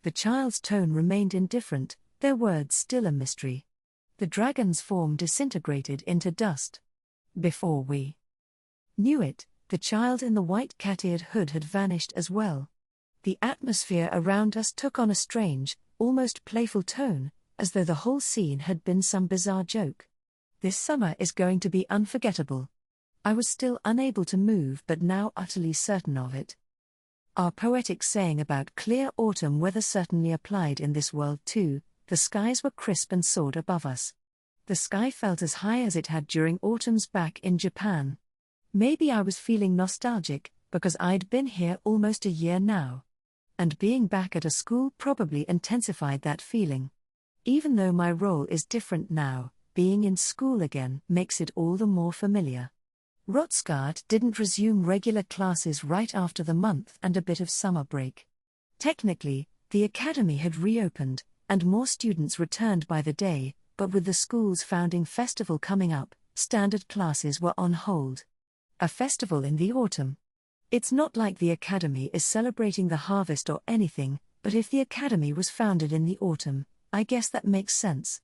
The child's tone remained indifferent, their words still a mystery. The dragon's form disintegrated into dust. Before we knew it, the child in the white cat-eared hood had vanished as well. The atmosphere around us took on a strange, almost playful tone, as though the whole scene had been some bizarre joke. This summer is going to be unforgettable. I was still unable to move but now utterly certain of it. Our poetic saying about clear autumn weather certainly applied in this world too. The skies were crisp and soared above us. The sky felt as high as it had during autumns back in Japan. Maybe I was feeling nostalgic, because I'd been here almost a year now. And being back at a school probably intensified that feeling. Even though my role is different now, being in school again makes it all the more familiar. Rotsgard didn't resume regular classes right after the month and a bit of summer break. Technically, the academy had reopened, and more students returned by the day, but with the school's founding festival coming up, standard classes were on hold. A festival in the autumn. It's not like the academy is celebrating the harvest or anything, but if the academy was founded in the autumn, I guess that makes sense.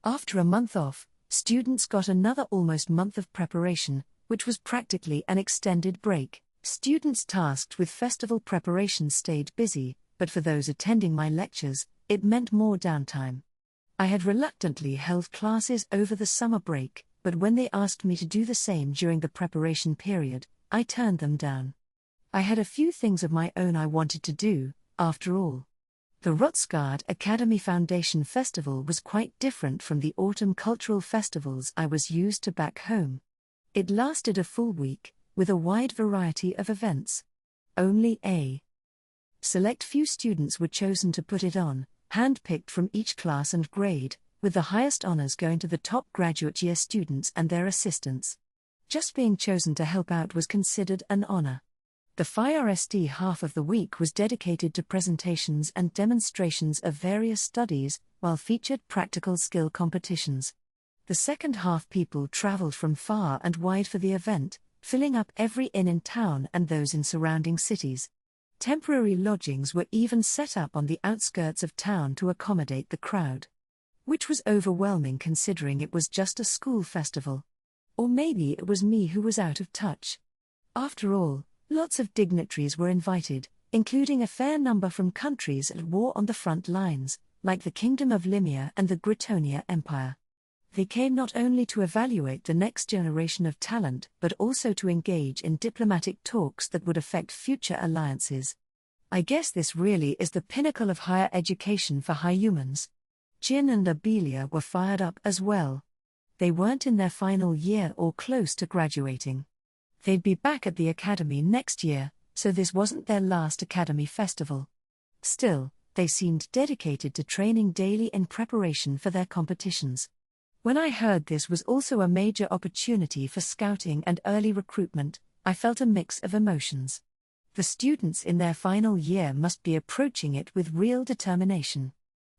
After a month off, students got another almost month of preparation, which was practically an extended break. Students tasked with festival preparation stayed busy, but for those attending my lectures, it meant more downtime. I had reluctantly held classes over the summer break, but when they asked me to do the same during the preparation period, I turned them down. I had a few things of my own I wanted to do, after all. The Rotsgard Academy Foundation Festival was quite different from the autumn cultural festivals I was used to back home. It lasted a full week, with a wide variety of events. Only a select few students were chosen to put it on, handpicked from each class and grade, with the highest honors going to the top graduate year students and their assistants. Just being chosen to help out was considered an honor. The FIRST half of the week was dedicated to presentations and demonstrations of various studies, while featured practical skill competitions. The second half people traveled from far and wide for the event, filling up every inn in town and those in surrounding cities. Temporary lodgings were even set up on the outskirts of town to accommodate the crowd. Which was overwhelming considering it was just a school festival. Or maybe it was me who was out of touch. After all, lots of dignitaries were invited, including a fair number from countries at war on the front lines, like the Kingdom of Limia and the Gritonia Empire. They came not only to evaluate the next generation of talent but also to engage in diplomatic talks that would affect future alliances. I guess this really is the pinnacle of higher education for high humans. Jin and Abelia were fired up as well. They weren't in their final year or close to graduating. They'd be back at the academy next year, so this wasn't their last academy festival. Still, they seemed dedicated to training daily in preparation for their competitions. When I heard this was also a major opportunity for scouting and early recruitment, I felt a mix of emotions. The students in their final year must be approaching it with real determination.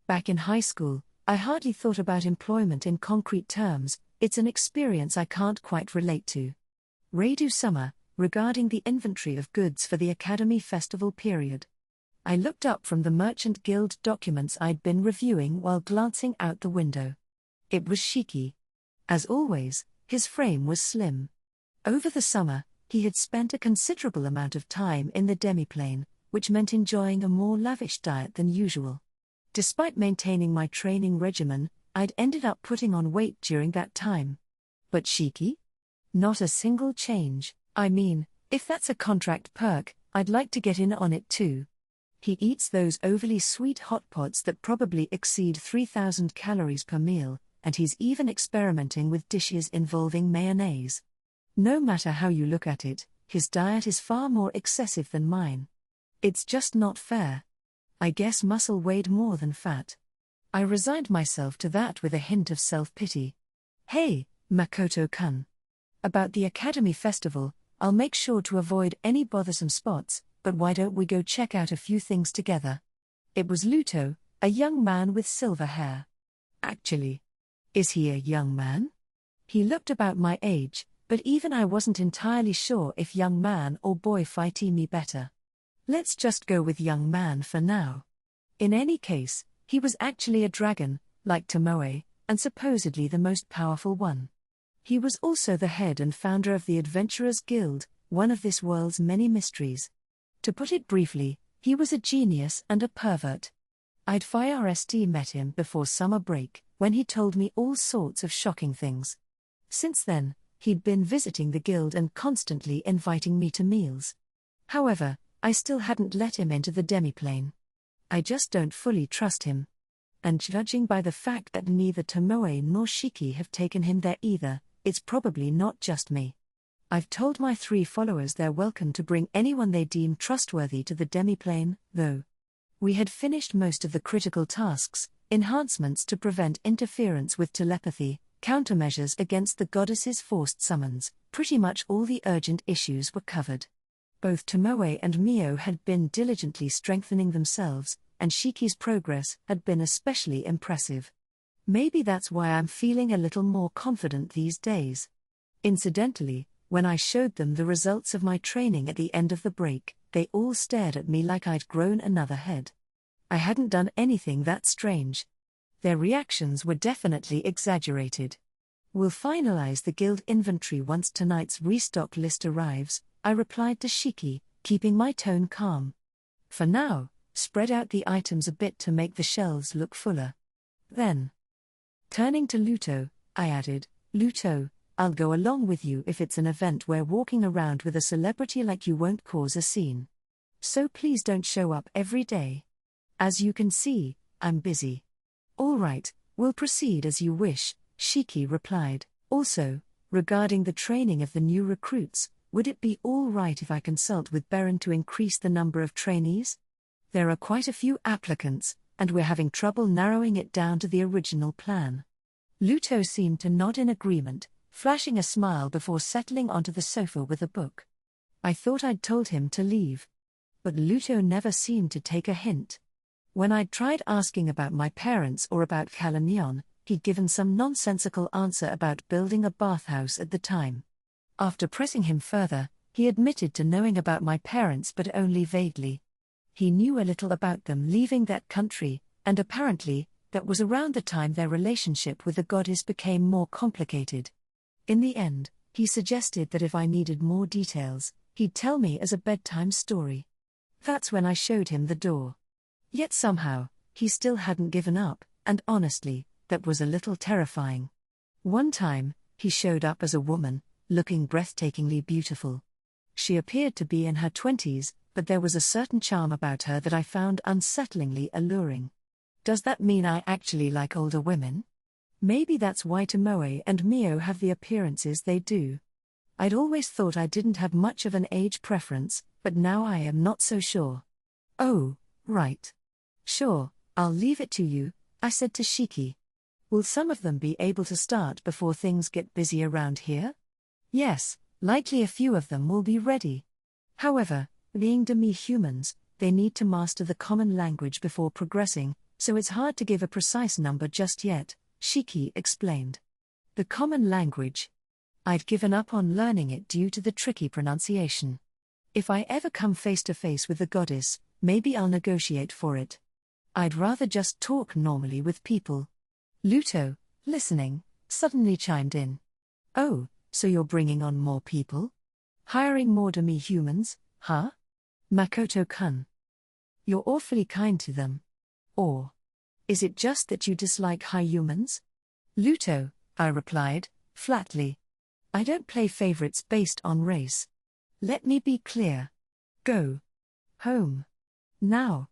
Back in high school, I hardly thought about employment in concrete terms. It's an experience I can't quite relate to. Redo Summer, regarding the inventory of goods for the Academy Festival period. I looked up from the Merchant Guild documents I'd been reviewing while glancing out the window. It was Shiki. As always, his frame was slim. Over the summer, he had spent a considerable amount of time in the demiplane, which meant enjoying a more lavish diet than usual. Despite maintaining my training regimen, I'd ended up putting on weight during that time. But Shiki? Not a single change. I mean, if that's a contract perk, I'd like to get in on it too. He eats those overly sweet hot pots that probably exceed 3,000 calories per meal, and he's even experimenting with dishes involving mayonnaise. No matter how you look at it, his diet is far more excessive than mine. It's just not fair. I guess muscle weighed more than fat. I resigned myself to that with a hint of self-pity. Hey, Makoto-kun. About the Academy Festival, I'll make sure to avoid any bothersome spots, but why don't we go check out a few things together? It was Luto, a young man with silver hair. Actually, is he a young man? He looked about my age, but even I wasn't entirely sure if young man or boy fighty me better. Let's just go with young man for now. In any case, he was actually a dragon, like Tomoe, and supposedly the most powerful one. He was also the head and founder of the Adventurers Guild, one of this world's many mysteries. To put it briefly, he was a genius and a pervert. I'd FIRST met him before summer break, when he told me all sorts of shocking things. Since then, he'd been visiting the guild and constantly inviting me to meals. However, I still hadn't let him into the demiplane. I just don't fully trust him. And judging by the fact that neither Tomoe nor Shiki have taken him there either, it's probably not just me. I've told my 3 followers they're welcome to bring anyone they deem trustworthy to the demiplane, though. We had finished most of the critical tasks, enhancements to prevent interference with telepathy, countermeasures against the goddess's forced summons. Pretty much all the urgent issues were covered. Both Tomoe and Mio had been diligently strengthening themselves, and Shiki's progress had been especially impressive. Maybe that's why I'm feeling a little more confident these days. Incidentally, when I showed them the results of my training at the end of the break, they all stared at me like I'd grown another head. I hadn't done anything that strange. Their reactions were definitely exaggerated. We'll finalize the guild inventory once tonight's restock list arrives, I replied to Shiki, keeping my tone calm. For now, spread out the items a bit to make the shelves look fuller. Then, turning to Luto, I added, Luto, I'll go along with you if it's an event where walking around with a celebrity like you won't cause a scene. So please don't show up every day. As you can see, I'm busy. All right, we'll proceed as you wish, Shiki replied. Also, regarding the training of the new recruits, would it be all right if I consult with Beren to increase the number of trainees? There are quite a few applicants, and we're having trouble narrowing it down to the original plan. Luto seemed to nod in agreement, flashing a smile before settling onto the sofa with a book. I thought I'd told him to leave. But Luto never seemed to take a hint. When I'd tried asking about my parents or about Kalanion, he'd given some nonsensical answer about building a bathhouse at the time. After pressing him further, he admitted to knowing about my parents but only vaguely. He knew a little about them leaving that country, and apparently, that was around the time their relationship with the goddess became more complicated. In the end, he suggested that if I needed more details, he'd tell me as a bedtime story. That's when I showed him the door. Yet somehow, he still hadn't given up, and honestly, that was a little terrifying. One time, he showed up as a woman, looking breathtakingly beautiful. She appeared to be in her 20s, but there was a certain charm about her that I found unsettlingly alluring. Does that mean I actually like older women? Maybe that's why Tomoe and Mio have the appearances they do. I'd always thought I didn't have much of an age preference, but now I am not so sure. Oh, right. Sure, I'll leave it to you, I said to Shiki. Will some of them be able to start before things get busy around here? Yes, likely a few of them will be ready. However, being demi-humans, they need to master the common language before progressing, so it's hard to give a precise number just yet, Shiki explained. The common language. I'd given up on learning it due to the tricky pronunciation. If I ever come face to face with the goddess, maybe I'll negotiate for it. I'd rather just talk normally with people. Luto, listening, suddenly chimed in. Oh, so you're bringing on more people? Hiring more demi-humans, huh? Makoto-kun. You're awfully kind to them. Or is it just that you dislike high humans? Luto, I replied, flatly. I don't play favorites based on race. Let me be clear. Go home. Now.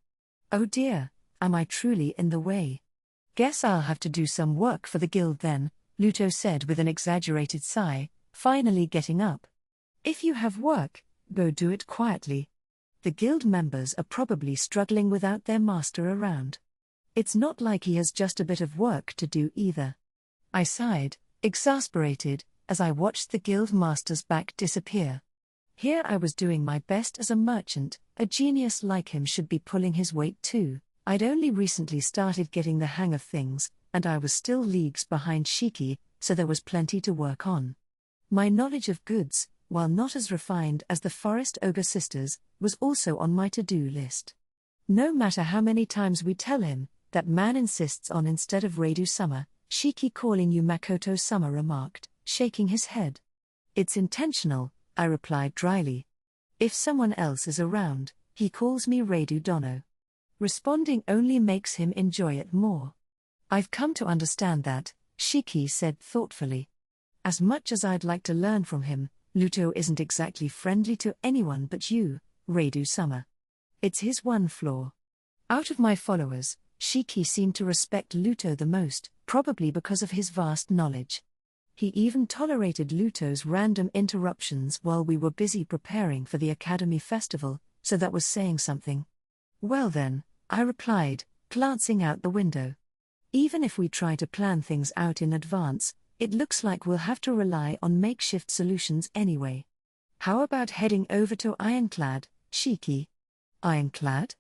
Oh dear, am I truly in the way? Guess I'll have to do some work for the guild then, Luto said with an exaggerated sigh, finally getting up. If you have work, go do it quietly. The guild members are probably struggling without their master around. It's not like he has just a bit of work to do either. I sighed, exasperated, as I watched the guild master's back disappear. Here I was doing my best as a merchant, a genius like him should be pulling his weight too. I'd only recently started getting the hang of things, and I was still leagues behind Shiki, so there was plenty to work on. My knowledge of goods, while not as refined as the Forest Ogre sisters, was also on my to-do list. No matter how many times we tell him, that man insists on instead of Reidu-sama, Shiki calling you Makoto-sama remarked, shaking his head. It's intentional, I replied dryly. If someone else is around, he calls me Reidu-dono. Responding only makes him enjoy it more. I've come to understand that, Shiki said thoughtfully. As much as I'd like to learn from him, Luto isn't exactly friendly to anyone but you, Reidu-sama. It's his one flaw. Out of my followers, Shiki seemed to respect Luto the most, probably because of his vast knowledge. He even tolerated Luto's random interruptions while we were busy preparing for the Academy Festival, so that was saying something. Well then, I replied, glancing out the window. Even if we try to plan things out in advance, it looks like we'll have to rely on makeshift solutions anyway. How about heading over to Ironclad, Shiki? Ironclad?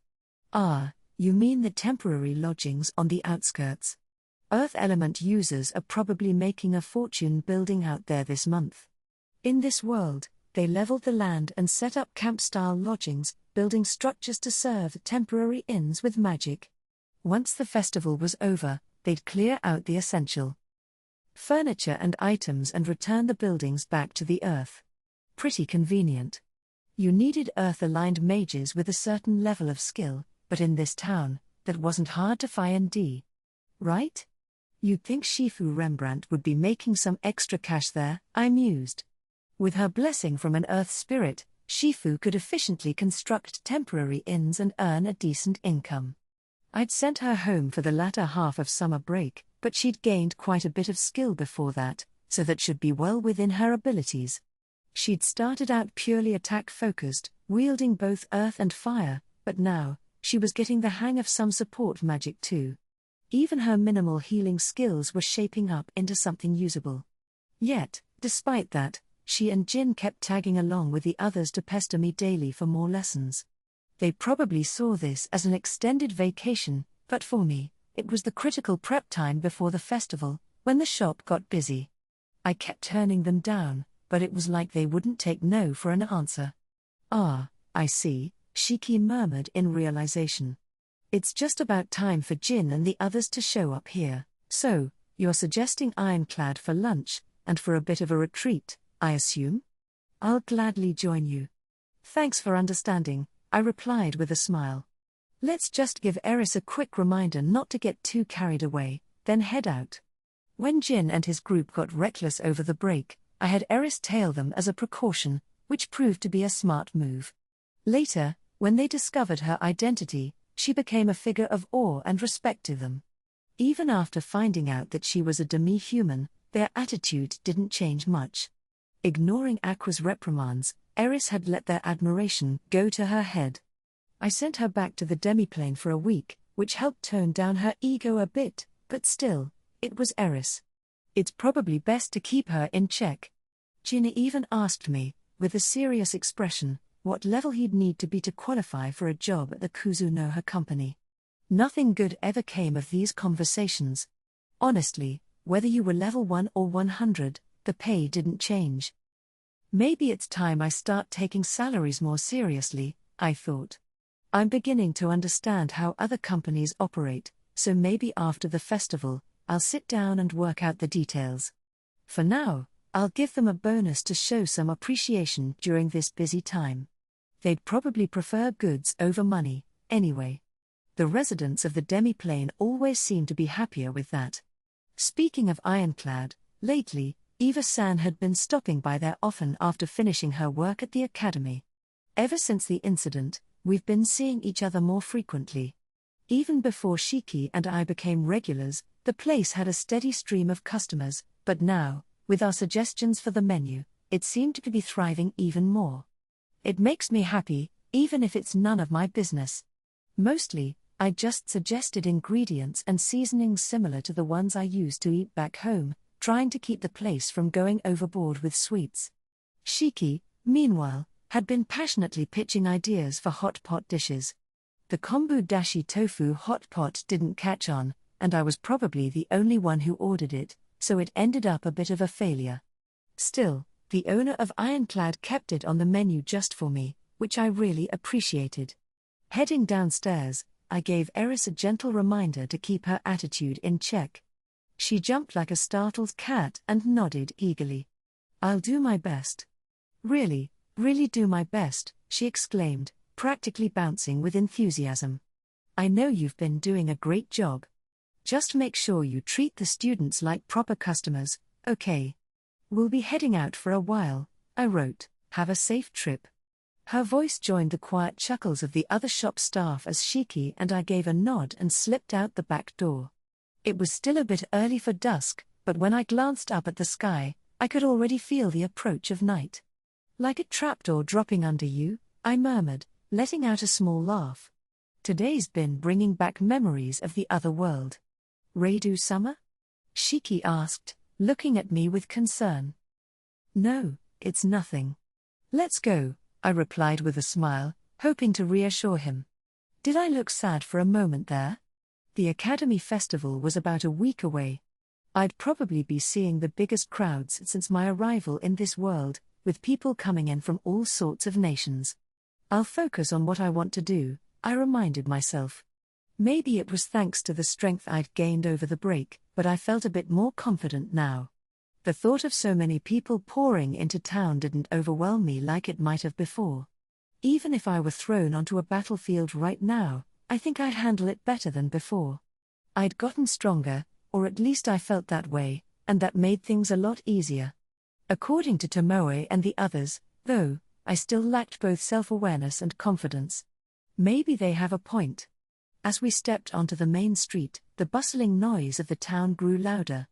Ah, you mean the temporary lodgings on the outskirts. Earth element users are probably making a fortune building out there this month. In this world, they leveled the land and set up camp-style lodgings, building structures to serve temporary inns with magic. Once the festival was over, they'd clear out the essential furniture and items and return the buildings back to the earth. Pretty convenient. You needed earth-aligned mages with a certain level of skill, but in this town, that wasn't hard to find. Right? You'd think Shifu Rembrandt would be making some extra cash there, I mused. With her blessing from an earth spirit, Shifu could efficiently construct temporary inns and earn a decent income. I'd sent her home for the latter half of summer break, but she'd gained quite a bit of skill before that, so that should be well within her abilities. She'd started out purely attack-focused, wielding both earth and fire, but now, she was getting the hang of some support magic too. Even her minimal healing skills were shaping up into something usable. Yet, despite that, she and Jin kept tagging along with the others to pester me daily for more lessons. They probably saw this as an extended vacation, but for me, it was the critical prep time before the festival, when the shop got busy. I kept turning them down, but it was like they wouldn't take no for an answer. "Ah, I see," Shiki murmured in realization. "It's just about time for Jin and the others to show up here. So, you're suggesting Ironclad for lunch, and for a bit of a retreat, I assume? I'll gladly join you." "Thanks for understanding," I replied with a smile. "Let's just give Eris a quick reminder not to get too carried away, then head out." When Jin and his group got reckless over the break, I had Eris tail them as a precaution, which proved to be a smart move. Later, when they discovered her identity, she became a figure of awe and respect to them. Even after finding out that she was a demi-human, their attitude didn't change much. Ignoring Aqua's reprimands, Eris had let their admiration go to her head. I sent her back to the demiplane for a week, which helped tone down her ego a bit, but still, it was Eris. It's probably best to keep her in check. Jin even asked me, with a serious expression, what level he'd need to be to qualify for a job at the Kuzunoha company. Nothing good ever came of these conversations. Honestly, whether you were level 1 or 100, the pay didn't change. Maybe it's time I start taking salaries more seriously, I thought. I'm beginning to understand how other companies operate, so maybe after the festival, I'll sit down and work out the details. For now, I'll give them a bonus to show some appreciation during this busy time. They'd probably prefer goods over money, anyway. The residents of the demiplane always seem to be happier with that. Speaking of Ironclad, lately, Eva-san had been stopping by there often after finishing her work at the academy. Ever since the incident, we've been seeing each other more frequently. Even before Shiki and I became regulars, the place had a steady stream of customers, but now, with our suggestions for the menu, it seemed to be thriving even more. It makes me happy, even if it's none of my business. Mostly, I just suggested ingredients and seasonings similar to the ones I used to eat back home, trying to keep the place from going overboard with sweets. Shiki, meanwhile, had been passionately pitching ideas for hot pot dishes. The kombu dashi tofu hot pot didn't catch on, and I was probably the only one who ordered it, so it ended up a bit of a failure. Still, the owner of Ironclad kept it on the menu just for me, which I really appreciated. Heading downstairs, I gave Eris a gentle reminder to keep her attitude in check. She jumped like a startled cat and nodded eagerly. "I'll do my best." "Really, really do my best," she exclaimed, practically bouncing with enthusiasm. "I know you've been doing a great job. Just make sure you treat the students like proper customers, okay? We'll be heading out for a while," I wrote. "Have a safe trip." Her voice joined the quiet chuckles of the other shop staff as Shiki and I gave a nod and slipped out the back door. It was still a bit early for dusk, but when I glanced up at the sky, I could already feel the approach of night. "Like a trapdoor dropping under you," I murmured, letting out a small laugh. Today's been bringing back memories of the other world. "Redo-sama?" Shiki asked, looking at me with concern. "No, it's nothing. Let's go," I replied with a smile, hoping to reassure him. Did I look sad for a moment there? The Academy Festival was about a week away. I'd probably be seeing the biggest crowds since my arrival in this world, with people coming in from all sorts of nations. I'll focus on what I want to do, I reminded myself. Maybe it was thanks to the strength I'd gained over the break, but I felt a bit more confident now. The thought of so many people pouring into town didn't overwhelm me like it might have before. Even if I were thrown onto a battlefield right now, I think I'd handle it better than before. I'd gotten stronger, or at least I felt that way, and that made things a lot easier. According to Tomoe and the others, though, I still lacked both self-awareness and confidence. Maybe they have a point. As we stepped onto the main street, the bustling noise of the town grew louder.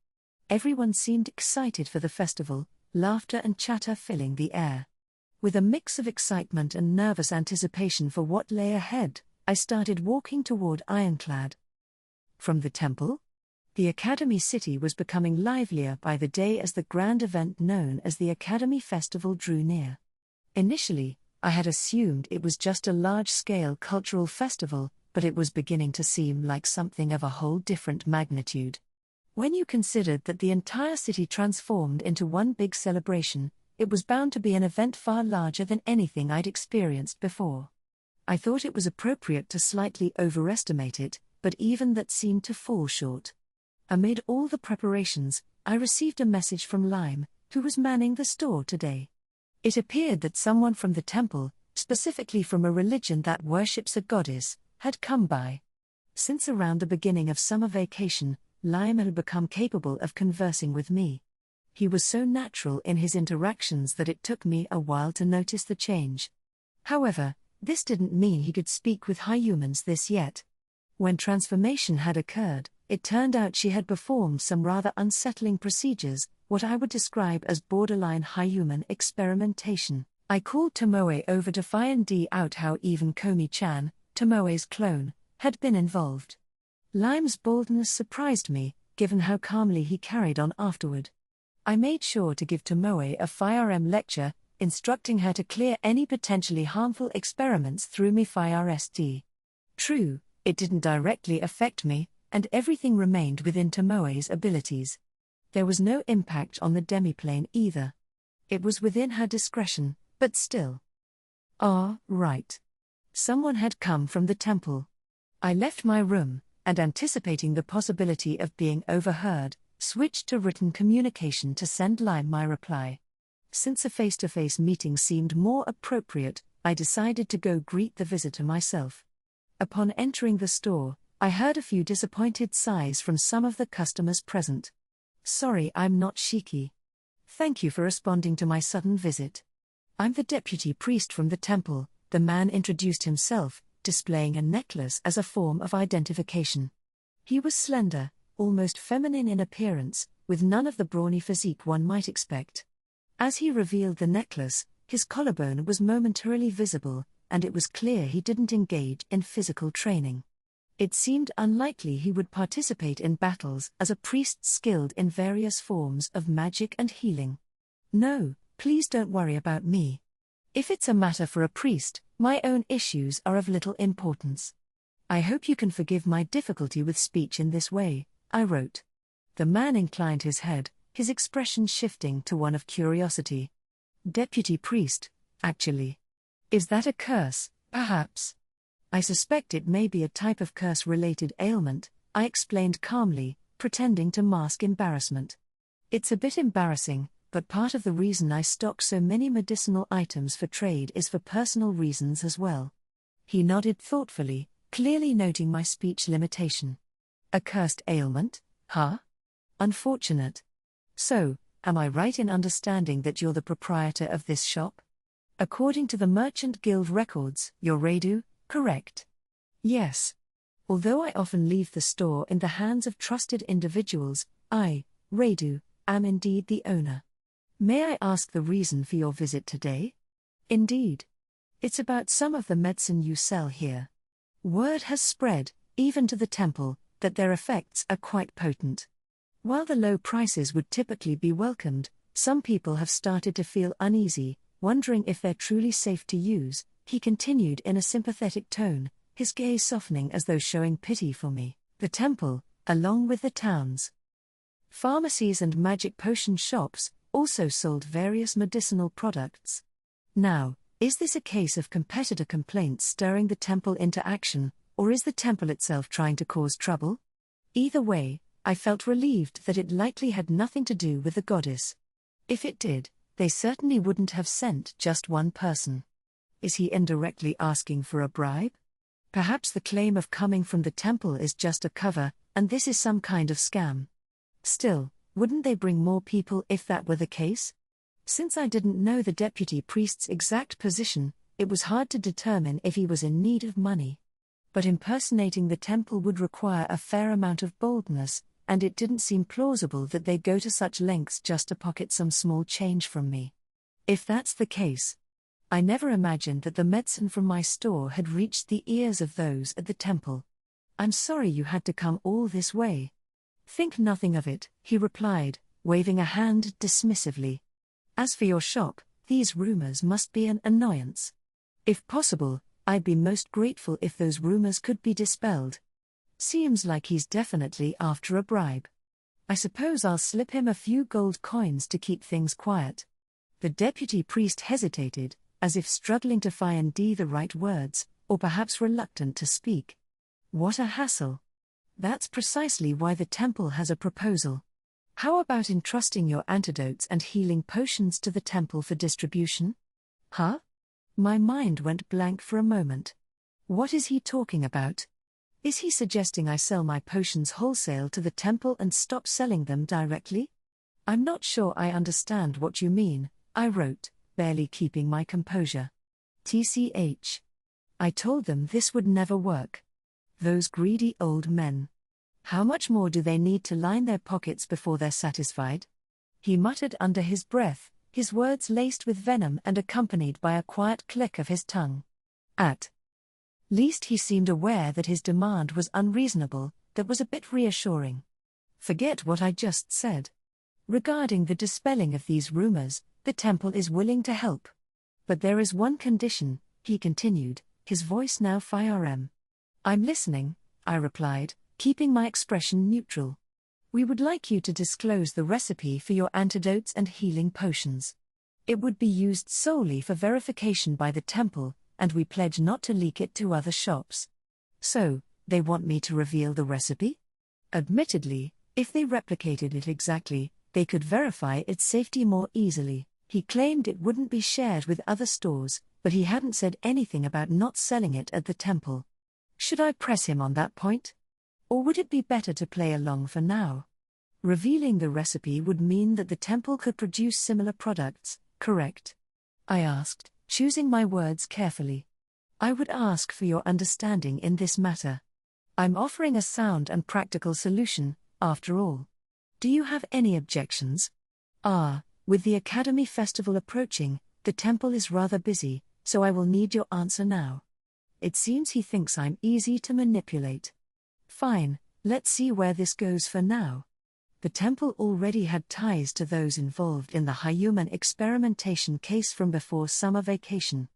Everyone seemed excited for the festival, laughter and chatter filling the air. With a mix of excitement and nervous anticipation for what lay ahead, I started walking toward Ironclad. From the temple? The Academy City was becoming livelier by the day as the grand event known as the Academy Festival drew near. Initially, I had assumed it was just a large-scale cultural festival, but it was beginning to seem like something of a whole different magnitude. When you considered that the entire city transformed into one big celebration, it was bound to be an event far larger than anything I'd experienced before. I thought it was appropriate to slightly overestimate it, but even that seemed to fall short. Amid all the preparations, I received a message from Lime, who was manning the store today. It appeared that someone from the temple, specifically from a religion that worships a goddess, had come by. Since around the beginning of summer vacation, Lime had become capable of conversing with me. He was so natural in his interactions that it took me a while to notice the change. However, this didn't mean he could speak with high humans this yet. When transformation had occurred, it turned out she had performed some rather unsettling procedures, what I would describe as borderline high-human experimentation. I called Tomoe over to find out how even Komi-chan, Tomoe's clone, had been involved. Lime's boldness surprised me, given how calmly he carried on afterward. I made sure to give Tomoe a FIRM lecture, instructing her to clear any potentially harmful experiments through me FIRST. True, it didn't directly affect me, and everything remained within Tomoe's abilities. There was no impact on the demiplane either. It was within her discretion, but still. Ah, right. Someone had come from the temple. I left my room, and anticipating the possibility of being overheard, switched to written communication to send Lime my reply. Since a face-to-face meeting seemed more appropriate, I decided to go greet the visitor myself. Upon entering the store, I heard a few disappointed sighs from some of the customers present. Sorry I'm not Shiki. Thank you for responding to my sudden visit. I'm the deputy priest from the temple, the man introduced himself, displaying a necklace as a form of identification. He was slender, almost feminine in appearance, with none of the brawny physique one might expect. As he revealed the necklace, his collarbone was momentarily visible, and it was clear he didn't engage in physical training. It seemed unlikely he would participate in battles as a priest skilled in various forms of magic and healing. No, please don't worry about me. If it's a matter for a priest, my own issues are of little importance. I hope you can forgive my difficulty with speech in this way, I wrote. The man inclined his head, his expression shifting to one of curiosity. Deputy priest, actually. Is that a curse, perhaps? I suspect it may be a type of curse-related ailment, I explained calmly, pretending to mask embarrassment. It's a bit embarrassing, but part of the reason I stock so many medicinal items for trade is for personal reasons as well. He nodded thoughtfully, clearly noting my speech limitation. A cursed ailment, huh? Unfortunate. So, am I right in understanding that you're the proprietor of this shop? According to the Merchant Guild records, you're Radu, correct? Yes. Although I often leave the store in the hands of trusted individuals, I, Radu, am indeed the owner. May I ask the reason for your visit today? Indeed. It's about some of the medicine you sell here. Word has spread, even to the temple, that their effects are quite potent. While the low prices would typically be welcomed, some people have started to feel uneasy, wondering if they're truly safe to use, he continued in a sympathetic tone, his gaze softening as though showing pity for me. The temple, along with the town's pharmacies and magic potion shops, also sold various medicinal products. Now, is this a case of competitor complaints stirring the temple into action, or is the temple itself trying to cause trouble? Either way, I felt relieved that it likely had nothing to do with the goddess. If it did, they certainly wouldn't have sent just one person. Is he indirectly asking for a bribe? Perhaps the claim of coming from the temple is just a cover, and this is some kind of scam. Still, wouldn't they bring more people if that were the case? Since I didn't know the deputy priest's exact position, it was hard to determine if he was in need of money. But impersonating the temple would require a fair amount of boldness, and it didn't seem plausible that they'd go to such lengths just to pocket some small change from me. If that's the case, I never imagined that the medicine from my store had reached the ears of those at the temple. I'm sorry you had to come all this way. Think nothing of it, he replied, waving a hand dismissively. As for your shop, these rumors must be an annoyance. If possible, I'd be most grateful if those rumors could be dispelled. Seems like he's definitely after a bribe. I suppose I'll slip him a few gold coins to keep things quiet. The deputy priest hesitated, as if struggling to find the right words, or perhaps reluctant to speak. What a hassle. That's precisely why the temple has a proposal. How about entrusting your antidotes and healing potions to the temple for distribution? Huh? My mind went blank for a moment. What is he talking about? Is he suggesting I sell my potions wholesale to the temple and stop selling them directly? I'm not sure I understand what you mean, I wrote, barely keeping my composure. TCH. I told them this would never work. Those greedy old men. How much more do they need to line their pockets before they're satisfied? He muttered under his breath, his words laced with venom and accompanied by a quiet click of his tongue. At least he seemed aware that his demand was unreasonable. That was a bit reassuring. Forget what I just said. Regarding the dispelling of these rumors, the temple is willing to help. But there is one condition, he continued, his voice now firm. I'm listening, I replied, keeping my expression neutral. We would like you to disclose the recipe for your antidotes and healing potions. It would be used solely for verification by the temple, and we pledge not to leak it to other shops. So, they want me to reveal the recipe? Admittedly, if they replicated it exactly, they could verify its safety more easily. He claimed it wouldn't be shared with other stores, but he hadn't said anything about not selling it at the temple. Should I press him on that point? Or would it be better to play along for now? Revealing the recipe would mean that the temple could produce similar products, correct? I asked, choosing my words carefully. I would ask for your understanding in this matter. I'm offering a sound and practical solution, after all. Do you have any objections? With the Academy Festival approaching, the temple is rather busy, so I will need your answer now. It seems he thinks I'm easy to manipulate. Fine, let's see where this goes for now. The temple already had ties to those involved in the human experimentation case from before summer vacation.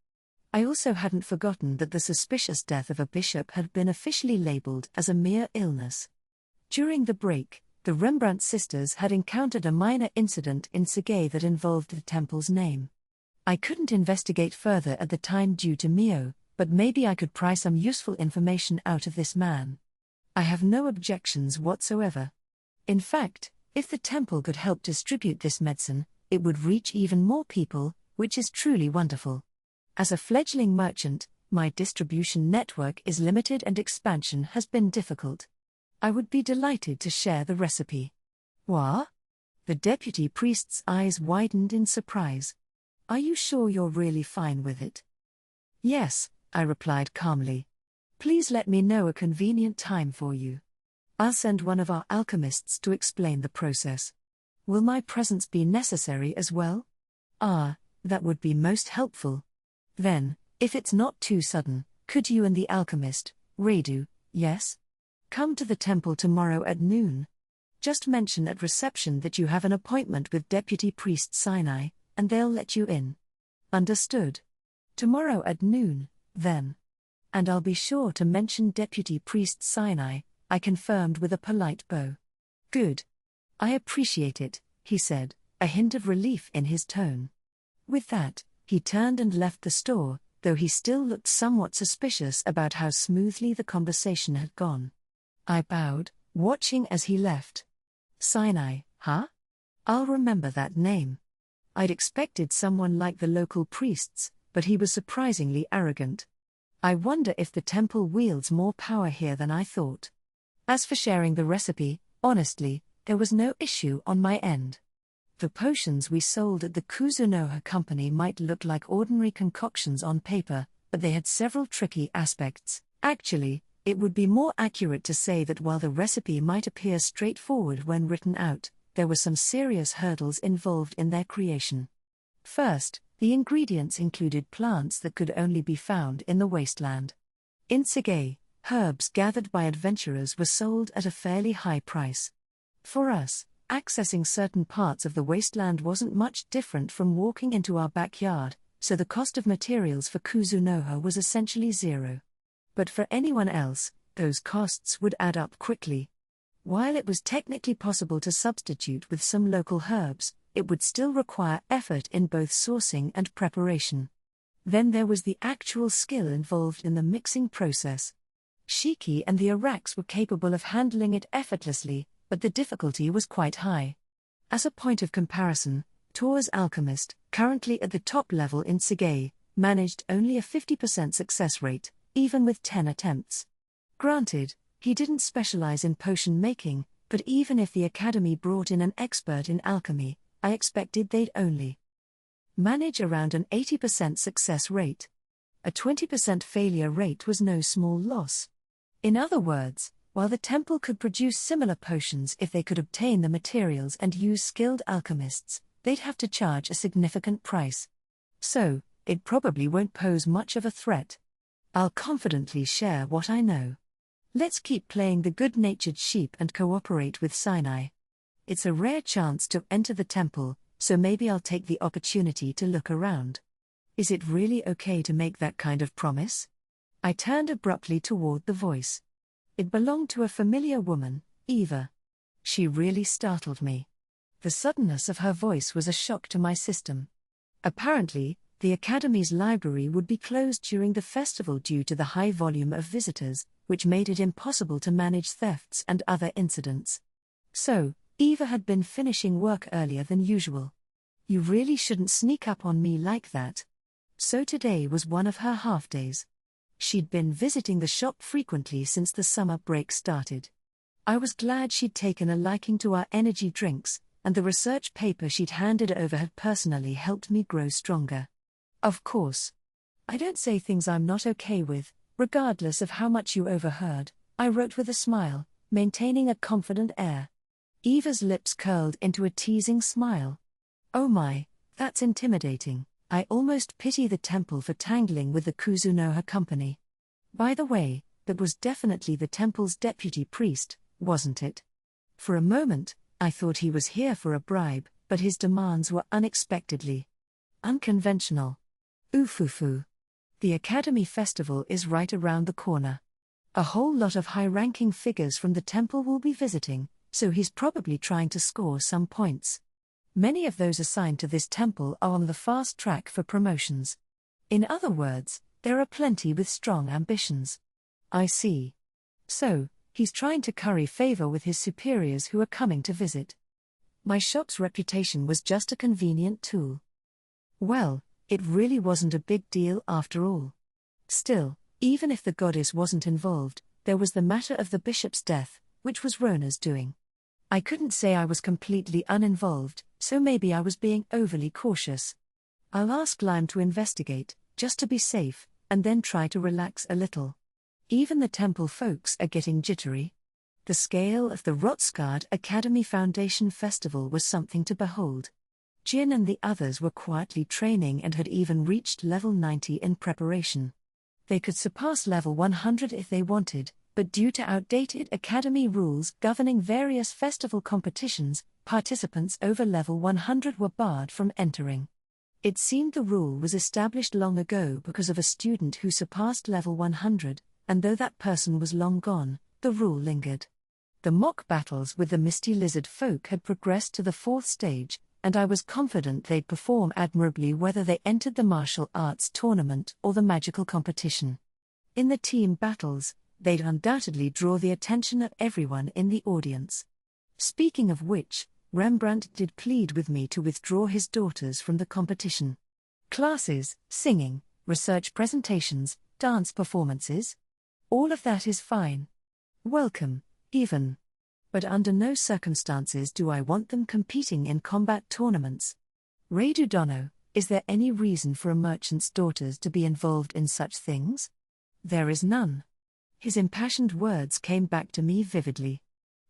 I also hadn't forgotten that the suspicious death of a bishop had been officially labeled as a mere illness. During the break, the Rembrandt sisters had encountered a minor incident in Tsukimichi that involved the temple's name. I couldn't investigate further at the time due to Mio, but maybe I could pry some useful information out of this man. I have no objections whatsoever. In fact, if the temple could help distribute this medicine, it would reach even more people, which is truly wonderful. As a fledgling merchant, my distribution network is limited and expansion has been difficult. I would be delighted to share the recipe. What? The deputy priest's eyes widened in surprise. Are you sure you're really fine with it? Yes, I replied calmly. Please let me know a convenient time for you. I'll send one of our alchemists to explain the process. Will my presence be necessary as well? That would be most helpful. Then, if it's not too sudden, could you and the alchemist, Radu, yes? Come to the temple tomorrow at noon. Just mention at reception that you have an appointment with Deputy Priest Sinai, and they'll let you in. Understood. Tomorrow at noon, then. And I'll be sure to mention Deputy Priest Sinai, I confirmed with a polite bow. Good. I appreciate it, he said, a hint of relief in his tone. With that, he turned and left the store, though he still looked somewhat suspicious about how smoothly the conversation had gone. I bowed, watching as he left. Sinai, huh? I'll remember that name. I'd expected someone like the local priests, but he was surprisingly arrogant. I wonder if the temple wields more power here than I thought. As for sharing the recipe, honestly, there was no issue on my end. The potions we sold at the Kuzunoha company might look like ordinary concoctions on paper, but they had several tricky aspects. Actually, it would be more accurate to say that while the recipe might appear straightforward when written out, there were some serious hurdles involved in their creation. First, the ingredients included plants that could only be found in the wasteland. In Tsukimichi, herbs gathered by adventurers were sold at a fairly high price. For us, accessing certain parts of the wasteland wasn't much different from walking into our backyard, so the cost of materials for Kuzunoha was essentially zero. But for anyone else, those costs would add up quickly. While it was technically possible to substitute with some local herbs, it would still require effort in both sourcing and preparation. Then there was the actual skill involved in the mixing process. Shiki and the Iraqs were capable of handling it effortlessly, but the difficulty was quite high. As a point of comparison, Tor's alchemist, currently at the top level in Tsuge, managed only a 50% success rate, even with 10 attempts. Granted, he didn't specialize in potion making, but even if the academy brought in an expert in alchemy, I expected they'd only manage around an 80% success rate. A 20% failure rate was no small loss. In other words, while the temple could produce similar potions if they could obtain the materials and use skilled alchemists, they'd have to charge a significant price. So, it probably won't pose much of a threat. I'll confidently share what I know. Let's keep playing the good-natured sheep and cooperate with Sinai. It's a rare chance to enter the temple, so maybe I'll take the opportunity to look around. Is it really okay to make that kind of promise? I turned abruptly toward the voice. It belonged to a familiar woman, Eva. She really startled me. The suddenness of her voice was a shock to my system. Apparently, the Academy's library would be closed during the festival due to the high volume of visitors, which made it impossible to manage thefts and other incidents. So, Eva had been finishing work earlier than usual. You really shouldn't sneak up on me like that. So today was one of her half-days. She'd been visiting the shop frequently since the summer break started. I was glad she'd taken a liking to our energy drinks, and the research paper she'd handed over had personally helped me grow stronger. Of course. I don't say things I'm not okay with, regardless of how much you overheard, I wrote with a smile, maintaining a confident air. Eva's lips curled into a teasing smile. Oh my, that's intimidating. I almost pity the temple for tangling with the Kuzunoha company. By the way, that was definitely the temple's deputy priest, wasn't it? For a moment, I thought he was here for a bribe, but his demands were unexpectedly unconventional. Oofufu. The Academy Festival is right around the corner. A whole lot of high-ranking figures from the temple will be visiting, so he's probably trying to score some points. Many of those assigned to this temple are on the fast track for promotions. In other words, there are plenty with strong ambitions. I see. So, he's trying to curry favor with his superiors who are coming to visit. My shop's reputation was just a convenient tool. Well, it really wasn't a big deal after all. Still, even if the goddess wasn't involved, there was the matter of the bishop's death, which was Rona's doing. I couldn't say I was completely uninvolved, so maybe I was being overly cautious. I'll ask Lime to investigate, just to be safe, and then try to relax a little. Even the temple folks are getting jittery. The scale of the Rotsgard Academy Foundation Festival was something to behold. Jin and the others were quietly training and had even reached level 90 in preparation. They could surpass level 100 if they wanted, but due to outdated academy rules governing various festival competitions, participants over level 100 were barred from entering. It seemed the rule was established long ago because of a student who surpassed level 100, and though that person was long gone, the rule lingered. The mock battles with the Misty Lizard folk had progressed to the 4th stage, and I was confident they'd perform admirably whether they entered the martial arts tournament or the magical competition. In the team battles, they'd undoubtedly draw the attention of everyone in the audience. Speaking of which, Rembrandt did plead with me to withdraw his daughters from the competition. Classes, singing, research presentations, dance performances. All of that is fine. Welcome, even. But under no circumstances do I want them competing in combat tournaments. Radu Dono, is there any reason for a merchant's daughters to be involved in such things? There is none. His impassioned words came back to me vividly.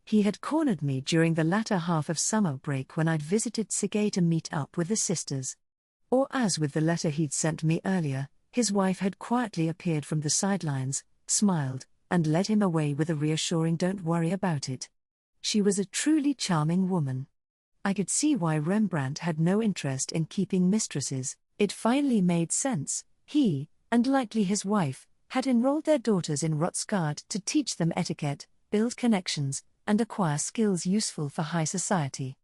He had cornered me during the latter half of summer break when I'd visited Tsuge to meet up with the sisters. Or as with the letter he'd sent me earlier, his wife had quietly appeared from the sidelines, smiled, and led him away with a reassuring "don't worry about it." She was a truly charming woman. I could see why Rembrandt had no interest in keeping mistresses. It finally made sense. He, and likely his wife, had enrolled their daughters in Rotsgard to teach them etiquette, build connections, and acquire skills useful for high society.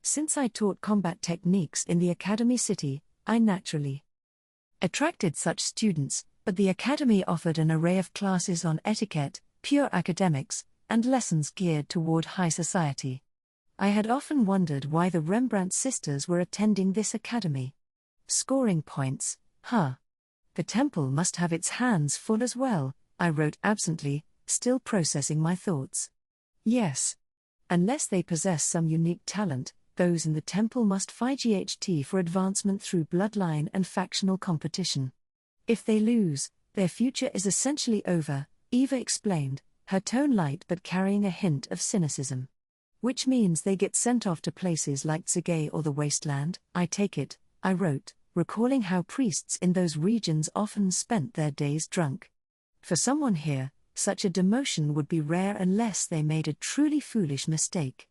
Since I taught combat techniques in the academy city, I naturally attracted such students, but the academy offered an array of classes on etiquette, pure academics, and lessons geared toward high society. I had often wondered why the Rembrandt sisters were attending this academy. Scoring points, huh? The temple must have its hands full as well, I wrote absently, still processing my thoughts. Yes. Unless they possess some unique talent, those in the temple must fight GHT for advancement through bloodline and factional competition. If they lose, their future is essentially over, Eva explained, her tone light but carrying a hint of cynicism. Which means they get sent off to places like Tsugay or the Wasteland, I take it, I wrote, recalling how priests in those regions often spent their days drunk. For someone here, such a demotion would be rare unless they made a truly foolish mistake.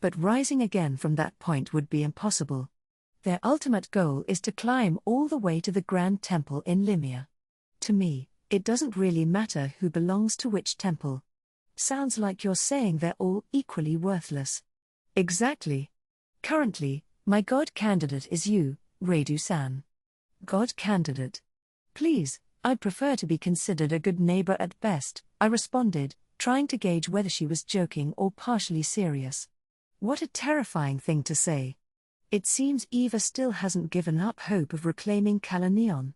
But rising again from that point would be impossible. Their ultimate goal is to climb all the way to the Grand Temple in Limia. To me, it doesn't really matter who belongs to which temple. Sounds like you're saying they're all equally worthless. Exactly. Currently, my god candidate is you, Redu-san. God candidate. Please, I'd prefer to be considered a good neighbor at best, I responded, trying to gauge whether she was joking or partially serious. What a terrifying thing to say. It seems Eva still hasn't given up hope of reclaiming Kalanion.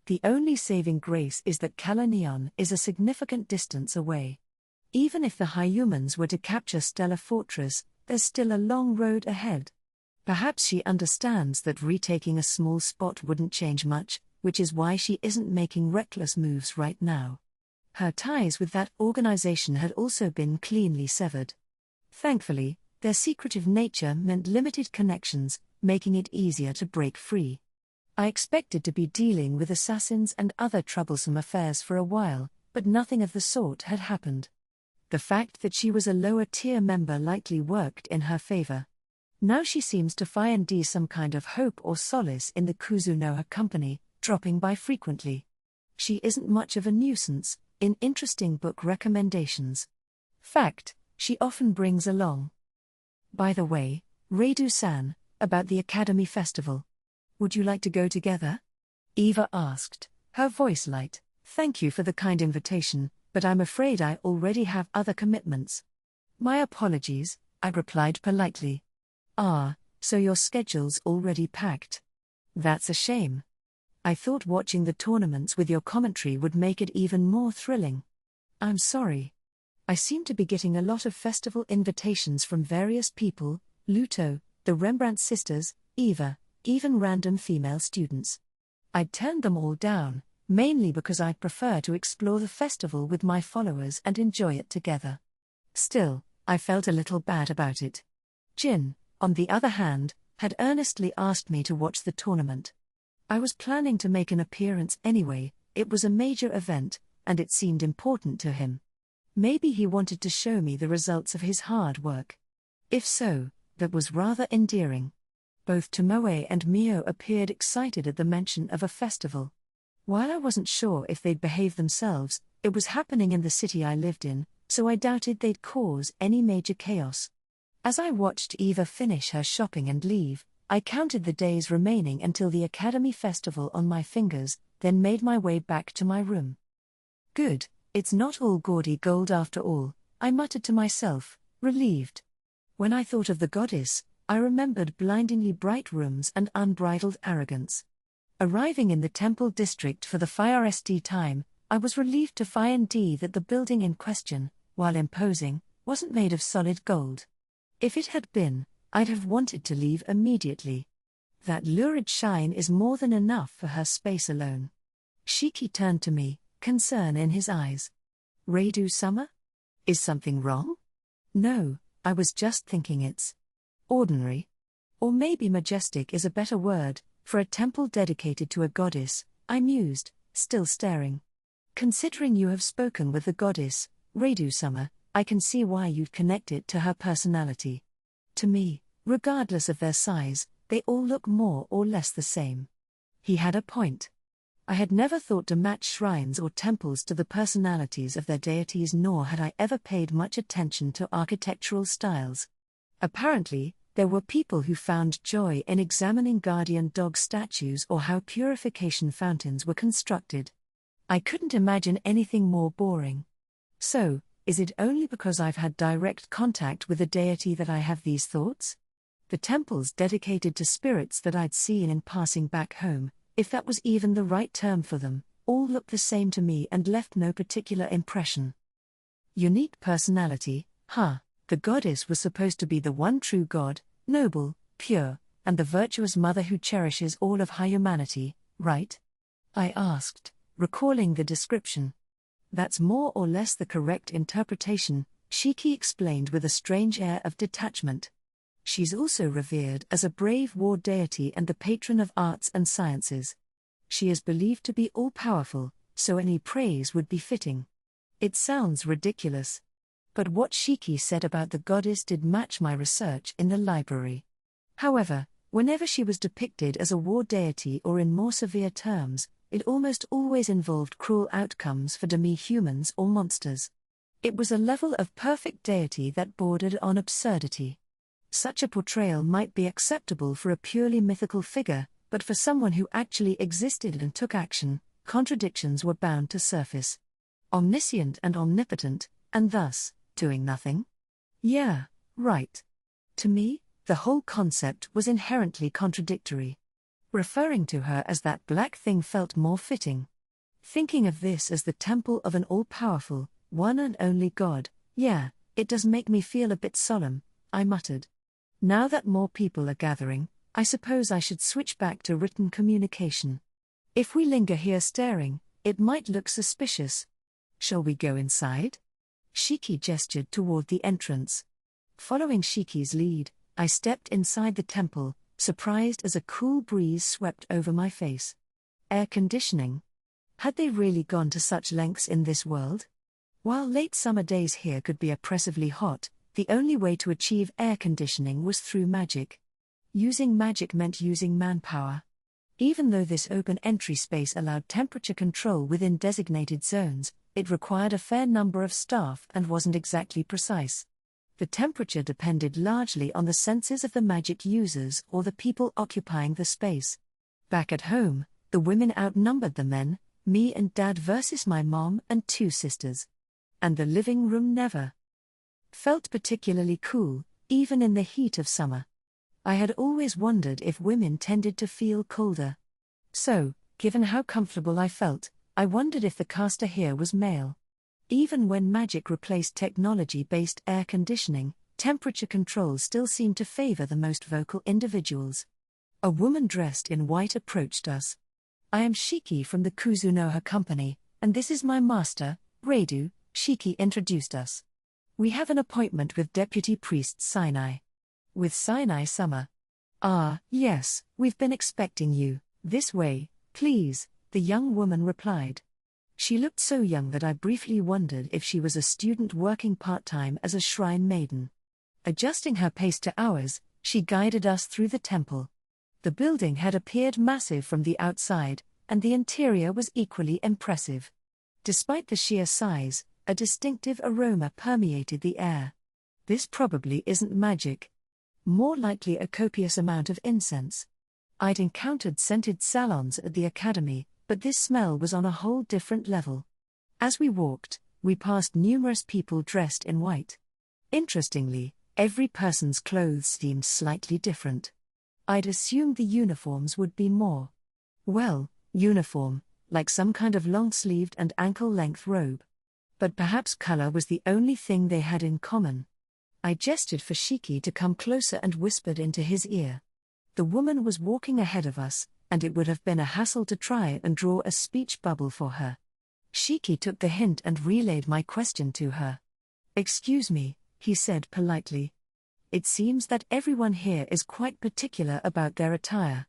The only saving grace is that Kalanion is a significant distance away. Even if the Hyumans were to capture Stellar Fortress, there's still a long road ahead. Perhaps she understands that retaking a small spot wouldn't change much, which is why she isn't making reckless moves right now. Her ties with that organization had also been cleanly severed. Thankfully, their secretive nature meant limited connections, making it easier to break free. I expected to be dealing with assassins and other troublesome affairs for a while, but nothing of the sort had happened. The fact that she was a lower-tier member likely worked in her favor. Now she seems to find some kind of hope or solace in the Kuzunoha company, dropping by frequently. She isn't much of a nuisance, in interesting book recommendations. Fact, she often brings along. By the way, Redu-san, about the Academy Festival. Would you like to go together? Eva asked, her voice light. Thank you for the kind invitation, but I'm afraid I already have other commitments. My apologies, I replied politely. Ah, so your schedule's already packed. That's a shame. I thought watching the tournaments with your commentary would make it even more thrilling. I'm sorry. I seem to be getting a lot of festival invitations from various people, Luto, the Rembrandt sisters, Eva, even random female students. I'd turned them all down, mainly because I'd prefer to explore the festival with my followers and enjoy it together. Still, I felt a little bad about it. Jin, on the other hand, had earnestly asked me to watch the tournament. I was planning to make an appearance anyway, it was a major event, and it seemed important to him. Maybe he wanted to show me the results of his hard work. If so, that was rather endearing. Both Tomoe and Mio appeared excited at the mention of a festival. While I wasn't sure if they'd behave themselves, it was happening in the city I lived in, so I doubted they'd cause any major chaos. As I watched Eva finish her shopping and leave, I counted the days remaining until the Academy Festival on my fingers, then made my way back to my room. Good, it's not all gaudy gold after all, I muttered to myself, relieved. When I thought of the goddess, I remembered blindingly bright rooms and unbridled arrogance. Arriving in the temple district for the FIRST time, I was relieved to find that the building in question, while imposing, wasn't made of solid gold. If it had been, I'd have wanted to leave immediately. That lurid shine is more than enough for her space alone. Shiki turned to me, concern in his eyes. Redu-sama? Is something wrong? No, I was just thinking it's ordinary. Or maybe majestic is a better word, for a temple dedicated to a goddess, I mused, still staring. Considering you have spoken with the goddess, Redu-sama, I can see why you'd connect it to her personality. To me, regardless of their size, they all look more or less the same. He had a point. I had never thought to match shrines or temples to the personalities of their deities, nor had I ever paid much attention to architectural styles. Apparently, there were people who found joy in examining guardian dog statues or how purification fountains were constructed. I couldn't imagine anything more boring. So, is it only because I've had direct contact with a deity that I have these thoughts? The temples dedicated to spirits that I'd seen in passing back home, if that was even the right term for them, all looked the same to me and left no particular impression. Unique personality, huh? The goddess was supposed to be the one true god, noble, pure, and the virtuous mother who cherishes all of humanity, right? I asked, recalling the description. That's more or less the correct interpretation, Shiki explained with a strange air of detachment. She's also revered as a brave war deity and the patron of arts and sciences. She is believed to be all-powerful, so any praise would be fitting. It sounds ridiculous. But what Shiki said about the goddess did match my research in the library. However, whenever she was depicted as a war deity or in more severe terms, it almost always involved cruel outcomes for demi-humans or monsters. It was a level of perfect deity that bordered on absurdity. Such a portrayal might be acceptable for a purely mythical figure, but for someone who actually existed and took action, contradictions were bound to surface. Omniscient and omnipotent, and thus, doing nothing? Yeah, right. To me, the whole concept was inherently contradictory. Referring to her as that black thing felt more fitting. Thinking of this as the temple of an all-powerful, one and only God, yeah, it does make me feel a bit solemn, I muttered. Now that more people are gathering, I suppose I should switch back to written communication. If we linger here staring, it might look suspicious. Shall we go inside? Shiki gestured toward the entrance. Following Shiki's lead, I stepped inside the temple, surprised as a cool breeze swept over my face. Air conditioning. Had they really gone to such lengths in this world? While late summer days here could be oppressively hot, the only way to achieve air conditioning was through magic. Using magic meant using manpower. Even though this open entry space allowed temperature control within designated zones, it required a fair number of staff and wasn't exactly precise. The temperature depended largely on the senses of the magic users or the people occupying the space. Back at home, the women outnumbered the men, me and Dad versus my mom and 2 sisters. And the living room never felt particularly cool, even in the heat of summer. I had always wondered if women tended to feel colder. So, given how comfortable I felt, I wondered if the caster here was male. Even when magic replaced technology-based air conditioning, temperature control still seemed to favor the most vocal individuals. A woman dressed in white approached us. I am Shiki from the Kuzunoha company, and this is my master, Reidu, Shiki introduced us. We have an appointment with Deputy Priest Sinai. With Sinai-sama. Ah, yes, we've been expecting you. This way, please, the young woman replied. She looked so young that I briefly wondered if she was a student working part-time as a shrine maiden. Adjusting her pace to ours, she guided us through the temple. The building had appeared massive from the outside, and the interior was equally impressive. Despite the sheer size, a distinctive aroma permeated the air. This probably isn't magic. More likely a copious amount of incense. I'd encountered scented salons at the academy, but this smell was on a whole different level. As we walked, we passed numerous people dressed in white. Interestingly, every person's clothes seemed slightly different. I'd assumed the uniforms would be more, well, uniform, like some kind of long-sleeved and ankle-length robe. But perhaps color was the only thing they had in common. I gestured for Shiki to come closer and whispered into his ear. The woman was walking ahead of us, and it would have been a hassle to try and draw a speech bubble for her. Shiki took the hint and relayed my question to her. "Excuse me," he said politely. "It seems that everyone here is quite particular about their attire."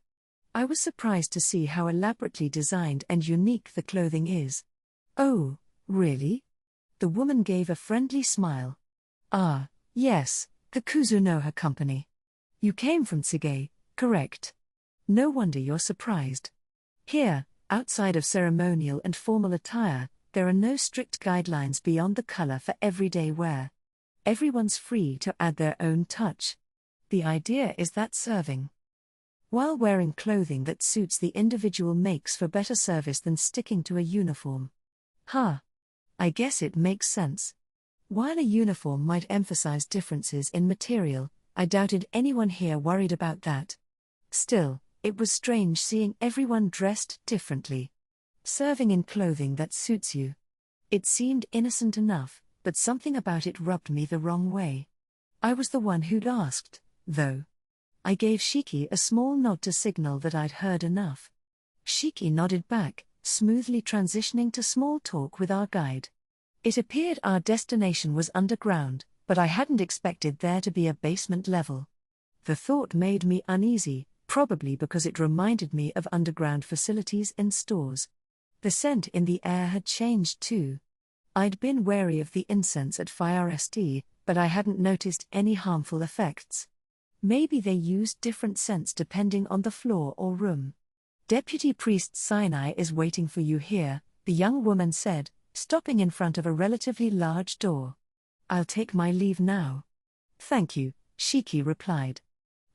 I was surprised to see how elaborately designed and unique the clothing is. "Oh, really?" The woman gave a friendly smile. Ah, yes, the Kuzunoha company. You came from Tsuge, correct? No wonder you're surprised. Here, outside of ceremonial and formal attire, there are no strict guidelines beyond the color for everyday wear. Everyone's free to add their own touch. The idea is that serving while wearing clothing that suits the individual makes for better service than sticking to a uniform. I guess it makes sense. While a uniform might emphasize differences in material, I doubted anyone here worried about that. Still, it was strange seeing everyone dressed differently. Serving in clothing that suits you. It seemed innocent enough, but something about it rubbed me the wrong way. I was the one who'd asked, though. I gave Shiki a small nod to signal that I'd heard enough. Shiki nodded back, smoothly transitioning to small talk with our guide. It appeared our destination was underground, but I hadn't expected there to be a basement level. The thought made me uneasy, probably because it reminded me of underground facilities in stores. The scent in the air had changed too. I'd been wary of the incense at Fire St, but I hadn't noticed any harmful effects. Maybe they used different scents depending on the floor or room. Deputy Priest Sinai is waiting for you here, the young woman said, stopping in front of a relatively large door. I'll take my leave now. Thank you, Shiki replied.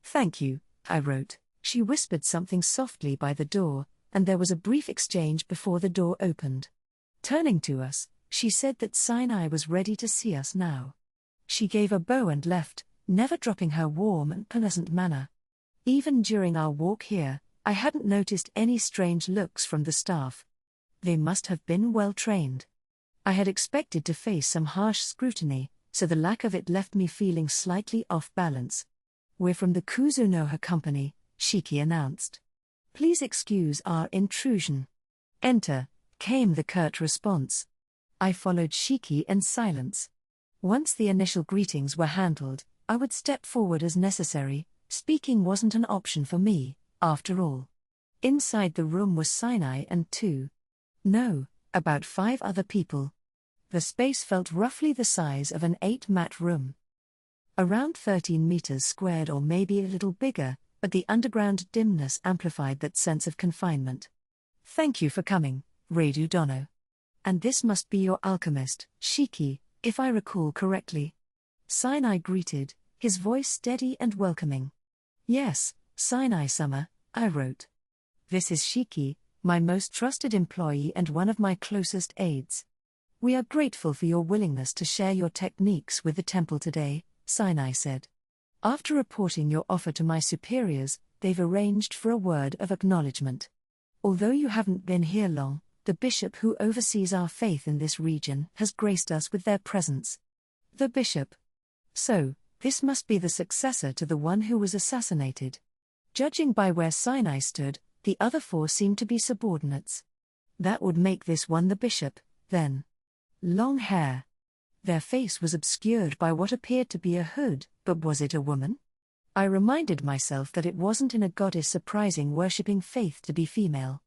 Thank you, I wrote. She whispered something softly by the door, and there was a brief exchange before the door opened. Turning to us, she said that Sinai was ready to see us now. She gave a bow and left, never dropping her warm and pleasant manner. Even during our walk here, I hadn't noticed any strange looks from the staff. They must have been well trained. I had expected to face some harsh scrutiny, so the lack of it left me feeling slightly off balance. We're from the Kuzunoha company, Shiki announced. Please excuse our intrusion. Enter, came the curt response. I followed Shiki in silence. Once the initial greetings were handled, I would step forward as necessary. Speaking wasn't an option for me, after all. Inside the room was Sinai and about 5 other people. The space felt roughly the size of an 8-mat room. Around 13 meters squared or maybe a little bigger, but the underground dimness amplified that sense of confinement. Thank you for coming, Radu Dono. And this must be your alchemist, Shiki, if I recall correctly. Sinai greeted, his voice steady and welcoming. Yes, Sinai-sama, I wrote. This is Shiki, my most trusted employee and one of my closest aides. We are grateful for your willingness to share your techniques with the temple today, Sinai said. After reporting your offer to my superiors, they've arranged for a word of acknowledgement. Although you haven't been here long, the bishop who oversees our faith in this region has graced us with their presence. The bishop. So, this must be the successor to the one who was assassinated. Judging by where Sinai stood, the other 4 seemed to be subordinates. That would make this one the bishop, then. Long hair. Their face was obscured by what appeared to be a hood, but was it a woman? I reminded myself that it wasn't in a goddess surprising worshipping faith to be female.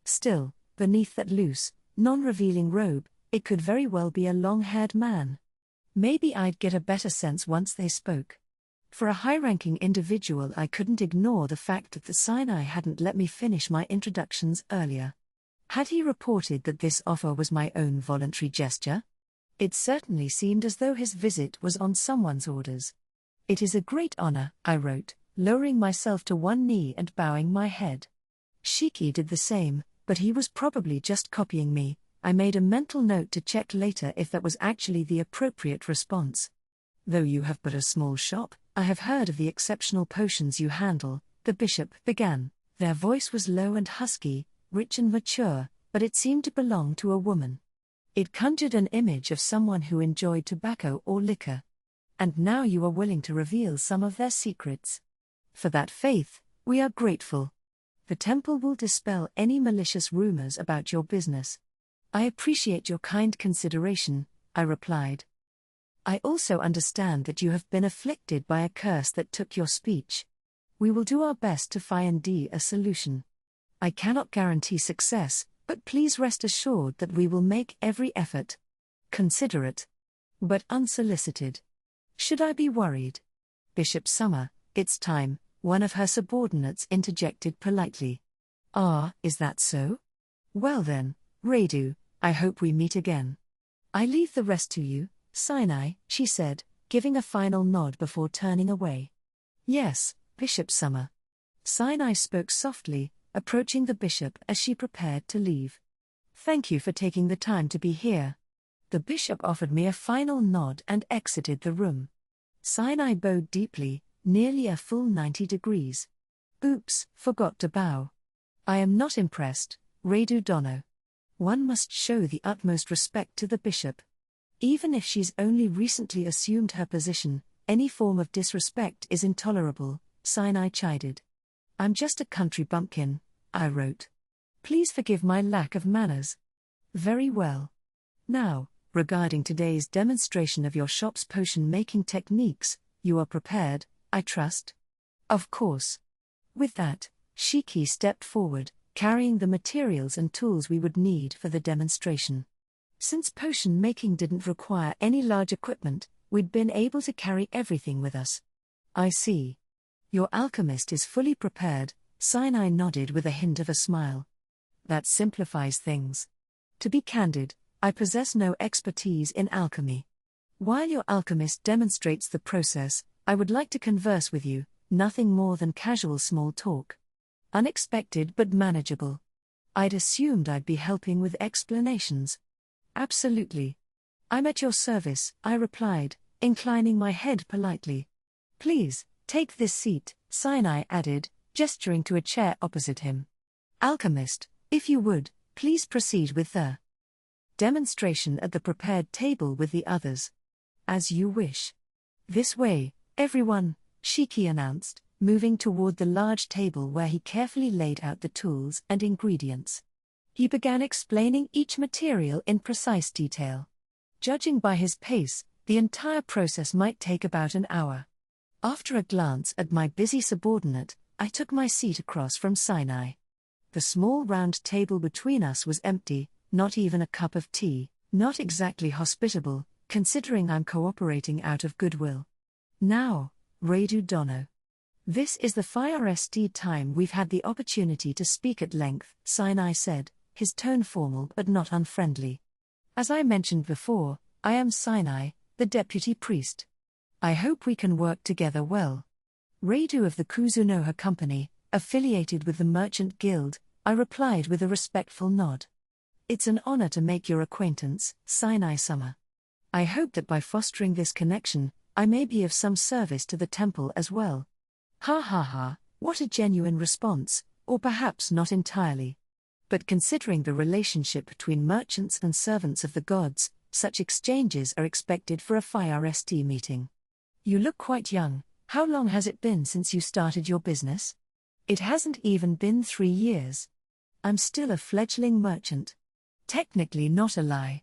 Still, beneath that loose, non-revealing robe, it could very well be a long-haired man. Maybe I'd get a better sense once they spoke. For a high-ranking individual, I couldn't ignore the fact that the Sinai hadn't let me finish my introductions earlier. Had he reported that this offer was my own voluntary gesture? It certainly seemed as though his visit was on someone's orders. It is a great honor, I wrote, lowering myself to one knee and bowing my head. Shiki did the same, but he was probably just copying me. I made a mental note to check later if that was actually the appropriate response. Though you have but a small shop, I have heard of the exceptional potions you handle, the bishop began. Their voice was low and husky, rich and mature, but it seemed to belong to a woman. It conjured an image of someone who enjoyed tobacco or liquor. And now you are willing to reveal some of their secrets. For that faith, we are grateful. The temple will dispel any malicious rumors about your business. I appreciate your kind consideration, I replied. I also understand that you have been afflicted by a curse that took your speech. We will do our best to find a solution. I cannot guarantee success, but please rest assured that we will make every effort. Considerate, but unsolicited. Should I be worried? Bishop Summer, it's time, one of her subordinates interjected politely. Ah, is that so? Well then, Radu, I hope we meet again. I leave the rest to you, Sinai, she said, giving a final nod before turning away. Yes, Bishop Summer. Sinai spoke softly, approaching the bishop as she prepared to leave. Thank you for taking the time to be here. The bishop offered me a final nod and exited the room. Sinai bowed deeply, nearly a full 90 degrees. Oops, forgot to bow. I am not impressed, Radu Dono. One must show the utmost respect to the bishop. Even if she's only recently assumed her position, any form of disrespect is intolerable, Sinai chided. I'm just a country bumpkin, I wrote. Please forgive my lack of manners. Very well. Now, regarding today's demonstration of your shop's potion-making techniques, you are prepared, I trust? Of course. With that, Shiki stepped forward, carrying the materials and tools we would need for the demonstration. Since potion making didn't require any large equipment, we'd been able to carry everything with us. I see. Your alchemist is fully prepared, Sinai nodded with a hint of a smile. That simplifies things. To be candid, I possess no expertise in alchemy. While your alchemist demonstrates the process, I would like to converse with you, nothing more than casual small talk. Unexpected but manageable. I'd assumed I'd be helping with explanations. Absolutely. I'm at your service, I replied, inclining my head politely. Please, take this seat, Sinai added, gesturing to a chair opposite him. Alchemist, if you would, please proceed with the demonstration at the prepared table with the others. As you wish. This way, everyone, Shiki announced, moving toward the large table where he carefully laid out the tools and ingredients. He began explaining each material in precise detail. Judging by his pace, the entire process might take about an hour. After a glance at my busy subordinate, I took my seat across from Sinai. The small round table between us was empty, not even a cup of tea, not exactly hospitable, considering I'm cooperating out of goodwill. Now, Radu Dono. This is the first time we've had the opportunity to speak at length, Sinai said, his tone formal but not unfriendly. As I mentioned before, I am Sinai, the deputy priest. I hope we can work together well. Radu of the Kuzunoha Company, affiliated with the Merchant Guild, I replied with a respectful nod. It's an honor to make your acquaintance, Sinai-sama. I hope that by fostering this connection, I may be of some service to the temple as well. Ha ha ha, what a genuine response, or perhaps not entirely. But considering the relationship between merchants and servants of the gods, such exchanges are expected for a first meeting. You look quite young. How long has it been since you started your business? It hasn't even been 3 years. I'm still a fledgling merchant. Technically not a lie.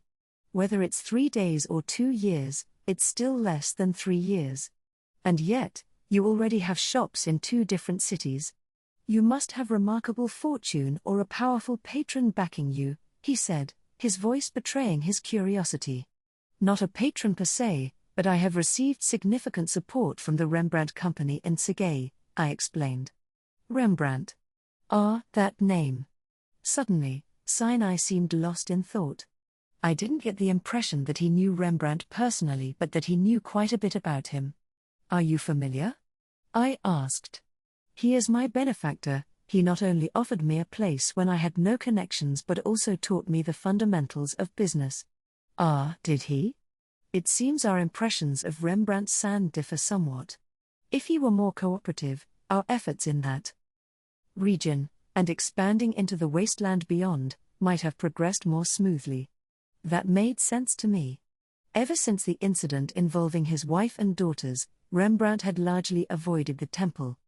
Whether it's 3 days or 2 years, it's still less than 3 years. And yet, you already have shops in 2 different cities. You must have remarkable fortune or a powerful patron backing you, he said, his voice betraying his curiosity. Not a patron per se, but I have received significant support from the Rembrandt Company in Sagae, I explained. Rembrandt. Ah, that name. Suddenly, Sinai seemed lost in thought. I didn't get the impression that he knew Rembrandt personally, but that he knew quite a bit about him. Are you familiar? I asked. He is my benefactor. He not only offered me a place when I had no connections but also taught me the fundamentals of business. Ah, did he? It seems our impressions of Rembrandt-san differ somewhat. If he were more cooperative, our efforts in that region, and expanding into the wasteland beyond, might have progressed more smoothly. That made sense to me. Ever since the incident involving his wife and daughters, Rembrandt had largely avoided the temple.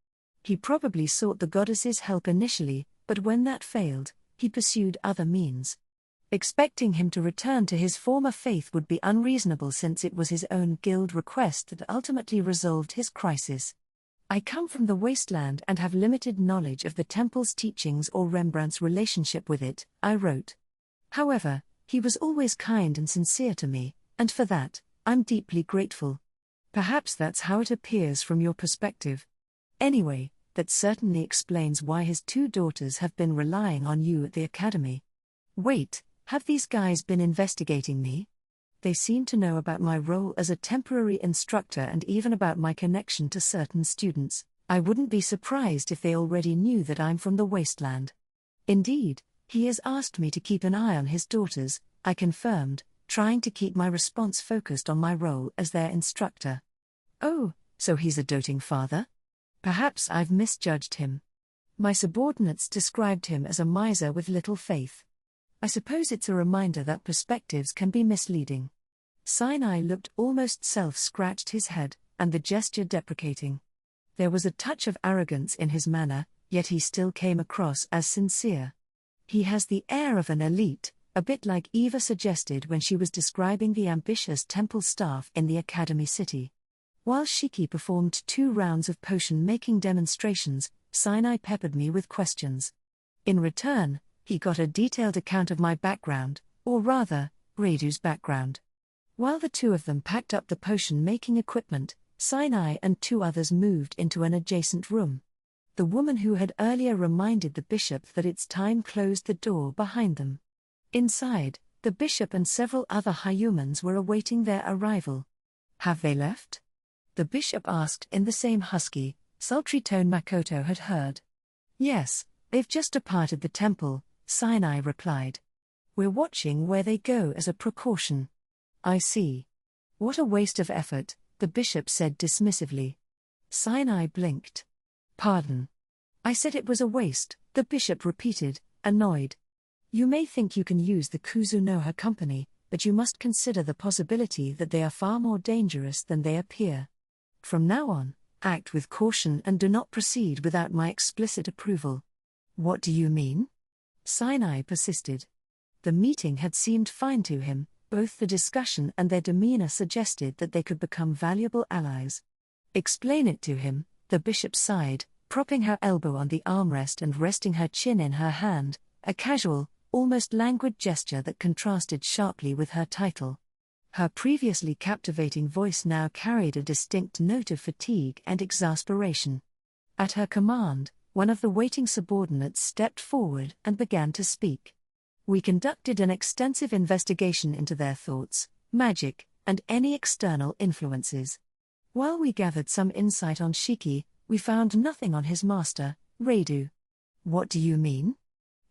He probably sought the goddess's help initially, but when that failed, he pursued other means. Expecting him to return to his former faith would be unreasonable since it was his own guild request that ultimately resolved his crisis. I come from the wasteland and have limited knowledge of the temple's teachings or Rembrandt's relationship with it, I wrote. However, he was always kind and sincere to me, and for that, I'm deeply grateful. Perhaps that's how it appears from your perspective. Anyway, that certainly explains why his two daughters have been relying on you at the academy. Wait, have these guys been investigating me? They seem to know about my role as a temporary instructor and even about my connection to certain students. I wouldn't be surprised if they already knew that I'm from the wasteland. Indeed, he has asked me to keep an eye on his daughters, I confirmed, trying to keep my response focused on my role as their instructor. Oh, so he's a doting father? Perhaps I've misjudged him. My subordinates described him as a miser with little faith. I suppose it's a reminder that perspectives can be misleading. Sinai looked almost scratched his head, and the gesture deprecating. There was a touch of arrogance in his manner, yet he still came across as sincere. He has the air of an elite, a bit like Eva suggested when she was describing the ambitious temple staff in the academy city. While Shiki performed 2 rounds of potion-making demonstrations, Sinai peppered me with questions. In return, he got a detailed account of my background, or rather, Reidu's background. While the two of them packed up the potion-making equipment, Sinai and 2 others moved into an adjacent room. The woman who had earlier reminded the bishop that it's time closed the door behind them. Inside, the bishop and several other humans were awaiting their arrival. Have they left? The bishop asked in the same husky, sultry tone Makoto had heard. Yes, they've just departed the temple, Sinai replied. We're watching where they go as a precaution. I see. What a waste of effort, the bishop said dismissively. Sinai blinked. Pardon. I said it was a waste, the bishop repeated, annoyed. You may think you can use the Kuzunoha company, but you must consider the possibility that they are far more dangerous than they appear. From now on, act with caution and do not proceed without my explicit approval. What do you mean? Sinai persisted. The meeting had seemed fine to him, both the discussion and their demeanor suggested that they could become valuable allies. Explain it to him, the bishop sighed, propping her elbow on the armrest and resting her chin in her hand, a casual, almost languid gesture that contrasted sharply with her title. Her previously captivating voice now carried a distinct note of fatigue and exasperation. At her command, one of the waiting subordinates stepped forward and began to speak. We conducted an extensive investigation into their thoughts, magic, and any external influences. While we gathered some insight on Shiki, we found nothing on his master, Reidu. What do you mean?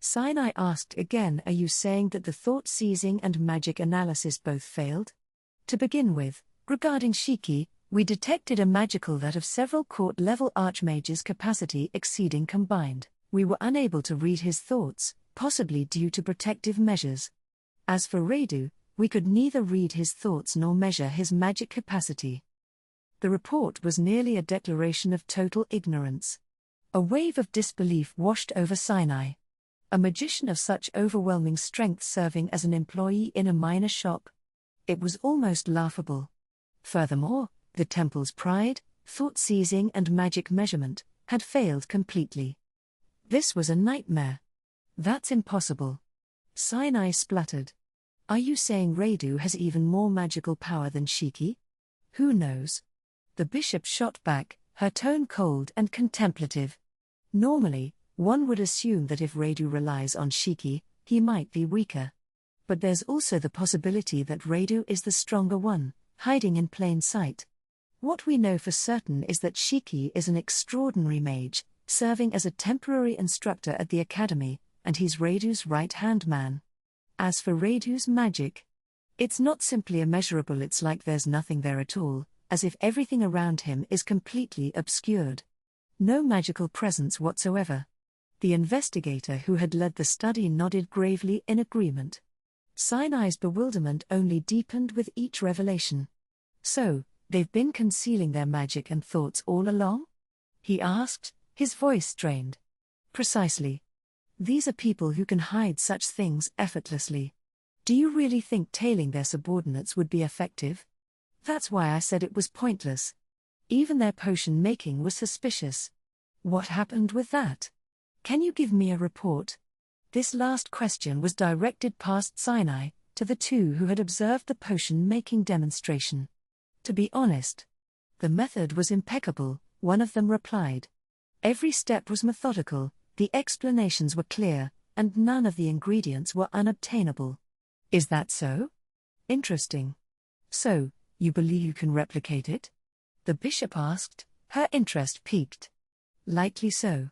Sinai asked again. Are you saying that the thought-seizing and magic analysis both failed? To begin with, regarding Shiki, we detected a magical that of several court-level archmages' capacity exceeding combined. We were unable to read his thoughts, possibly due to protective measures. As for Reidu, we could neither read his thoughts nor measure his magic capacity. The report was nearly a declaration of total ignorance. A wave of disbelief washed over Sinai. A magician of such overwhelming strength serving as an employee in a minor shop. It was almost laughable. Furthermore, the temple's pride, thought-seizing and magic measurement, had failed completely. This was a nightmare. That's impossible. Sinai spluttered. Are you saying Reidu has even more magical power than Shiki? Who knows? The bishop shot back, her tone cold and contemplative. Normally, one would assume that if Reidu relies on Shiki, he might be weaker. But there's also the possibility that Reidu is the stronger one, hiding in plain sight. What we know for certain is that Shiki is an extraordinary mage, serving as a temporary instructor at the academy, and he's Reidu's right-hand man. As for Reidu's magic, it's not simply immeasurable, it's like there's nothing there at all, as if everything around him is completely obscured. No magical presence whatsoever. The investigator who had led the study nodded gravely in agreement. Sinai's bewilderment only deepened with each revelation. So, they've been concealing their magic and thoughts all along? He asked, his voice strained. Precisely. These are people who can hide such things effortlessly. Do you really think tailing their subordinates would be effective? That's why I said it was pointless. Even their potion making was suspicious. What happened with that? Can you give me a report? This last question was directed past Sinai, to the two who had observed the potion-making demonstration. To be honest, The method was impeccable, one of them replied. Every step was methodical, the explanations were clear, and none of the ingredients were unobtainable. Is that so? Interesting. So, you believe you can replicate it? The bishop asked, her interest piqued. Likely so.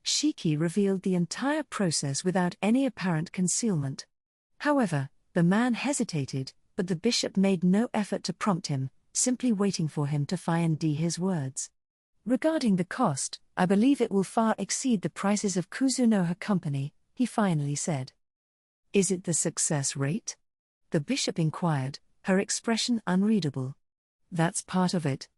Shiki revealed the entire process without any apparent concealment. However, the man hesitated, but the bishop made no effort to prompt him, simply waiting for him to find his words. Regarding the cost, I believe it will far exceed the prices of Kuzunoha Company, he finally said. Is it the success rate? The bishop inquired, her expression unreadable. That's part of it.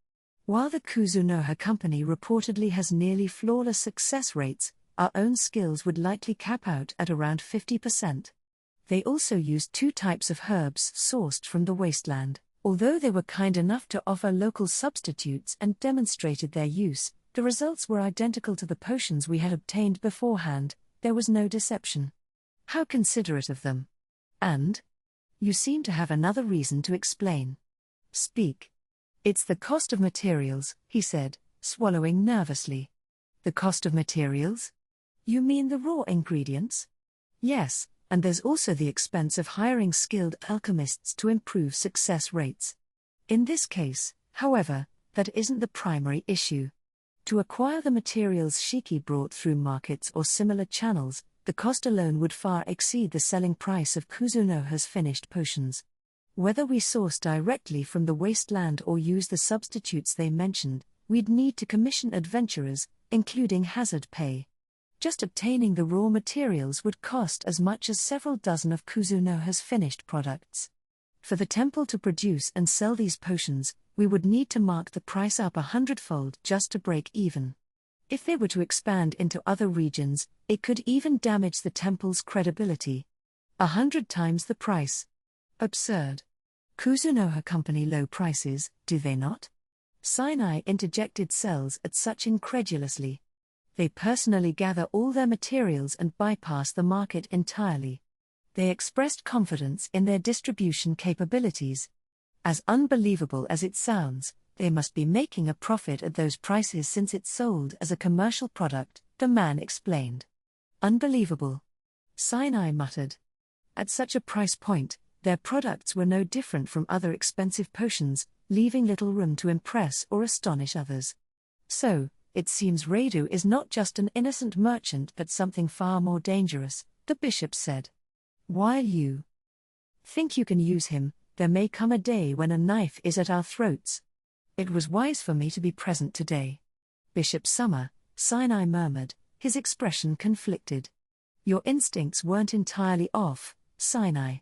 While the Kuzunoha Company reportedly has nearly flawless success rates, our own skills would likely cap out at around 50%. They also used 2 types of herbs sourced from the wasteland. Although they were kind enough to offer local substitutes and demonstrated their use, the results were identical to the potions we had obtained beforehand. There was no deception. How considerate of them. And? You seem to have another reason to explain. Speak. It's the cost of materials, he said, swallowing nervously. The cost of materials? You mean the raw ingredients? Yes. And there's also the expense of hiring skilled alchemists to improve success rates. In this case, however, that isn't the primary issue. To acquire the materials Shiki brought through markets or similar channels, the cost alone would far exceed the selling price of Kuzunoha's finished potions. Whether we source directly from the wasteland or use the substitutes they mentioned, we'd need to commission adventurers, including hazard pay. Just obtaining the raw materials would cost as much as several dozen of Kuzunoha's finished products. For the temple to produce and sell these potions, we would need to mark the price up 100-fold just to break even. If they were to expand into other regions, it could even damage the temple's credibility. 100 times the price. Absurd. Kuzunoha Company low prices, do they not? Sinai interjected cells at such incredulously. They personally gather all their materials and bypass the market entirely. They expressed confidence in their distribution capabilities. As unbelievable as it sounds, they must be making a profit at those prices since it's sold as a commercial product, the man explained. Unbelievable. Sinai muttered. At such a price point, their products were no different from other expensive potions, leaving little room to impress or astonish others. So, it seems Radu is not just an innocent merchant but something far more dangerous, the bishop said. While you think you can use him, there may come a day when a knife is at our throats. It was wise for me to be present today. Bishop Summer, Sinai murmured, his expression conflicted. Your instincts weren't entirely off, Sinai.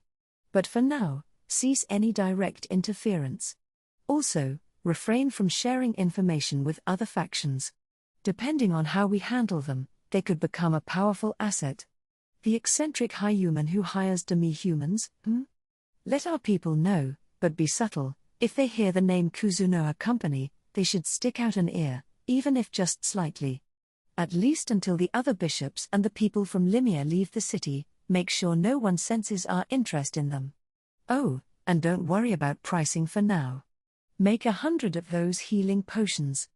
But for now, cease any direct interference. Also, refrain from sharing information with other factions. Depending on how we handle them, they could become a powerful asset. The eccentric high human who hires demi-humans, Let our people know, but be subtle. If they hear the name Kuzunoha Company, they should stick out an ear, even if just slightly. At least until the other bishops and the people from Limia leave the city, make sure no one senses our interest in them. Oh, and don't worry about pricing for now. Make 100 of those healing potions.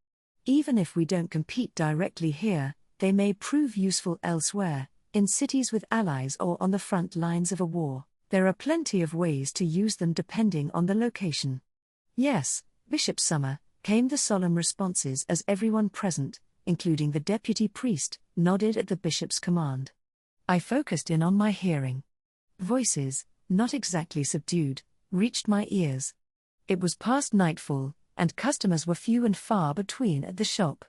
Even if we don't compete directly here, they may prove useful elsewhere, in cities with allies or on the front lines of a war. There are plenty of ways to use them depending on the location. Yes, Bishop Summer, came the solemn responses as everyone present, including the deputy priest, nodded at the bishop's command. I focused in on my hearing. Voices, not exactly subdued, reached my ears. It was past nightfall, and customers were few and far between at the shop.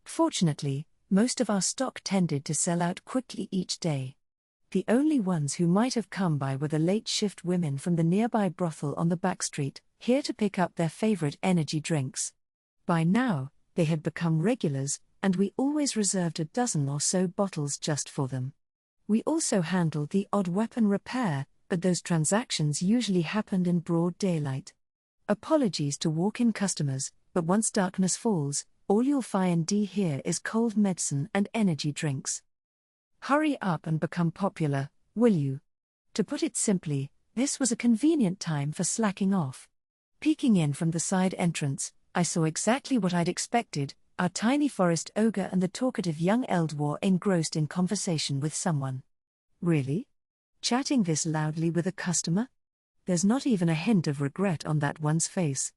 Fortunately, most of our stock tended to sell out quickly each day. The only ones who might have come by were the late-shift women from the nearby brothel on the back street, here to pick up their favorite energy drinks. By now, they had become regulars, and we always reserved a dozen or so bottles just for them. We also handled the odd weapon repair, but those transactions usually happened in broad daylight. Apologies to walk-in customers, but once darkness falls, all you'll find here is cold medicine and energy drinks. Hurry up and become popular, will you? To put it simply, this was a convenient time for slacking off. Peeking in from the side entrance, I saw exactly what I'd expected, our tiny forest ogre and the talkative young Eldwar engrossed in conversation with someone. Really? Chatting this loudly with a customer? There's not even a hint of regret on that one's face.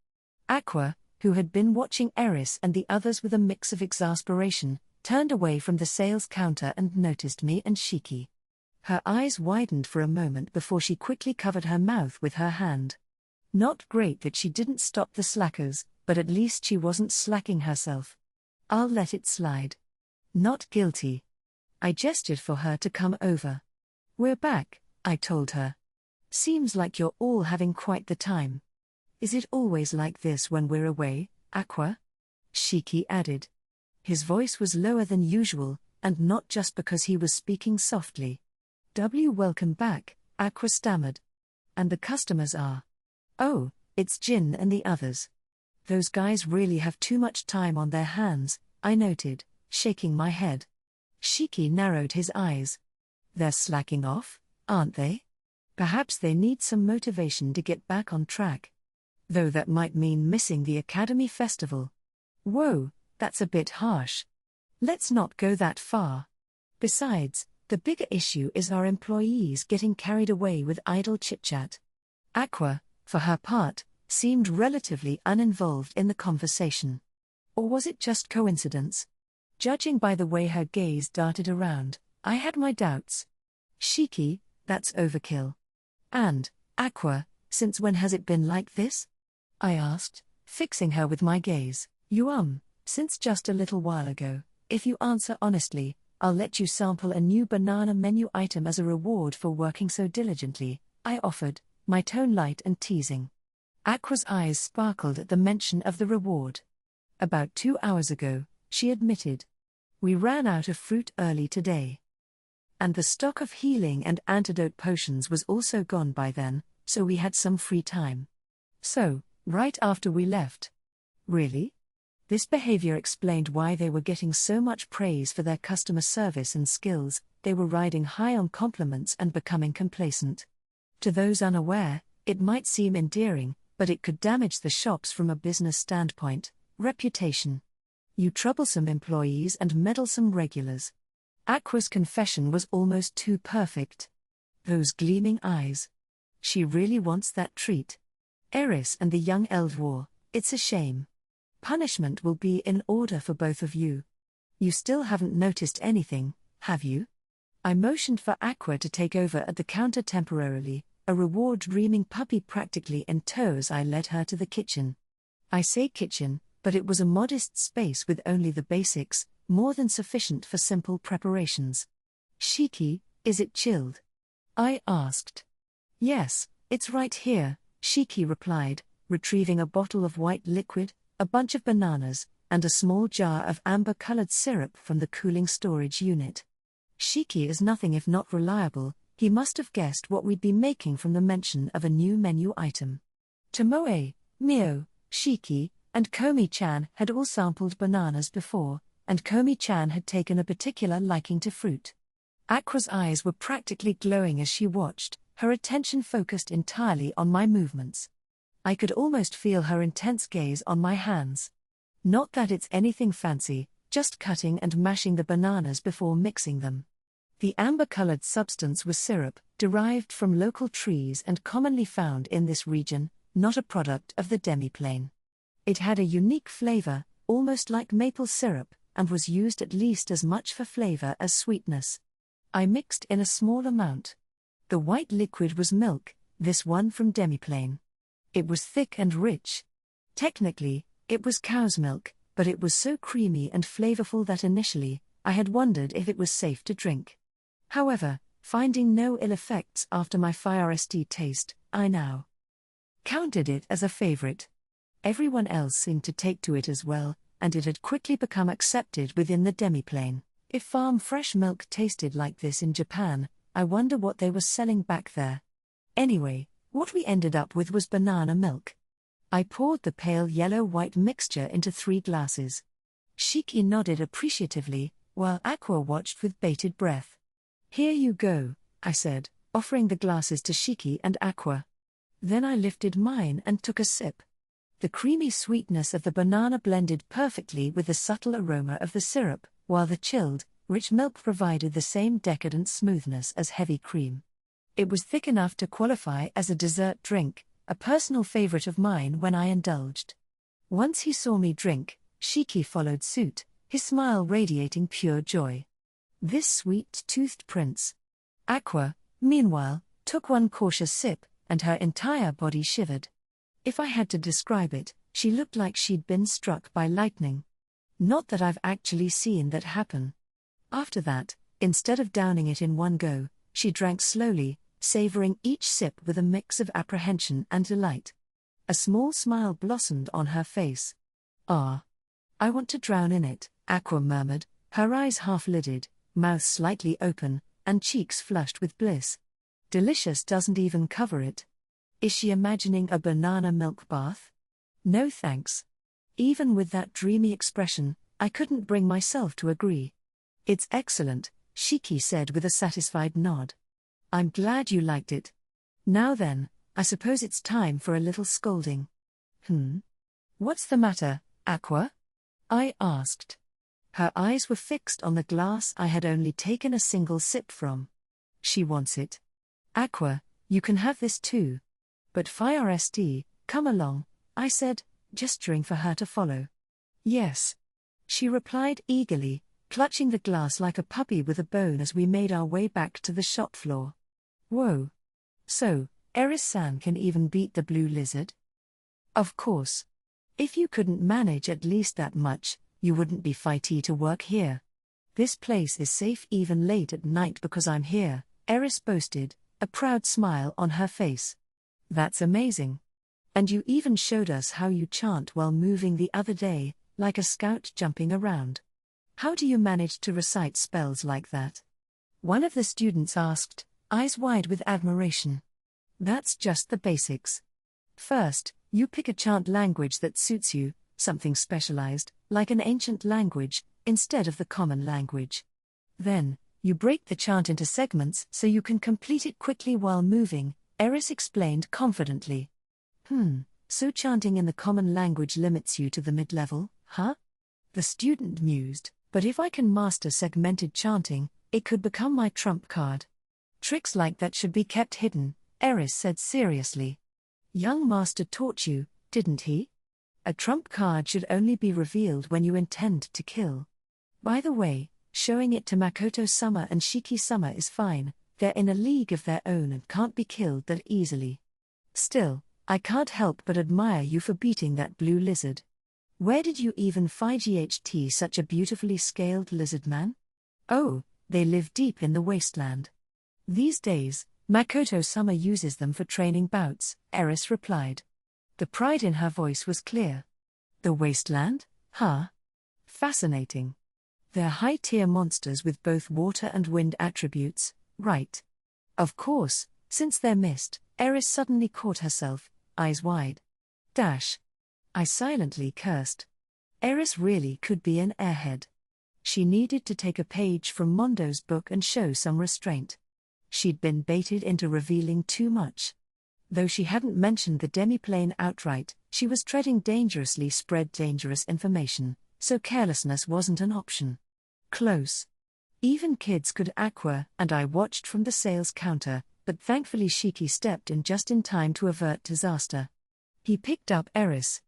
Aqua, who had been watching Eris and the others with a mix of exasperation, turned away from the sales counter and noticed me and Shiki. Her eyes widened for a moment before she quickly covered her mouth with her hand. Not great that she didn't stop the slackers, but at least she wasn't slacking herself. I'll let it slide. Not guilty. I gestured for her to come over. We're back, I told her. Seems like you're all having quite the time. Is it always like this when we're away, Aqua? Shiki added. His voice was lower than usual, and not just because he was speaking softly. Welcome back, Aqua stammered. And the customers are? Oh, it's Jin and the others. Those guys really have too much time on their hands, I noted, shaking my head. Shiki narrowed his eyes. They're slacking off, aren't they? Perhaps they need some motivation to get back on track. Though that might mean missing the Academy Festival. Whoa, that's a bit harsh. Let's not go that far. Besides, the bigger issue is our employees getting carried away with idle chit-chat. Aqua, for her part, seemed relatively uninvolved in the conversation. Or was it just coincidence? Judging by the way her gaze darted around, I had my doubts. Shiki, that's overkill. And, Aqua, since when has it been like this? I asked, fixing her with my gaze. Since just a little while ago. If you answer honestly, I'll let you sample a new banana menu item as a reward for working so diligently, I offered, my tone light and teasing. Aqua's eyes sparkled at the mention of the reward. About 2 hours ago, she admitted. We ran out of fruit early today. And the stock of healing and antidote potions was also gone by then, so we had some free time. So, right after we left. Really? This behavior explained why they were getting so much praise for their customer service and skills. They were riding high on compliments and becoming complacent. To those unaware, it might seem endearing, but it could damage the shops from a business standpoint. Reputation. You troublesome employees and meddlesome regulars. Aqua's confession was almost too perfect. Those gleaming eyes. She really wants that treat. Eris and the young Eldwar, it's a shame. Punishment will be in order for both of you. You still haven't noticed anything, have you? I motioned for Aqua to take over at the counter temporarily, a reward-dreaming puppy practically in tow as I led her to the kitchen. I say kitchen, but it was a modest space with only the basics, more than sufficient for simple preparations. Shiki, is it chilled? I asked. Yes, it's right here, Shiki replied, retrieving a bottle of white liquid, a bunch of bananas, and a small jar of amber-colored syrup from the cooling storage unit. Shiki is nothing if not reliable. He must have guessed what we'd be making from the mention of a new menu item. Tomoe, Mio, Shiki, and Komi-chan had all sampled bananas before, and Komi-chan had taken a particular liking to fruit. Aqua's eyes were practically glowing as she watched, her attention focused entirely on my movements. I could almost feel her intense gaze on my hands. Not that it's anything fancy, just cutting and mashing the bananas before mixing them. The amber-colored substance was syrup, derived from local trees and commonly found in this region, not a product of the demiplane. It had a unique flavor, almost like maple syrup, and was used at least as much for flavor as sweetness. I mixed in a small amount. The white liquid was milk, this one from demiplane. It was thick and rich. Technically, it was cow's milk, but it was so creamy and flavorful that initially, I had wondered if it was safe to drink. However, finding no ill effects after my fire-st taste, I now counted it as a favorite. Everyone else seemed to take to it as well, and it had quickly become accepted within the demiplane. If farm fresh milk tasted like this in Japan, I wonder what they were selling back there. Anyway, what we ended up with was banana milk. I poured the pale yellow-white mixture into 3 glasses. Shiki nodded appreciatively, while Aqua watched with bated breath. Here you go, I said, offering the glasses to Shiki and Aqua. Then I lifted mine and took a sip. The creamy sweetness of the banana blended perfectly with the subtle aroma of the syrup, while the chilled, rich milk provided the same decadent smoothness as heavy cream. It was thick enough to qualify as a dessert drink, a personal favorite of mine when I indulged. Once he saw me drink, Shiki followed suit, his smile radiating pure joy. This sweet-toothed prince. Aqua, meanwhile, took one cautious sip, and her entire body shivered. If I had to describe it, she looked like she'd been struck by lightning. Not that I've actually seen that happen. After that, instead of downing it in one go, she drank slowly, savoring each sip with a mix of apprehension and delight. A small smile blossomed on her face. "Ah. I want to drown in it," Aqua murmured, her eyes half-lidded, mouth slightly open, and cheeks flushed with bliss. Delicious doesn't even cover it. Is she imagining a banana milk bath? No thanks. Even with that dreamy expression, I couldn't bring myself to agree. "It's excellent," Shiki said with a satisfied nod. "I'm glad you liked it. Now then, I suppose it's time for a little scolding." What's the matter, Aqua?" I asked. Her eyes were fixed on the glass I had only taken a single sip from. "She wants it." "Aqua, you can have this too." "But Firest, come along," I said, gesturing for her to follow. "Yes," she replied eagerly, clutching the glass like a puppy with a bone as we made our way back to the shop floor. Whoa. So, Eris-san can even beat the blue lizard? Of course. If you couldn't manage at least that much, you wouldn't be fighty to work here. This place is safe even late at night because I'm here, Eris boasted, a proud smile on her face. That's amazing. And you even showed us how you chant while moving the other day, like a scout jumping around. How do you manage to recite spells like that? One of the students asked, eyes wide with admiration. That's just the basics. First, you pick a chant language that suits you, something specialized, like an ancient language, instead of the common language. Then, you break the chant into segments so you can complete it quickly while moving, Eris explained confidently. So chanting in the common language limits you to the mid-level, huh? The student mused, but if I can master segmented chanting, it could become my trump card. Tricks like that should be kept hidden, Eris said seriously. Young master taught you, didn't he? A trump card should only be revealed when you intend to kill. By the way, showing it to Makoto-sama and Shiki-sama is fine, they're in a league of their own and can't be killed that easily. Still, I can't help but admire you for beating that blue lizard. Where did you even find such a beautifully scaled lizard man? Oh, they live deep in the wasteland. These days, Makoto-sama uses them for training bouts, Eris replied. The pride in her voice was clear. The wasteland? Huh? Fascinating. They're high-tier monsters with both water and wind attributes, right? Of course, since they're mist, Eris suddenly caught herself, eyes wide. I silently cursed. Eris really could be an airhead. She needed to take a page from Mondo's book and show some restraint. She'd been baited into revealing too much. Though she hadn't mentioned the demiplane outright, she was treading dangerously spread dangerous information, so carelessness wasn't an option. Close. Even kids could Aqua, and I watched from the sales counter, but thankfully Shiki stepped in just in time to avert disaster. He picked up Eris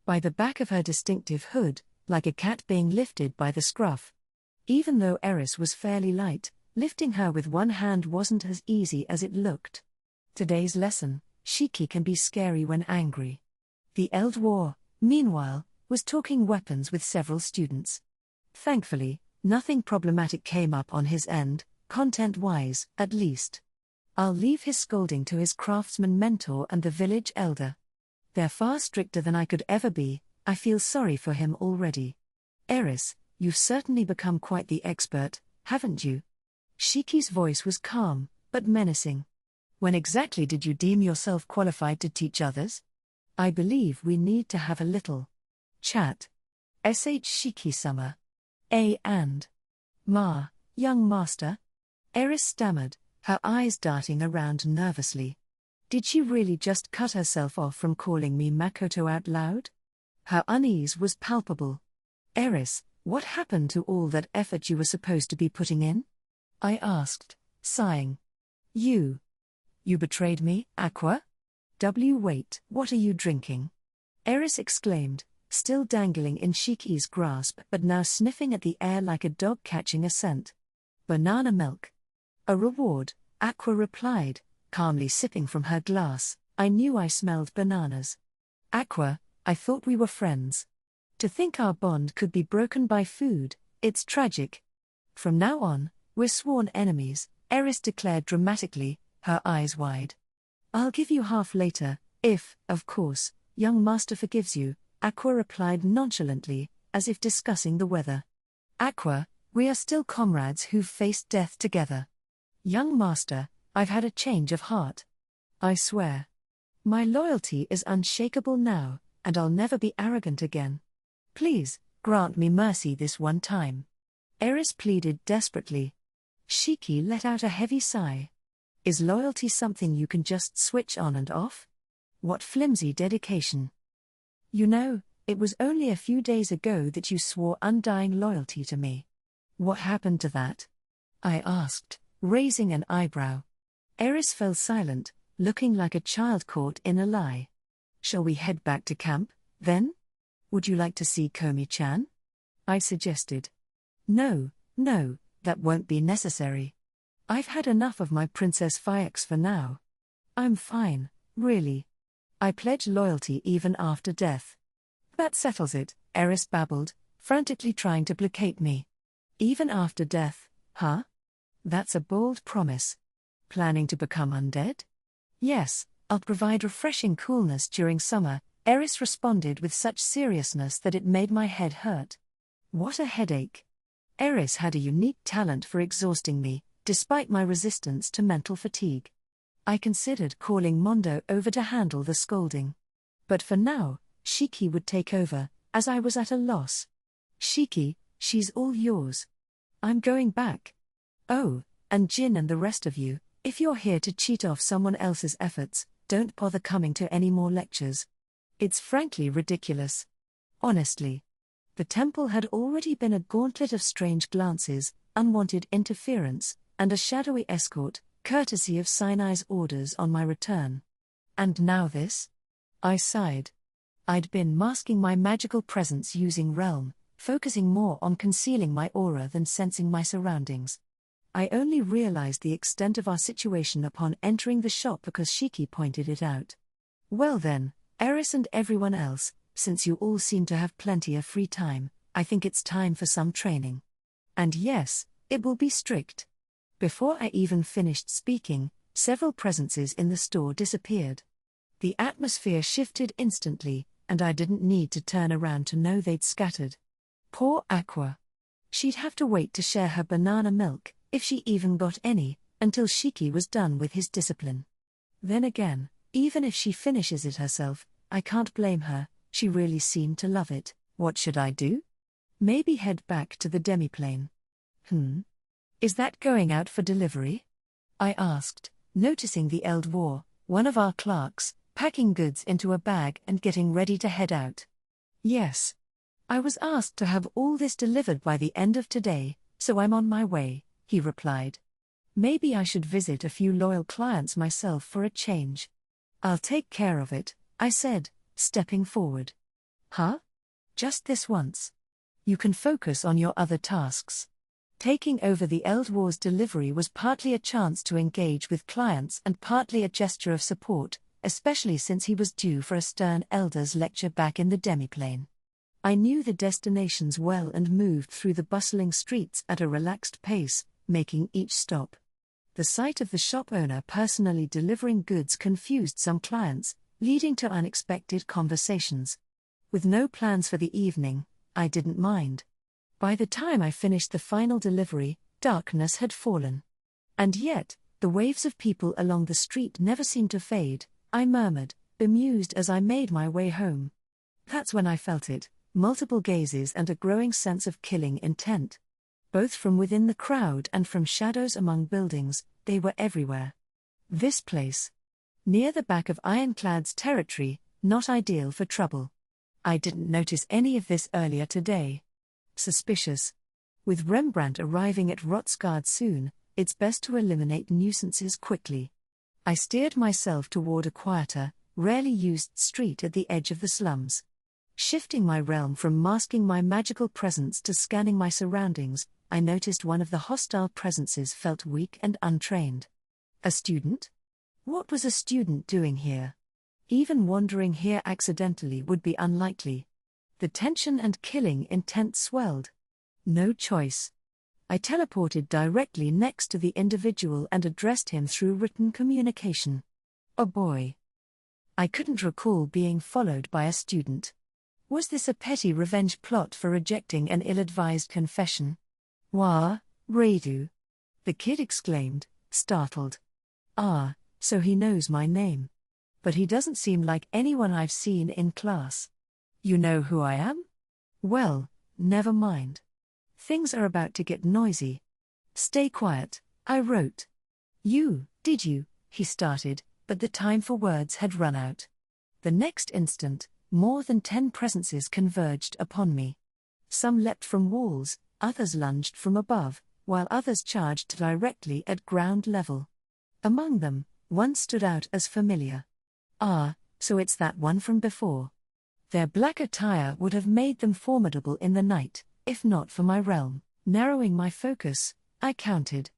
by the back of her distinctive hood, like a cat being lifted by the scruff. Even though Eris was fairly light, lifting her with one hand wasn't as easy as it looked. Today's lesson, Shiki can be scary when angry. The Eldwar, meanwhile, was talking weapons with several students. Thankfully, nothing problematic came up on his end, content-wise, at least. I'll leave his scolding to his craftsman mentor and the village elder. They're far stricter than I could ever be, I feel sorry for him already. Eris, you've certainly become quite the expert, haven't you? Shiki's voice was calm, but menacing. When exactly did you deem yourself qualified to teach others? I believe we need to have a little chat. Shiki-sama. And young master? Eris stammered, her eyes darting around nervously. Did she really just cut herself off from calling me Makoto out loud? Her unease was palpable. Eris, what happened to all that effort you were supposed to be putting in? I asked, sighing. You betrayed me, Aqua? Wait, what are you drinking? Eris exclaimed, still dangling in Shiki's grasp but now sniffing at the air like a dog catching a scent. Banana milk. A reward, Aqua replied, calmly sipping from her glass. I knew I smelled bananas. Aqua, I thought we were friends. To think our bond could be broken by food, it's tragic. From now on, we're sworn enemies, Eris declared dramatically, her eyes wide. I'll give you half later, if, of course, young master forgives you, Aqua replied nonchalantly, as if discussing the weather. Aqua, we are still comrades who've faced death together. Young master, I've had a change of heart. I swear. My loyalty is unshakable now, and I'll never be arrogant again. Please, grant me mercy this one time. Eris pleaded desperately. Shiki let out a heavy sigh. Is loyalty something you can just switch on and off? What flimsy dedication. You know, it was only a few days ago that you swore undying loyalty to me. What happened to that? I asked, raising an eyebrow. Eris fell silent, looking like a child caught in a lie. Shall we head back to camp, then? Would you like to see Komi-chan? I suggested. No, that won't be necessary. I've had enough of my Princess Phaeax for now. I'm fine, really. I pledge loyalty even after death. That settles it, Eris babbled, frantically trying to placate me. Even after death, huh? That's a bold promise. Planning to become undead? Yes, I'll provide refreshing coolness during summer, Eris responded with such seriousness that it made my head hurt. What a headache. Eris had a unique talent for exhausting me, despite my resistance to mental fatigue. I considered calling Mondo over to handle the scolding. But for now, Shiki would take over, as I was at a loss. Shiki, she's all yours. I'm going back. Oh, and Jin and the rest of you, if you're here to cheat off someone else's efforts, don't bother coming to any more lectures. It's frankly ridiculous. Honestly. The temple had already been a gauntlet of strange glances, unwanted interference, and a shadowy escort, courtesy of Sinai's orders on my return. And now this? I sighed. I'd been masking my magical presence using Realm, focusing more on concealing my aura than sensing my surroundings. I only realized the extent of our situation upon entering the shop because Shiki pointed it out. Well then, Eris and everyone else, since you all seem to have plenty of free time, I think it's time for some training. And yes, it will be strict. Before I even finished speaking, several presences in the store disappeared. The atmosphere shifted instantly, and I didn't need to turn around to know they'd scattered. Poor Aqua. She'd have to wait to share her banana milk, if she even got any, until Shiki was done with his discipline. Then again, even if she finishes it herself, I can't blame her, she really seemed to love it. What should I do? Maybe head back to the demiplane. Is that going out for delivery? I asked, noticing the Eldwar, one of our clerks, packing goods into a bag and getting ready to head out. Yes. I was asked to have all this delivered by the end of today, so I'm on my way, he replied. Maybe I should visit a few loyal clients myself for a change. I'll take care of it, I said, stepping forward. Huh? Just this once. You can focus on your other tasks. Taking over the Eldwar's delivery was partly a chance to engage with clients and partly a gesture of support, especially since he was due for a stern elder's lecture back in the demiplane. I knew the destinations well and moved through the bustling streets at a relaxed pace, making each stop. The sight of the shop owner personally delivering goods confused some clients, leading to unexpected conversations. With no plans for the evening, I didn't mind. By the time I finished the final delivery, darkness had fallen. And yet, the waves of people along the street never seemed to fade, I murmured, bemused as I made my way home. That's when I felt it, multiple gazes and a growing sense of killing intent. Both from within the crowd and from shadows among buildings, they were everywhere. This place. Near the back of Ironclad's territory, not ideal for trouble. I didn't notice any of this earlier today. Suspicious. With Rembrandt arriving at Rotsgaard soon, it's best to eliminate nuisances quickly. I steered myself toward a quieter, rarely used street at the edge of the slums. Shifting my realm from masking my magical presence to scanning my surroundings, I noticed one of the hostile presences felt weak and untrained. A student? What was a student doing here? Even wandering here accidentally would be unlikely. The tension and killing intent swelled. No choice. I teleported directly next to the individual and addressed him through written communication. A boy. I couldn't recall being followed by a student. Was this a petty revenge plot for rejecting an ill-advised confession? Wah, Radu. The kid exclaimed, startled. Ah, so he knows my name. But he doesn't seem like anyone I've seen in class. You know who I am? Well, never mind. Things are about to get noisy. Stay quiet, I wrote. Did you, he started, but the time for words had run out. The next instant, more than 10 presences converged upon me. Some leapt from walls, others lunged from above, while others charged directly at ground level. Among them, one stood out as familiar. Ah, so it's that one from before. Their black attire would have made them formidable in the night, if not for my realm. Narrowing my focus, I counted.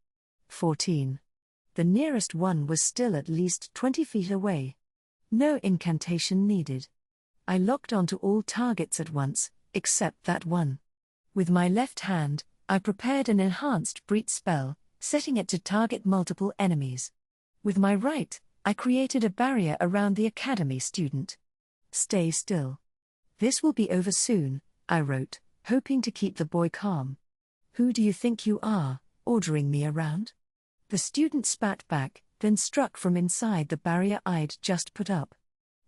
14. The nearest one was still at least 20 feet away. No incantation needed. I locked onto all targets at once, except that one. With my left hand, I prepared an enhanced breach spell, setting it to target multiple enemies. With my right, I created a barrier around the academy student. Stay still. This will be over soon, I wrote, hoping to keep the boy calm. Who do you think you are, ordering me around? The student spat back, then struck from inside the barrier I'd just put up.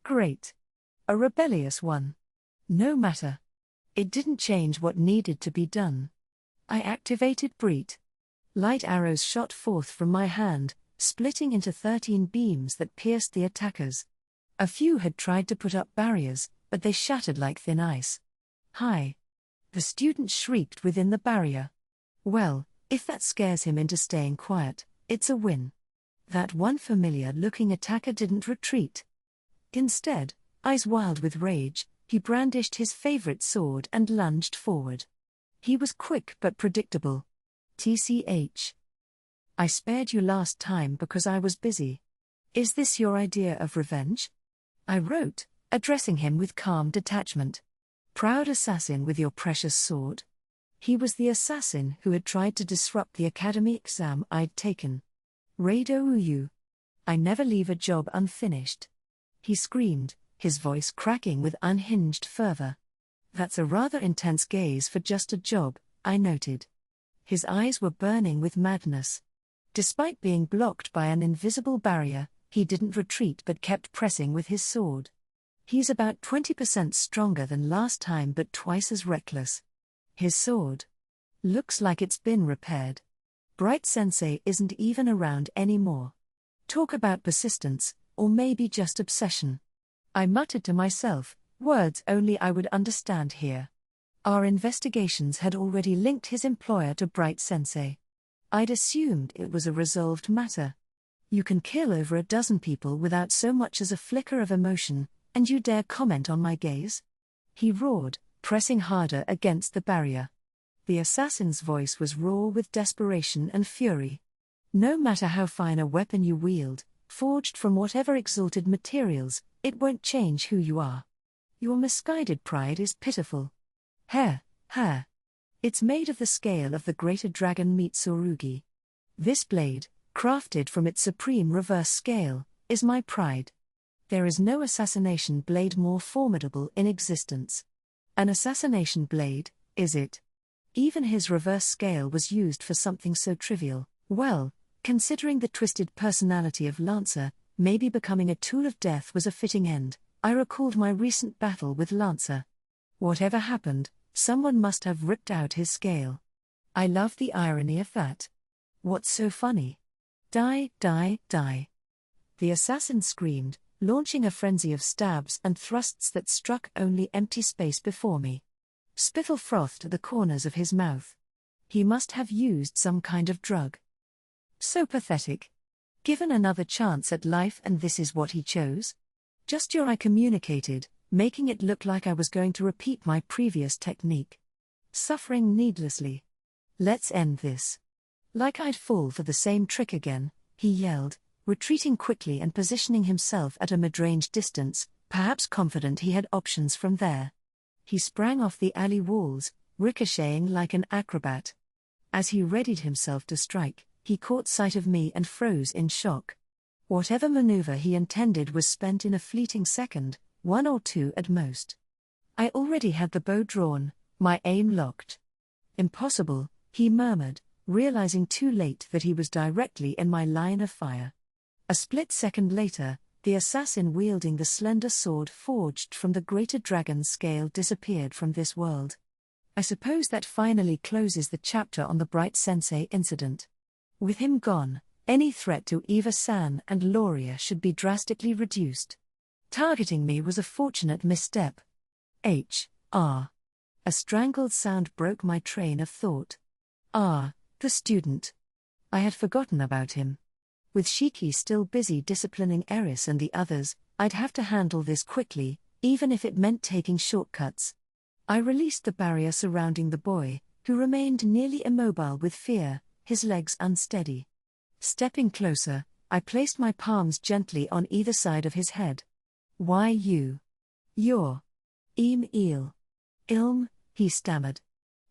Great. A rebellious one. No matter. It didn't change what needed to be done. I activated Breed. Light arrows shot forth from my hand, splitting into 13 beams that pierced the attackers. A few had tried to put up barriers, but they shattered like thin ice. Hi. The student shrieked within the barrier. Well, if that scares him into staying quiet, it's a win. That one familiar-looking attacker didn't retreat. Instead, eyes wild with rage, he brandished his favorite sword and lunged forward. He was quick but predictable. TCH. I spared you last time because I was busy. Is this your idea of revenge? I wrote, addressing him with calm detachment. Proud assassin with your precious sword? He was the assassin who had tried to disrupt the academy exam I'd taken. Rado Uyu. I never leave a job unfinished. He screamed, his voice cracking with unhinged fervor. That's a rather intense gaze for just a job, I noted. His eyes were burning with madness. Despite being blocked by an invisible barrier, he didn't retreat but kept pressing with his sword. He's about 20% stronger than last time but twice as reckless. His sword. Looks like it's been repaired. Bright Sensei isn't even around anymore. Talk about persistence, or maybe just obsession. I muttered to myself, words only I would understand here. Our investigations had already linked his employer to Bright Sensei. I'd assumed it was a resolved matter. You can kill over a dozen people without so much as a flicker of emotion, and you dare comment on my gaze? He roared, pressing harder against the barrier. The assassin's voice was raw with desperation and fury. No matter how fine a weapon you wield, forged from whatever exalted materials, it won't change who you are. Your misguided pride is pitiful. Hair. It's made of the scale of the greater dragon Mitsurugi. This blade, crafted from its supreme reverse scale, is my pride. There is no assassination blade more formidable in existence. An assassination blade, is it? Even his reverse scale was used for something so trivial. Well, considering the twisted personality of Lancer, maybe becoming a tool of death was a fitting end. I recalled my recent battle with Lancer. Whatever happened, someone must have ripped out his scale. I love the irony of that. What's so funny? Die. The assassin screamed, launching a frenzy of stabs and thrusts that struck only empty space before me. Spittle frothed the corners of his mouth. He must have used some kind of drug. So pathetic. Given another chance at life and this is what he chose? I communicated, making it look like I was going to repeat my previous technique. Suffering needlessly. Let's end this. Like I'd fall for the same trick again, he yelled, retreating quickly and positioning himself at a mid-range distance, perhaps confident he had options from there. He sprang off the alley walls, ricocheting like an acrobat. As he readied himself to strike, he caught sight of me and froze in shock. Whatever maneuver he intended was spent in a fleeting second, 1 or 2 at most. I already had the bow drawn, my aim locked. Impossible, he murmured, realizing too late that he was directly in my line of fire. A split second later, the assassin wielding the slender sword forged from the greater dragon's scale disappeared from this world. I suppose that finally closes the chapter on the Bright Sensei incident. With him gone, any threat to Eva-san and Loria should be drastically reduced. Targeting me was a fortunate misstep. A strangled sound broke my train of thought. The student. I had forgotten about him. With Shiki still busy disciplining Eris and the others, I'd have to handle this quickly, even if it meant taking shortcuts. I released the barrier surrounding the boy, who remained nearly immobile with fear, his legs unsteady. Stepping closer, I placed my palms gently on either side of his head. Why you? You're Ilm, he stammered.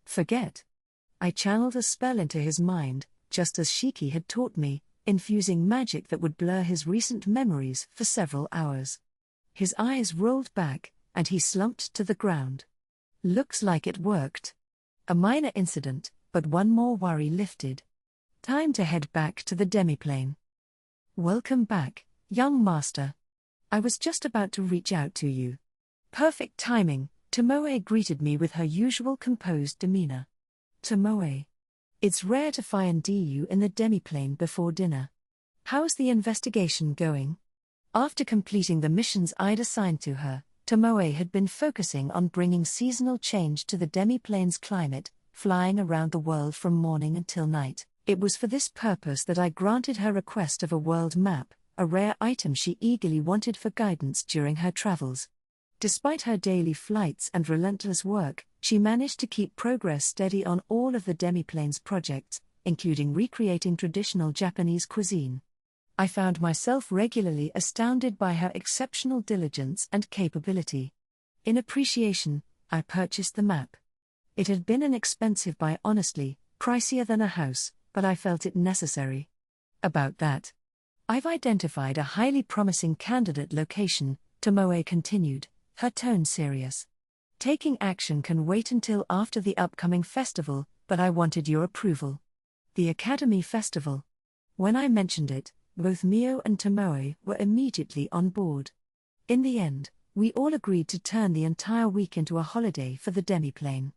Forget. I channeled a spell into his mind, just as Shiki had taught me, infusing magic that would blur his recent memories for several hours. His eyes rolled back, and he slumped to the ground. Looks like it worked. A minor incident, but one more worry lifted. Time to head back to the demiplane. Welcome back, young master. I was just about to reach out to you. Perfect timing, Tomoe greeted me with her usual composed demeanor. Tomoe. It's rare to find you in the demiplane before dinner. How's the investigation going? After completing the missions I'd assigned to her, Tomoe had been focusing on bringing seasonal change to the demiplane's climate, flying around the world from morning until night. It was for this purpose that I granted her request of a world map, a rare item she eagerly wanted for guidance during her travels. Despite her daily flights and relentless work, she managed to keep progress steady on all of the demiplane's projects, including recreating traditional Japanese cuisine. I found myself regularly astounded by her exceptional diligence and capability. In appreciation, I purchased the map. It had been an expensive buy, honestly, pricier than a house, but I felt it necessary. About that. I've identified a highly promising candidate location, Tomoe continued, her tone serious. Taking action can wait until after the upcoming festival, but I wanted your approval. The Academy Festival. When I mentioned it, both Mio and Tomoe were immediately on board. In the end, we all agreed to turn the entire week into a holiday for the demiplane.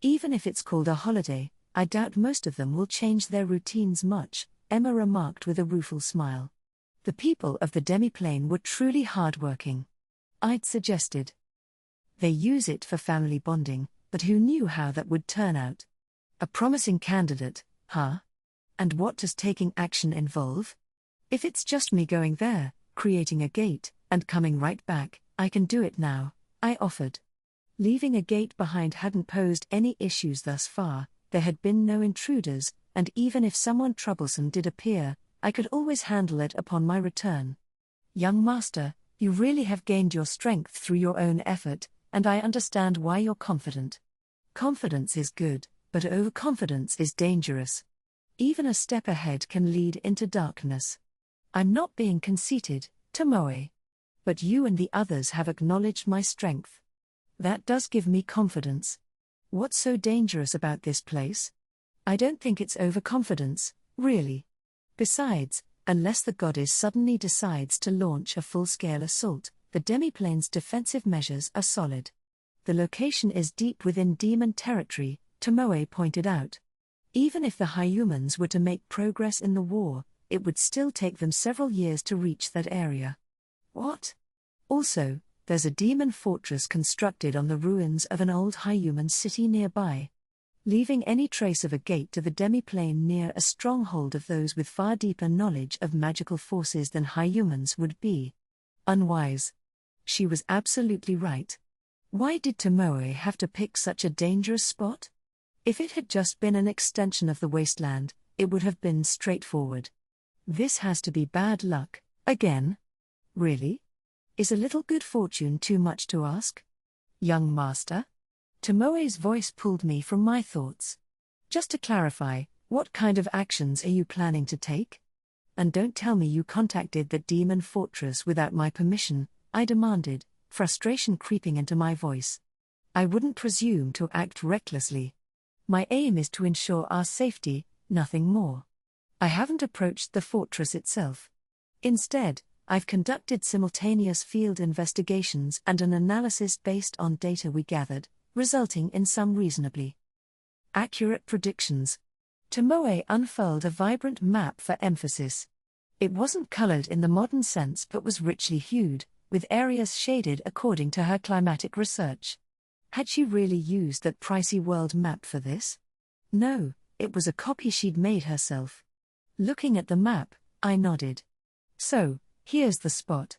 Even if it's called a holiday, I doubt most of them will change their routines much, Emma remarked with a rueful smile. The people of the demiplane were truly hardworking. I'd suggested. They use it for family bonding, but who knew how that would turn out? A promising candidate, huh? And what does taking action involve? If it's just me going there, creating a gate, and coming right back, I can do it now, I offered. Leaving a gate behind hadn't posed any issues thus far, there had been no intruders, and even if someone troublesome did appear, I could always handle it upon my return. Young master, you really have gained your strength through your own effort, and I understand why you're confident. Confidence is good, but overconfidence is dangerous. Even a step ahead can lead into darkness. I'm not being conceited, Tomoe. But you and the others have acknowledged my strength. That does give me confidence. What's so dangerous about this place? I don't think it's overconfidence, really. Besides, unless the goddess suddenly decides to launch a full-scale assault, the demiplane's defensive measures are solid. The location is deep within demon territory, Tomoe pointed out. Even if the Hyumans were to make progress in the war, it would still take them several years to reach that area. What? Also, there's a demon fortress constructed on the ruins of an old high-human city nearby, leaving any trace of a gate to the demiplane near a stronghold of those with far deeper knowledge of magical forces than high-humans would be. Unwise. She was absolutely right. Why did Tomoe have to pick such a dangerous spot? If it had just been an extension of the wasteland, it would have been straightforward. This has to be bad luck, again? Really? Is a little good fortune too much to ask? Young master? Tomoe's voice pulled me from my thoughts. Just to clarify, what kind of actions are you planning to take? And don't tell me you contacted that demon fortress without my permission, I demanded, frustration creeping into my voice. I wouldn't presume to act recklessly. My aim is to ensure our safety, nothing more. I haven't approached the fortress itself. Instead, I've conducted simultaneous field investigations and an analysis based on data we gathered, resulting in some reasonably accurate predictions. Tomoe unfurled a vibrant map for emphasis. It wasn't colored in the modern sense but was richly hued, with areas shaded according to her climatic research. Had she really used that pricey world map for this? No, it was a copy she'd made herself. Looking at the map, I nodded. So, here's the spot.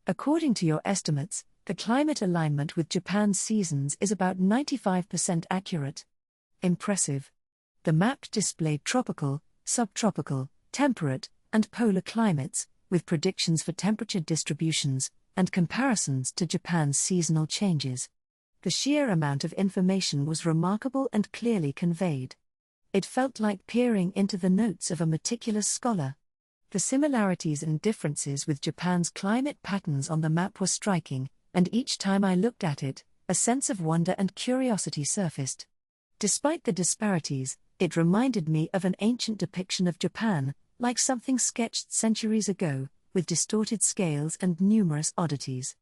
According to your estimates, the climate alignment with Japan's seasons is about 95% accurate. Impressive. The map displayed tropical, subtropical, temperate, and polar climates, with predictions for temperature distributions, and comparisons to Japan's seasonal changes. The sheer amount of information was remarkable and clearly conveyed. It felt like peering into the notes of a meticulous scholar. The similarities and differences with Japan's climate patterns on the map were striking, and each time I looked at it, a sense of wonder and curiosity surfaced. Despite the disparities, it reminded me of an ancient depiction of Japan, like something sketched centuries ago, with distorted scales and numerous oddities.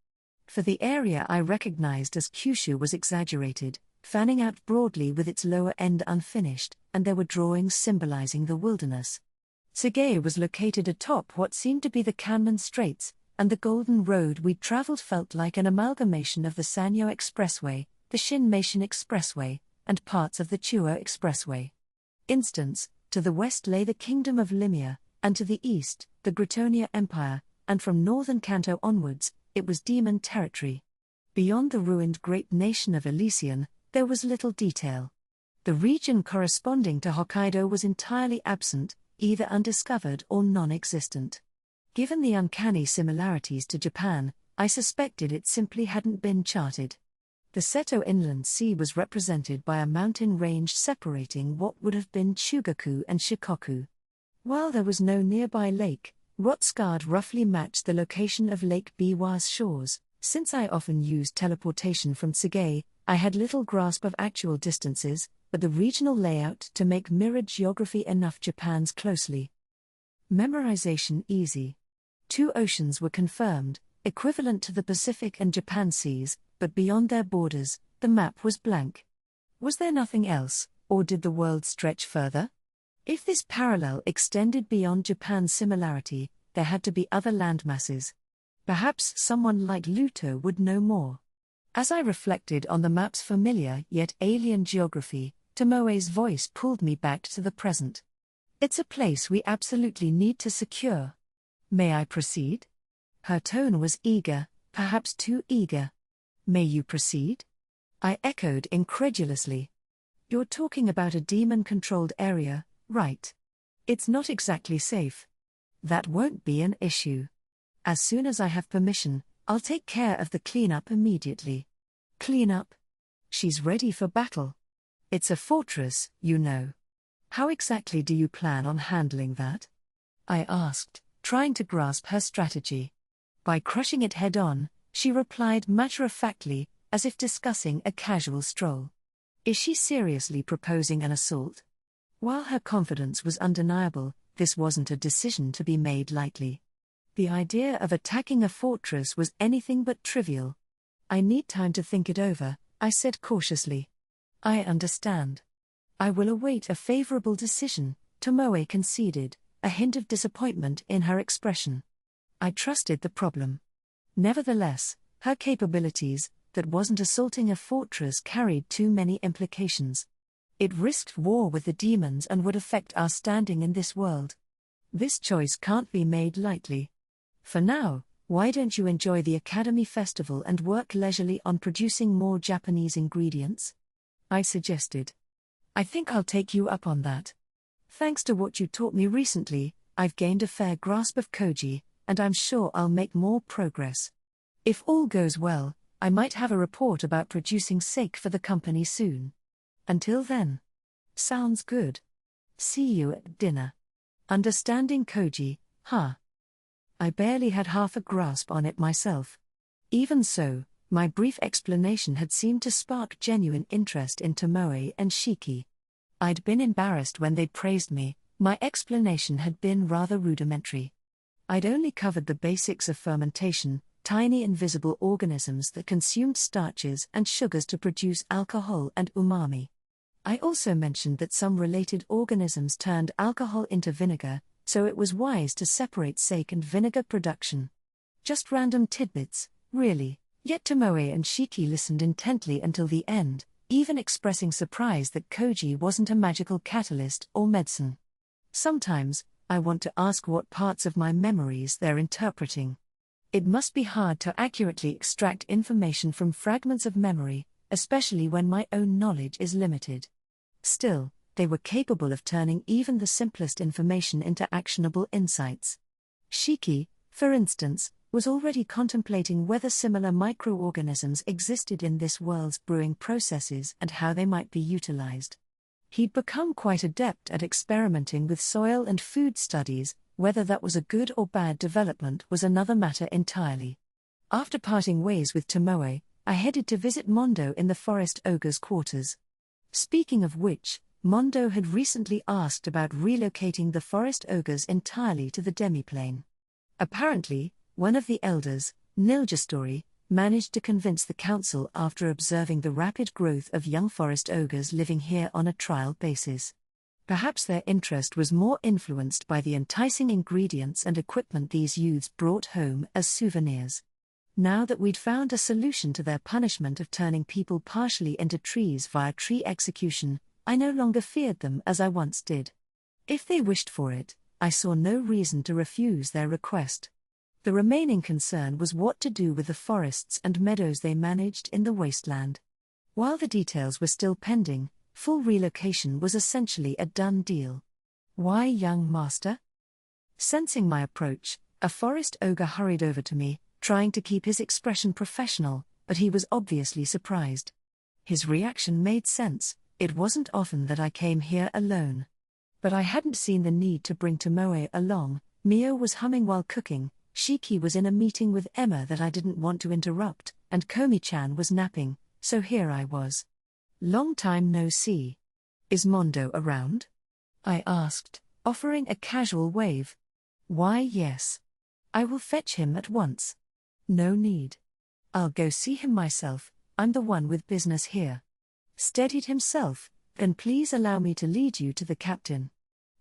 For the area I recognized as Kyushu was exaggerated, fanning out broadly with its lower end unfinished, and there were drawings symbolizing the wilderness. Tsuge was located atop what seemed to be the Kanman Straits, and the Golden Road we'd traveled felt like an amalgamation of the Sanyo Expressway, the Shinmeishin Expressway, and parts of the Chuo Expressway. To the west lay the Kingdom of Limia, and to the east, the Gritonia Empire, and from northern Kanto onwards, it was demon territory. Beyond the ruined great nation of Elysian, there was little detail. The region corresponding to Hokkaido was entirely absent, either undiscovered or non-existent. Given the uncanny similarities to Japan, I suspected it simply hadn't been charted. The Seto Inland Sea was represented by a mountain range separating what would have been Chugoku and Shikoku. While there was no nearby lake, Rotsgard roughly matched the location of Lake Biwa's shores. Since I often used teleportation from Tsuge, I had little grasp of actual distances, but the regional layout to make mirrored geography enough Japan's closely. Memorization easy. 2 oceans were confirmed, equivalent to the Pacific and Japan seas, but beyond their borders, the map was blank. Was there nothing else, or did the world stretch further? If this parallel extended beyond Japan's similarity, there had to be other landmasses. Perhaps someone like Luto would know more. As I reflected on the map's familiar yet alien geography, Tomoe's voice pulled me back to the present. It's a place we absolutely need to secure. May I proceed? Her tone was eager, perhaps too eager. May you proceed? I echoed incredulously. You're talking about a demon-controlled area, right? It's not exactly safe. That won't be an issue. As soon as I have permission, I'll take care of the cleanup immediately. Cleanup? She's ready for battle. It's a fortress, you know. How exactly do you plan on handling that? I asked, trying to grasp her strategy. By crushing it head-on, she replied matter-of-factly, as if discussing a casual stroll. Is she seriously proposing an assault? While her confidence was undeniable, this wasn't a decision to be made lightly. The idea of attacking a fortress was anything but trivial. I need time to think it over, I said cautiously. I understand. I will await a favorable decision, Tomoe conceded, a hint of disappointment in her expression. I trusted the problem. Nevertheless, her capabilities, that wasn't assaulting a fortress, carried too many implications. It risked war with the demons and would affect our standing in this world. This choice can't be made lightly. For now, why don't you enjoy the Academy Festival and work leisurely on producing more Japanese ingredients? I suggested. I think I'll take you up on that. Thanks to what you taught me recently, I've gained a fair grasp of koji, and I'm sure I'll make more progress. If all goes well, I might have a report about producing sake for the company soon. Until then. Sounds good. See you at dinner. Understanding koji, huh? I barely had half a grasp on it myself. Even so, my brief explanation had seemed to spark genuine interest in Tomoe and Shiki. I'd been embarrassed when they'd praised me, my explanation had been rather rudimentary. I'd only covered the basics of fermentation, tiny invisible organisms that consumed starches and sugars to produce alcohol and umami. I also mentioned that some related organisms turned alcohol into vinegar, so it was wise to separate sake and vinegar production. Just random tidbits, really, yet Tomoe and Shiki listened intently until the end, even expressing surprise that koji wasn't a magical catalyst or medicine. Sometimes, I want to ask what parts of my memories they're interpreting. It must be hard to accurately extract information from fragments of memory, especially when my own knowledge is limited. Still, they were capable of turning even the simplest information into actionable insights. Shiki, for instance, was already contemplating whether similar microorganisms existed in this world's brewing processes and how they might be utilized. He'd become quite adept at experimenting with soil and food studies. Whether that was a good or bad development was another matter entirely. After parting ways with Tomoe, I headed to visit Mondo in the Forest Ogre's quarters. Speaking of which, Mondo had recently asked about relocating the Forest Ogres entirely to the demiplane. Apparently, one of the elders, Nilgestori, managed to convince the council after observing the rapid growth of young forest ogres living here on a trial basis. Perhaps their interest was more influenced by the enticing ingredients and equipment these youths brought home as souvenirs. Now that we'd found a solution to their punishment of turning people partially into trees via tree execution, I no longer feared them as I once did. If they wished for it, I saw no reason to refuse their request. The remaining concern was what to do with the forests and meadows they managed in the wasteland. While the details were still pending, full relocation was essentially a done deal. Why, young master? Sensing my approach, a forest ogre hurried over to me, trying to keep his expression professional, but he was obviously surprised. His reaction made sense. It wasn't often that I came here alone. But I hadn't seen the need to bring Tomoe along. Mio was humming while cooking, Shiki was in a meeting with Emma that I didn't want to interrupt, and Komi-chan was napping, so here I was. Long time no see. Is Mondo around? I asked, offering a casual wave. Why, yes. I will fetch him at once. No need. I'll go see him myself, I'm the one with business here. Steadied himself, then please allow me to lead you to the captain.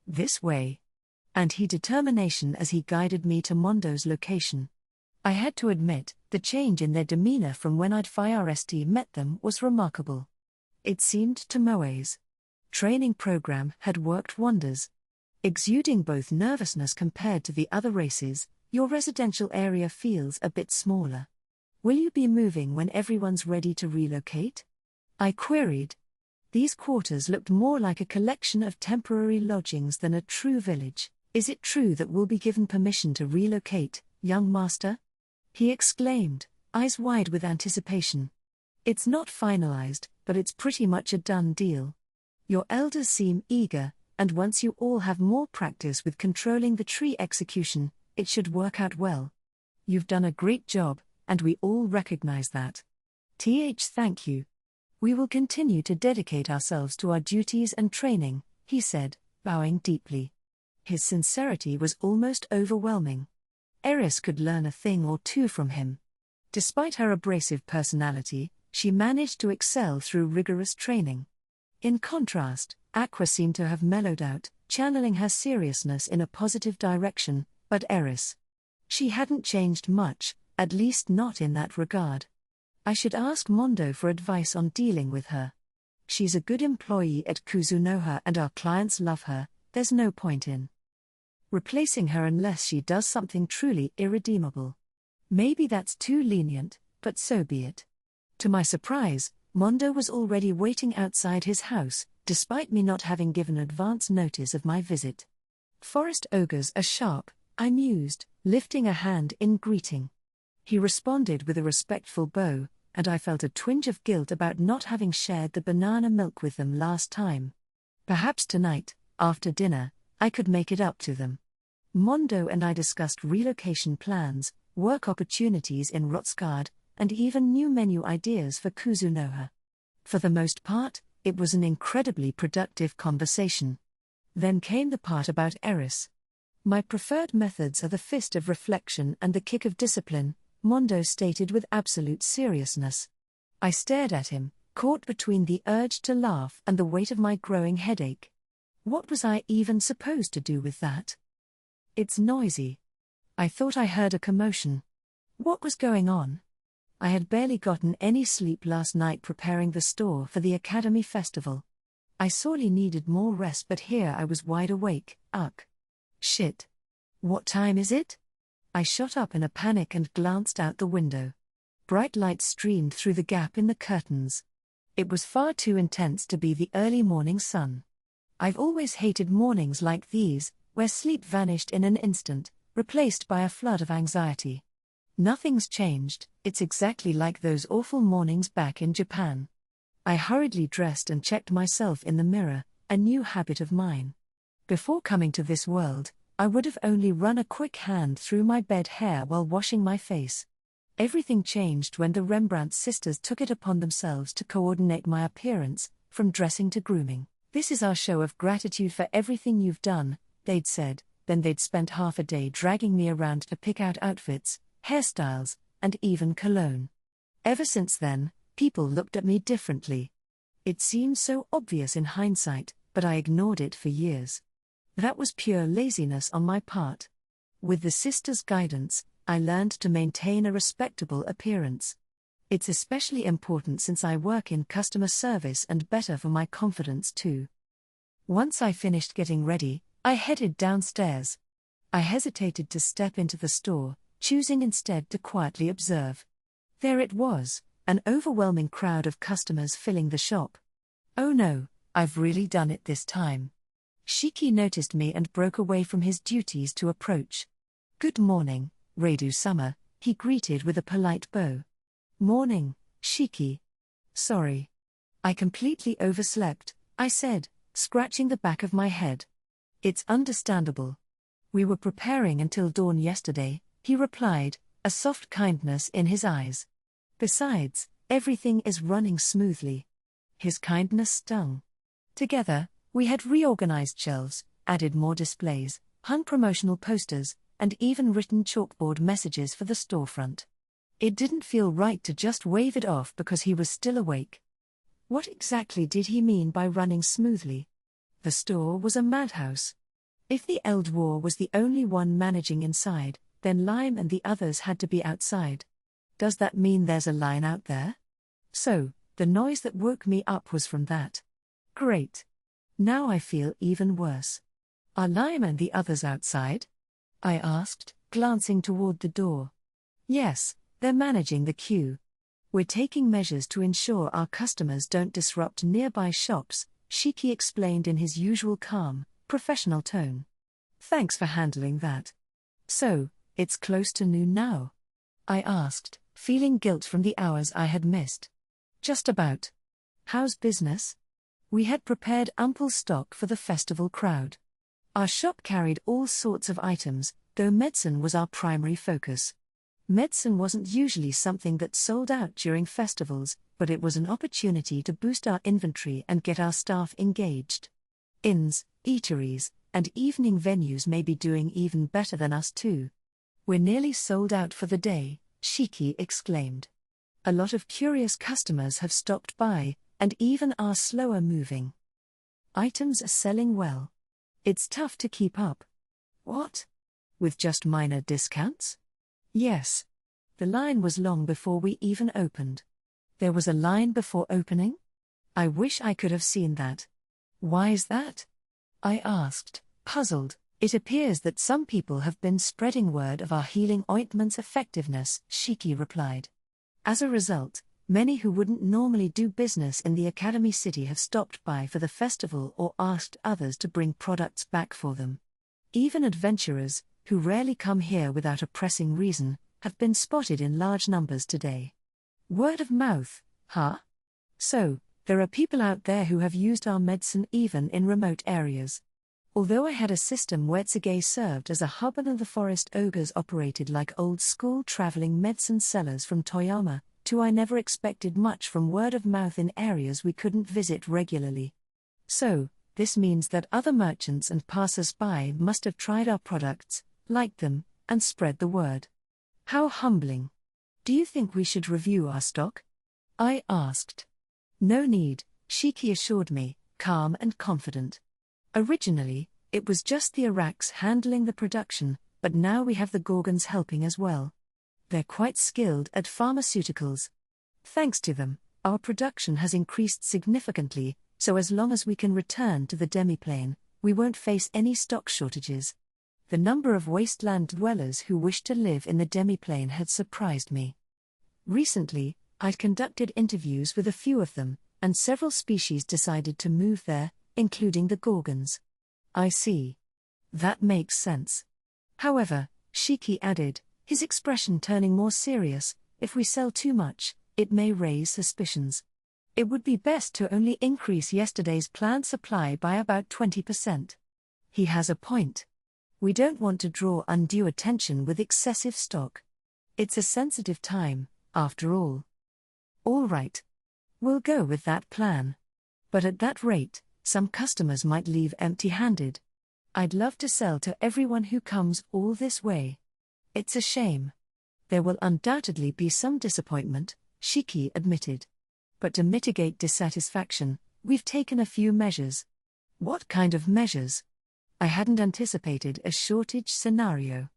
This way. And he determination as he guided me to Mondo's location. I had to admit, the change in their demeanor from when I'd first met them was remarkable. It seemed Tomoe's training program had worked wonders. Exuding both nervousness compared to the other races, your residential area feels a bit smaller. Will you be moving when everyone's ready to relocate? I queried. These quarters looked more like a collection of temporary lodgings than a true village. Is it true that we'll be given permission to relocate, young master? He exclaimed, eyes wide with anticipation. It's not finalized, but it's pretty much a done deal. Your elders seem eager, and once you all have more practice with controlling the tree execution, it should work out well. You've done a great job, and we all recognize that. Thank you. We will continue to dedicate ourselves to our duties and training, he said, bowing deeply. His sincerity was almost overwhelming. Eris could learn a thing or two from him. Despite her abrasive personality, she managed to excel through rigorous training. In contrast, Aqua seemed to have mellowed out, channeling her seriousness in a positive direction, but Eris. She hadn't changed much, at least not in that regard. I should ask Mondo for advice on dealing with her. She's a good employee at Kuzunoha and our clients love her, there's no point in replacing her unless she does something truly irredeemable. Maybe that's too lenient, but so be it. To my surprise, Mondo was already waiting outside his house, despite me not having given advance notice of my visit. Forest ogres are sharp, I mused, lifting a hand in greeting. He responded with a respectful bow, and I felt a twinge of guilt about not having shared the banana milk with them last time. Perhaps tonight, after dinner, I could make it up to them. Mondo and I discussed relocation plans, work opportunities in Rotsgard, and even new menu ideas for Kuzunoha. For the most part, it was an incredibly productive conversation. Then came the part about Eris. My preferred methods are the fist of reflection and the kick of discipline, Mondo stated with absolute seriousness. I stared at him, caught between the urge to laugh and the weight of my growing headache. What was I even supposed to do with that? It's noisy. I thought I heard a commotion. What was going on? I had barely gotten any sleep last night preparing the store for the Academy Festival. I sorely needed more rest, but here I was wide awake. Shit. What time is it? I shot up in a panic and glanced out the window. Bright light streamed through the gap in the curtains. It was far too intense to be the early morning sun. I've always hated mornings like these, where sleep vanished in an instant, replaced by a flood of anxiety. Nothing's changed, it's exactly like those awful mornings back in Japan. I hurriedly dressed and checked myself in the mirror, a new habit of mine. Before coming to this world, I would have only run a quick hand through my bed hair while washing my face. Everything changed when the Rembrandt sisters took it upon themselves to coordinate my appearance, from dressing to grooming. "This is our show of gratitude for everything you've done," they'd said, then they'd spent half a day dragging me around to pick out outfits, hairstyles, and even cologne. Ever since then, people looked at me differently. It seemed so obvious in hindsight, but I ignored it for years. That was pure laziness on my part. With the sisters' guidance, I learned to maintain a respectable appearance. It's especially important since I work in customer service and better for my confidence too. Once I finished getting ready, I headed downstairs. I hesitated to step into the store, choosing instead to quietly observe. There it was, an overwhelming crowd of customers filling the shop. Oh no, I've really done it this time. Shiki noticed me and broke away from his duties to approach. "Good morning, Reidou-sama," he greeted with a polite bow. "Morning, Shiki. Sorry. I completely overslept," I said, scratching the back of my head. "It's understandable. We were preparing until dawn yesterday," he replied, a soft kindness in his eyes. "Besides, everything is running smoothly." His kindness stung. Together, we had reorganized shelves, added more displays, hung promotional posters, and even written chalkboard messages for the storefront. It didn't feel right to just wave it off because he was still awake. What exactly did he mean by running smoothly? The store was a madhouse. If the Eldwar was the only one managing inside, then Lime and the others had to be outside. Does that mean there's a line out there? So, the noise that woke me up was from that. Great. Now I feel even worse. "Are Lime and the others outside?" I asked, glancing toward the door. "Yes, they're managing the queue. We're taking measures to ensure our customers don't disrupt nearby shops," Shiki explained in his usual calm, professional tone. "Thanks for handling that. So, it's close to noon now?" I asked, feeling guilt from the hours I had missed. "Just about. How's business?" We had prepared ample stock for the festival crowd. Our shop carried all sorts of items, though medicine was our primary focus. Medicine wasn't usually something that sold out during festivals, but it was an opportunity to boost our inventory and get our staff engaged. Inns, eateries, and evening venues may be doing even better than us too. "We're nearly sold out for the day," Shiki exclaimed. "A lot of curious customers have stopped by, and even are slower moving. Items are selling well. It's tough to keep up. What? With just minor discounts? Yes. The line was long before we even opened. There was a line before opening? I wish I could have seen that. Why is that? I asked, puzzled. It appears that some people have been spreading word of our healing ointment's effectiveness, Shiki replied. As a result, many who wouldn't normally do business in the Academy City have stopped by for the festival or asked others to bring products back for them. Even adventurers, who rarely come here without a pressing reason, have been spotted in large numbers today. Word of mouth, huh? So, there are people out there who have used our medicine even in remote areas. Although I had a system where Tsuge served as a hub and the forest ogres operated like old-school traveling medicine sellers from Toyama, I never expected much from word of mouth in areas we couldn't visit regularly. So, this means that other merchants and passers-by must have tried our products, liked them, and spread the word. How humbling. Do you think we should review our stock? I asked. No need, Shiki assured me, calm and confident. Originally, it was just the Iraqs handling the production, but now we have the Gorgons helping as well. They're quite skilled at pharmaceuticals. Thanks to them, our production has increased significantly, so as long as we can return to the demiplane, we won't face any stock shortages. The number of wasteland dwellers who wish to live in the demiplane had surprised me. Recently, I'd conducted interviews with a few of them, and several species decided to move there, including the Gorgons. I see. That makes sense. However, Shiki added, his expression turning more serious, if we sell too much, it may raise suspicions. It would be best to only increase yesterday's planned supply by about 20%. He has a point. We don't want to draw undue attention with excessive stock. It's a sensitive time, after all. All right. We'll go with that plan. But at that rate, some customers might leave empty-handed. I'd love to sell to everyone who comes all this way. It's a shame. There will undoubtedly be some disappointment, Shiki admitted. But to mitigate dissatisfaction, we've taken a few measures. What kind of measures? I hadn't anticipated a shortage scenario.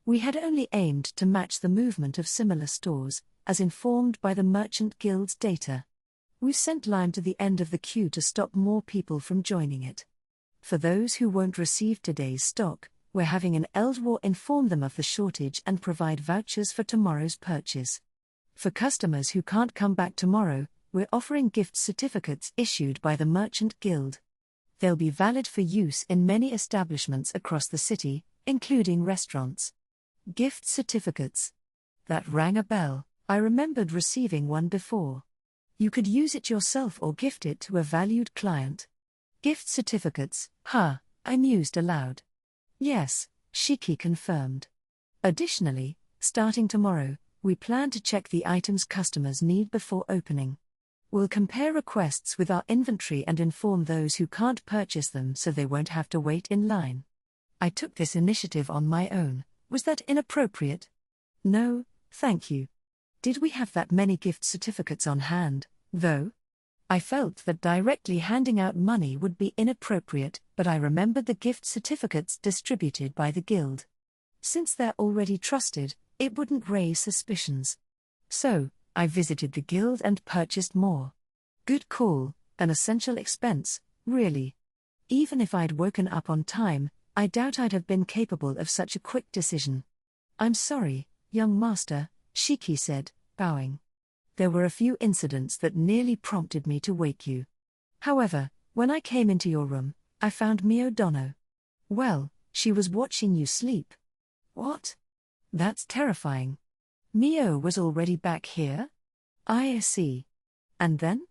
We had only aimed to match the movement of similar stores, as informed by the Merchant Guild's data. We've sent Lime to the end of the queue to stop more people from joining it. For those who won't receive today's stock, we're having an Eldwar inform them of the shortage and provide vouchers for tomorrow's purchase. For customers who can't come back tomorrow, we're offering gift certificates issued by the Merchant Guild. They'll be valid for use in many establishments across the city, including restaurants. Gift certificates. That rang a bell. I remembered receiving one before. You could use it yourself or gift it to a valued client. Gift certificates, huh, I mused aloud. Yes, Shiki confirmed. Additionally, starting tomorrow, we plan to check the items customers need before opening. We'll compare requests with our inventory and inform those who can't purchase them so they won't have to wait in line. I took this initiative on my own. Was that inappropriate? No, thank you. Did we have that many gift certificates on hand, though? I felt that directly handing out money would be inappropriate, but I remembered the gift certificates distributed by the guild. Since they're already trusted, it wouldn't raise suspicions. So, I visited the guild and purchased more. Good call, an essential expense, really. Even if I'd woken up on time, I doubt I'd have been capable of such a quick decision. I'm sorry, young master, Shiki said, bowing. There were a few incidents that nearly prompted me to wake you. However, when I came into your room, I found Mio Dono. Well, she was watching you sleep. What? That's terrifying. Mio was already back here? I see. And then?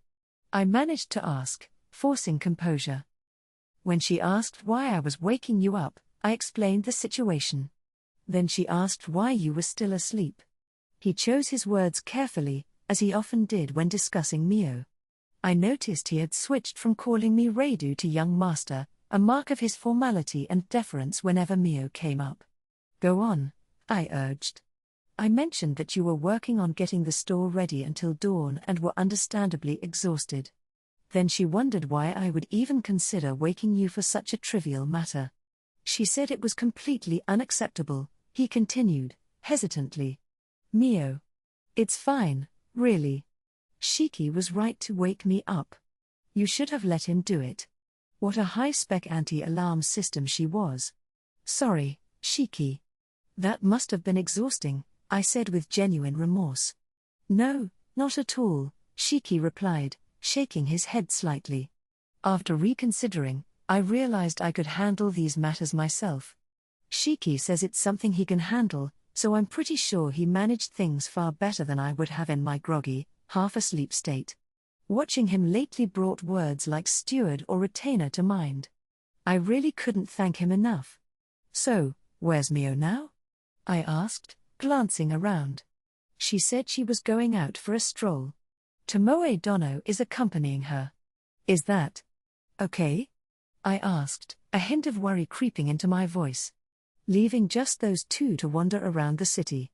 I managed to ask, forcing composure. When she asked why I was waking you up, I explained the situation. Then she asked why you were still asleep. He chose his words carefully, as he often did when discussing Mio. I noticed he had switched from calling me Raidu to young master, a mark of his formality and deference whenever Mio came up. Go on, I urged. I mentioned that you were working on getting the store ready until dawn and were understandably exhausted. Then she wondered why I would even consider waking you for such a trivial matter. She said it was completely unacceptable, he continued, hesitantly. Mio. It's fine, really. Shiki was right to wake me up. You should have let him do it. What a high-spec anti-alarm system she was. Sorry, Shiki. That must have been exhausting, I said with genuine remorse. No, not at all, Shiki replied, shaking his head slightly. After reconsidering, I realized I could handle these matters myself. Shiki says it's something he can handle, so I'm pretty sure he managed things far better than I would have in my groggy, half-asleep state. Watching him lately brought words like steward or retainer to mind. I really couldn't thank him enough. So, where's Mio now? I asked, glancing around. She said she was going out for a stroll. Tomoe Dono is accompanying her. Is that okay? I asked, a hint of worry creeping into my voice. Leaving just those two to wander around the city.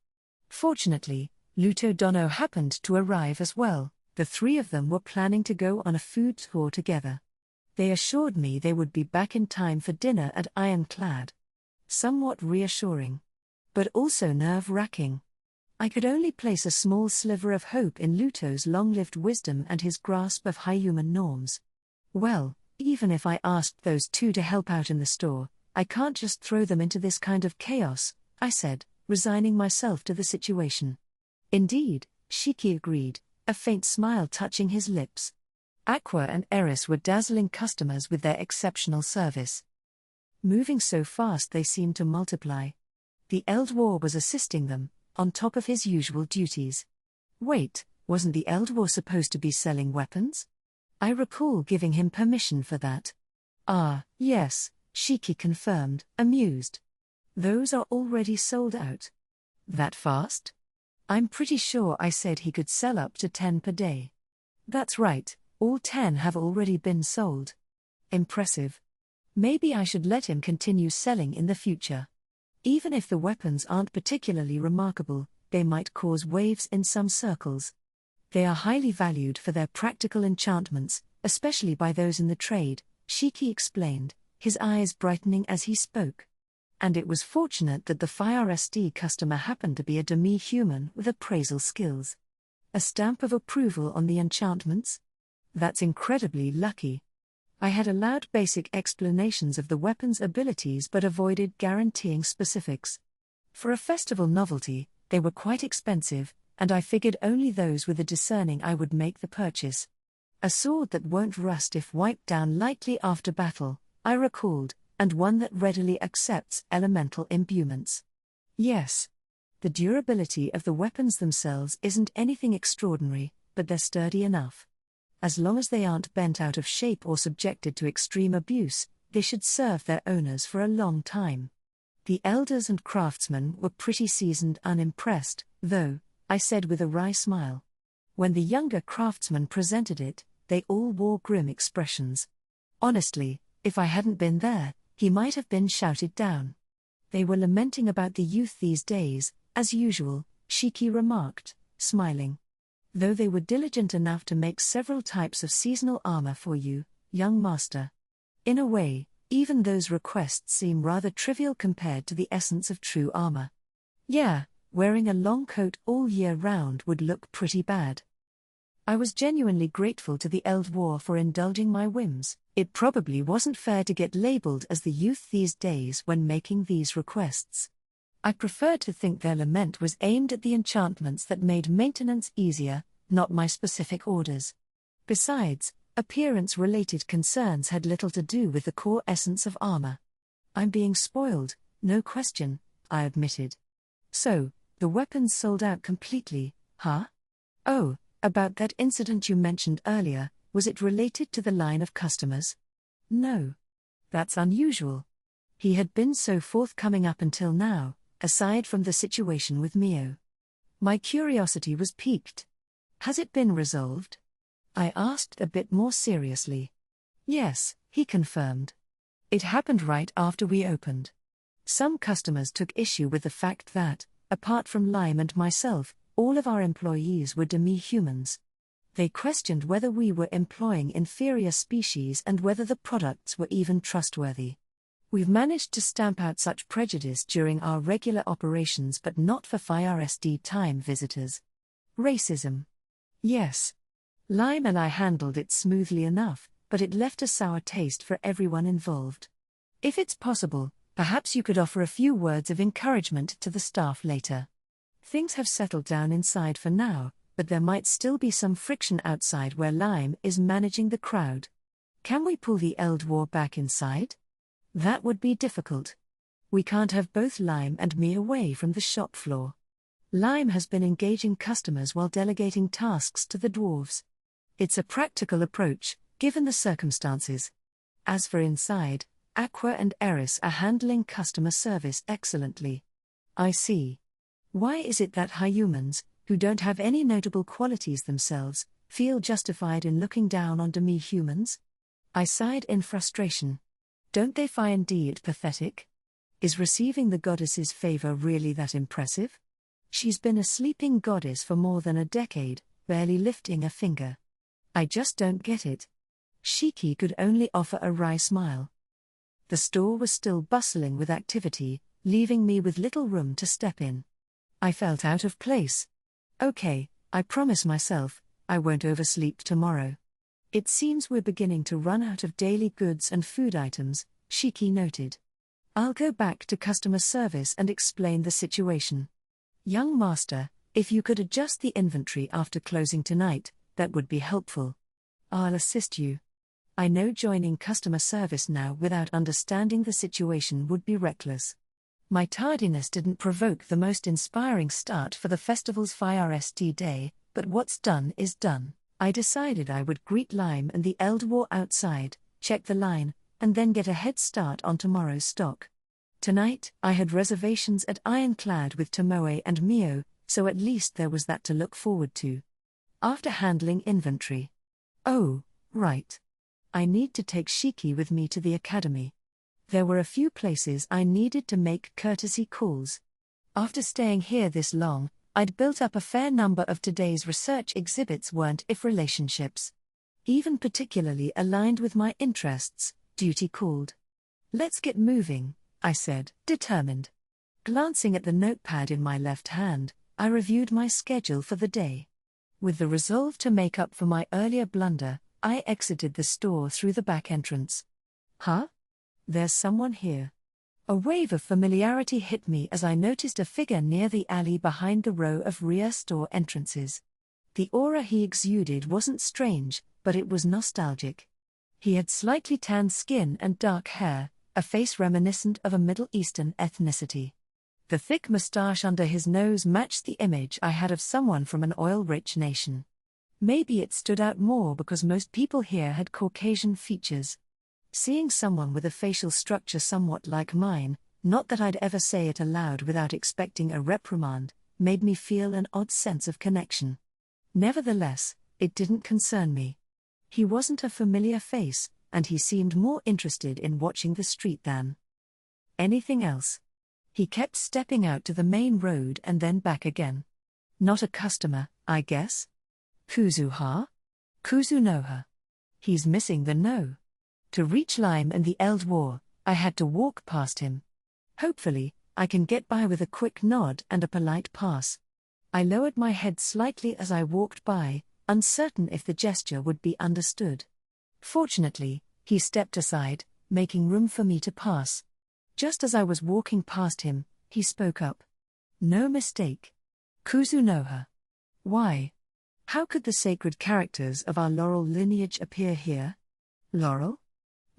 Fortunately, Luto Dono happened to arrive as well. The three of them were planning to go on a food tour together. They assured me they would be back in time for dinner at Ironclad. Somewhat reassuring. But also nerve-wracking. I could only place a small sliver of hope in Luto's long-lived wisdom and his grasp of high human norms. Well, even if I asked those two to help out in the store, I can't just throw them into this kind of chaos, I said, resigning myself to the situation. Indeed, Shiki agreed, a faint smile touching his lips. Aqua and Eris were dazzling customers with their exceptional service. Moving so fast they seemed to multiply. The Eldwar was assisting them, on top of his usual duties. Wait, wasn't the Eldwar supposed to be selling weapons? I recall giving him permission for that. Ah, yes, Shiki confirmed, amused. Those are already sold out. That fast? I'm pretty sure I said he could sell up to 10 per day. That's right, all 10 have already been sold. Impressive. Maybe I should let him continue selling in the future. Even if the weapons aren't particularly remarkable, they might cause waves in some circles. They are highly valued for their practical enchantments, especially by those in the trade, Shiki explained, his eyes brightening as he spoke. And it was fortunate that the FireSD customer happened to be a demi-human with appraisal skills. A stamp of approval on the enchantments? That's incredibly lucky. I had allowed basic explanations of the weapon's abilities but avoided guaranteeing specifics. For a festival novelty, they were quite expensive, and I figured only those with the discerning I would make the purchase. A sword that won't rust if wiped down lightly after battle, I recalled, and one that readily accepts elemental imbuements. Yes. The durability of the weapons themselves isn't anything extraordinary, but they're sturdy enough. As long as they aren't bent out of shape or subjected to extreme abuse, they should serve their owners for a long time. The elders and craftsmen were pretty seasoned, unimpressed, though, I said with a wry smile. When the younger craftsmen presented it, they all wore grim expressions. Honestly, if I hadn't been there, he might have been shouted down. They were lamenting about the youth these days, as usual, Shiki remarked, smiling. Though they were diligent enough to make several types of seasonal armor for you, young master. In a way, even those requests seem rather trivial compared to the essence of true armor. Yeah, wearing a long coat all year round would look pretty bad. I was genuinely grateful to the Eldwar for indulging my whims. It probably wasn't fair to get labeled as the youth these days when making these requests. I preferred to think their lament was aimed at the enchantments that made maintenance easier, not my specific orders. Besides, appearance-related concerns had little to do with the core essence of armor. I'm being spoiled, no question, I admitted. So, the weapons sold out completely, huh? Oh, about that incident you mentioned earlier, was it related to the line of customers? No. That's unusual. He had been so forthcoming up until now, aside from the situation with Mio. My curiosity was piqued. Has it been resolved? I asked a bit more seriously. Yes, he confirmed. It happened right after we opened. Some customers took issue with the fact that, apart from Lime and myself, all of our employees were demi-humans. They questioned whether we were employing inferior species and whether the products were even trustworthy. We've managed to stamp out such prejudice during our regular operations but not for FIRST time visitors. Racism. Yes. Lime and I handled it smoothly enough, but it left a sour taste for everyone involved. If it's possible, perhaps you could offer a few words of encouragement to the staff later. Things have settled down inside for now, but there might still be some friction outside where Lime is managing the crowd. Can we pull the Eldwar back inside? That would be difficult. We can't have both Lime and me away from the shop floor. Lime has been engaging customers while delegating tasks to the dwarves. It's a practical approach, given the circumstances. As for inside, Aqua and Eris are handling customer service excellently. I see. Why is it that high humans, who don't have any notable qualities themselves, feel justified in looking down on demi-humans? I sighed in frustration. Don't they find it pathetic? Is receiving the goddess's favor really that impressive? She's been a sleeping goddess for more than a decade, barely lifting a finger. I just don't get it. Shiki could only offer a wry smile. The store was still bustling with activity, leaving me with little room to step in. I felt out of place. Okay, I promise myself, I won't oversleep tomorrow. It seems we're beginning to run out of daily goods and food items, Shiki noted. I'll go back to customer service and explain the situation. Young master, if you could adjust the inventory after closing tonight, that would be helpful. I'll assist you. I know joining customer service now without understanding the situation would be reckless. My tardiness didn't provoke the most inspiring start for the festival's FIRST day, but what's done is done. I decided I would greet Lime and the Eldwar outside, check the line, and then get a head start on tomorrow's stock. Tonight, I had reservations at Ironclad with Tomoe and Mio, so at least there was that to look forward to. After handling inventory. Oh, right. I need to take Shiki with me to the academy. There were a few places I needed to make courtesy calls. After staying here this long, I'd built up a fair number of today's research exhibits weren't if relationships. Even particularly aligned with my interests, duty called. Let's get moving, I said, determined. Glancing at the notepad in my left hand, I reviewed my schedule for the day. With the resolve to make up for my earlier blunder, I exited the store through the back entrance. Huh? There's someone here. A wave of familiarity hit me as I noticed a figure near the alley behind the row of rear store entrances. The aura he exuded wasn't strange, but it was nostalgic. He had slightly tanned skin and dark hair, a face reminiscent of a Middle Eastern ethnicity. The thick moustache under his nose matched the image I had of someone from an oil-rich nation. Maybe it stood out more because most people here had Caucasian features. Seeing someone with a facial structure somewhat like mine, not that I'd ever say it aloud without expecting a reprimand, made me feel an odd sense of connection. Nevertheless, it didn't concern me. He wasn't a familiar face, and he seemed more interested in watching the street than anything else. He kept stepping out to the main road and then back again. Not a customer, I guess? Kuzuha? Kuzunoha. He's missing the no. To reach Lime and the Eldwar, I had to walk past him. Hopefully, I can get by with a quick nod and a polite pass. I lowered my head slightly as I walked by, uncertain if the gesture would be understood. Fortunately, he stepped aside, making room for me to pass. Just as I was walking past him, he spoke up. No mistake. Kuzunoha. Why? How could the sacred characters of our Laurel lineage appear here? Laurel?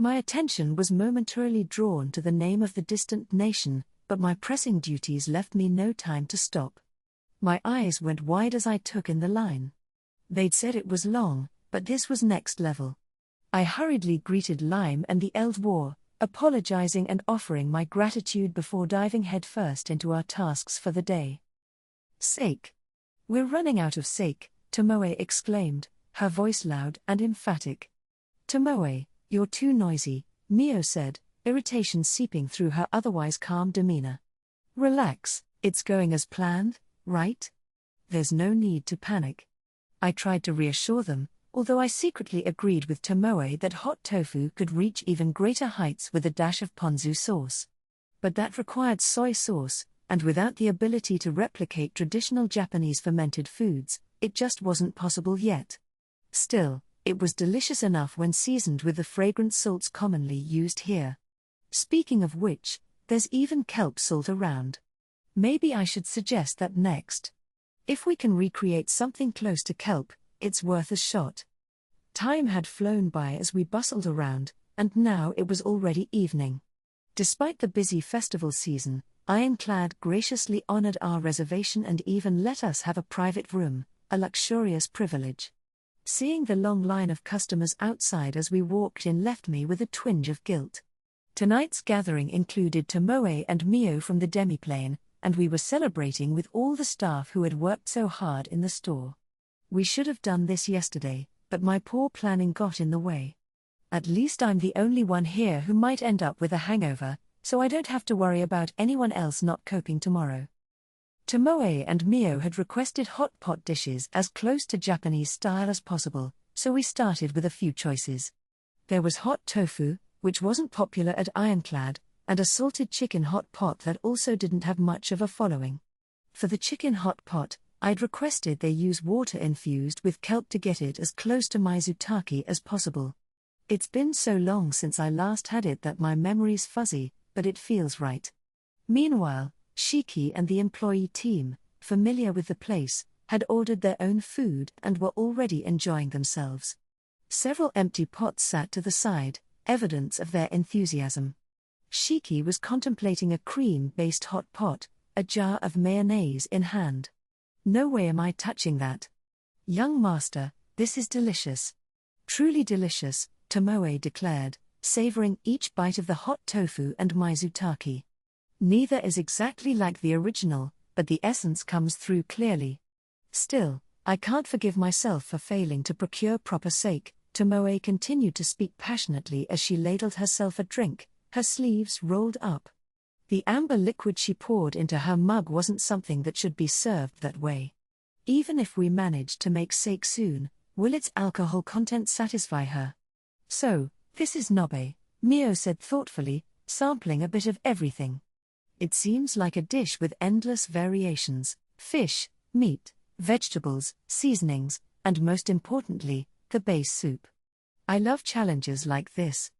My attention was momentarily drawn to the name of the distant nation, but my pressing duties left me no time to stop. My eyes went wide as I took in the line. They'd said it was long, but this was next level. I hurriedly greeted Lime and the Eldwar, apologizing and offering my gratitude before diving headfirst into our tasks for the day. Sake. We're running out of sake, Tomoe exclaimed, her voice loud and emphatic. Tomoe, you're too noisy, Mio said, irritation seeping through her otherwise calm demeanor. Relax, it's going as planned, right? There's no need to panic. I tried to reassure them, although I secretly agreed with Tomoe that hot tofu could reach even greater heights with a dash of ponzu sauce. But that required soy sauce, and without the ability to replicate traditional Japanese fermented foods, it just wasn't possible yet. Still, it was delicious enough when seasoned with the fragrant salts commonly used here. Speaking of which, there's even kelp salt around. Maybe I should suggest that next. If we can recreate something close to kelp, it's worth a shot. Time had flown by as we bustled around, and now it was already evening. Despite the busy festival season, Ironclad graciously honored our reservation and even let us have a private room, a luxurious privilege. Seeing the long line of customers outside as we walked in left me with a twinge of guilt. Tonight's gathering included Tomoe and Mio from the demiplane, and we were celebrating with all the staff who had worked so hard in the store. We should have done this yesterday, but my poor planning got in the way. At least I'm the only one here who might end up with a hangover, so I don't have to worry about anyone else not coping tomorrow. Tomoe and Mio had requested hot pot dishes as close to Japanese style as possible, so we started with a few choices. There was hot tofu, which wasn't popular at Ironclad, and a salted chicken hot pot that also didn't have much of a following. For the chicken hot pot, I'd requested they use water infused with kelp to get it as close to maizutake as possible. It's been so long since I last had it that my memory's fuzzy, but it feels right. Meanwhile, Shiki and the employee team, familiar with the place, had ordered their own food and were already enjoying themselves. Several empty pots sat to the side, evidence of their enthusiasm. Shiki was contemplating a cream-based hot pot, a jar of mayonnaise in hand. No way am I touching that. Young master, this is delicious. Truly delicious, Tomoe declared, savoring each bite of the hot tofu and maizutake. Neither is exactly like the original, but the essence comes through clearly. Still, I can't forgive myself for failing to procure proper sake. Tomoe continued to speak passionately as she ladled herself a drink, her sleeves rolled up. The amber liquid she poured into her mug wasn't something that should be served that way. Even if we managed to make sake soon, will its alcohol content satisfy her? So, this is Nobe, Mio said thoughtfully, sampling a bit of everything. It seems like a dish with endless variations: fish, meat, vegetables, seasonings, and most importantly, the base soup. I love challenges like this.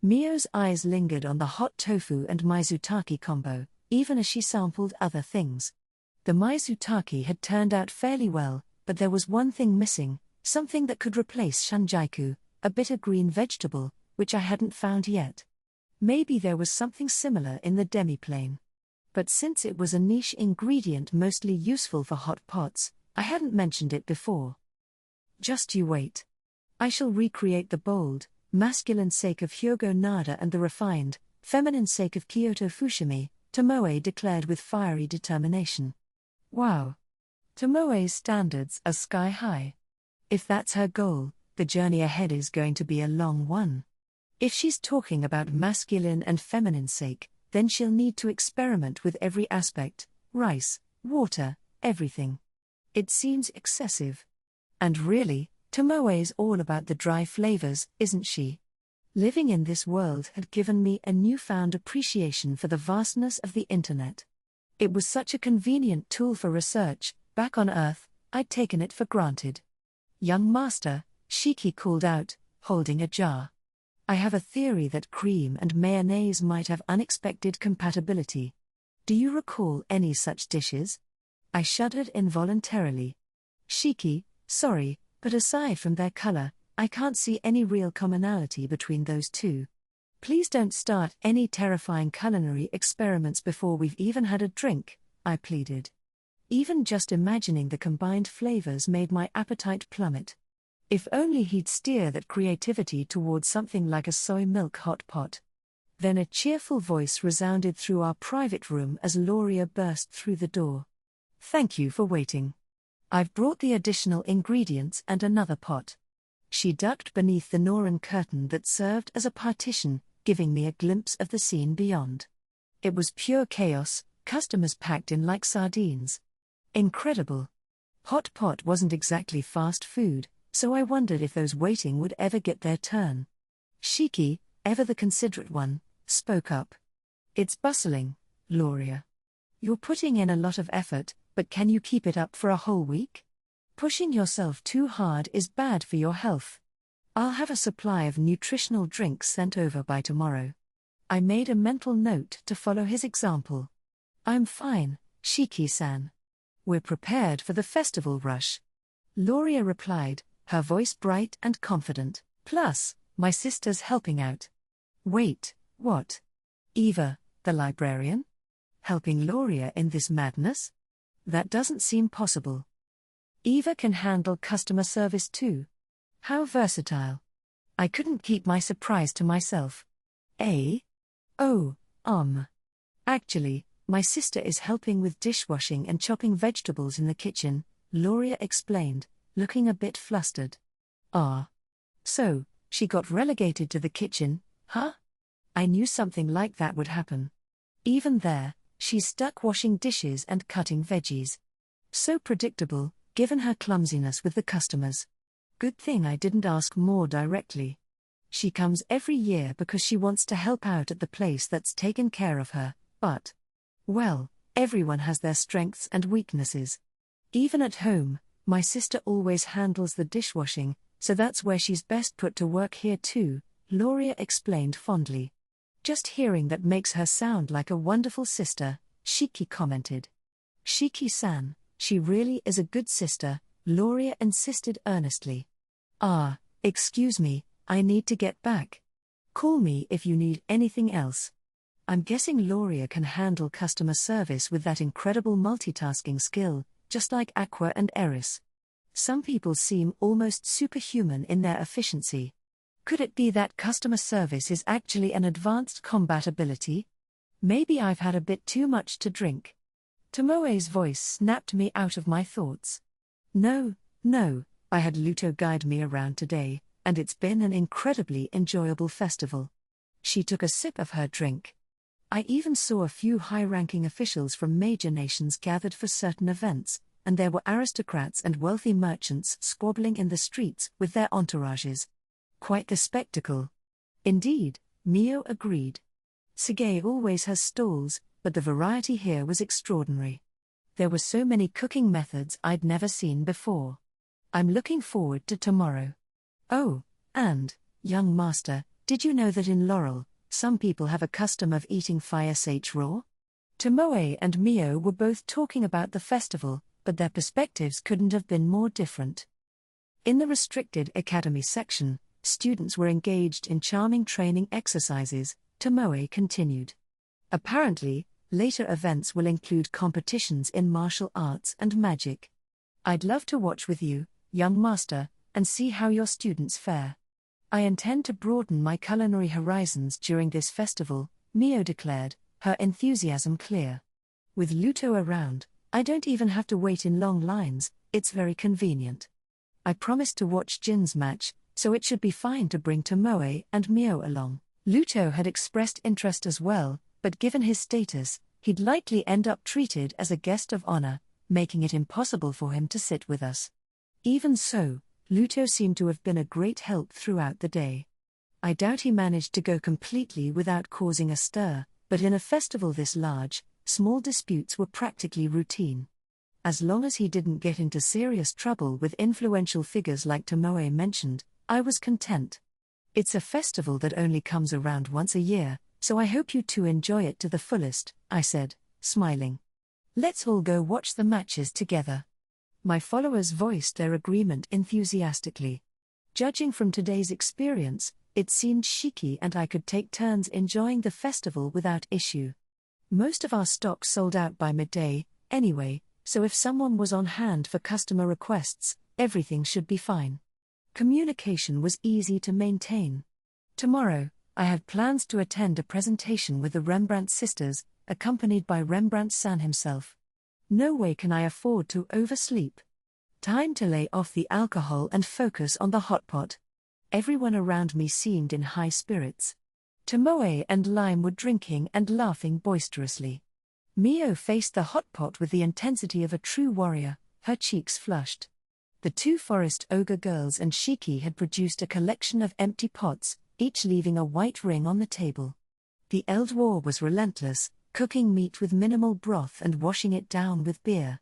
Mio's eyes lingered on the hot tofu and maizutake combo, even as she sampled other things. The maizutake had turned out fairly well, but there was one thing missing, something that could replace shanjaiku, a bitter green vegetable, which I hadn't found yet. Maybe there was something similar in the demiplane. But since it was a niche ingredient mostly useful for hot pots, I hadn't mentioned it before. Just you wait. I shall recreate the bold, masculine sake of Hyogo Nada and the refined, feminine sake of Kyoto Fushimi, Tomoe declared with fiery determination. Wow! Tomoe's standards are sky high. If that's her goal, the journey ahead is going to be a long one. If she's talking about masculine and feminine sake, then she'll need to experiment with every aspect: rice, water, everything. It seems excessive. And really, Tomoe's all about the dry flavors, isn't she? Living in this world had given me a newfound appreciation for the vastness of the internet. It was such a convenient tool for research. Back on Earth, I'd taken it for granted. Young master, Shiki called out, holding a jar. I have a theory that cream and mayonnaise might have unexpected compatibility. Do you recall any such dishes? I shuddered involuntarily. Shiki, sorry, but aside from their color, I can't see any real commonality between those two. Please don't start any terrifying culinary experiments before we've even had a drink, I pleaded. Even just imagining the combined flavors made my appetite plummet. If only he'd steer that creativity towards something like a soy milk hot pot. Then a cheerful voice resounded through our private room as Loria burst through the door. Thank you for waiting. I've brought the additional ingredients and another pot. She ducked beneath the Noran curtain that served as a partition, giving me a glimpse of the scene beyond. It was pure chaos, customers packed in like sardines. Incredible. Hot pot wasn't exactly fast food, so I wondered if those waiting would ever get their turn. Shiki, ever the considerate one, spoke up. It's bustling, Loria. You're putting in a lot of effort, but can you keep it up for a whole week? Pushing yourself too hard is bad for your health. I'll have a supply of nutritional drinks sent over by tomorrow. I made a mental note to follow his example. I'm fine, Shiki-san. We're prepared for the festival rush. Loria replied, her voice bright and confident. Plus, my sister's helping out. Wait, what? Eva, the librarian? Helping Loria in this madness? That doesn't seem possible. Eva can handle customer service too. How versatile. I couldn't keep my surprise to myself. Oh, Actually, my sister is helping with dishwashing and chopping vegetables in the kitchen, Loria explained, looking a bit flustered. So, she got relegated to the kitchen, huh? I knew something like that would happen. Even there, she's stuck washing dishes and cutting veggies. So predictable, given her clumsiness with the customers. Good thing I didn't ask more directly. She comes every year because she wants to help out at the place that's taken care of her, but, well, everyone has their strengths and weaknesses. Even at home, my sister always handles the dishwashing, so that's where she's best put to work here too, Loria explained fondly. Just hearing that makes her sound like a wonderful sister, Shiki commented. Shiki-san, she really is a good sister, Loria insisted earnestly. Excuse me, I need to get back. Call me if you need anything else. I'm guessing Loria can handle customer service with that incredible multitasking skill, just like Aqua and Eris. Some people seem almost superhuman in their efficiency. Could it be that customer service is actually an advanced combat ability? Maybe I've had a bit too much to drink. Tomoe's voice snapped me out of my thoughts. No, I had Luto guide me around today, and it's been an incredibly enjoyable festival. She took a sip of her drink. I even saw a few high-ranking officials from major nations gathered for certain events, and there were aristocrats and wealthy merchants squabbling in the streets with their entourages. Quite the spectacle. Indeed, Mio agreed. Sige always has stalls, but the variety here was extraordinary. There were so many cooking methods I'd never seen before. I'm looking forward to tomorrow. Oh, and, young master, did you know that in Laurel, some people have a custom of eating fire sage raw? Tomoe and Mio were both talking about the festival, but their perspectives couldn't have been more different. In the restricted academy section, students were engaged in charming training exercises, Tomoe continued. Apparently, later events will include competitions in martial arts and magic. I'd love to watch with you, young master, and see how your students fare. I intend to broaden my culinary horizons during this festival, Mio declared, her enthusiasm clear. With Luto around, I don't even have to wait in long lines, it's very convenient. I promised to watch Jin's match, so it should be fine to bring Tomoe and Mio along. Luto had expressed interest as well, but given his status, he'd likely end up treated as a guest of honor, making it impossible for him to sit with us. Even so, Luto seemed to have been a great help throughout the day. I doubt he managed to go completely without causing a stir, but in a festival this large, small disputes were practically routine. As long as he didn't get into serious trouble with influential figures like Tomoe mentioned, I was content. It's a festival that only comes around once a year, so I hope you two enjoy it to the fullest, I said, smiling. Let's all go watch the matches together. My followers voiced their agreement enthusiastically. Judging from today's experience, it seemed Shiki and I could take turns enjoying the festival without issue. Most of our stock sold out by midday, anyway, so if someone was on hand for customer requests, everything should be fine. Communication was easy to maintain. Tomorrow, I had plans to attend a presentation with the Rembrandt sisters, accompanied by Rembrandt-san himself. No way can I afford to oversleep. Time to lay off the alcohol and focus on the hot pot. Everyone around me seemed in high spirits. Tomoe and Lime were drinking and laughing boisterously. Mio faced the hot pot with the intensity of a true warrior, her cheeks flushed. The two forest ogre girls and Shiki had produced a collection of empty pots, each leaving a white ring on the table. The Eldwar was relentless, cooking meat with minimal broth and washing it down with beer.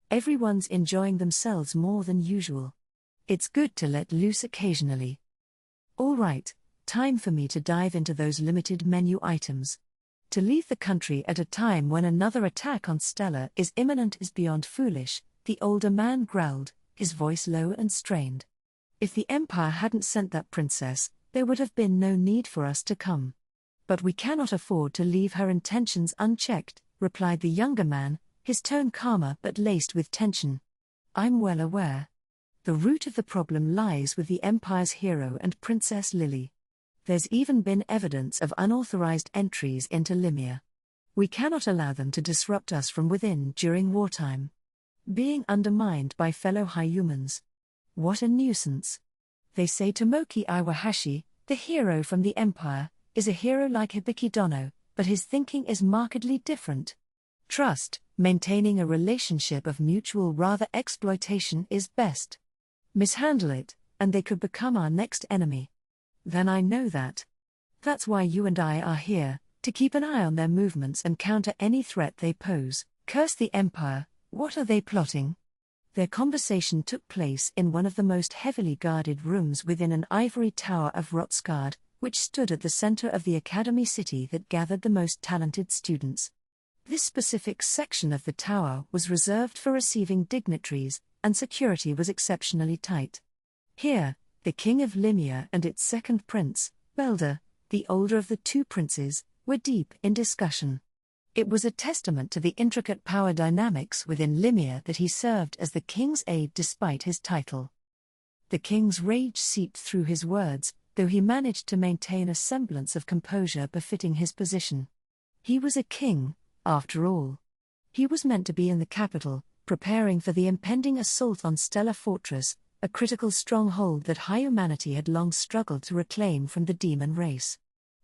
Everyone's enjoying themselves more than usual. It's good to let loose occasionally. All right, time for me to dive into those limited menu items. To leave the country at a time when another attack on Stella is imminent is beyond foolish, the older man growled, his voice low and strained. If the Empire hadn't sent that princess, there would have been no need for us to come. But we cannot afford to leave her intentions unchecked, replied the younger man, his tone calmer but laced with tension. I'm well aware. The root of the problem lies with the Empire's hero and Princess Lily. There's even been evidence of unauthorized entries into Limia. We cannot allow them to disrupt us from within during wartime. Being undermined by fellow Hyumans. What a nuisance. They say Tomoki Iwahashi, the hero from the Empire, is a hero like Hibiki Dono, but his thinking is markedly different. Trust, maintaining a relationship of mutual rather exploitation is best. Mishandle it, and they could become our next enemy. Then I know that. That's why you and I are here, to keep an eye on their movements and counter any threat they pose. Curse the Empire, what are they plotting? Their conversation took place in one of the most heavily guarded rooms within an ivory tower of Rotsgard, which stood at the center of the academy city that gathered the most talented students. This specific section of the tower was reserved for receiving dignitaries, and security was exceptionally tight. Here, the king of Limia and its second prince, Belder, the older of the two princes, were deep in discussion. It was a testament to the intricate power dynamics within Limia that he served as the king's aide despite his title. The king's rage seeped through his words, though he managed to maintain a semblance of composure befitting his position. He was a king, after all. He was meant to be in the capital, preparing for the impending assault on Stella Fortress, a critical stronghold that high humanity had long struggled to reclaim from the demon race.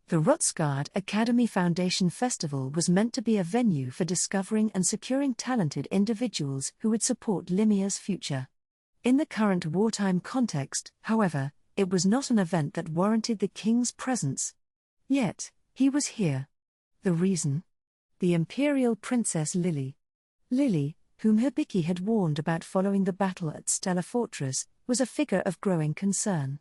The Rotsgard Academy Foundation Festival was meant to be a venue for discovering and securing talented individuals who would support Limia's future. In the current wartime context, however, it was not an event that warranted the king's presence. Yet, he was here. The reason? The imperial princess Lily. Lily, whom Hibiki had warned about following the battle at Stella Fortress, was a figure of growing concern.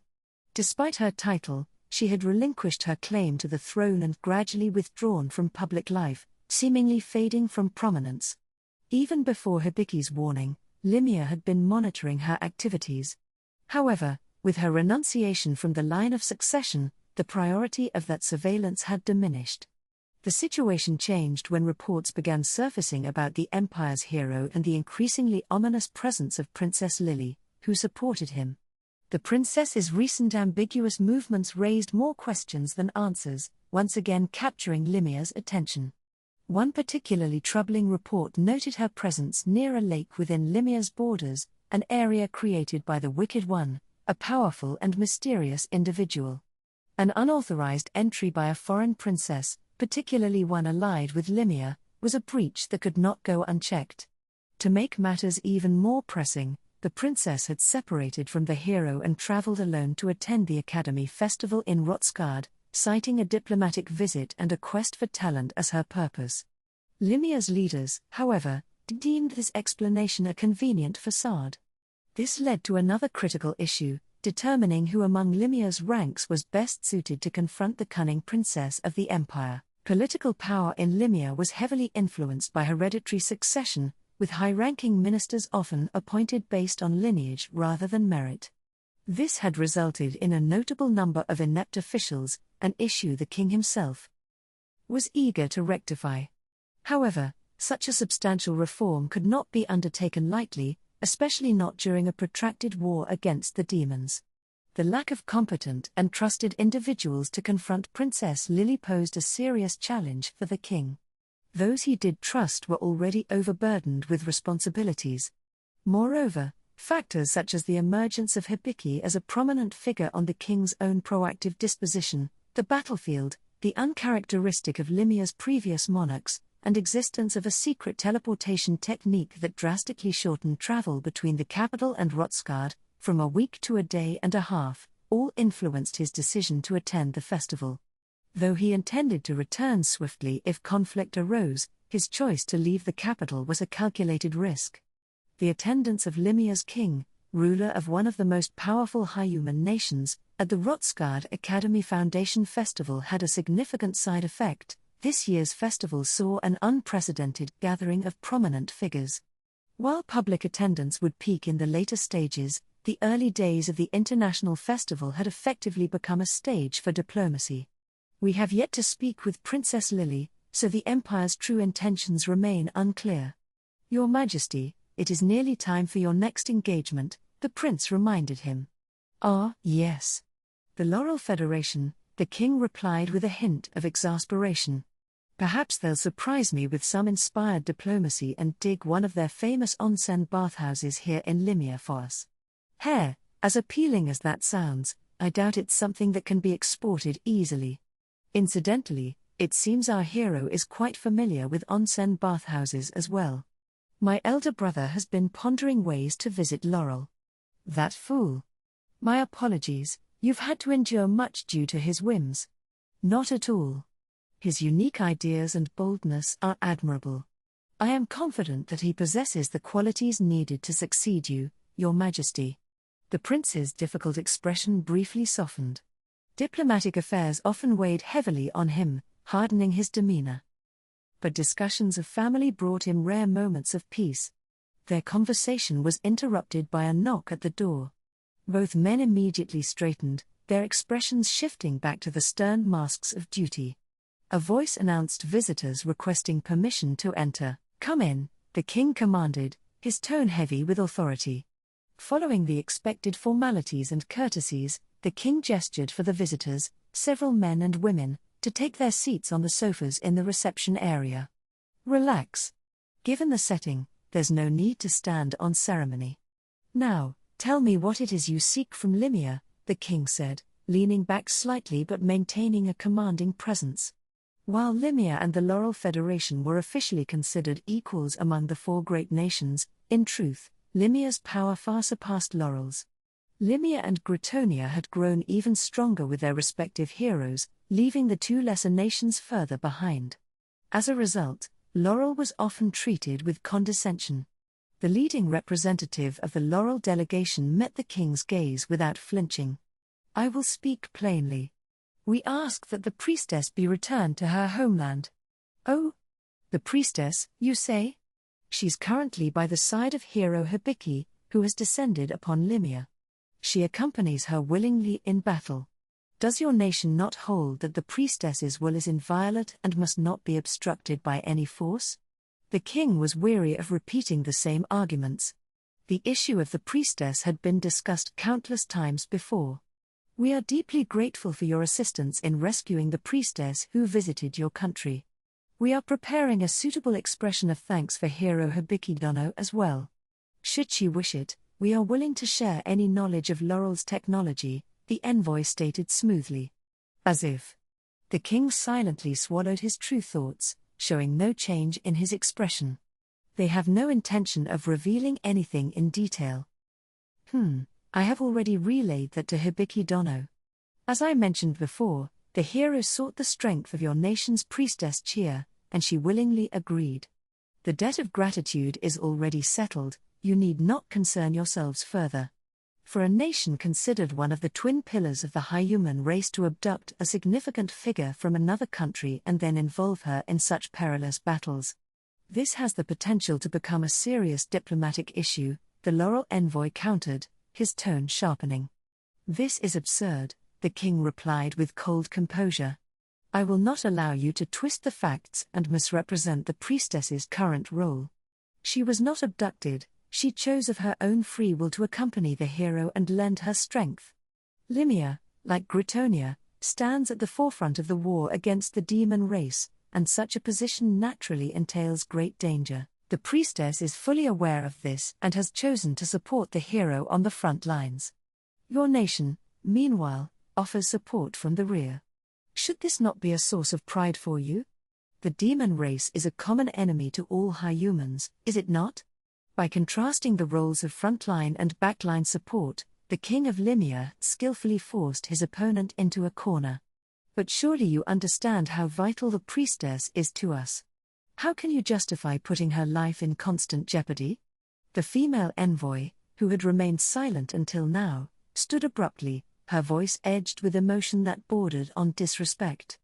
Despite her title, she had relinquished her claim to the throne and gradually withdrawn from public life, seemingly fading from prominence. Even before Hibiki's warning, Limia had been monitoring her activities. However, with her renunciation from the line of succession, the priority of that surveillance had diminished. The situation changed when reports began surfacing about the Empire's hero and the increasingly ominous presence of Princess Lily, who supported him. The princess's recent ambiguous movements raised more questions than answers, once again capturing Limia's attention. One particularly troubling report noted her presence near a lake within Limia's borders, an area created by the Wicked One, a powerful and mysterious individual. An unauthorized entry by a foreign princess, particularly one allied with Limia, was a breach that could not go unchecked. To make matters even more pressing, the princess had separated from the hero and traveled alone to attend the Academy Festival in Rotsgard, citing a diplomatic visit and a quest for talent as her purpose. Limia's leaders, however, deemed this explanation a convenient facade. This led to another critical issue, determining who among Limia's ranks was best suited to confront the cunning princess of the Empire. Political power in Limia was heavily influenced by hereditary succession, with high-ranking ministers often appointed based on lineage rather than merit. This had resulted in a notable number of inept officials, an issue the king himself was eager to rectify. However, such a substantial reform could not be undertaken lightly, especially not during a protracted war against the demons. The lack of competent and trusted individuals to confront Princess Lily posed a serious challenge for the king. Those he did trust were already overburdened with responsibilities. Moreover, factors such as the emergence of Hibiki as a prominent figure on the king's own proactive disposition, the battlefield, the uncharacteristic of Limia's previous monarchs, and existence of a secret teleportation technique that drastically shortened travel between the capital and Rotsgard, from a week to a day and a half, all influenced his decision to attend the festival. Though he intended to return swiftly if conflict arose, his choice to leave the capital was a calculated risk. The attendance of Limia's king, ruler of one of the most powerful Hyuman nations, at the Rotsgard Academy Foundation Festival had a significant side effect. This year's festival saw an unprecedented gathering of prominent figures. While public attendance would peak in the later stages, the early days of the international festival had effectively become a stage for diplomacy. We have yet to speak with Princess Lily, so the Empire's true intentions remain unclear. Your Majesty, it is nearly time for your next engagement, the prince reminded him. Ah, yes. The Laurel Federation, the king replied with a hint of exasperation. Perhaps they'll surprise me with some inspired diplomacy and dig one of their famous onsen bathhouses here in Limia for us. As appealing as that sounds, I doubt it's something that can be exported easily. Incidentally, it seems our hero is quite familiar with onsen bathhouses as well. My elder brother has been pondering ways to visit Laurel. That fool. My apologies, you've had to endure much due to his whims. Not at all. His unique ideas and boldness are admirable. I am confident that he possesses the qualities needed to succeed you, Your Majesty. The prince's difficult expression briefly softened. Diplomatic affairs often weighed heavily on him, hardening his demeanor. But discussions of family brought him rare moments of peace. Their conversation was interrupted by a knock at the door. Both men immediately straightened, their expressions shifting back to the stern masks of duty. A voice announced visitors requesting permission to enter. "Come in," the king commanded, his tone heavy with authority. Following the expected formalities and courtesies, the king gestured for the visitors, several men and women, to take their seats on the sofas in the reception area. Relax. Given the setting, there's no need to stand on ceremony. Now, tell me what it is you seek from Limia, the king said, leaning back slightly but maintaining a commanding presence. While Limia and the Laurel Federation were officially considered equals among the four great nations, in truth, Limia's power far surpassed Laurel's. Limia and Gritonia had grown even stronger with their respective heroes, leaving the two lesser nations further behind. As a result, Laurel was often treated with condescension. The leading representative of the Laurel delegation met the king's gaze without flinching. "I will speak plainly. We ask that the priestess be returned to her homeland." "Oh? The priestess, you say?" "She's currently by the side of hero Hibiki, who has descended upon Limia. She accompanies her willingly in battle. Does your nation not hold that the priestess's will is inviolate and must not be obstructed by any force?" The king was weary of repeating the same arguments. The issue of the priestess had been discussed countless times before. "We are deeply grateful for your assistance in rescuing the priestess who visited your country. We are preparing a suitable expression of thanks for hero Hibiki Dono as well. Should she wish it, we are willing to share any knowledge of Laurel's technology," the envoy stated smoothly. As if. The king silently swallowed his true thoughts, showing no change in his expression. "They have no intention of revealing anything in detail." I have already relayed that to Hibiki Dono. As I mentioned before, the hero sought the strength of your nation's priestess Chia, and she willingly agreed. The debt of gratitude is already settled, you need not concern yourselves further. For a nation considered one of the twin pillars of the Hyuman race to abduct a significant figure from another country and then involve her in such perilous battles, this has the potential to become a serious diplomatic issue, the Laurel envoy countered, his tone sharpening. "This is absurd," the king replied with cold composure. "I will not allow you to twist the facts and misrepresent the priestess's current role. She was not abducted, she chose of her own free will to accompany the hero and lend her strength. Limia, like Gritonia, stands at the forefront of the war against the demon race, and such a position naturally entails great danger. The priestess is fully aware of this and has chosen to support the hero on the front lines. Your nation, meanwhile, offers support from the rear. Should this not be a source of pride for you?" The demon race is a common enemy to all high humans, is it not? By contrasting the roles of frontline and backline support, the king of Limia skillfully forced his opponent into a corner. But surely you understand how vital the priestess is to us. How can you justify putting her life in constant jeopardy? The female envoy, who had remained silent until now, stood abruptly, her voice edged with emotion that bordered on disrespect.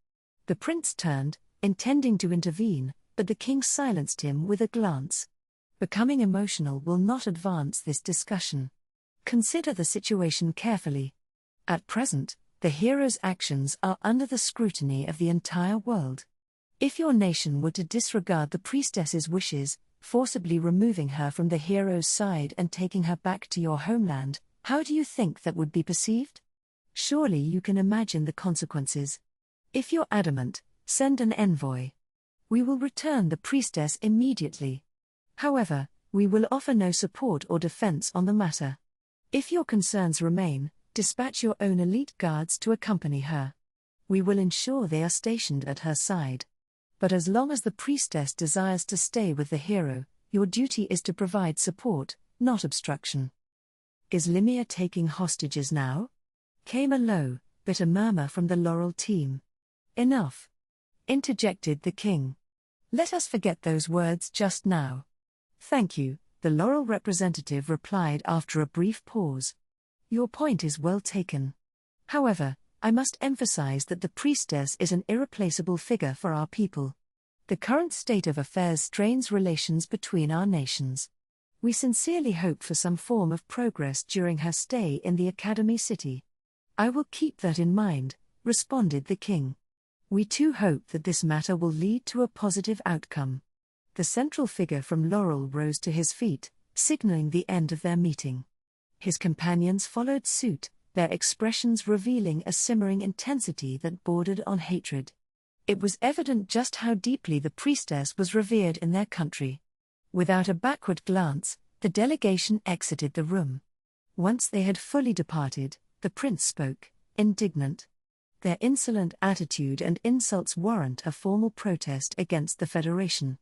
The prince turned, intending to intervene, but the king silenced him with a glance. Becoming emotional will not advance this discussion. Consider the situation carefully. At present, the hero's actions are under the scrutiny of the entire world. If your nation were to disregard the priestess's wishes, forcibly removing her from the hero's side and taking her back to your homeland, how do you think that would be perceived? Surely you can imagine the consequences. If you're adamant, send an envoy. We will return the priestess immediately. However, we will offer no support or defense on the matter. If your concerns remain, dispatch your own elite guards to accompany her. We will ensure they are stationed at her side. But as long as the priestess desires to stay with the hero, your duty is to provide support, not obstruction. Is Limia taking hostages now? Came a low, bitter murmur from the Laurel team. Enough, interjected the king. Let us forget those words just now. Thank you, the Laurel representative replied after a brief pause. Your point is well taken. However, I must emphasize that the priestess is an irreplaceable figure for our people. The current state of affairs strains relations between our nations. We sincerely hope for some form of progress during her stay in the Academy City. I will keep that in mind, responded the king. We too hope that this matter will lead to a positive outcome. The central figure from Laurel rose to his feet, signaling the end of their meeting. His companions followed suit, their expressions revealing a simmering intensity that bordered on hatred. It was evident just how deeply the priestess was revered in their country. Without a backward glance, the delegation exited the room. Once they had fully departed, the prince spoke, indignant. Their insolent attitude and insults warrant a formal protest against the Federation.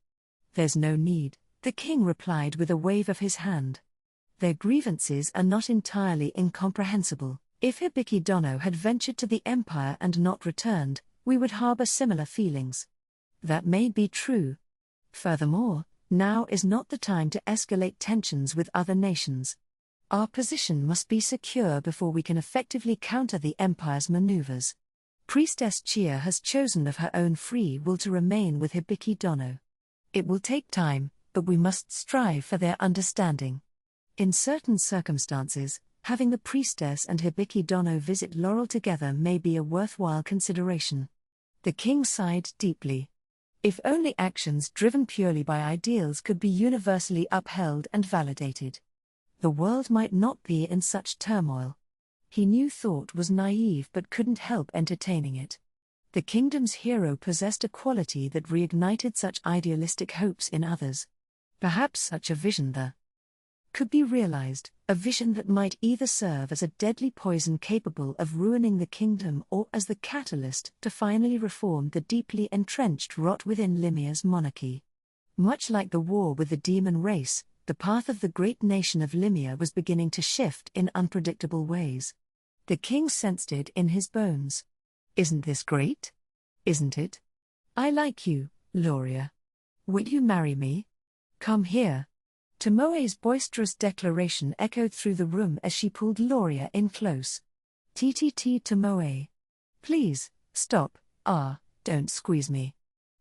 There's no need, the king replied with a wave of his hand. Their grievances are not entirely incomprehensible. If Hibiki Dono had ventured to the Empire and not returned, we would harbor similar feelings. That may be true. Furthermore, now is not the time to escalate tensions with other nations. Our position must be secure before we can effectively counter the Empire's maneuvers. Priestess Chia has chosen of her own free will to remain with Hibiki Dono. It will take time, but we must strive for their understanding. In certain circumstances, having the priestess and Hibiki Dono visit Laurel together may be a worthwhile consideration. The king sighed deeply. If only actions driven purely by ideals could be universally upheld and validated, the world might not be in such turmoil. He knew thought was naive but couldn't help entertaining it. The kingdom's hero possessed a quality that reignited such idealistic hopes in others. Perhaps such a vision could be realized, a vision that might either serve as a deadly poison capable of ruining the kingdom or as the catalyst to finally reform the deeply entrenched rot within Limia's monarchy. Much like the war with the demon race, the path of the great nation of Limia was beginning to shift in unpredictable ways. The king sensed it in his bones. Isn't this great? Isn't it? I like you, Loria. Will you marry me? Come here. Tomoe's boisterous declaration echoed through the room as she pulled Loria in close. TTT Tomoe. Please, stop, don't squeeze me.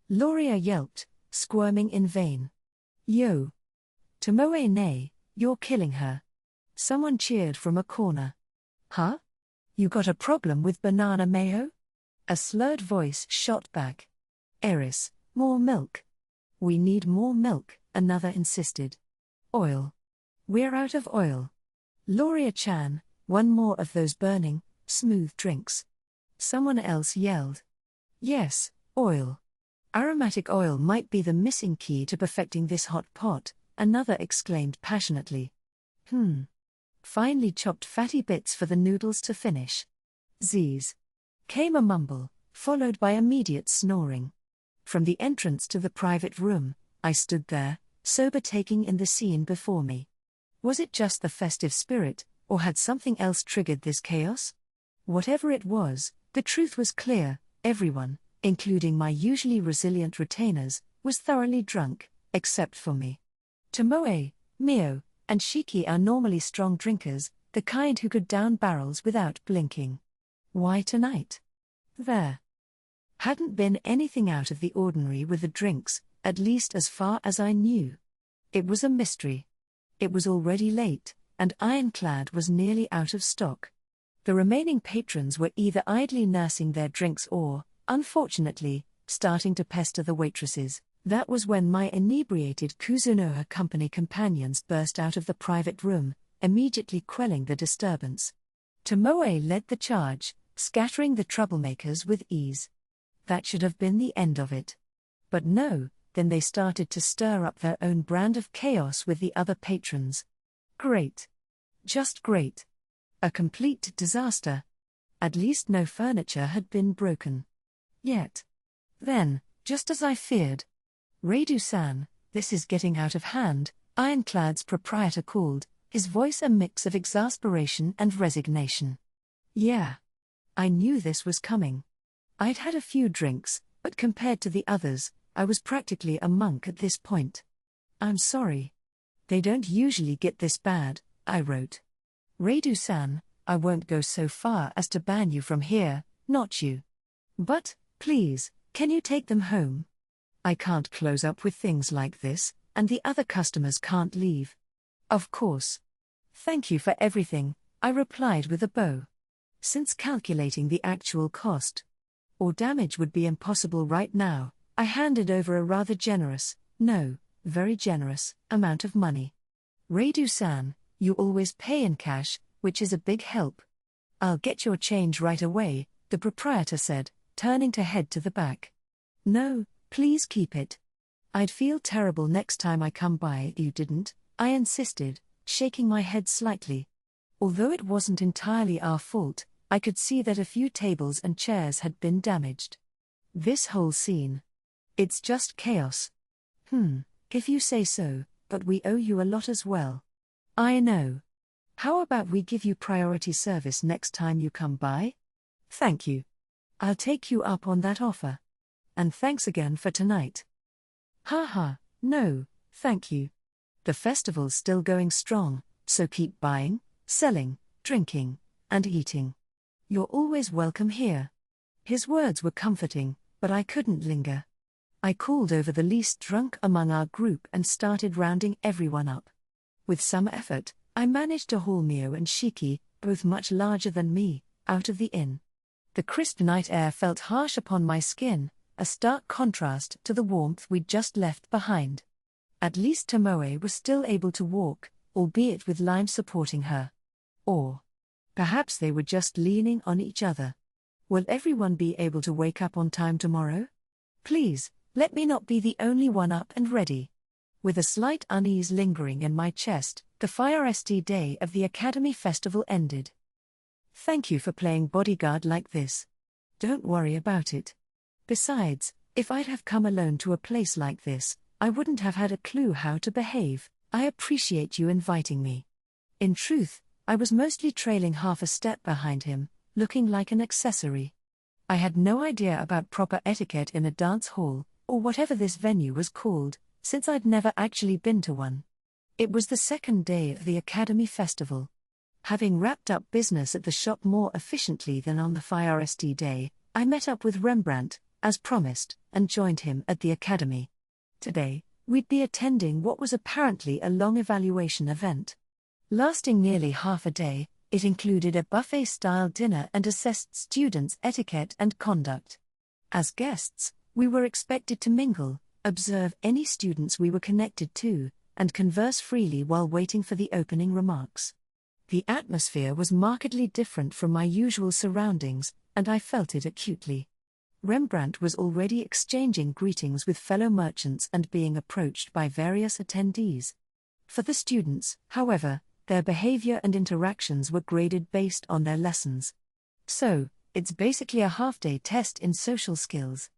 Loria yelped, squirming in vain. Yo. Tomoe nay, you're killing her. Someone cheered from a corner. Huh? You got a problem with banana mayo? A slurred voice shot back. Eris, more milk. We need more milk, another insisted. Oil. We're out of oil. Loria-chan, one more of those burning, smooth drinks. Someone else yelled. Yes, oil. Aromatic oil might be the missing key to perfecting this hot pot, another exclaimed passionately. Finely chopped fatty bits for the noodles to finish. Z's. Came a mumble, followed by immediate snoring. From the entrance to the private room, I stood there, sober, taking in the scene before me. Was it just the festive spirit, or had something else triggered this chaos? Whatever it was, the truth was clear: everyone, including my usually resilient retainers, was thoroughly drunk, except for me. Tomoe, Mio, and Shiki are normally strong drinkers, the kind who could down barrels without blinking. Why tonight? There hadn't been anything out of the ordinary with the drinks, at least as far as I knew. It was a mystery. It was already late, and Ironclad was nearly out of stock. The remaining patrons were either idly nursing their drinks or, unfortunately, starting to pester the waitresses. That was when my inebriated Kuzunoha company companions burst out of the private room, immediately quelling the disturbance. Tomoe led the charge, scattering the troublemakers with ease. That should have been the end of it. But no, then they started to stir up their own brand of chaos with the other patrons. Great. Just great. A complete disaster. At least no furniture had been broken. Yet. Then, just as I feared, Reidu-san, this is getting out of hand, Ironclad's proprietor called, his voice a mix of exasperation and resignation. Yeah. I knew this was coming. I'd had a few drinks, but compared to the others, I was practically a monk at this point. I'm sorry. They don't usually get this bad, I wrote. Reidu-san, I won't go so far as to ban you from here, not you. But, please, can you take them home? I can't close up with things like this, and the other customers can't leave. Of course. Thank you for everything, I replied with a bow. Since calculating the actual cost or damage would be impossible right now, I handed over a rather generous, no, very generous, amount of money. Reidu-san, you always pay in cash, which is a big help. I'll get your change right away, the proprietor said, turning to head to the back. No, please keep it. I'd feel terrible next time I come by if you didn't, I insisted, shaking my head slightly. Although it wasn't entirely our fault, I could see that a few tables and chairs had been damaged. This whole scene. It's just chaos. If you say so, but we owe you a lot as well. I know. How about we give you priority service next time you come by? Thank you. I'll take you up on that offer. And thanks again for tonight. Haha, no, thank you. The festival's still going strong, so keep buying, selling, drinking, and eating. You're always welcome here. His words were comforting, but I couldn't linger. I called over the least drunk among our group and started rounding everyone up. With some effort, I managed to haul Mio and Shiki, both much larger than me, out of the inn. The crisp night air felt harsh upon my skin, a stark contrast to the warmth we'd just left behind. At least Tomoe was still able to walk, albeit with Lime supporting her. Or perhaps they were just leaning on each other. Will everyone be able to wake up on time tomorrow? Please, let me not be the only one up and ready. With a slight unease lingering in my chest, the Fire day of the Academy Festival ended. Thank you for playing bodyguard like this. Don't worry about it. Besides, if I'd have come alone to a place like this, I wouldn't have had a clue how to behave. I appreciate you inviting me. In truth, I was mostly trailing half a step behind him, looking like an accessory. I had no idea about proper etiquette in a dance hall, or whatever this venue was called, since I'd never actually been to one. It was the second day of the Academy Festival. Having wrapped up business at the shop more efficiently than on the Fire day, I met up with Rembrandt, as promised, and joined him at the Academy. Today, we'd be attending what was apparently a long evaluation event. Lasting nearly half a day, it included a buffet-style dinner and assessed students' etiquette and conduct. As guests, we were expected to mingle, observe any students we were connected to, and converse freely while waiting for the opening remarks. The atmosphere was markedly different from my usual surroundings, and I felt it acutely. Rembrandt was already exchanging greetings with fellow merchants and being approached by various attendees. For the students, however, their behavior and interactions were graded based on their lessons. So, it's basically a half-day test in social skills.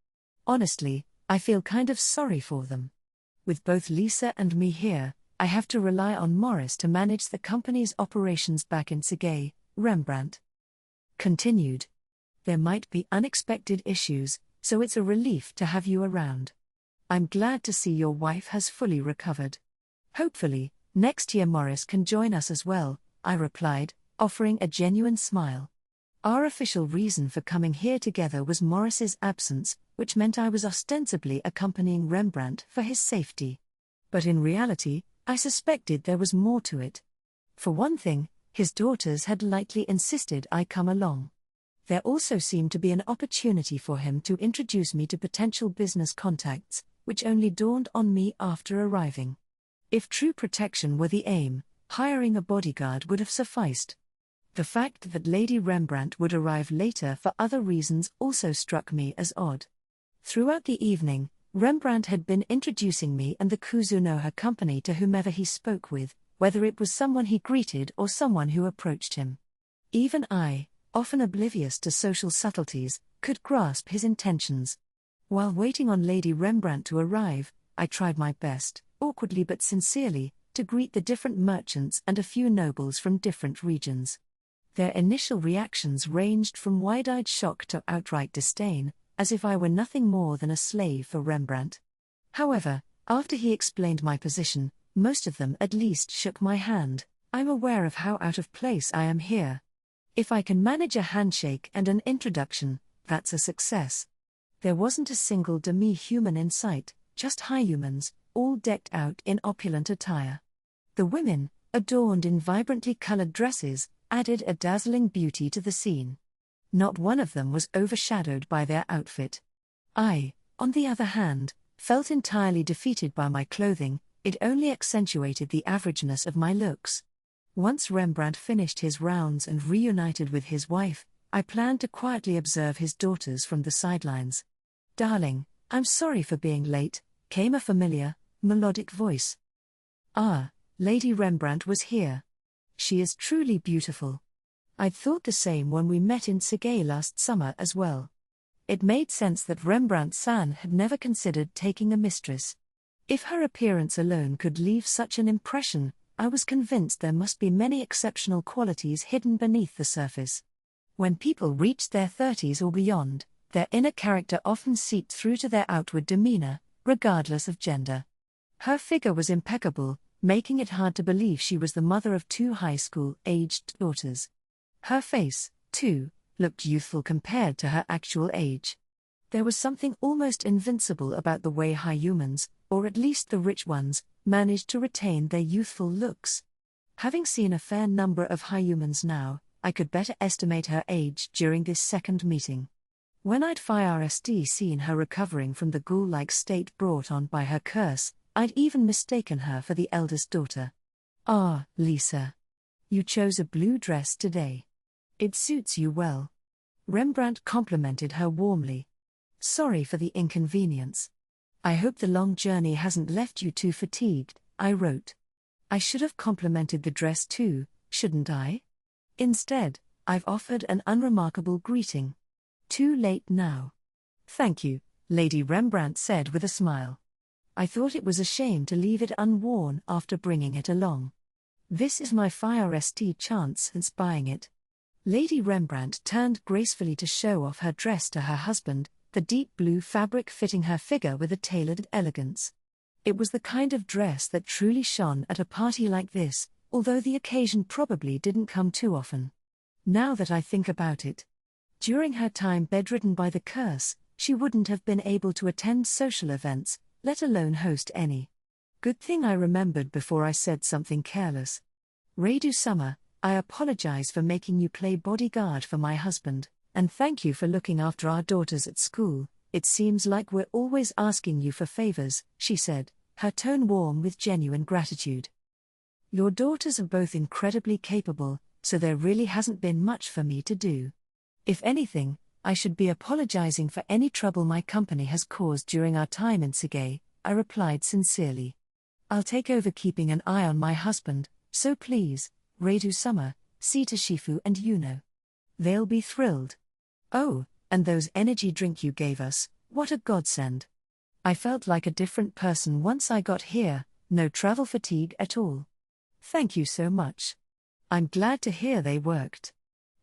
Honestly, I feel kind of sorry for them. With both Lisa and me here, I have to rely on Morris to manage the company's operations back in Tsukimichi, Rembrandt continued. There might be unexpected issues, so it's a relief to have you around. I'm glad to see your wife has fully recovered. Hopefully, next year Morris can join us as well, I replied, offering a genuine smile. Our official reason for coming here together was Morris's absence, which meant I was ostensibly accompanying Rembrandt for his safety. But in reality, I suspected there was more to it. For one thing, his daughters had lightly insisted I come along. There also seemed to be an opportunity for him to introduce me to potential business contacts, which only dawned on me after arriving. If true protection were the aim, hiring a bodyguard would have sufficed. The fact that Lady Rembrandt would arrive later for other reasons also struck me as odd. Throughout the evening, Rembrandt had been introducing me and the Kuzunoha company to whomever he spoke with, whether it was someone he greeted or someone who approached him. Even I, often oblivious to social subtleties, could grasp his intentions. While waiting on Lady Rembrandt to arrive, I tried my best, awkwardly but sincerely, to greet the different merchants and a few nobles from different regions. Their initial reactions ranged from wide-eyed shock to outright disdain, as if I were nothing more than a slave for Rembrandt. However, after he explained my position, most of them at least shook my hand. I'm aware of how out of place I am here. If I can manage a handshake and an introduction, that's a success. There wasn't a single demi-human in sight, just high-humans, all decked out in opulent attire. The women, adorned in vibrantly colored dresses, added a dazzling beauty to the scene. Not one of them was overshadowed by their outfit. I, on the other hand, felt entirely defeated by my clothing. It only accentuated the averageness of my looks. Once Rembrandt finished his rounds and reunited with his wife, I planned to quietly observe his daughters from the sidelines. "Darling, I'm sorry for being late," came a familiar, melodic voice. Ah, Lady Rembrandt was here. She is truly beautiful. I'd thought the same when we met in Tsukimichi last summer as well. It made sense that Rembrandt-san had never considered taking a mistress. If her appearance alone could leave such an impression, I was convinced there must be many exceptional qualities hidden beneath the surface. When people reached their 30s or beyond, their inner character often seeped through to their outward demeanor, regardless of gender. Her figure was impeccable, making it hard to believe she was the mother of 2 high school-aged daughters. Her face, too, looked youthful compared to her actual age. There was something almost invincible about the way high humans, or at least the rich ones, managed to retain their youthful looks. Having seen a fair number of high humans now, I could better estimate her age during this second meeting. When I'd first seen her recovering from the ghoul-like state brought on by her curse, I'd even mistaken her for the eldest daughter. "Ah, Lisa. You chose a blue dress today. It suits you well." Rembrandt complimented her warmly. "Sorry for the inconvenience. I hope the long journey hasn't left you too fatigued," I wrote. I should have complimented the dress too, shouldn't I? Instead, I've offered an unremarkable greeting. Too late now. "Thank you," Lady Rembrandt said with a smile. "I thought it was a shame to leave it unworn after bringing it along. This is my first chance since buying it." Lady Rembrandt turned gracefully to show off her dress to her husband, the deep blue fabric fitting her figure with a tailored elegance. It was the kind of dress that truly shone at a party like this, although the occasion probably didn't come too often. Now that I think about it, during her time bedridden by the curse, she wouldn't have been able to attend social events, let alone host any. Good thing I remembered before I said something careless. "Redu-sama, I apologize for making you play bodyguard for my husband, and thank you for looking after our daughters at school. It seems like we're always asking you for favors," she said, her tone warm with genuine gratitude. "Your daughters are both incredibly capable, so there really hasn't been much for me to do. If anything, I should be apologizing for any trouble my company has caused during our time in Tsukimichi," I replied sincerely. "I'll take over keeping an eye on my husband, so please, Redu-sama, see to Shifu and Yuno. They'll be thrilled. Oh, and those energy drink you gave us, what a godsend." I felt like a different person once I got here, no travel fatigue at all. Thank you so much. I'm glad to hear they worked.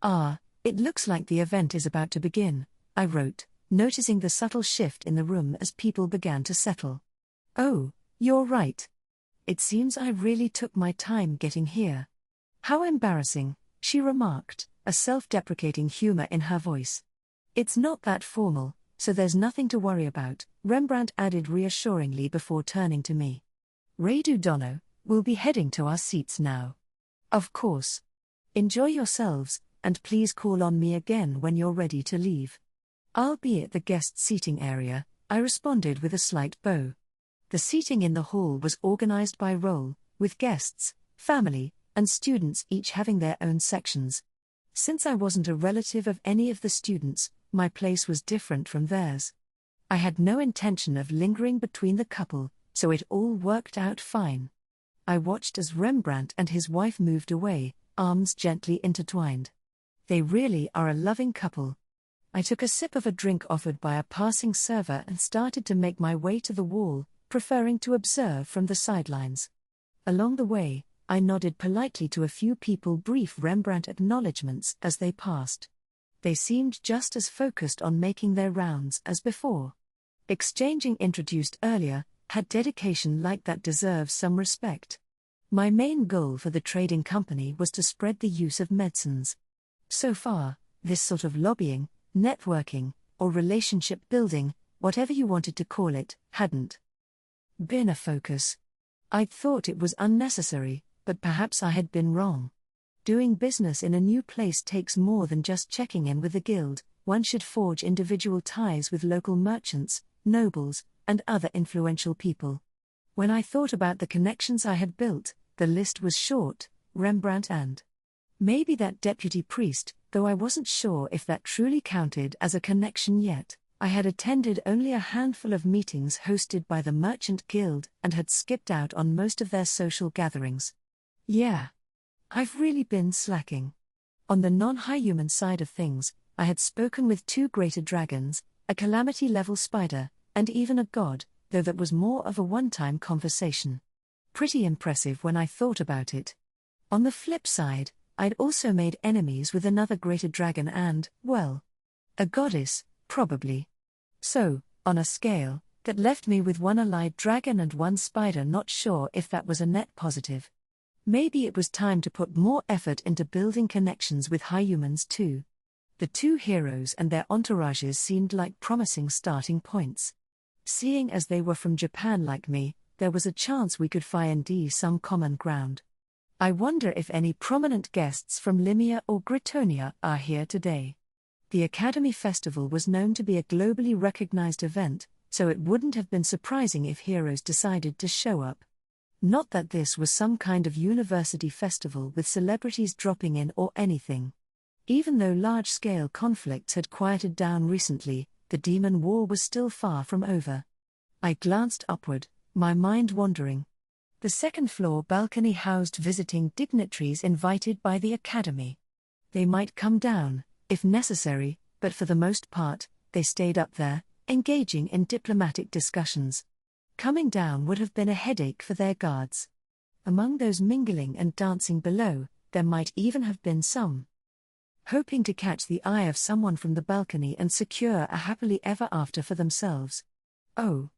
It looks like the event is about to begin, I wrote, noticing the subtle shift in the room as people began to settle. Oh, you're right. It seems I really took my time getting here. How embarrassing, she remarked, a self-deprecating humor in her voice. It's not that formal, so there's nothing to worry about, Rembrandt added reassuringly before turning to me. Radu Dono, we'll be heading to our seats now. Of course. Enjoy yourselves, and please call on me again when you're ready to leave. I'll be at the guest seating area, I responded with a slight bow. The seating in the hall was organized by role, with guests, family, and students each having their own sections. Since I wasn't a relative of any of the students, my place was different from theirs. I had no intention of lingering between the couple, so it all worked out fine. I watched as Rembrandt and his wife moved away, arms gently intertwined. They really are a loving couple. I took a sip of a drink offered by a passing server and started to make my way to the wall, preferring to observe from the sidelines. Along the way, I nodded politely to a few people, brief Rembrandt acknowledgements as they passed. They seemed just as focused on making their rounds as before. Exchanging introduced earlier, had dedication like that deserves some respect. My main goal for the trading company was to spread the use of medicines. So far, this sort of lobbying, networking, or relationship building, whatever you wanted to call it, hadn't been a focus. I'd thought it was unnecessary, but perhaps I had been wrong. Doing business in a new place takes more than just checking in with the guild. One should forge individual ties with local merchants, nobles, and other influential people. When I thought about the connections I had built, the list was short: Rembrandt and maybe that deputy priest, though I wasn't sure if that truly counted as a connection yet. I had attended only a handful of meetings hosted by the Merchant Guild and had skipped out on most of their social gatherings. Yeah. I've really been slacking. On the non-human side of things, I had spoken with 2 greater dragons, a calamity-level spider, and even a god, though that was more of a one-time conversation. Pretty impressive when I thought about it. On the flip side, I'd also made enemies with another greater dragon and, well, a goddess, probably. So, on a scale, that left me with 1 allied dragon and 1 spider, not sure if that was a net positive. Maybe it was time to put more effort into building connections with humans too. The 2 heroes and their entourages seemed like promising starting points. Seeing as they were from Japan like me, there was a chance we could find some common ground. I wonder if any prominent guests from Limia or Gritonia are here today. The Academy Festival was known to be a globally recognized event, so it wouldn't have been surprising if heroes decided to show up. Not that this was some kind of university festival with celebrities dropping in or anything. Even though large-scale conflicts had quieted down recently, the demon war was still far from over. I glanced upward, my mind wandering. The second-floor balcony housed visiting dignitaries invited by the Academy. They might come down, if necessary, but for the most part, they stayed up there, engaging in diplomatic discussions. Coming down would have been a headache for their guards. Among those mingling and dancing below, there might even have been some hoping to catch the eye of someone from the balcony and secure a happily ever after for themselves. Oh.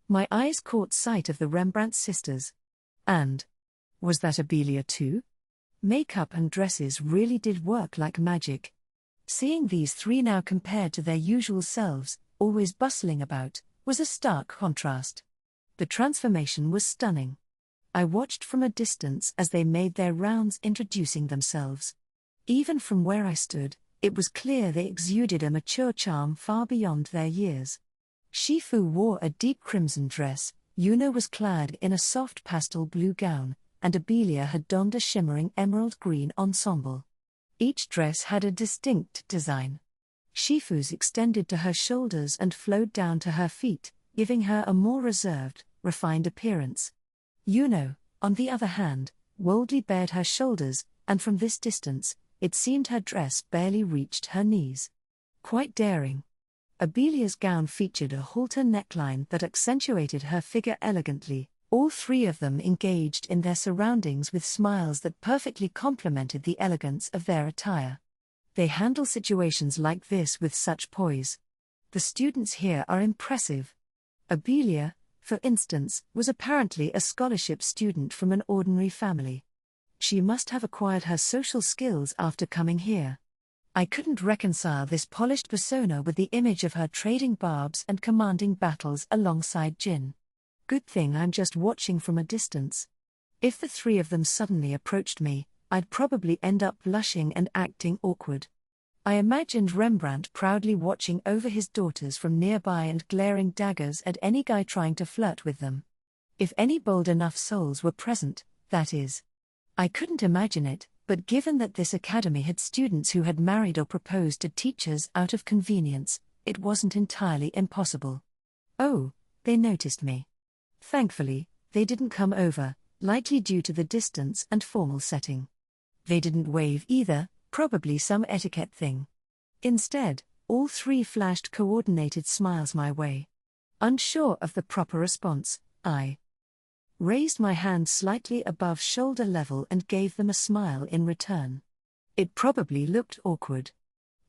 My eyes caught sight of the Rembrandt sisters. And was that Abelia too? Makeup and dresses really did work like magic. Seeing these 3 now compared to their usual selves, always bustling about, was a stark contrast. The transformation was stunning. I watched from a distance as they made their rounds introducing themselves. Even from where I stood, it was clear they exuded a mature charm far beyond their years. Shifu wore a deep crimson dress, Yuno was clad in a soft pastel blue gown, and Abelia had donned a shimmering emerald green ensemble. Each dress had a distinct design. Shifu's extended to her shoulders and flowed down to her feet, giving her a more reserved, refined appearance. Yuno, on the other hand, boldly bared her shoulders, and from this distance, it seemed her dress barely reached her knees. Quite daring. Abelia's gown featured a halter neckline that accentuated her figure elegantly. All three of them engaged in their surroundings with smiles that perfectly complemented the elegance of their attire. They handle situations like this with such poise. The students here are impressive. Abelia, for instance, was apparently a scholarship student from an ordinary family. She must have acquired her social skills after coming here. I couldn't reconcile this polished persona with the image of her trading barbs and commanding battles alongside Jin. Good thing I'm just watching from a distance. If the three of them suddenly approached me, I'd probably end up blushing and acting awkward. I imagined Rembrandt proudly watching over his daughters from nearby and glaring daggers at any guy trying to flirt with them. If any bold enough souls were present, that is. I couldn't imagine it, but given that this academy had students who had married or proposed to teachers out of convenience, it wasn't entirely impossible. Oh, they noticed me. Thankfully, they didn't come over, likely due to the distance and formal setting. They didn't wave either, probably some etiquette thing. Instead, all three flashed coordinated smiles my way. Unsure of the proper response, I raised my hand slightly above shoulder level and gave them a smile in return. It probably looked awkward.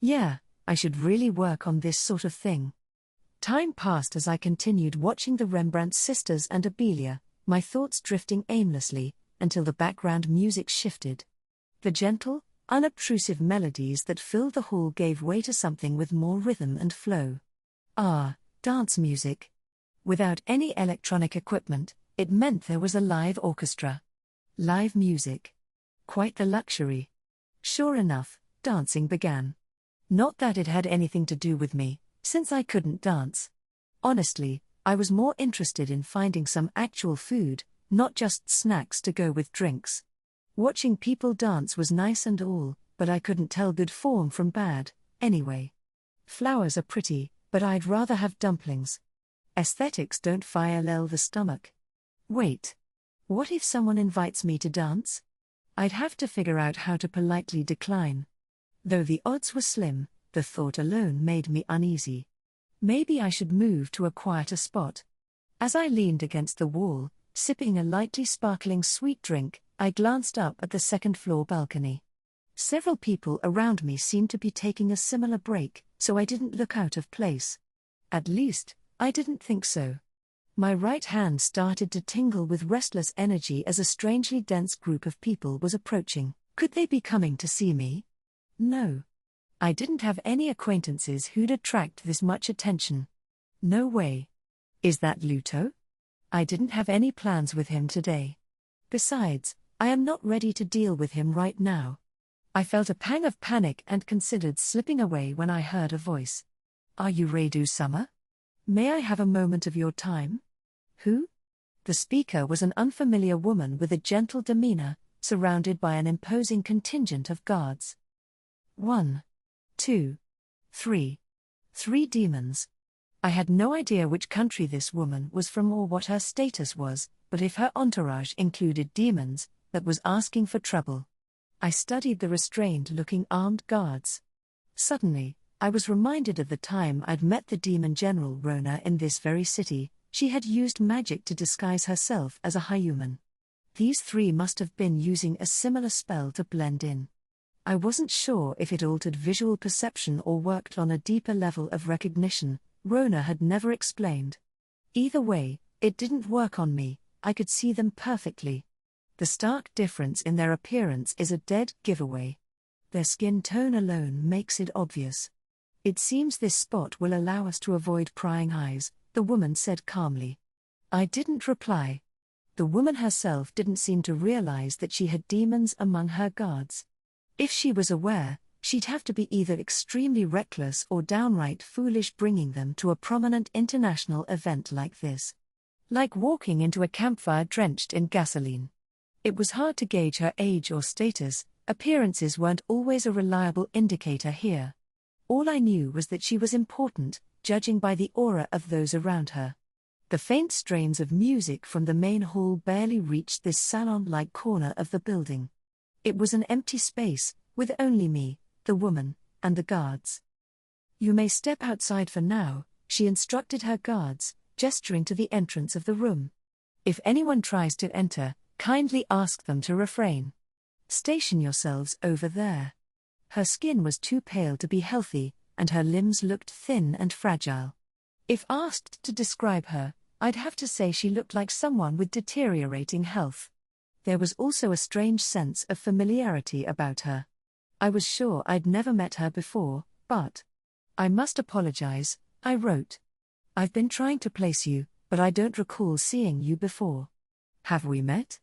Yeah, I should really work on this sort of thing. Time passed as I continued watching the Rembrandt sisters and Abelia, my thoughts drifting aimlessly, until the background music shifted. The gentle, unobtrusive melodies that filled the hall gave way to something with more rhythm and flow. Dance music. Without any electronic equipment, it meant there was a live orchestra. Live music. Quite the luxury. Sure enough, dancing began. Not that it had anything to do with me, since I couldn't dance. Honestly, I was more interested in finding some actual food, not just snacks to go with drinks. Watching people dance was nice and all, but I couldn't tell good form from bad, anyway. Flowers are pretty, but I'd rather have dumplings. Aesthetics don't fire the stomach. Wait. What if someone invites me to dance? I'd have to figure out how to politely decline. Though the odds were slim, the thought alone made me uneasy. Maybe I should move to a quieter spot. As I leaned against the wall, sipping a lightly sparkling sweet drink, I glanced up at the second-floor balcony. Several people around me seemed to be taking a similar break, so I didn't look out of place. At least, I didn't think so. My right hand started to tingle with restless energy as a strangely dense group of people was approaching. Could they be coming to see me? No. I didn't have any acquaintances who'd attract this much attention. No way. Is that Luto? I didn't have any plans with him today. Besides, I am not ready to deal with him right now. I felt a pang of panic and considered slipping away when I heard a voice. Are you Reidu-sama? May I have a moment of your time? Who? The speaker was an unfamiliar woman with a gentle demeanor, surrounded by an imposing contingent of guards. 1, 2, 3. 3 demons. I had no idea which country this woman was from or what her status was, but if her entourage included demons, that was asking for trouble. I studied the restrained-looking armed guards. Suddenly, I was reminded of the time I'd met the demon general Rona in this very city. She had used magic to disguise herself as a human. These 3 must have been using a similar spell to blend in. I wasn't sure if it altered visual perception or worked on a deeper level of recognition. Rona had never explained. Either way, it didn't work on me. I could see them perfectly. The stark difference in their appearance is a dead giveaway. Their skin tone alone makes it obvious. It seems this spot will allow us to avoid prying eyes, the woman said calmly. I didn't reply. The woman herself didn't seem to realize that she had demons among her guards. If she was aware, she'd have to be either extremely reckless or downright foolish bringing them to a prominent international event like this. Like walking into a campfire drenched in gasoline. It was hard to gauge her age or status. Appearances weren't always a reliable indicator here. All I knew was that she was important, judging by the aura of those around her. The faint strains of music from the main hall barely reached this salon-like corner of the building. It was an empty space, with only me, the woman, and the guards. You may step outside for now, she instructed her guards, gesturing to the entrance of the room. If anyone tries to enter, kindly ask them to refrain. Station yourselves over there. Her skin was too pale to be healthy, and her limbs looked thin and fragile. If asked to describe her, I'd have to say she looked like someone with deteriorating health. There was also a strange sense of familiarity about her. I was sure I'd never met her before, but I must apologize, I wrote. I've been trying to place you, but I don't recall seeing you before. Have we met?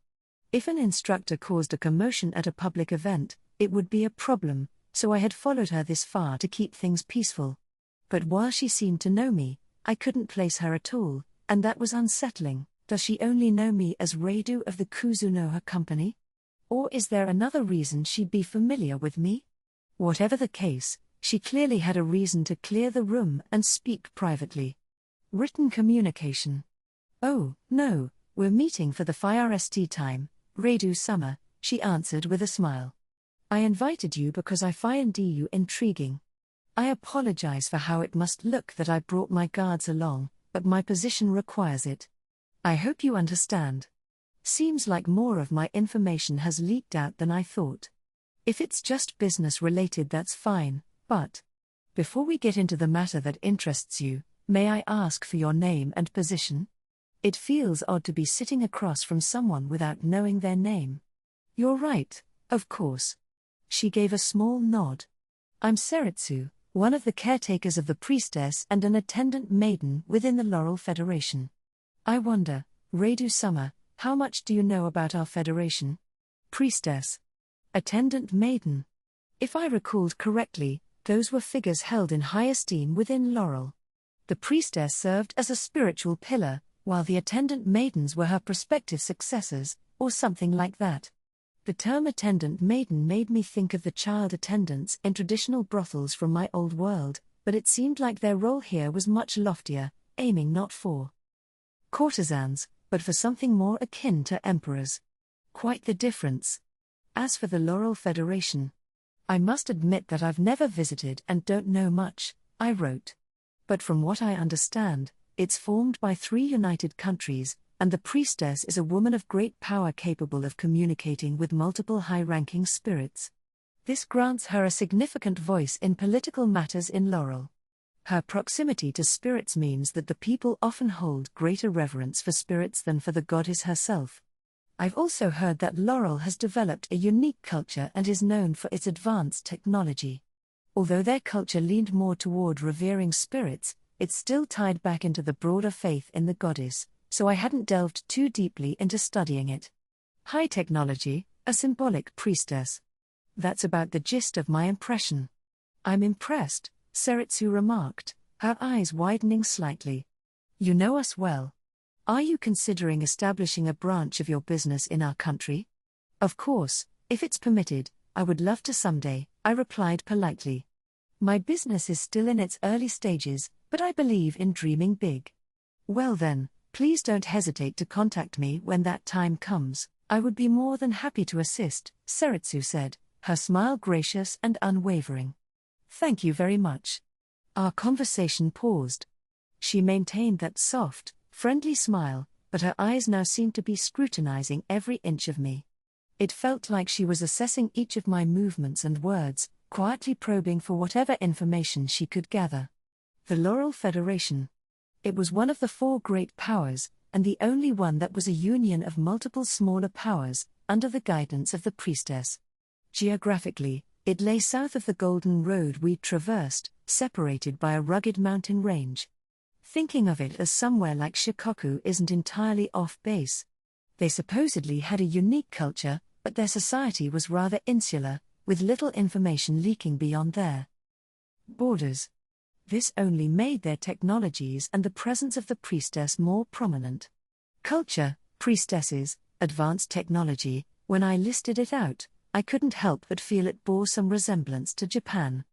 If an instructor caused a commotion at a public event, it would be a problem, so I had followed her this far to keep things peaceful. But while she seemed to know me, I couldn't place her at all, and that was unsettling. Does she only know me as Reidu of the Kuzunoha company? Or is there another reason she'd be familiar with me? Whatever the case, she clearly had a reason to clear the room and speak privately. Written communication. Oh, no, we're meeting for the FIRST time, Reidu-sama, she answered with a smile. I invited you because I find you intriguing. I apologize for how it must look that I brought my guards along, but my position requires it. I hope you understand. Seems like more of my information has leaked out than I thought. If it's just business related, that's fine, but before we get into the matter that interests you, may I ask for your name and position? It feels odd to be sitting across from someone without knowing their name. You're right, of course. She gave a small nod. I'm Seritsu, one of the caretakers of the priestess and an attendant maiden within the Laurel Federation. I wonder, Reidu-sama, how much do you know about our federation? Priestess. Attendant maiden. If I recalled correctly, those were figures held in high esteem within Laurel. The priestess served as a spiritual pillar, while the attendant maidens were her prospective successors, or something like that. The term attendant maiden made me think of the child attendants in traditional brothels from my old world, but it seemed like their role here was much loftier, aiming not for courtesans, but for something more akin to emperors. Quite the difference. As for the Laurel Federation, I must admit that I've never visited and don't know much, I wrote. But from what I understand, it's formed by 3 united countries, and the priestess is a woman of great power capable of communicating with multiple high-ranking spirits. This grants her a significant voice in political matters in Laurel. Her proximity to spirits means that the people often hold greater reverence for spirits than for the goddess herself. I've also heard that Laurel has developed a unique culture and is known for its advanced technology. Although their culture leaned more toward revering spirits, it's still tied back into the broader faith in the goddess, so I hadn't delved too deeply into studying it. High technology, a symbolic priestess. That's about the gist of my impression. I'm impressed, Seritsu remarked, her eyes widening slightly. You know us well. Are you considering establishing a branch of your business in our country? Of course, if it's permitted, I would love to someday, I replied politely. My business is still in its early stages, but I believe in dreaming big. Well then, please don't hesitate to contact me when that time comes. I would be more than happy to assist, Seritsu said, her smile gracious and unwavering. Thank you very much. Our conversation paused. She maintained that soft, friendly smile, but her eyes now seemed to be scrutinizing every inch of me. It felt like she was assessing each of my movements and words, quietly probing for whatever information she could gather. The Laurel Federation. It was one of the 4 great powers, and the only one that was a union of multiple smaller powers, under the guidance of the priestess. Geographically, it lay south of the Golden Road we traversed, separated by a rugged mountain range. Thinking of it as somewhere like Shikoku isn't entirely off base. They supposedly had a unique culture, but their society was rather insular, with little information leaking beyond their borders. This only made their technologies and the presence of the priestess more prominent. Culture, priestesses, advanced technology, when I listed it out, I couldn't help but feel it bore some resemblance to Japan.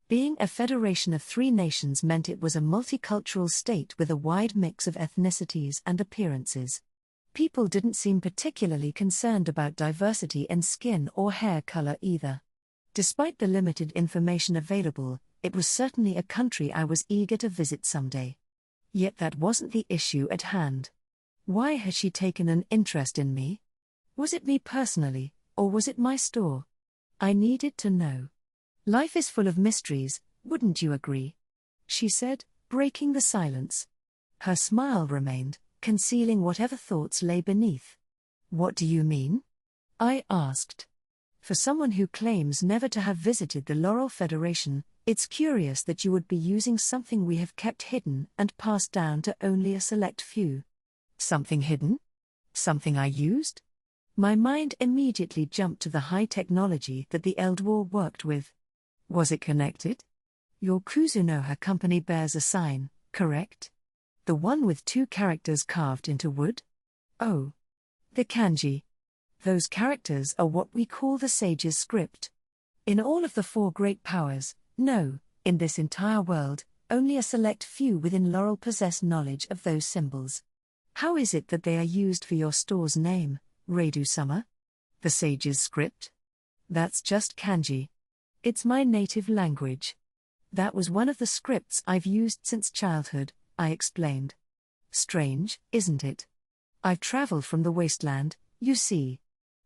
Being a federation of 3 nations meant it was a multicultural state with a wide mix of ethnicities and appearances. People didn't seem particularly concerned about diversity in skin or hair color either. Despite the limited information available, it was certainly a country I was eager to visit someday. Yet that wasn't the issue at hand. Why had she taken an interest in me? Was it me personally, or was it my store? I needed to know. Life is full of mysteries, wouldn't you agree? She said, breaking the silence. Her smile remained, concealing whatever thoughts lay beneath. What do you mean? I asked. For someone who claims never to have visited the Laurel Federation, it's curious that you would be using something we have kept hidden and passed down to only a select few. Something hidden? Something I used? My mind immediately jumped to the high technology that the Eldwar worked with. Was it connected? Your Kuzunoha company bears a sign, correct? The one with 2 characters carved into wood? Oh. The kanji. Those characters are what we call the Sage's script. In all of the 4 great powers, no, in this entire world, only a select few within Laurel possess knowledge of those symbols. How is it that they are used for your store's name, Reidu-sama? The Sage's script? That's just kanji. It's my native language. That was one of the scripts I've used since childhood, I explained. Strange, isn't it? I've traveled from the wasteland, you see.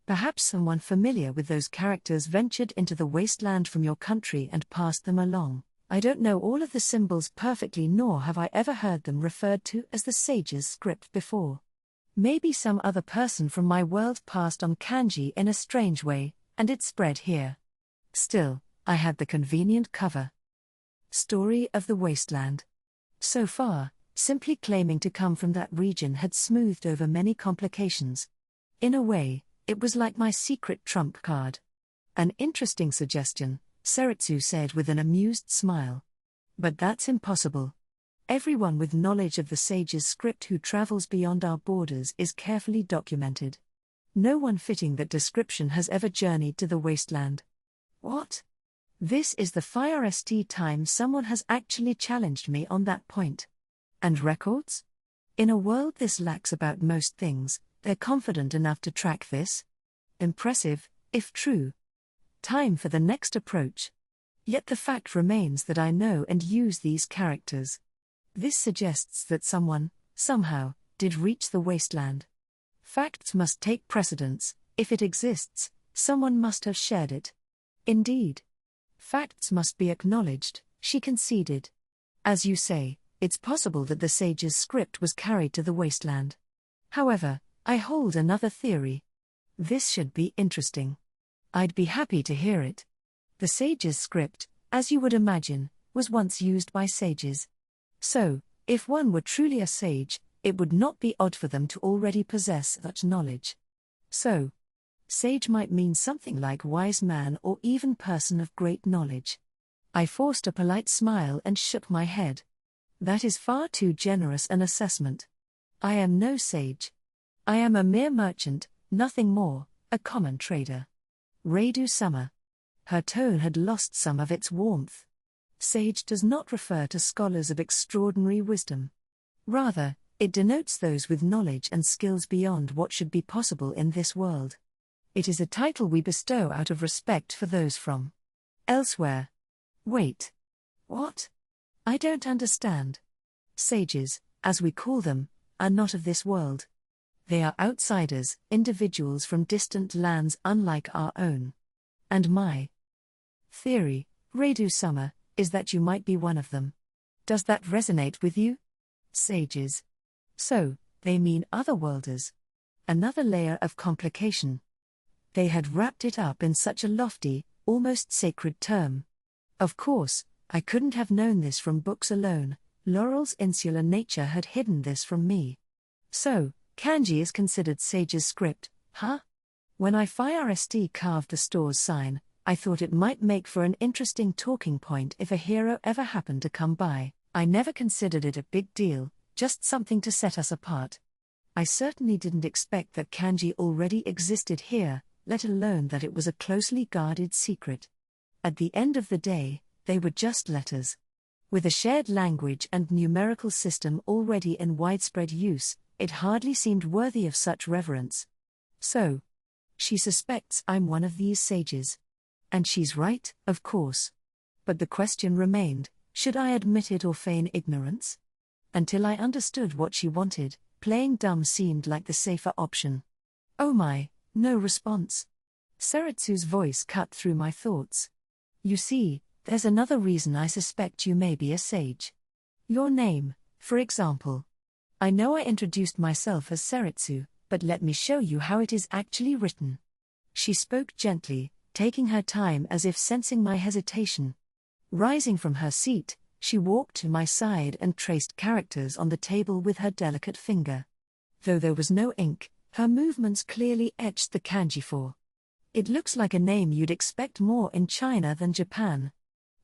Perhaps someone familiar with those characters ventured into the wasteland from your country and passed them along. I don't know all of the symbols perfectly, nor have I ever heard them referred to as the Sage's script before. Maybe some other person from my world passed on kanji in a strange way, and it spread here. Still, I had the convenient cover. Story of the Wasteland. So far, simply claiming to come from that region had smoothed over many complications. In a way, it was like my secret trump card. An interesting suggestion, Seritsu said with an amused smile. But that's impossible. Everyone with knowledge of the Sage's script who travels beyond our borders is carefully documented. No one fitting that description has ever journeyed to the wasteland. What? This is the first time someone has actually challenged me on that point. And records? In a world this lacks about most things, they're confident enough to track this? Impressive, if true. Time for the next approach. Yet the fact remains that I know and use these characters. This suggests that someone, somehow, did reach the wasteland. Facts must take precedence. If it exists, someone must have shared it. Indeed. Facts must be acknowledged, she conceded. As you say, it's possible that the Sage's script was carried to the wasteland. However, I hold another theory. This should be interesting. I'd be happy to hear it. The Sage's script, as you would imagine, was once used by sages. So, if one were truly a sage, it would not be odd for them to already possess such knowledge. So, sage might mean something like wise man or even person of great knowledge. I forced a polite smile and shook my head. That is far too generous an assessment. I am no sage. I am a mere merchant, nothing more, a common trader. Reidu-sama. Her tone had lost some of its warmth. Sage does not refer to scholars of extraordinary wisdom. Rather, it denotes those with knowledge and skills beyond what should be possible in this world. It is a title we bestow out of respect for those from elsewhere. Wait. What? I don't understand. Sages, as we call them, are not of this world. They are outsiders, individuals from distant lands unlike our own. And my theory, Reidu-sama, is that you might be one of them. Does that resonate with you? Sages. So, they mean otherworlders. Another layer of complication. They had wrapped it up in such a lofty, almost sacred term. Of course, I couldn't have known this from books alone. Laurel's insular nature had hidden this from me. So, kanji is considered sage's script, huh? When I first carved the store's sign, I thought it might make for an interesting talking point if a hero ever happened to come by. I never considered it a big deal, just something to set us apart. I certainly didn't expect that kanji already existed here, let alone that it was a closely guarded secret. At the end of the day, they were just letters. With a shared language and numerical system already in widespread use, it hardly seemed worthy of such reverence. So, she suspects I'm one of these sages. And she's right, of course. But the question remained, should I admit it or feign ignorance? Until I understood what she wanted, playing dumb seemed like the safer option. Oh my, no response. Seritsu's voice cut through my thoughts. You see, there's another reason I suspect you may be a sage. Your name, for example. I know I introduced myself as Seritsu, but let me show you how it is actually written. She spoke gently, taking her time as if sensing my hesitation. Rising from her seat, she walked to my side and traced characters on the table with her delicate finger. Though there was no ink, her movements clearly etched the kanji for. It looks like a name you'd expect more in China than Japan.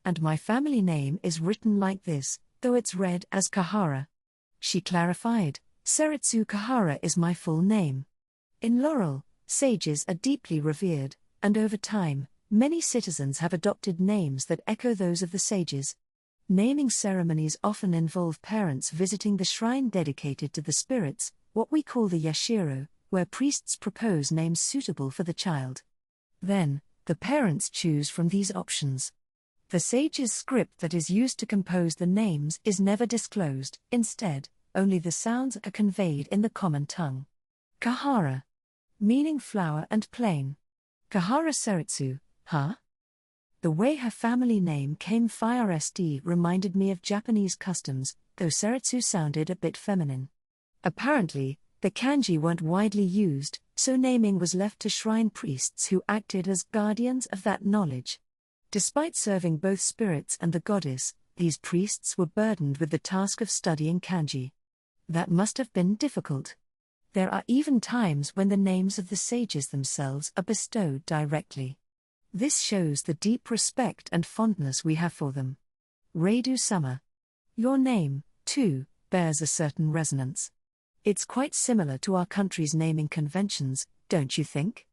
And my family name is written like this, though it's read as Kahara. She clarified, Seritsu Kahara is my full name. In Laurel, sages are deeply revered, and over time, many citizens have adopted names that echo those of the sages. Naming ceremonies often involve parents visiting the shrine dedicated to the spirits, what we call the yashiro, where priests propose names suitable for the child. Then, the parents choose from these options. The sage's script that is used to compose the names is never disclosed, instead, only the sounds are conveyed in the common tongue. Kahara. Meaning flower and plain. Kahara Seritsu, huh? The way her family name came FIRST reminded me of Japanese customs, though Seritsu sounded a bit feminine. Apparently, the kanji weren't widely used, so naming was left to shrine priests who acted as guardians of that knowledge. Despite serving both spirits and the goddess, these priests were burdened with the task of studying kanji. That must have been difficult. There are even times when the names of the sages themselves are bestowed directly. This shows the deep respect and fondness we have for them. Reidou-sama. Your name, too, bears a certain resonance. It's quite similar to our country's naming conventions, don't you think?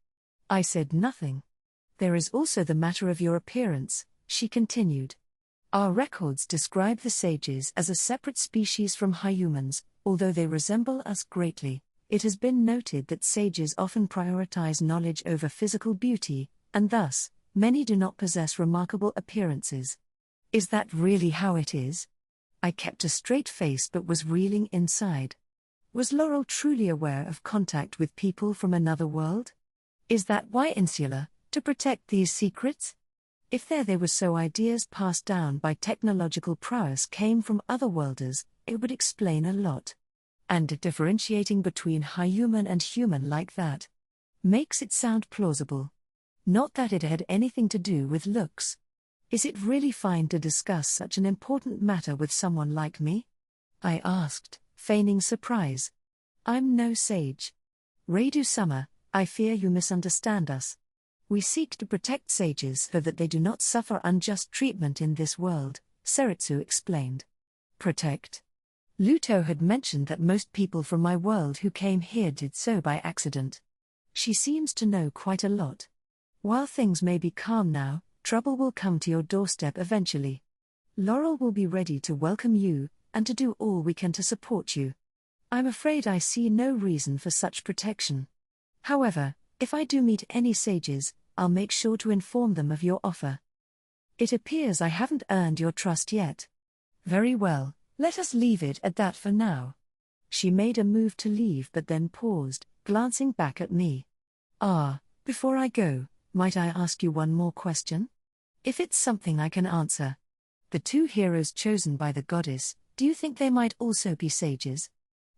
I said nothing. There is also the matter of your appearance, she continued. Our records describe the sages as a separate species from humans, although they resemble us greatly. It has been noted that sages often prioritize knowledge over physical beauty, and thus, many do not possess remarkable appearances. Is that really how it is? I kept a straight face but was reeling inside. Was Laurel truly aware of contact with people from another world? Is that why insular, to protect these secrets? If they were so ideas passed down by technological prowess came from otherworlders, it would explain a lot. And differentiating between human and human like that makes it sound plausible. Not that it had anything to do with looks. Is it really fine to discuss such an important matter with someone like me? I asked, feigning surprise. I'm no sage. Reidou-sama, I fear you misunderstand us. We seek to protect sages so that they do not suffer unjust treatment in this world, Seritsu explained. Protect? Luto had mentioned that most people from my world who came here did so by accident. She seems to know quite a lot. While things may be calm now, trouble will come to your doorstep eventually. Laurel will be ready to welcome you, and to do all we can to support you. I'm afraid I see no reason for such protection. However, if I do meet any sages, I'll make sure to inform them of your offer. It appears I haven't earned your trust yet. Very well, let us leave it at that for now. She made a move to leave but then paused, glancing back at me. Before I go, might I ask you one more question? If it's something I can answer. The two heroes chosen by the goddess, do you think they might also be sages?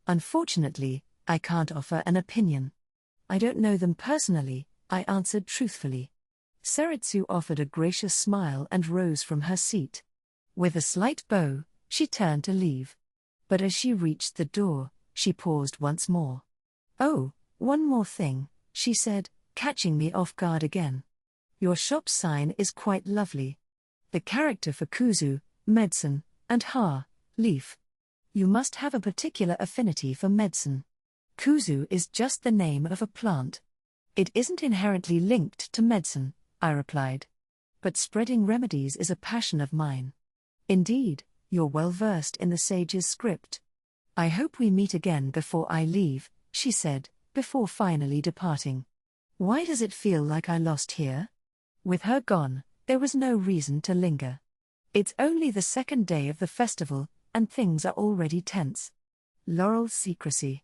Unfortunately, I can't offer an opinion. I don't know them personally, I answered truthfully. Seritsu offered a gracious smile and rose from her seat. With a slight bow, she turned to leave. But as she reached the door, she paused once more. Oh, one more thing, she said, catching me off guard again. Your shop sign is quite lovely. The character for kuzu, medicine, and leaf. You must have a particular affinity for medicine. Kuzu is just the name of a plant. It isn't inherently linked to medicine, I replied. But spreading remedies is a passion of mine. Indeed, you're well versed in the sage's script. I hope we meet again before I leave, she said, before finally departing. Why does it feel like I lost here? With her gone, there was no reason to linger. It's only the second day of the festival, and things are already tense. Laurel's secrecy.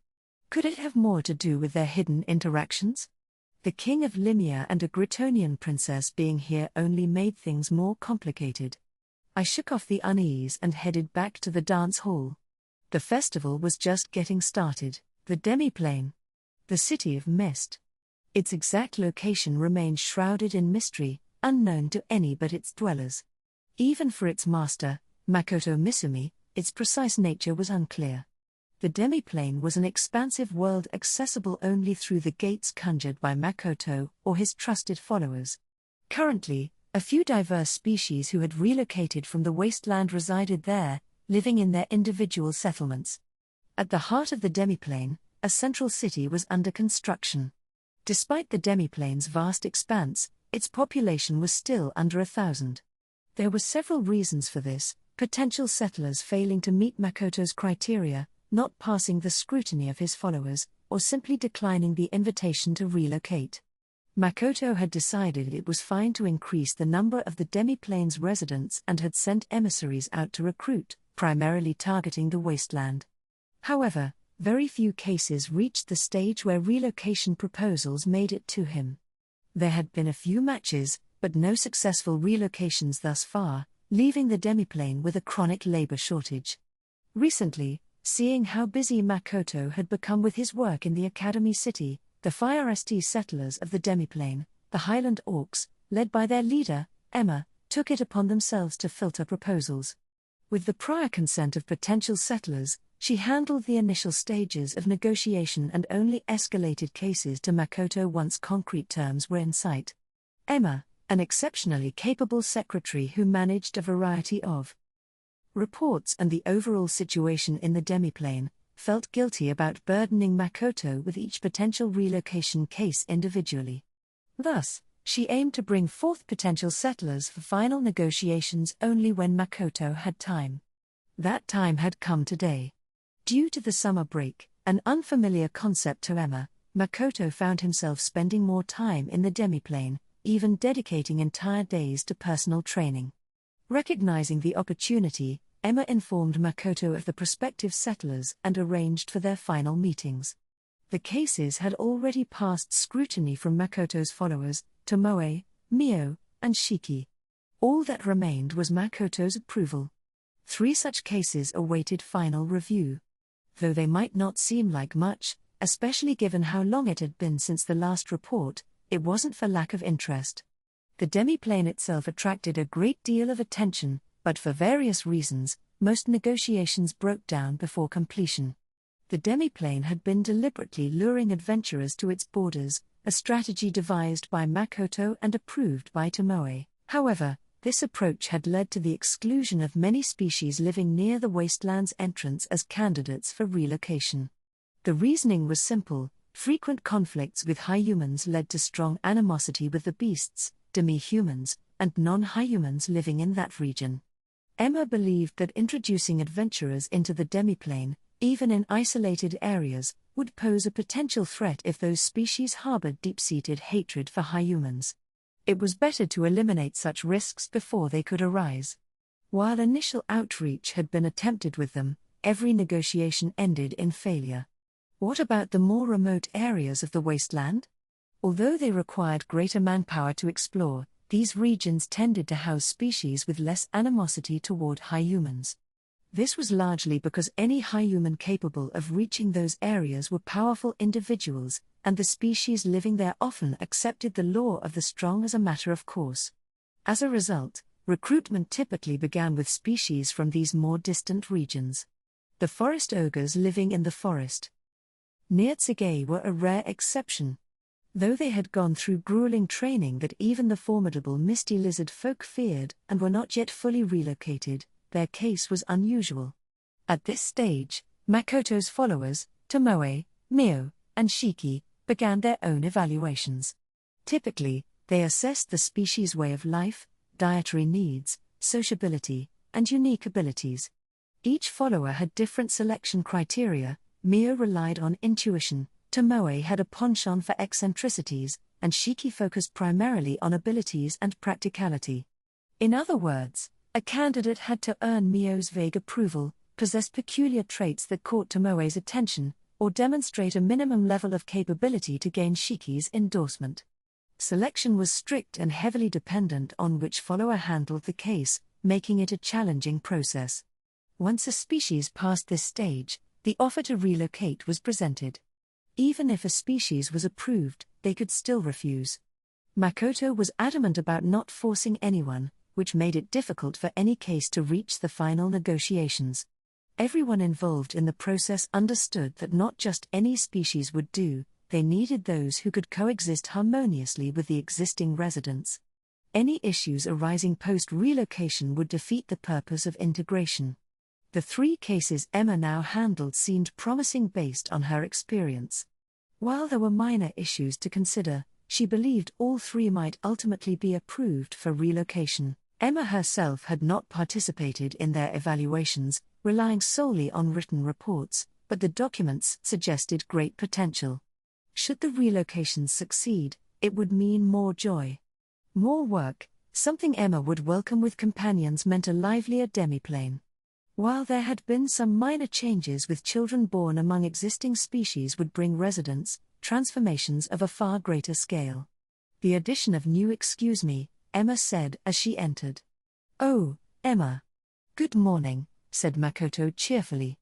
Could it have more to do with their hidden interactions? The king of Limia and a Gritonian princess being here only made things more complicated. I shook off the unease and headed back to the dance hall. The festival was just getting started. The demiplane. The city of mist. Its exact location remained shrouded in mystery, unknown to any but its dwellers. Even for its master, Makoto Misumi, its precise nature was unclear. The demiplane was an expansive world accessible only through the gates conjured by Makoto or his trusted followers. Currently, a few diverse species who had relocated from the wasteland resided there, living in their individual settlements. At the heart of the demiplane, a central city was under construction. Despite the demiplane's vast expanse, its population was still under 1,000. There were several reasons for this: potential settlers failing to meet Makoto's criteria, not passing the scrutiny of his followers, or simply declining the invitation to relocate. Makoto had decided it was fine to increase the number of the demiplane's residents and had sent emissaries out to recruit, primarily targeting the wasteland. However, very few cases reached the stage where relocation proposals made it to him. There had been a few matches, but no successful relocations thus far, leaving the demiplane with a chronic labor shortage. Recently, seeing how busy Makoto had become with his work in the Academy City, the Fire St settlers of the demiplane, the Highland Orcs, led by their leader, Emma, took it upon themselves to filter proposals. With the prior consent of potential settlers, she handled the initial stages of negotiation and only escalated cases to Makoto once concrete terms were in sight. Emma, an exceptionally capable secretary who managed a variety of reports and the overall situation in the demiplane, felt guilty about burdening Makoto with each potential relocation case individually. Thus, she aimed to bring forth potential settlers for final negotiations only when Makoto had time. That time had come today. Due to the summer break, an unfamiliar concept to Emma, Makoto found himself spending more time in the demiplane, even dedicating entire days to personal training. Recognizing the opportunity, Emma informed Makoto of the prospective settlers and arranged for their final meetings. The cases had already passed scrutiny from Makoto's followers, Tomoe, Mio, and Shiki. All that remained was Makoto's approval. 3 such cases awaited final review. Though they might not seem like much, especially given how long it had been since the last report, it wasn't for lack of interest. The demiplane itself attracted a great deal of attention, but for various reasons, most negotiations broke down before completion. The demiplane had been deliberately luring adventurers to its borders, a strategy devised by Makoto and approved by Tomoe. However, this approach had led to the exclusion of many species living near the wasteland's entrance as candidates for relocation. The reasoning was simple: frequent conflicts with high humans led to strong animosity with the beasts, demi-humans, and non-high-humans living in that region. Emma believed that introducing adventurers into the demiplane, even in isolated areas, would pose a potential threat if those species harbored deep-seated hatred for high humans. It was better to eliminate such risks before they could arise. While initial outreach had been attempted with them, every negotiation ended in failure. What about the more remote areas of the wasteland? Although they required greater manpower to explore, these regions tended to house species with less animosity toward high humans. This was largely because any high human capable of reaching those areas were powerful individuals, and the species living there often accepted the law of the strong as a matter of course. As a result, recruitment typically began with species from these more distant regions. The forest ogres living in the forest near Tsuge were a rare exception. Though they had gone through grueling training that even the formidable misty lizard folk feared and were not yet fully relocated, their case was unusual. At this stage, Makoto's followers, Tomoe, Mio, and Shiki, began their own evaluations. Typically, they assessed the species' way of life, dietary needs, sociability, and unique abilities. Each follower had different selection criteria. Mio relied on intuition, Tomoe had a penchant for eccentricities, and Shiki focused primarily on abilities and practicality. In other words, A candidate had to earn Mio's vague approval, possess peculiar traits that caught Tomoe's attention, or demonstrate a minimum level of capability to gain Shiki's endorsement. Selection was strict and heavily dependent on which follower handled the case, making it a challenging process. Once a species passed this stage, the offer to relocate was presented. Even if a species was approved, they could still refuse. Makoto was adamant about not forcing anyone, which made it difficult for any case to reach the final negotiations. Everyone involved in the process understood that not just any species would do, they needed those who could coexist harmoniously with the existing residents. Any issues arising post-relocation would defeat the purpose of integration. The 3 cases Emma now handled seemed promising based on her experience. While there were minor issues to consider, she believed all 3 might ultimately be approved for relocation. Emma herself had not participated in their evaluations, relying solely on written reports, but the documents suggested great potential. Should the relocations succeed, it would mean more joy. More work, something Emma would welcome with companions, meant a livelier demiplane. While there had been some minor changes with children born among existing species would bring residents, transformations of a far greater scale. The addition of new excuse me, Emma said as she entered. Oh, Emma. Good morning, said Makoto cheerfully.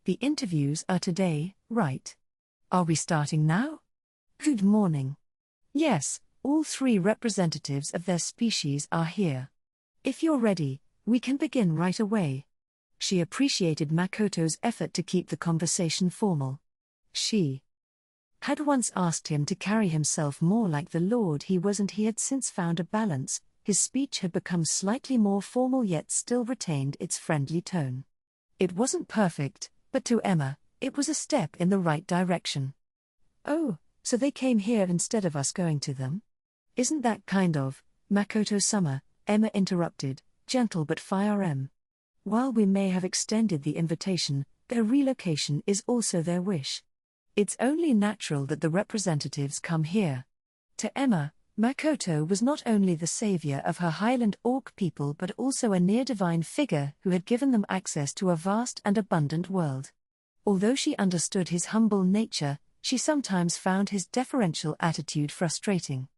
The interviews are today, right? Are we starting now? Good morning. Yes, all 3 representatives of their species are here. If you're ready, we can begin right away. She appreciated Makoto's effort to keep the conversation formal. She had once asked him to carry himself more like the lord he was, and he had since found a balance. His speech had become slightly more formal yet still retained its friendly tone. It wasn't perfect, but to Emma, it was a step in the right direction. Oh, so they came here instead of us going to them? Isn't that kind of, Makoto-sama, Emma interrupted, gentle but firm. While we may have extended the invitation, their relocation is also their wish. It's only natural that the representatives come here. To Emma, Makoto was not only the savior of her Highland Orc people but also a near-divine figure who had given them access to a vast and abundant world. Although she understood his humble nature, she sometimes found his deferential attitude frustrating.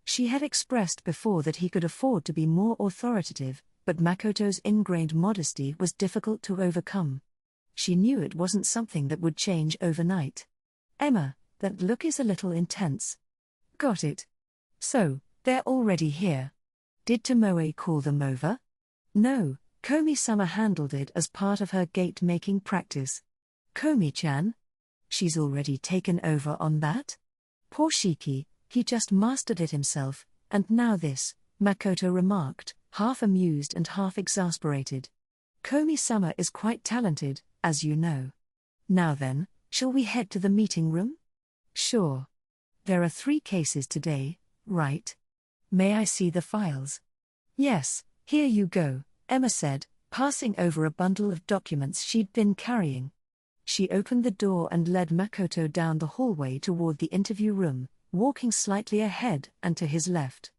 She had expressed before that he could afford to be more authoritative, but Makoto's ingrained modesty was difficult to overcome. She knew it wasn't something that would change overnight. Emma, that look is a little intense. Got it. So, they're already here. Did Tomoe call them over? No, Komi-sama handled it as part of her gate-making practice. Komi-chan? She's already taken over on that? Poor Shiki, he just mastered it himself, and now this, Makoto remarked, half amused and half exasperated. Komi-sama is quite talented, as you know. Now then, shall we head to the meeting room? Sure. There are 3 cases today, right? May I see the files? Yes, here you go, Emma said, passing over a bundle of documents she'd been carrying. She opened the door and led Makoto down the hallway toward the interview room, walking slightly ahead and to his left.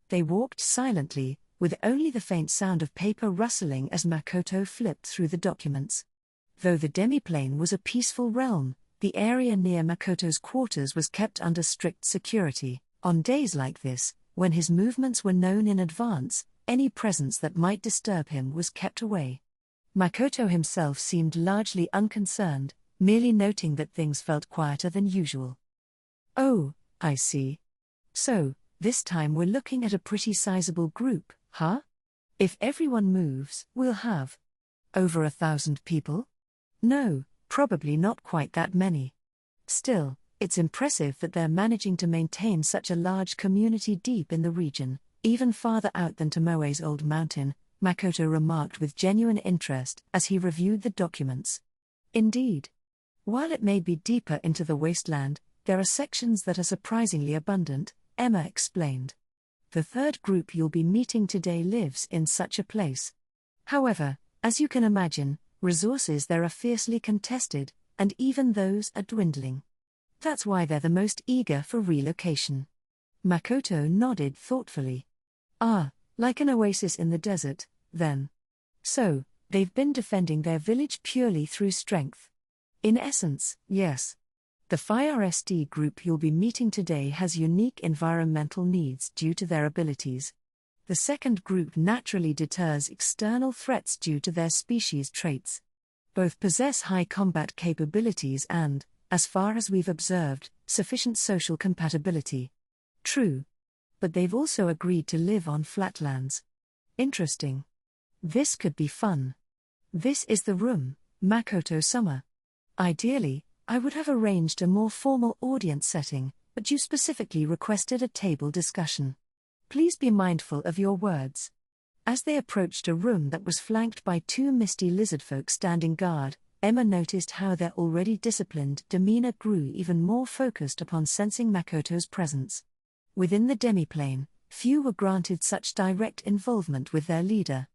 They walked silently, with only the faint sound of paper rustling as Makoto flipped through the documents. Though the demiplane was a peaceful realm, the area near Makoto's quarters was kept under strict security. On days like this, when his movements were known in advance, any presence that might disturb him was kept away. Makoto himself seemed largely unconcerned, merely noting that things felt quieter than usual. Oh, I see. So, this time we're looking at a pretty sizable group, huh? If everyone moves, we'll have over 1,000 people? No, probably not quite that many. Still, it's impressive that they're managing to maintain such a large community deep in the region, even farther out than Tomoe's old mountain, Makoto remarked with genuine interest as he reviewed the documents. Indeed. While it may be deeper into the wasteland, there are sections that are surprisingly abundant, Emma explained. The 3rd group you'll be meeting today lives in such a place. However, as you can imagine, resources there are fiercely contested, and even those are dwindling. That's why they're the most eager for relocation. Makoto nodded thoughtfully. Ah, like an oasis in the desert, then. So, they've been defending their village purely through strength. In essence, yes. The FIRST group you'll be meeting today has unique environmental needs due to their abilities. The second group naturally deters external threats due to their species traits. Both possess high combat capabilities and, as far as we've observed, sufficient social compatibility. True. But they've also agreed to live on flatlands. Interesting. This could be fun. This is the room, Makoto-sama. Ideally, I would have arranged a more formal audience setting, but you specifically requested a table discussion. Please be mindful of your words. As they approached a room that was flanked by two misty lizardfolk standing guard, Emma noticed how their already disciplined demeanor grew even more focused upon sensing Makoto's presence. Within the demiplane, few were granted such direct involvement with their leader.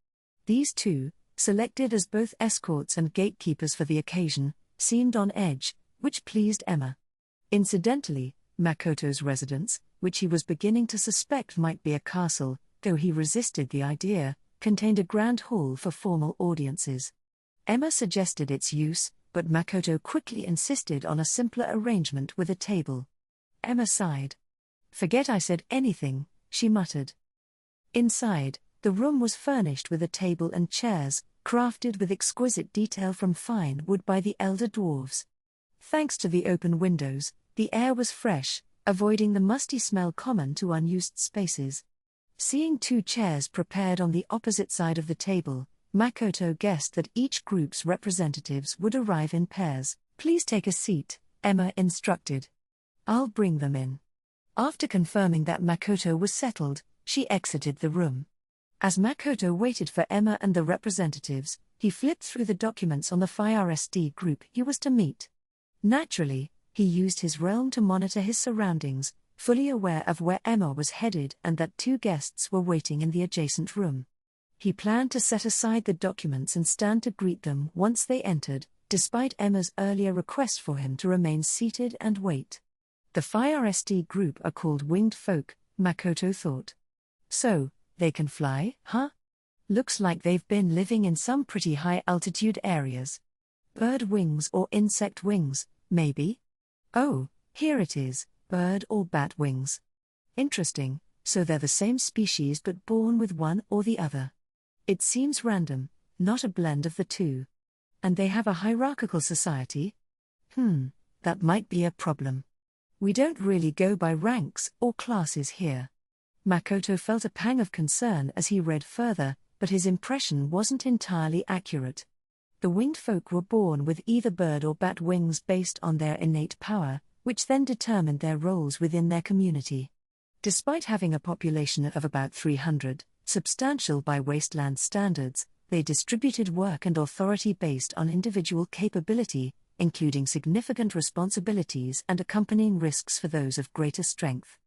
These two, selected as both escorts and gatekeepers for the occasion, seemed on edge, which pleased Emma. Incidentally, Makoto's residence, which he was beginning to suspect might be a castle, though he resisted the idea, contained a grand hall for formal audiences. Emma suggested its use, but Makoto quickly insisted on a simpler arrangement with a table. Emma sighed. "Forget I said anything," she muttered. Inside, the room was furnished with a table and chairs, crafted with exquisite detail from fine wood by the elder dwarves. Thanks to the open windows, the air was fresh, avoiding the musty smell common to unused spaces. Seeing two chairs prepared on the opposite side of the table, Makoto guessed that each group's representatives would arrive in pairs. "Please take a seat," Emma instructed. "I'll bring them in." After confirming that Makoto was settled, she exited the room. As Makoto waited for Emma and the representatives, he flipped through the documents on the FIRST group he was to meet. Naturally, he used his realm to monitor his surroundings, fully aware of where Emma was headed and that two guests were waiting in the adjacent room. He planned to set aside the documents and stand to greet them once they entered, despite Emma's earlier request for him to remain seated and wait. The FIRST group are called winged folk, Makoto thought. So, they can fly, huh? Looks like they've been living in some pretty high-altitude areas. Bird wings or insect wings, maybe? Oh, here it is, bird or bat wings. Interesting, so they're the same species but born with one or the other. It seems random, not a blend of the two. And they have a hierarchical society? That might be a problem. We don't really go by ranks or classes here. Makoto felt a pang of concern as he read further, but his impression wasn't entirely accurate. The winged folk were born with either bird or bat wings based on their innate power, which then determined their roles within their community. Despite having a population of about 300, substantial by wasteland standards, they distributed work and authority based on individual capability, including significant responsibilities and accompanying risks for those of greater strength.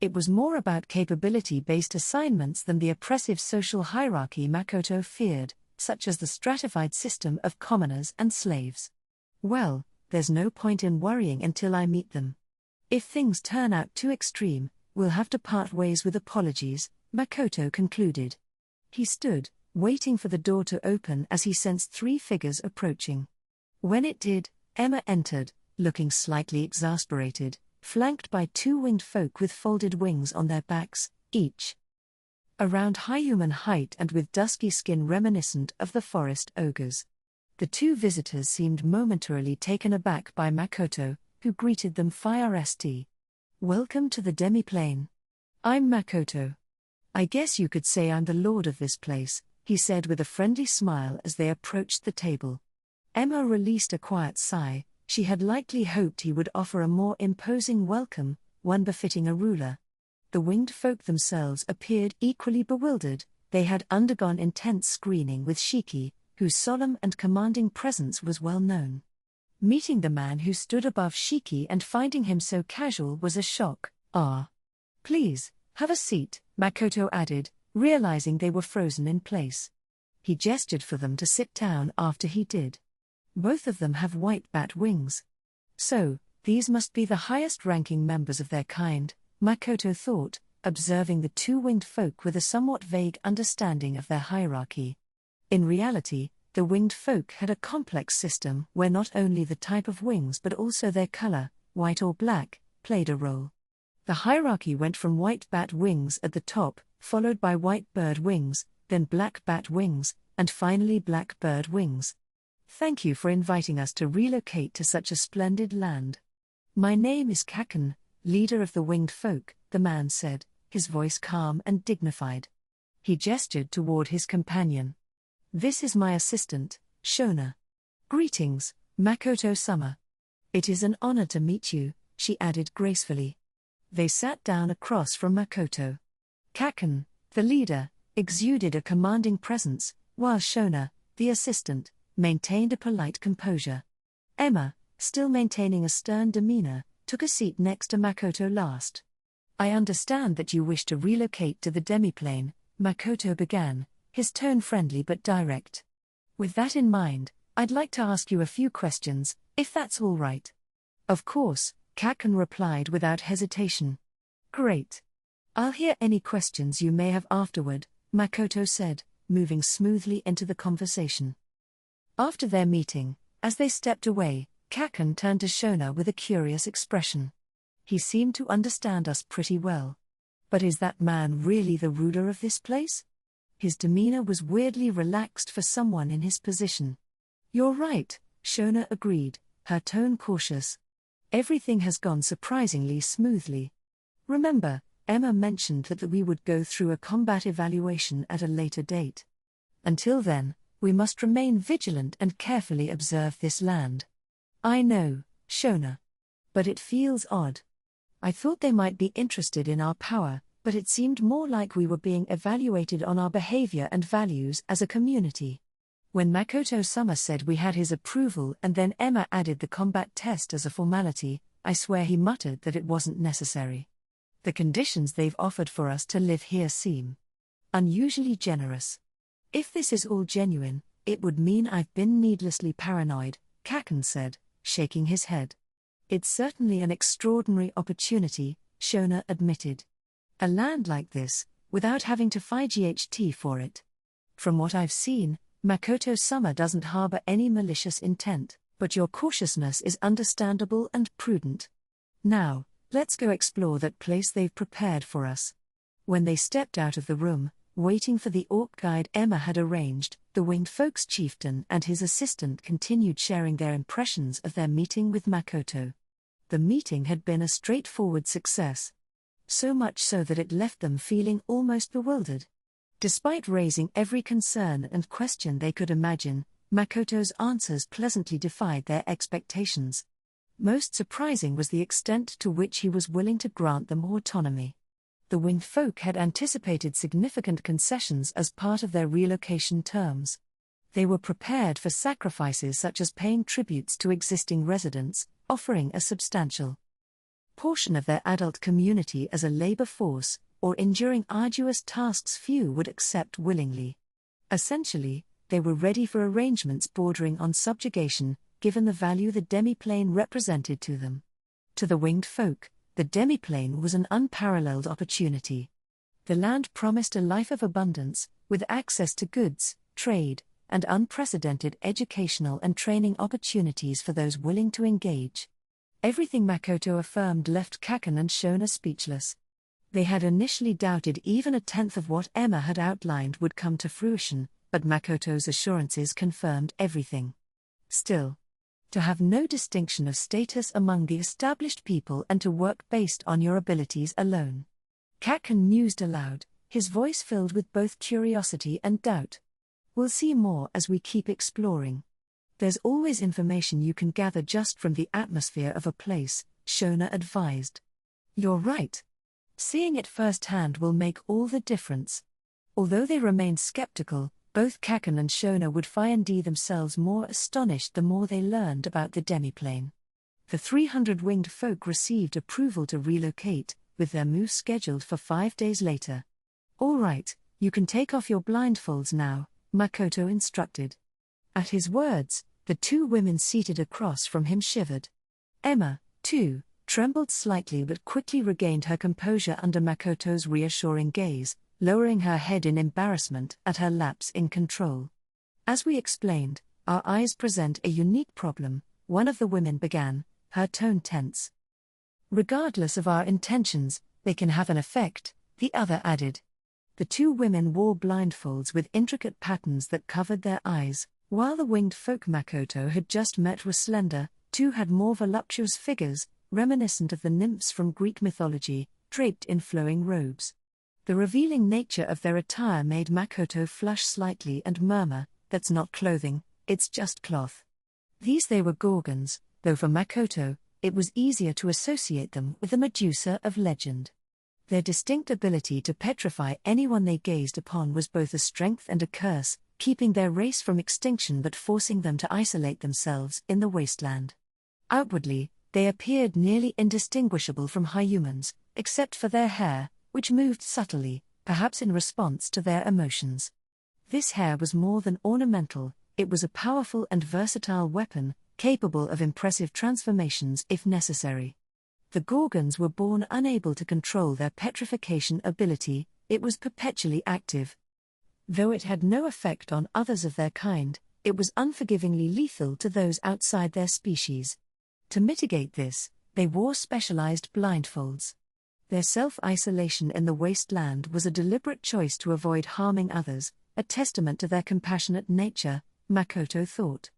It was more about capability-based assignments than the oppressive social hierarchy Makoto feared, such as the stratified system of commoners and slaves. Well, there's no point in worrying until I meet them. If things turn out too extreme, we'll have to part ways with apologies, Makoto concluded. He stood, waiting for the door to open as he sensed three figures approaching. When it did, Emma entered, looking slightly exasperated, flanked by two winged folk with folded wings on their backs, each around high human height and with dusky skin reminiscent of the forest ogres. The two visitors seemed momentarily taken aback by Makoto, who greeted them FIRST. "Welcome to the demiplane. I'm Makoto. I guess you could say I'm the lord of this place," he said with a friendly smile as they approached the table. Emma released a quiet sigh. She had likely hoped he would offer a more imposing welcome, one befitting a ruler. The winged folk themselves appeared equally bewildered. They had undergone intense screening with Shiki, whose solemn and commanding presence was well known. Meeting the man who stood above Shiki and finding him so casual was a shock. Please, have a seat," Makoto added, realizing they were frozen in place. He gestured for them to sit down after he did. Both of them have white bat wings. So, these must be the highest-ranking members of their kind, Makoto thought, observing the two winged folk with a somewhat vague understanding of their hierarchy. In reality, the winged folk had a complex system where not only the type of wings but also their color, white or black, played a role. The hierarchy went from white bat wings at the top, followed by white bird wings, then black bat wings, and finally black bird wings. Thank you for inviting us to relocate to such a splendid land. My name is Kaken, leader of the winged folk, the man said, his voice calm and dignified. He gestured toward his companion. This is my assistant, Shona. Greetings, Makoto-sama. It is an honor to meet you, she added gracefully. They sat down across from Makoto. Kaken, the leader, exuded a commanding presence, while Shona, the assistant, maintained a polite composure. Emma, still maintaining a stern demeanor, took a seat next to Makoto last. I understand that you wish to relocate to the demiplane, Makoto began, his tone friendly but direct. With that in mind, I'd like to ask you a few questions, if that's all right. Of course, Kaken replied without hesitation. Great. I'll hear any questions you may have afterward, Makoto said, moving smoothly into the conversation. After their meeting, as they stepped away, Kaken turned to Shona with a curious expression. He seemed to understand us pretty well. But is that man really the ruler of this place? His demeanor was weirdly relaxed for someone in his position. You're right, Shona agreed, her tone cautious. Everything has gone surprisingly smoothly. Remember, Emma mentioned that we would go through a combat evaluation at a later date. Until then, we must remain vigilant and carefully observe this land. I know, Shona. But it feels odd. I thought they might be interested in our power, but it seemed more like we were being evaluated on our behavior and values as a community. When Makoto-sama said we had his approval and then Emma added the combat test as a formality, I swear he muttered that it wasn't necessary. The conditions they've offered for us to live here seem unusually generous. If this is all genuine, it would mean I've been needlessly paranoid, Kaken said, shaking his head. It's certainly an extraordinary opportunity, Shona admitted. A land like this, without having to fight GHT for it. From what I've seen, Makoto-sama doesn't harbor any malicious intent, but your cautiousness is understandable and prudent. Now, let's go explore that place they've prepared for us. When they stepped out of the room, waiting for the orc guide Emma had arranged, the winged folk's chieftain and his assistant continued sharing their impressions of their meeting with Makoto. The meeting had been a straightforward success. So much so that it left them feeling almost bewildered. Despite raising every concern and question they could imagine, Makoto's answers pleasantly defied their expectations. Most surprising was the extent to which he was willing to grant them autonomy. The winged folk had anticipated significant concessions as part of their relocation terms. They were prepared for sacrifices such as paying tributes to existing residents, offering a substantial portion of their adult community as a labor force, or enduring arduous tasks few would accept willingly. Essentially, they were ready for arrangements bordering on subjugation, given the value the demiplane represented to them. To the winged folk, the demiplane was an unparalleled opportunity. The land promised a life of abundance, with access to goods, trade, and unprecedented educational and training opportunities for those willing to engage. Everything Makoto affirmed left Kaken and Shona speechless. They had initially doubted even a tenth of what Emma had outlined would come to fruition, but Makoto's assurances confirmed everything. Still, to have no distinction of status among the established people and to work based on your abilities alone. Kaken mused aloud, his voice filled with both curiosity and doubt. We'll see more as we keep exploring. There's always information you can gather just from the atmosphere of a place, Shona advised. You're right. Seeing it firsthand will make all the difference. Although they remained skeptical, both Kaken and Shona would find themselves more astonished the more they learned about the demiplane. The 300 winged folk received approval to relocate, with their move scheduled for 5 days later. All right, you can take off your blindfolds now, Makoto instructed. At his words, the two women seated across from him shivered. Emma, too, trembled slightly but quickly regained her composure under Makoto's reassuring gaze, lowering her head in embarrassment at her lapse in control. As we explained, our eyes present a unique problem, one of the women began, her tone tense. Regardless of our intentions, they can have an effect, the other added. The two women wore blindfolds with intricate patterns that covered their eyes, while the winged folk Makoto had just met were slender, two had more voluptuous figures, reminiscent of the nymphs from Greek mythology, draped in flowing robes. The revealing nature of their attire made Makoto flush slightly and murmur, "That's not clothing, it's just cloth." They were Gorgons, though for Makoto, it was easier to associate them with the Medusa of legend. Their distinct ability to petrify anyone they gazed upon was both a strength and a curse, keeping their race from extinction but forcing them to isolate themselves in the wasteland. Outwardly, they appeared nearly indistinguishable from humans, except for their hair, which moved subtly, perhaps in response to their emotions. This hair was more than ornamental, it was a powerful and versatile weapon, capable of impressive transformations if necessary. The Gorgons were born unable to control their petrification ability, it was perpetually active. Though it had no effect on others of their kind, it was unforgivingly lethal to those outside their species. To mitigate this, they wore specialized blindfolds. Their self-isolation in the wasteland was a deliberate choice to avoid harming others, a testament to their compassionate nature, Makoto thought.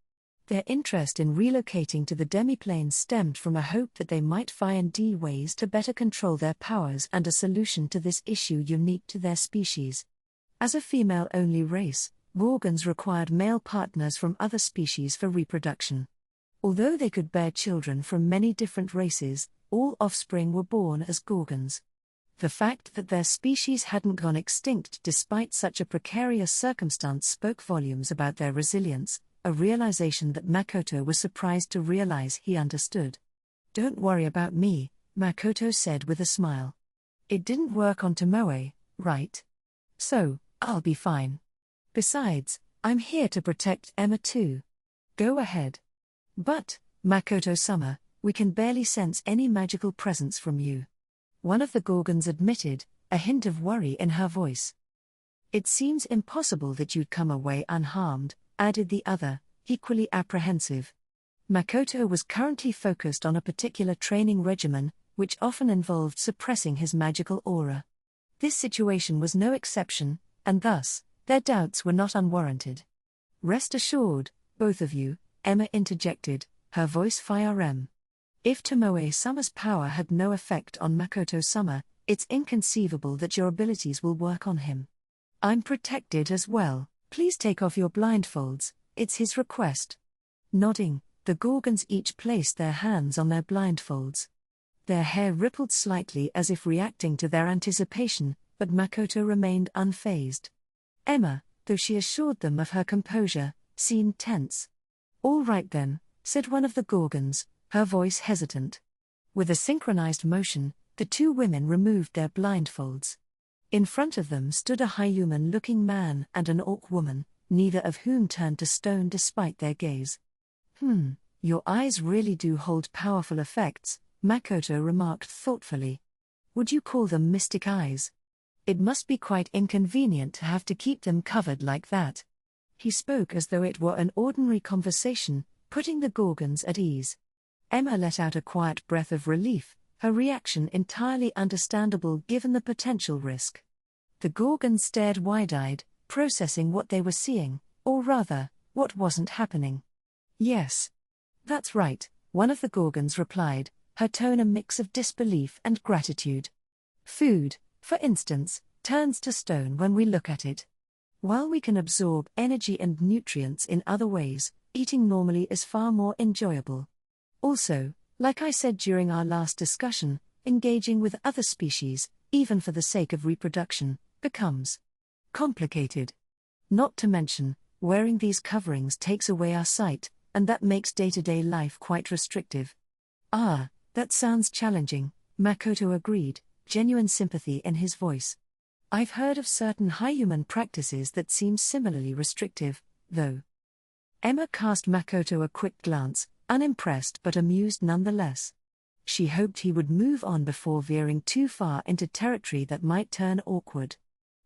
Their interest in relocating to the demiplane stemmed from a hope that they might find ways to better control their powers and a solution to this issue unique to their species. As a female-only race, Gorgons required male partners from other species for reproduction. Although they could bear children from many different races, all offspring were born as Gorgons. The fact that their species hadn't gone extinct despite such a precarious circumstance spoke volumes about their resilience, a realization that Makoto was surprised to realize he understood. "Don't worry about me," Makoto said with a smile. "It didn't work on Tomoe, right? So, I'll be fine. Besides, I'm here to protect Emma too. Go ahead." "But, Makoto-sama, we can barely sense any magical presence from you," one of the Gorgons admitted, a hint of worry in her voice. "It seems impossible that you'd come away unharmed," added the other, equally apprehensive. Makoto was currently focused on a particular training regimen, which often involved suppressing his magical aura. This situation was no exception, and thus, their doubts were not unwarranted. "Rest assured, both of you," Emma interjected, her voice firm. "If Tomoe-sama's power had no effect on Makoto-sama, it's inconceivable that your abilities will work on him. I'm protected as well. Please take off your blindfolds, it's his request." Nodding, the Gorgons each placed their hands on their blindfolds. Their hair rippled slightly as if reacting to their anticipation, but Makoto remained unfazed. Emma, though she assured them of her composure, seemed tense. "All right then," said one of the Gorgons, her voice hesitant. With a synchronized motion, the two women removed their blindfolds. In front of them stood a human-looking man and an orc woman, neither of whom turned to stone despite their gaze. Your eyes really do hold powerful effects," Makoto remarked thoughtfully. "Would you call them mystic eyes? It must be quite inconvenient to have to keep them covered like that." He spoke as though it were an ordinary conversation, putting the Gorgons at ease. Emma let out a quiet breath of relief, her reaction entirely understandable given the potential risk. The Gorgons stared wide-eyed, processing what they were seeing, or rather, what wasn't happening. "Yes. That's right," one of the Gorgons replied, her tone a mix of disbelief and gratitude. "Food, for instance, turns to stone when we look at it. While we can absorb energy and nutrients in other ways, eating normally is far more enjoyable. Also, like I said during our last discussion, engaging with other species, even for the sake of reproduction, becomes complicated. Not to mention, wearing these coverings takes away our sight, and that makes day-to-day life quite restrictive." "Ah, that sounds challenging," Makoto agreed, genuine sympathy in his voice. "I've heard of certain human practices that seem similarly restrictive, though." Emma cast Makoto a quick glance, unimpressed but amused nonetheless. She hoped he would move on before veering too far into territory that might turn awkward.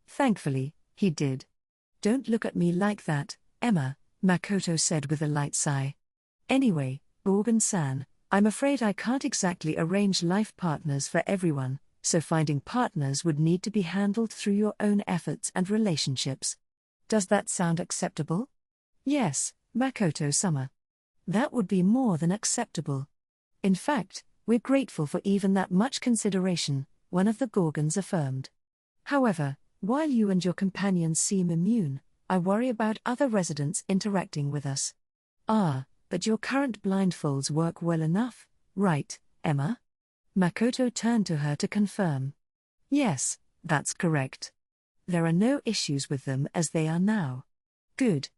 Thankfully, he did. "Don't look at me like that," Emma, Makoto said with a light sigh. Anyway, Gorgon-san, I'm afraid I can't exactly arrange life partners for everyone, so finding partners would need to be handled through your own efforts and relationships. Does that sound acceptable? Yes, Makoto-sama. That would be more than acceptable. In fact, we're grateful for even that much consideration, one of the Gorgons affirmed. However, while you and your companions seem immune, I worry about other residents interacting with us. But your current blindfolds work well enough, right, Emma? Makoto turned to her to confirm. Yes, that's correct. There are no issues with them as they are now. Good.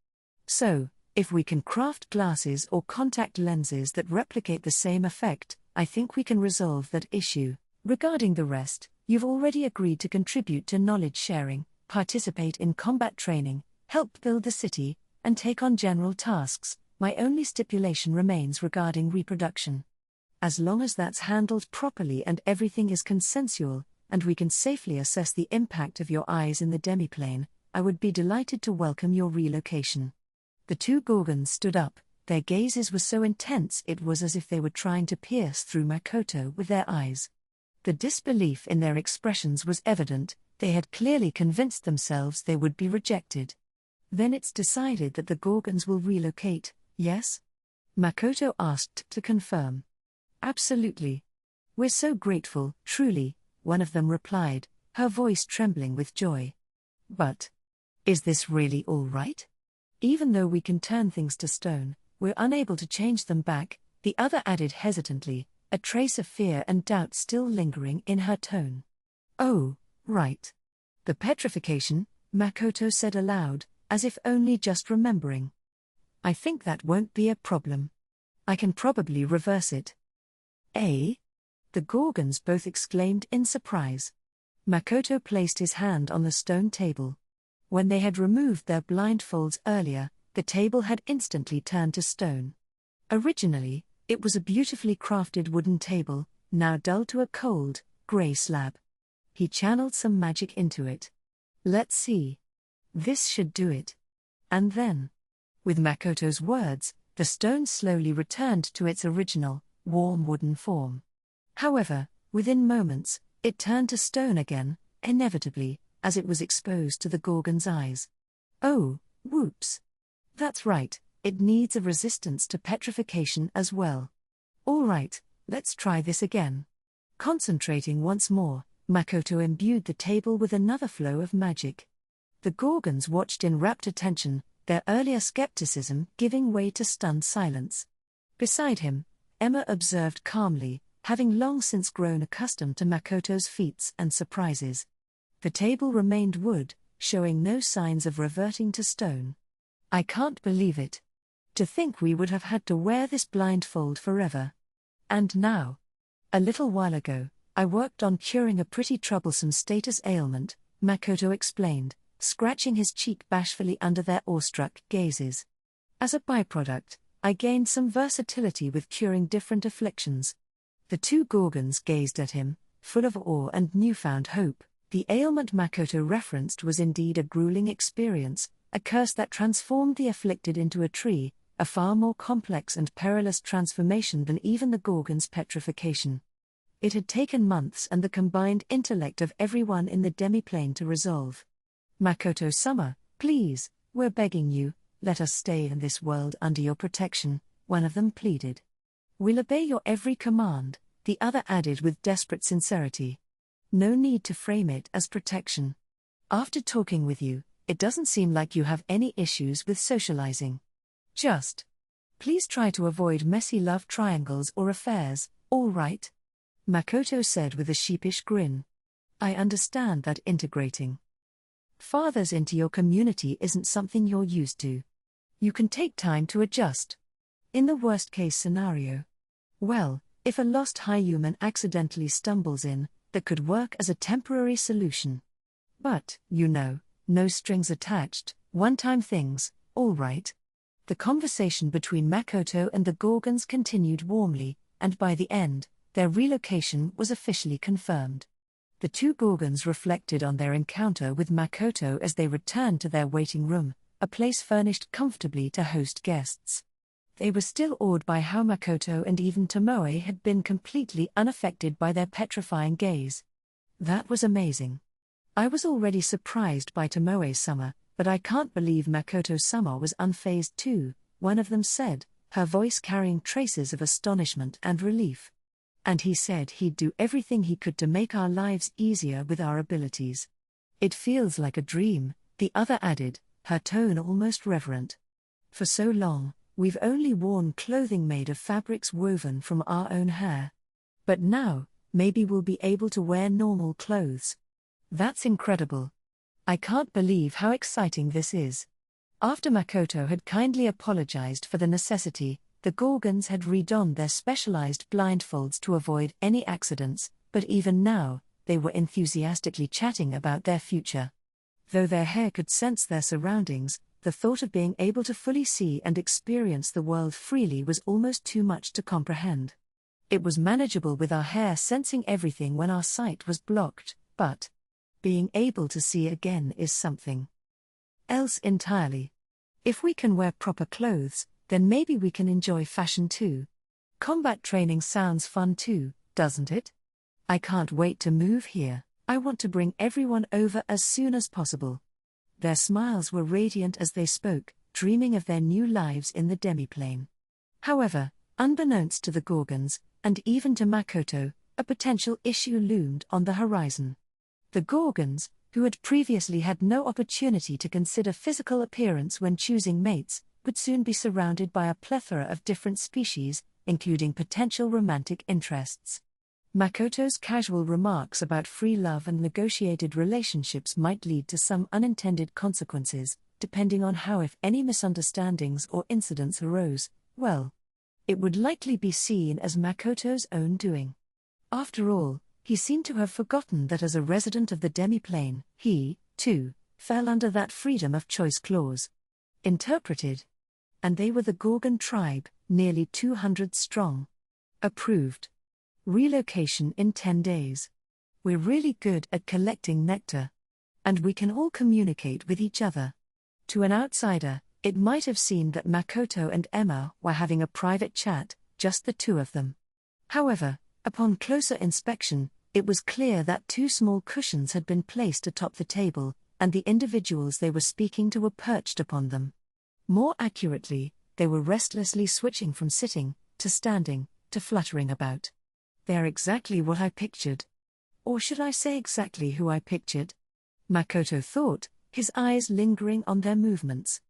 So, if we can craft glasses or contact lenses that replicate the same effect, I think we can resolve that issue. Regarding the rest, you've already agreed to contribute to knowledge sharing, participate in combat training, help build the city, and take on general tasks. My only stipulation remains regarding reproduction. As long as that's handled properly and everything is consensual, and we can safely assess the impact of your eyes in the demiplane, I would be delighted to welcome your relocation. The two Gorgons stood up, their gazes were so intense it was as if they were trying to pierce through Makoto with their eyes. The disbelief in their expressions was evident, they had clearly convinced themselves they would be rejected. Then it's decided that the Gorgons will relocate, yes? Makoto asked to confirm. Absolutely. We're so grateful, truly, one of them replied, her voice trembling with joy. But is this really all right? Even though we can turn things to stone, we're unable to change them back, the other added hesitantly, a trace of fear and doubt still lingering in her tone. Oh, right. The petrification, Makoto said aloud, as if only just remembering. I think that won't be a problem. I can probably reverse it. Eh? The Gorgons both exclaimed in surprise. Makoto placed his hand on the stone table. When they had removed their blindfolds earlier, the table had instantly turned to stone. Originally, it was a beautifully crafted wooden table, now dull to a cold, grey slab. He channeled some magic into it. Let's see. This should do it. And then, with Makoto's words, the stone slowly returned to its original, warm wooden form. However, within moments, it turned to stone again, inevitably, as it was exposed to the Gorgon's eyes. Oh, whoops. That's right, it needs a resistance to petrification as well. All right, let's try this again. Concentrating once more, Makoto imbued the table with another flow of magic. The Gorgons watched in rapt attention, their earlier skepticism giving way to stunned silence. Beside him, Emma observed calmly, having long since grown accustomed to Makoto's feats and surprises. The table remained wood, showing no signs of reverting to stone. I can't believe it. To think we would have had to wear this blindfold forever. And now. A little while ago, I worked on curing a pretty troublesome status ailment, Makoto explained, scratching his cheek bashfully under their awestruck gazes. As a byproduct, I gained some versatility with curing different afflictions. The two Gorgons gazed at him, full of awe and newfound hope. The ailment Makoto referenced was indeed a grueling experience, a curse that transformed the afflicted into a tree, a far more complex and perilous transformation than even the Gorgon's petrification. It had taken months and the combined intellect of everyone in the demiplane to resolve. Makoto-sama, please, we're begging you, let us stay in this world under your protection, one of them pleaded. We'll obey your every command, the other added with desperate sincerity. No need to frame it as protection. After talking with you, it doesn't seem like you have any issues with socializing. Just. Please try to avoid messy love triangles or affairs, all right? Makoto said with a sheepish grin. I understand that integrating fathers into your community isn't something you're used to. You can take time to adjust. In the worst-case scenario. Well, if a lost high-human accidentally stumbles in, that could work as a temporary solution. But, no strings attached, one-time things, all right. The conversation between Makoto and the Gorgons continued warmly, and by the end, their relocation was officially confirmed. The two Gorgons reflected on their encounter with Makoto as they returned to their waiting room, a place furnished comfortably to host guests. They were still awed by how Makoto and even Tomoe had been completely unaffected by their petrifying gaze. That was amazing. I was already surprised by Tomoe's summer, but I can't believe Makoto's summer was unfazed too, one of them said, her voice carrying traces of astonishment and relief. And he said he'd do everything he could to make our lives easier with our abilities. It feels like a dream, the other added, her tone almost reverent. For so long, we've only worn clothing made of fabrics woven from our own hair. But now, maybe we'll be able to wear normal clothes. That's incredible. I can't believe how exciting this is. After Makoto had kindly apologized for the necessity, the Gorgons had redonned their specialized blindfolds to avoid any accidents, but even now, they were enthusiastically chatting about their future. Though their hair could sense their surroundings, the thought of being able to fully see and experience the world freely was almost too much to comprehend. It was manageable with our hair sensing everything when our sight was blocked, but being able to see again is something else entirely. If we can wear proper clothes, then maybe we can enjoy fashion too. Combat training sounds fun too, doesn't it? I can't wait to move here. I want to bring everyone over as soon as possible. Their smiles were radiant as they spoke, dreaming of their new lives in the demiplane. However, unbeknownst to the Gorgons, and even to Makoto, a potential issue loomed on the horizon. The Gorgons, who had previously had no opportunity to consider physical appearance when choosing mates, would soon be surrounded by a plethora of different species, including potential romantic interests. Makoto's casual remarks about free love and negotiated relationships might lead to some unintended consequences, depending on how, if any, misunderstandings or incidents arose. Well, it would likely be seen as Makoto's own doing. After all, he seemed to have forgotten that as a resident of the demiplane, he, too, fell under that freedom of choice clause. Interpreted. And they were the Gorgon tribe, nearly 200 strong. Approved. Relocation in 10 days. We're really good at collecting nectar. And we can all communicate with each other. To an outsider, it might have seemed that Makoto and Emma were having a private chat, just the two of them. However, upon closer inspection, it was clear that 2 small cushions had been placed atop the table, and the individuals they were speaking to were perched upon them. More accurately, they were restlessly switching from sitting, to standing, to fluttering about. They're exactly what I pictured. Or should I say exactly who I pictured? Makoto thought, his eyes lingering on their movements.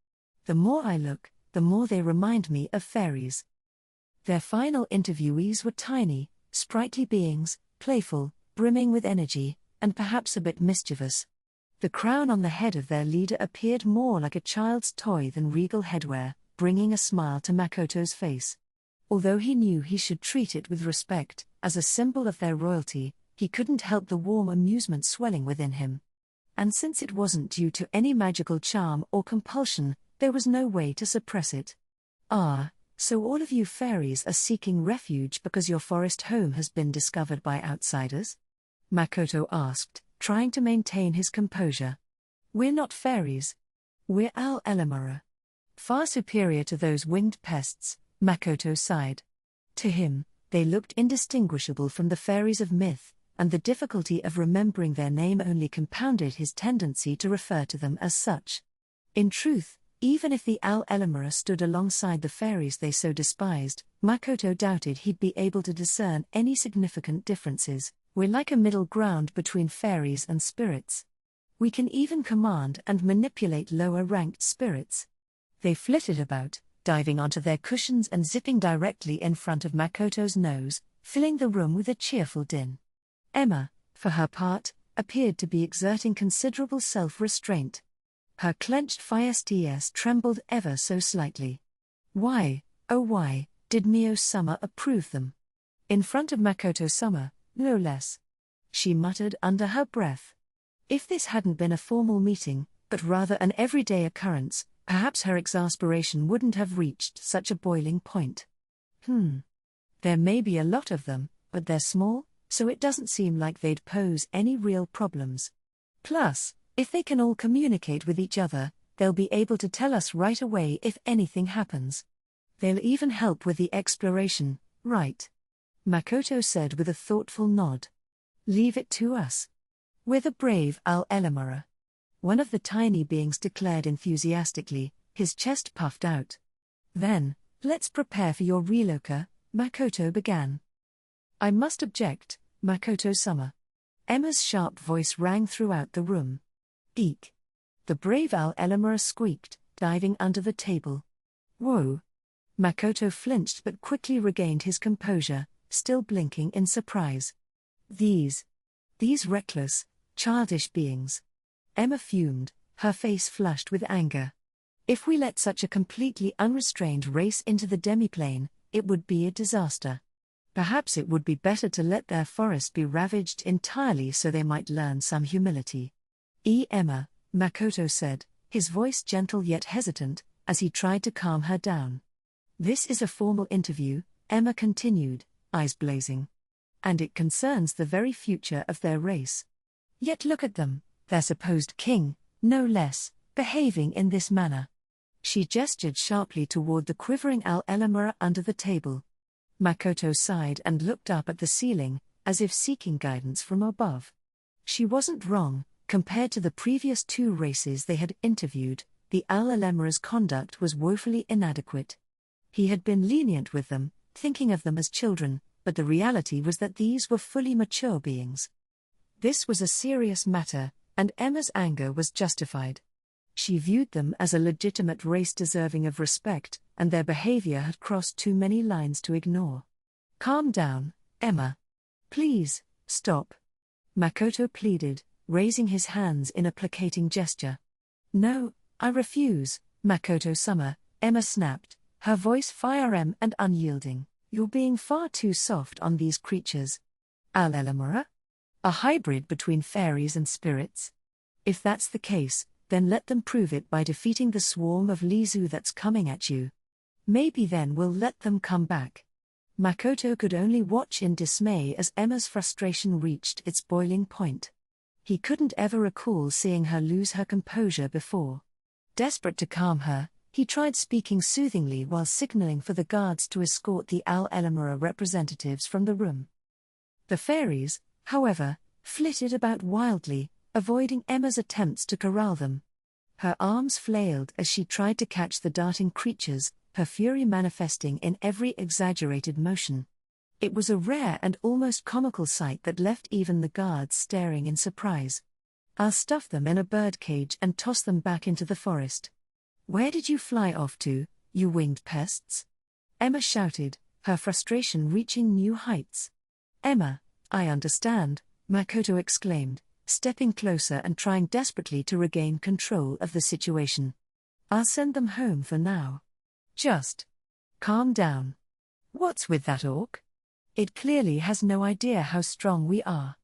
The more I look, the more they remind me of fairies. Their final interviewees were tiny, sprightly beings, playful, brimming with energy, and perhaps a bit mischievous. The crown on the head of their leader appeared more like a child's toy than regal headwear, bringing a smile to Makoto's face. Although he knew he should treat it with respect, as a symbol of their royalty, he couldn't help the warm amusement swelling within him. And since it wasn't due to any magical charm or compulsion, there was no way to suppress it. Ah, so all of you fairies are seeking refuge because your forest home has been discovered by outsiders? Makoto asked, trying to maintain his composure. We're not fairies. We're Al-Elamura. Far superior to those winged pests, Makoto sighed. To him, they looked indistinguishable from the fairies of myth, and the difficulty of remembering their name only compounded his tendency to refer to them as such. In truth, even if the Al-Elamura stood alongside the fairies they so despised, Makoto doubted he'd be able to discern any significant differences. We're like a middle ground between fairies and spirits. We can even command and manipulate lower-ranked spirits. They flitted about, diving onto their cushions and zipping directly in front of Makoto's nose, filling the room with a cheerful din. Emma, for her part, appeared to be exerting considerable self-restraint. Her clenched fists trembled ever so slightly. Why, oh why, did Mio-sama approve them? In front of Makoto-sama, no less. She muttered under her breath. If this hadn't been a formal meeting, but rather an everyday occurrence, perhaps her exasperation wouldn't have reached such a boiling point. There may be a lot of them, but they're small, so it doesn't seem like they'd pose any real problems. Plus, if they can all communicate with each other, they'll be able to tell us right away if anything happens. They'll even help with the exploration, right? Makoto said with a thoughtful nod. Leave it to us. We're the brave Al-Elamura. One of the tiny beings declared enthusiastically, his chest puffed out. Then, let's prepare for your reloca, Makoto began. I must object, Makoto-sama. Emma's sharp voice rang throughout the room. Eek. The brave Al-Elamura squeaked, diving under the table. Whoa. Makoto flinched but quickly regained his composure, still blinking in surprise. These reckless, childish beings. Emma fumed, her face flushed with anger. If we let such a completely unrestrained race into the demiplane, it would be a disaster. Perhaps it would be better to let their forest be ravaged entirely so they might learn some humility. Emma, Makoto said, his voice gentle yet hesitant, as he tried to calm her down. This is a formal interview, Emma continued, eyes blazing. And it concerns the very future of their race. Yet look at them, their supposed king, no less, behaving in this manner. She gestured sharply toward the quivering Al-Elamura under the table. Makoto sighed and looked up at the ceiling, as if seeking guidance from above. She wasn't wrong. Compared to the previous two races they had interviewed, the Al-Elamura's conduct was woefully inadequate. He had been lenient with them, thinking of them as children, but the reality was that these were fully mature beings. This was a serious matter, and Emma's anger was justified. She viewed them as a legitimate race deserving of respect, and their behavior had crossed too many lines to ignore. Calm down, Emma. Please, stop. Makoto pleaded, raising his hands in a placating gesture. No, I refuse, Makoto-sama, Emma snapped, her voice firm and unyielding. You're being far too soft on these creatures. Al-Elamura? A hybrid between fairies and spirits? If that's the case, then let them prove it by defeating the swarm of Lizu that's coming at you. Maybe then we'll let them come back. Makoto could only watch in dismay as Emma's frustration reached its boiling point. He couldn't ever recall seeing her lose her composure before. Desperate to calm her, he tried speaking soothingly while signaling for the guards to escort the Al-Elamura representatives from the room. The fairies, however, flitted about wildly, avoiding Emma's attempts to corral them. Her arms flailed as she tried to catch the darting creatures, her fury manifesting in every exaggerated motion. It was a rare and almost comical sight that left even the guards staring in surprise. I'll stuff them in a birdcage and toss them back into the forest. Where did you fly off to, you winged pests? Emma shouted, her frustration reaching new heights. Emma, I understand, Makoto exclaimed, stepping closer and trying desperately to regain control of the situation. I'll send them home for now. Just calm down. What's with that orc? It clearly has no idea how strong we are.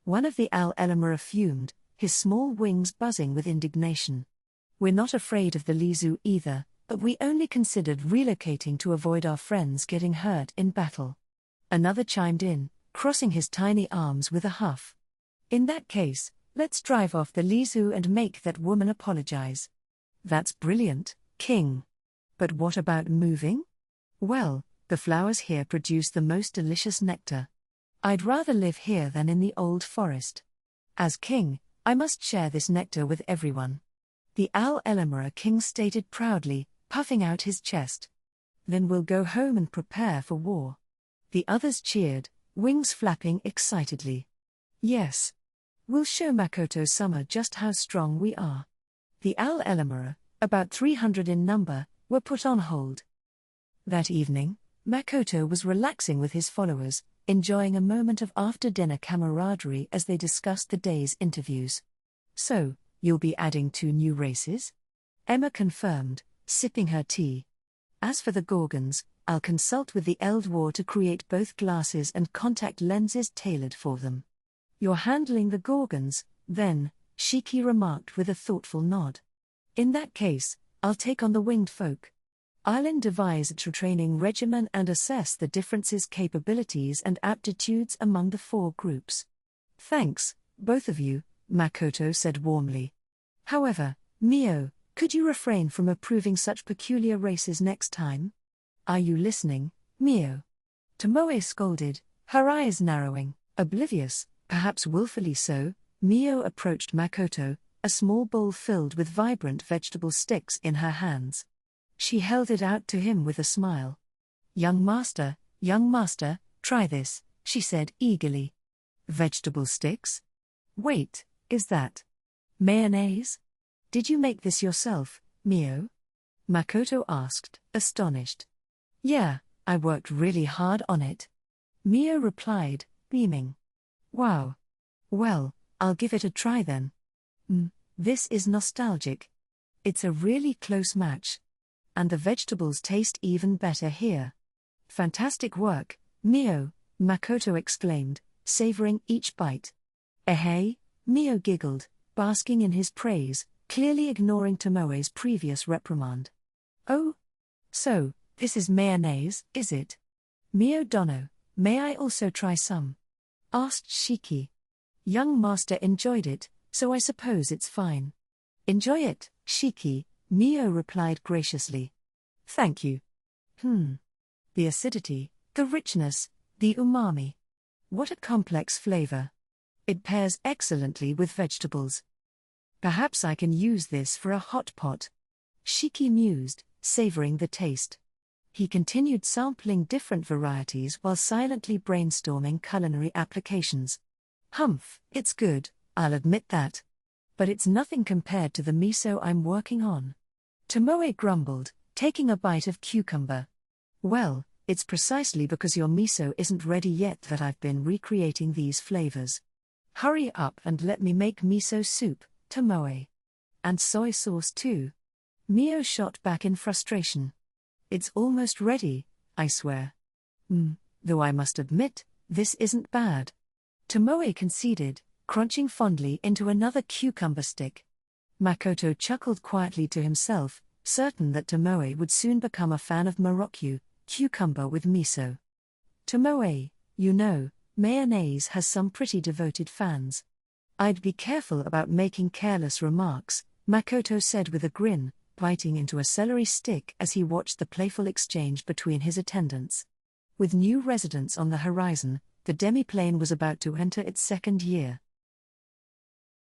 One of the Al-Elamura fumed, his small wings buzzing with indignation. We're not afraid of the Lizu either, but we only considered relocating to avoid our friends getting hurt in battle. Another chimed in, crossing his tiny arms with a huff. In that case, let's drive off the Lizu and make that woman apologize. That's brilliant, King. But what about moving? Well, the flowers here produce the most delicious nectar. I'd rather live here than in the old forest. As king, I must share this nectar with everyone. The Al-Elamura king stated proudly, puffing out his chest. Then we'll go home and prepare for war. The others cheered, wings flapping excitedly. Yes. We'll show Makoto-sama just how strong we are. The Al-Elamura, about 300 in number, were put on hold. That evening, Makoto was relaxing with his followers, enjoying a moment of after-dinner camaraderie as they discussed the day's interviews. So, you'll be adding 2 new races? Emma confirmed, sipping her tea. As for the Gorgons, I'll consult with the Eldwar to create both glasses and contact lenses tailored for them. You're handling the Gorgons, then, Shiki remarked with a thoughtful nod. In that case, I'll take on the winged folk. I'll devise a training regimen and assess the differences, capabilities and aptitudes among the 4 groups. Thanks, both of you, Makoto said warmly. However, Mio, Could you refrain from approving such peculiar races next time? Are you listening, Mio? Tomoe scolded, her eyes narrowing. Oblivious, perhaps willfully so, Mio approached Makoto, a small bowl filled with vibrant vegetable sticks in her hands. She held it out to him with a smile. Young master, try this, she said eagerly. Vegetable sticks? Wait, is that mayonnaise? Did you make this yourself, Mio? Makoto asked, astonished. Yeah, I worked really hard on it. Mio replied, beaming. Wow. Well, I'll give it a try then. This is nostalgic. It's a really close match. And the vegetables taste even better here. Fantastic work, Mio, Makoto exclaimed, savoring each bite. Hey, Mio giggled, basking in his praise, clearly ignoring Tomoe's previous reprimand. Oh? So, this is mayonnaise, is it? Mio Dono, may I also try some? Asked Shiki. Young master enjoyed it, so I suppose it's fine. Enjoy it, Shiki, Mio replied graciously. Thank you. The acidity, the richness, the umami. What a complex flavor. It pairs excellently with vegetables. Perhaps I can use this for a hot pot. Shiki mused, savoring the taste. He continued sampling different varieties while silently brainstorming culinary applications. Humph, it's good, I'll admit that. But it's nothing compared to the miso I'm working on. Tomoe grumbled, taking a bite of cucumber. Well, it's precisely because your miso isn't ready yet that I've been recreating these flavors. Hurry up and let me make miso soup, Tomoe. And soy sauce too. Mio shot back in frustration. It's almost ready, I swear. Though I must admit, this isn't bad. Tomoe conceded, crunching fondly into another cucumber stick. Makoto chuckled quietly to himself, certain that Tomoe would soon become a fan of Morocco, cucumber with miso. Tomoe, you know, mayonnaise has some pretty devoted fans. I'd be careful about making careless remarks, Makoto said with a grin, biting into a celery stick as he watched the playful exchange between his attendants. With new residents on the horizon, the demiplane was about to enter its second year.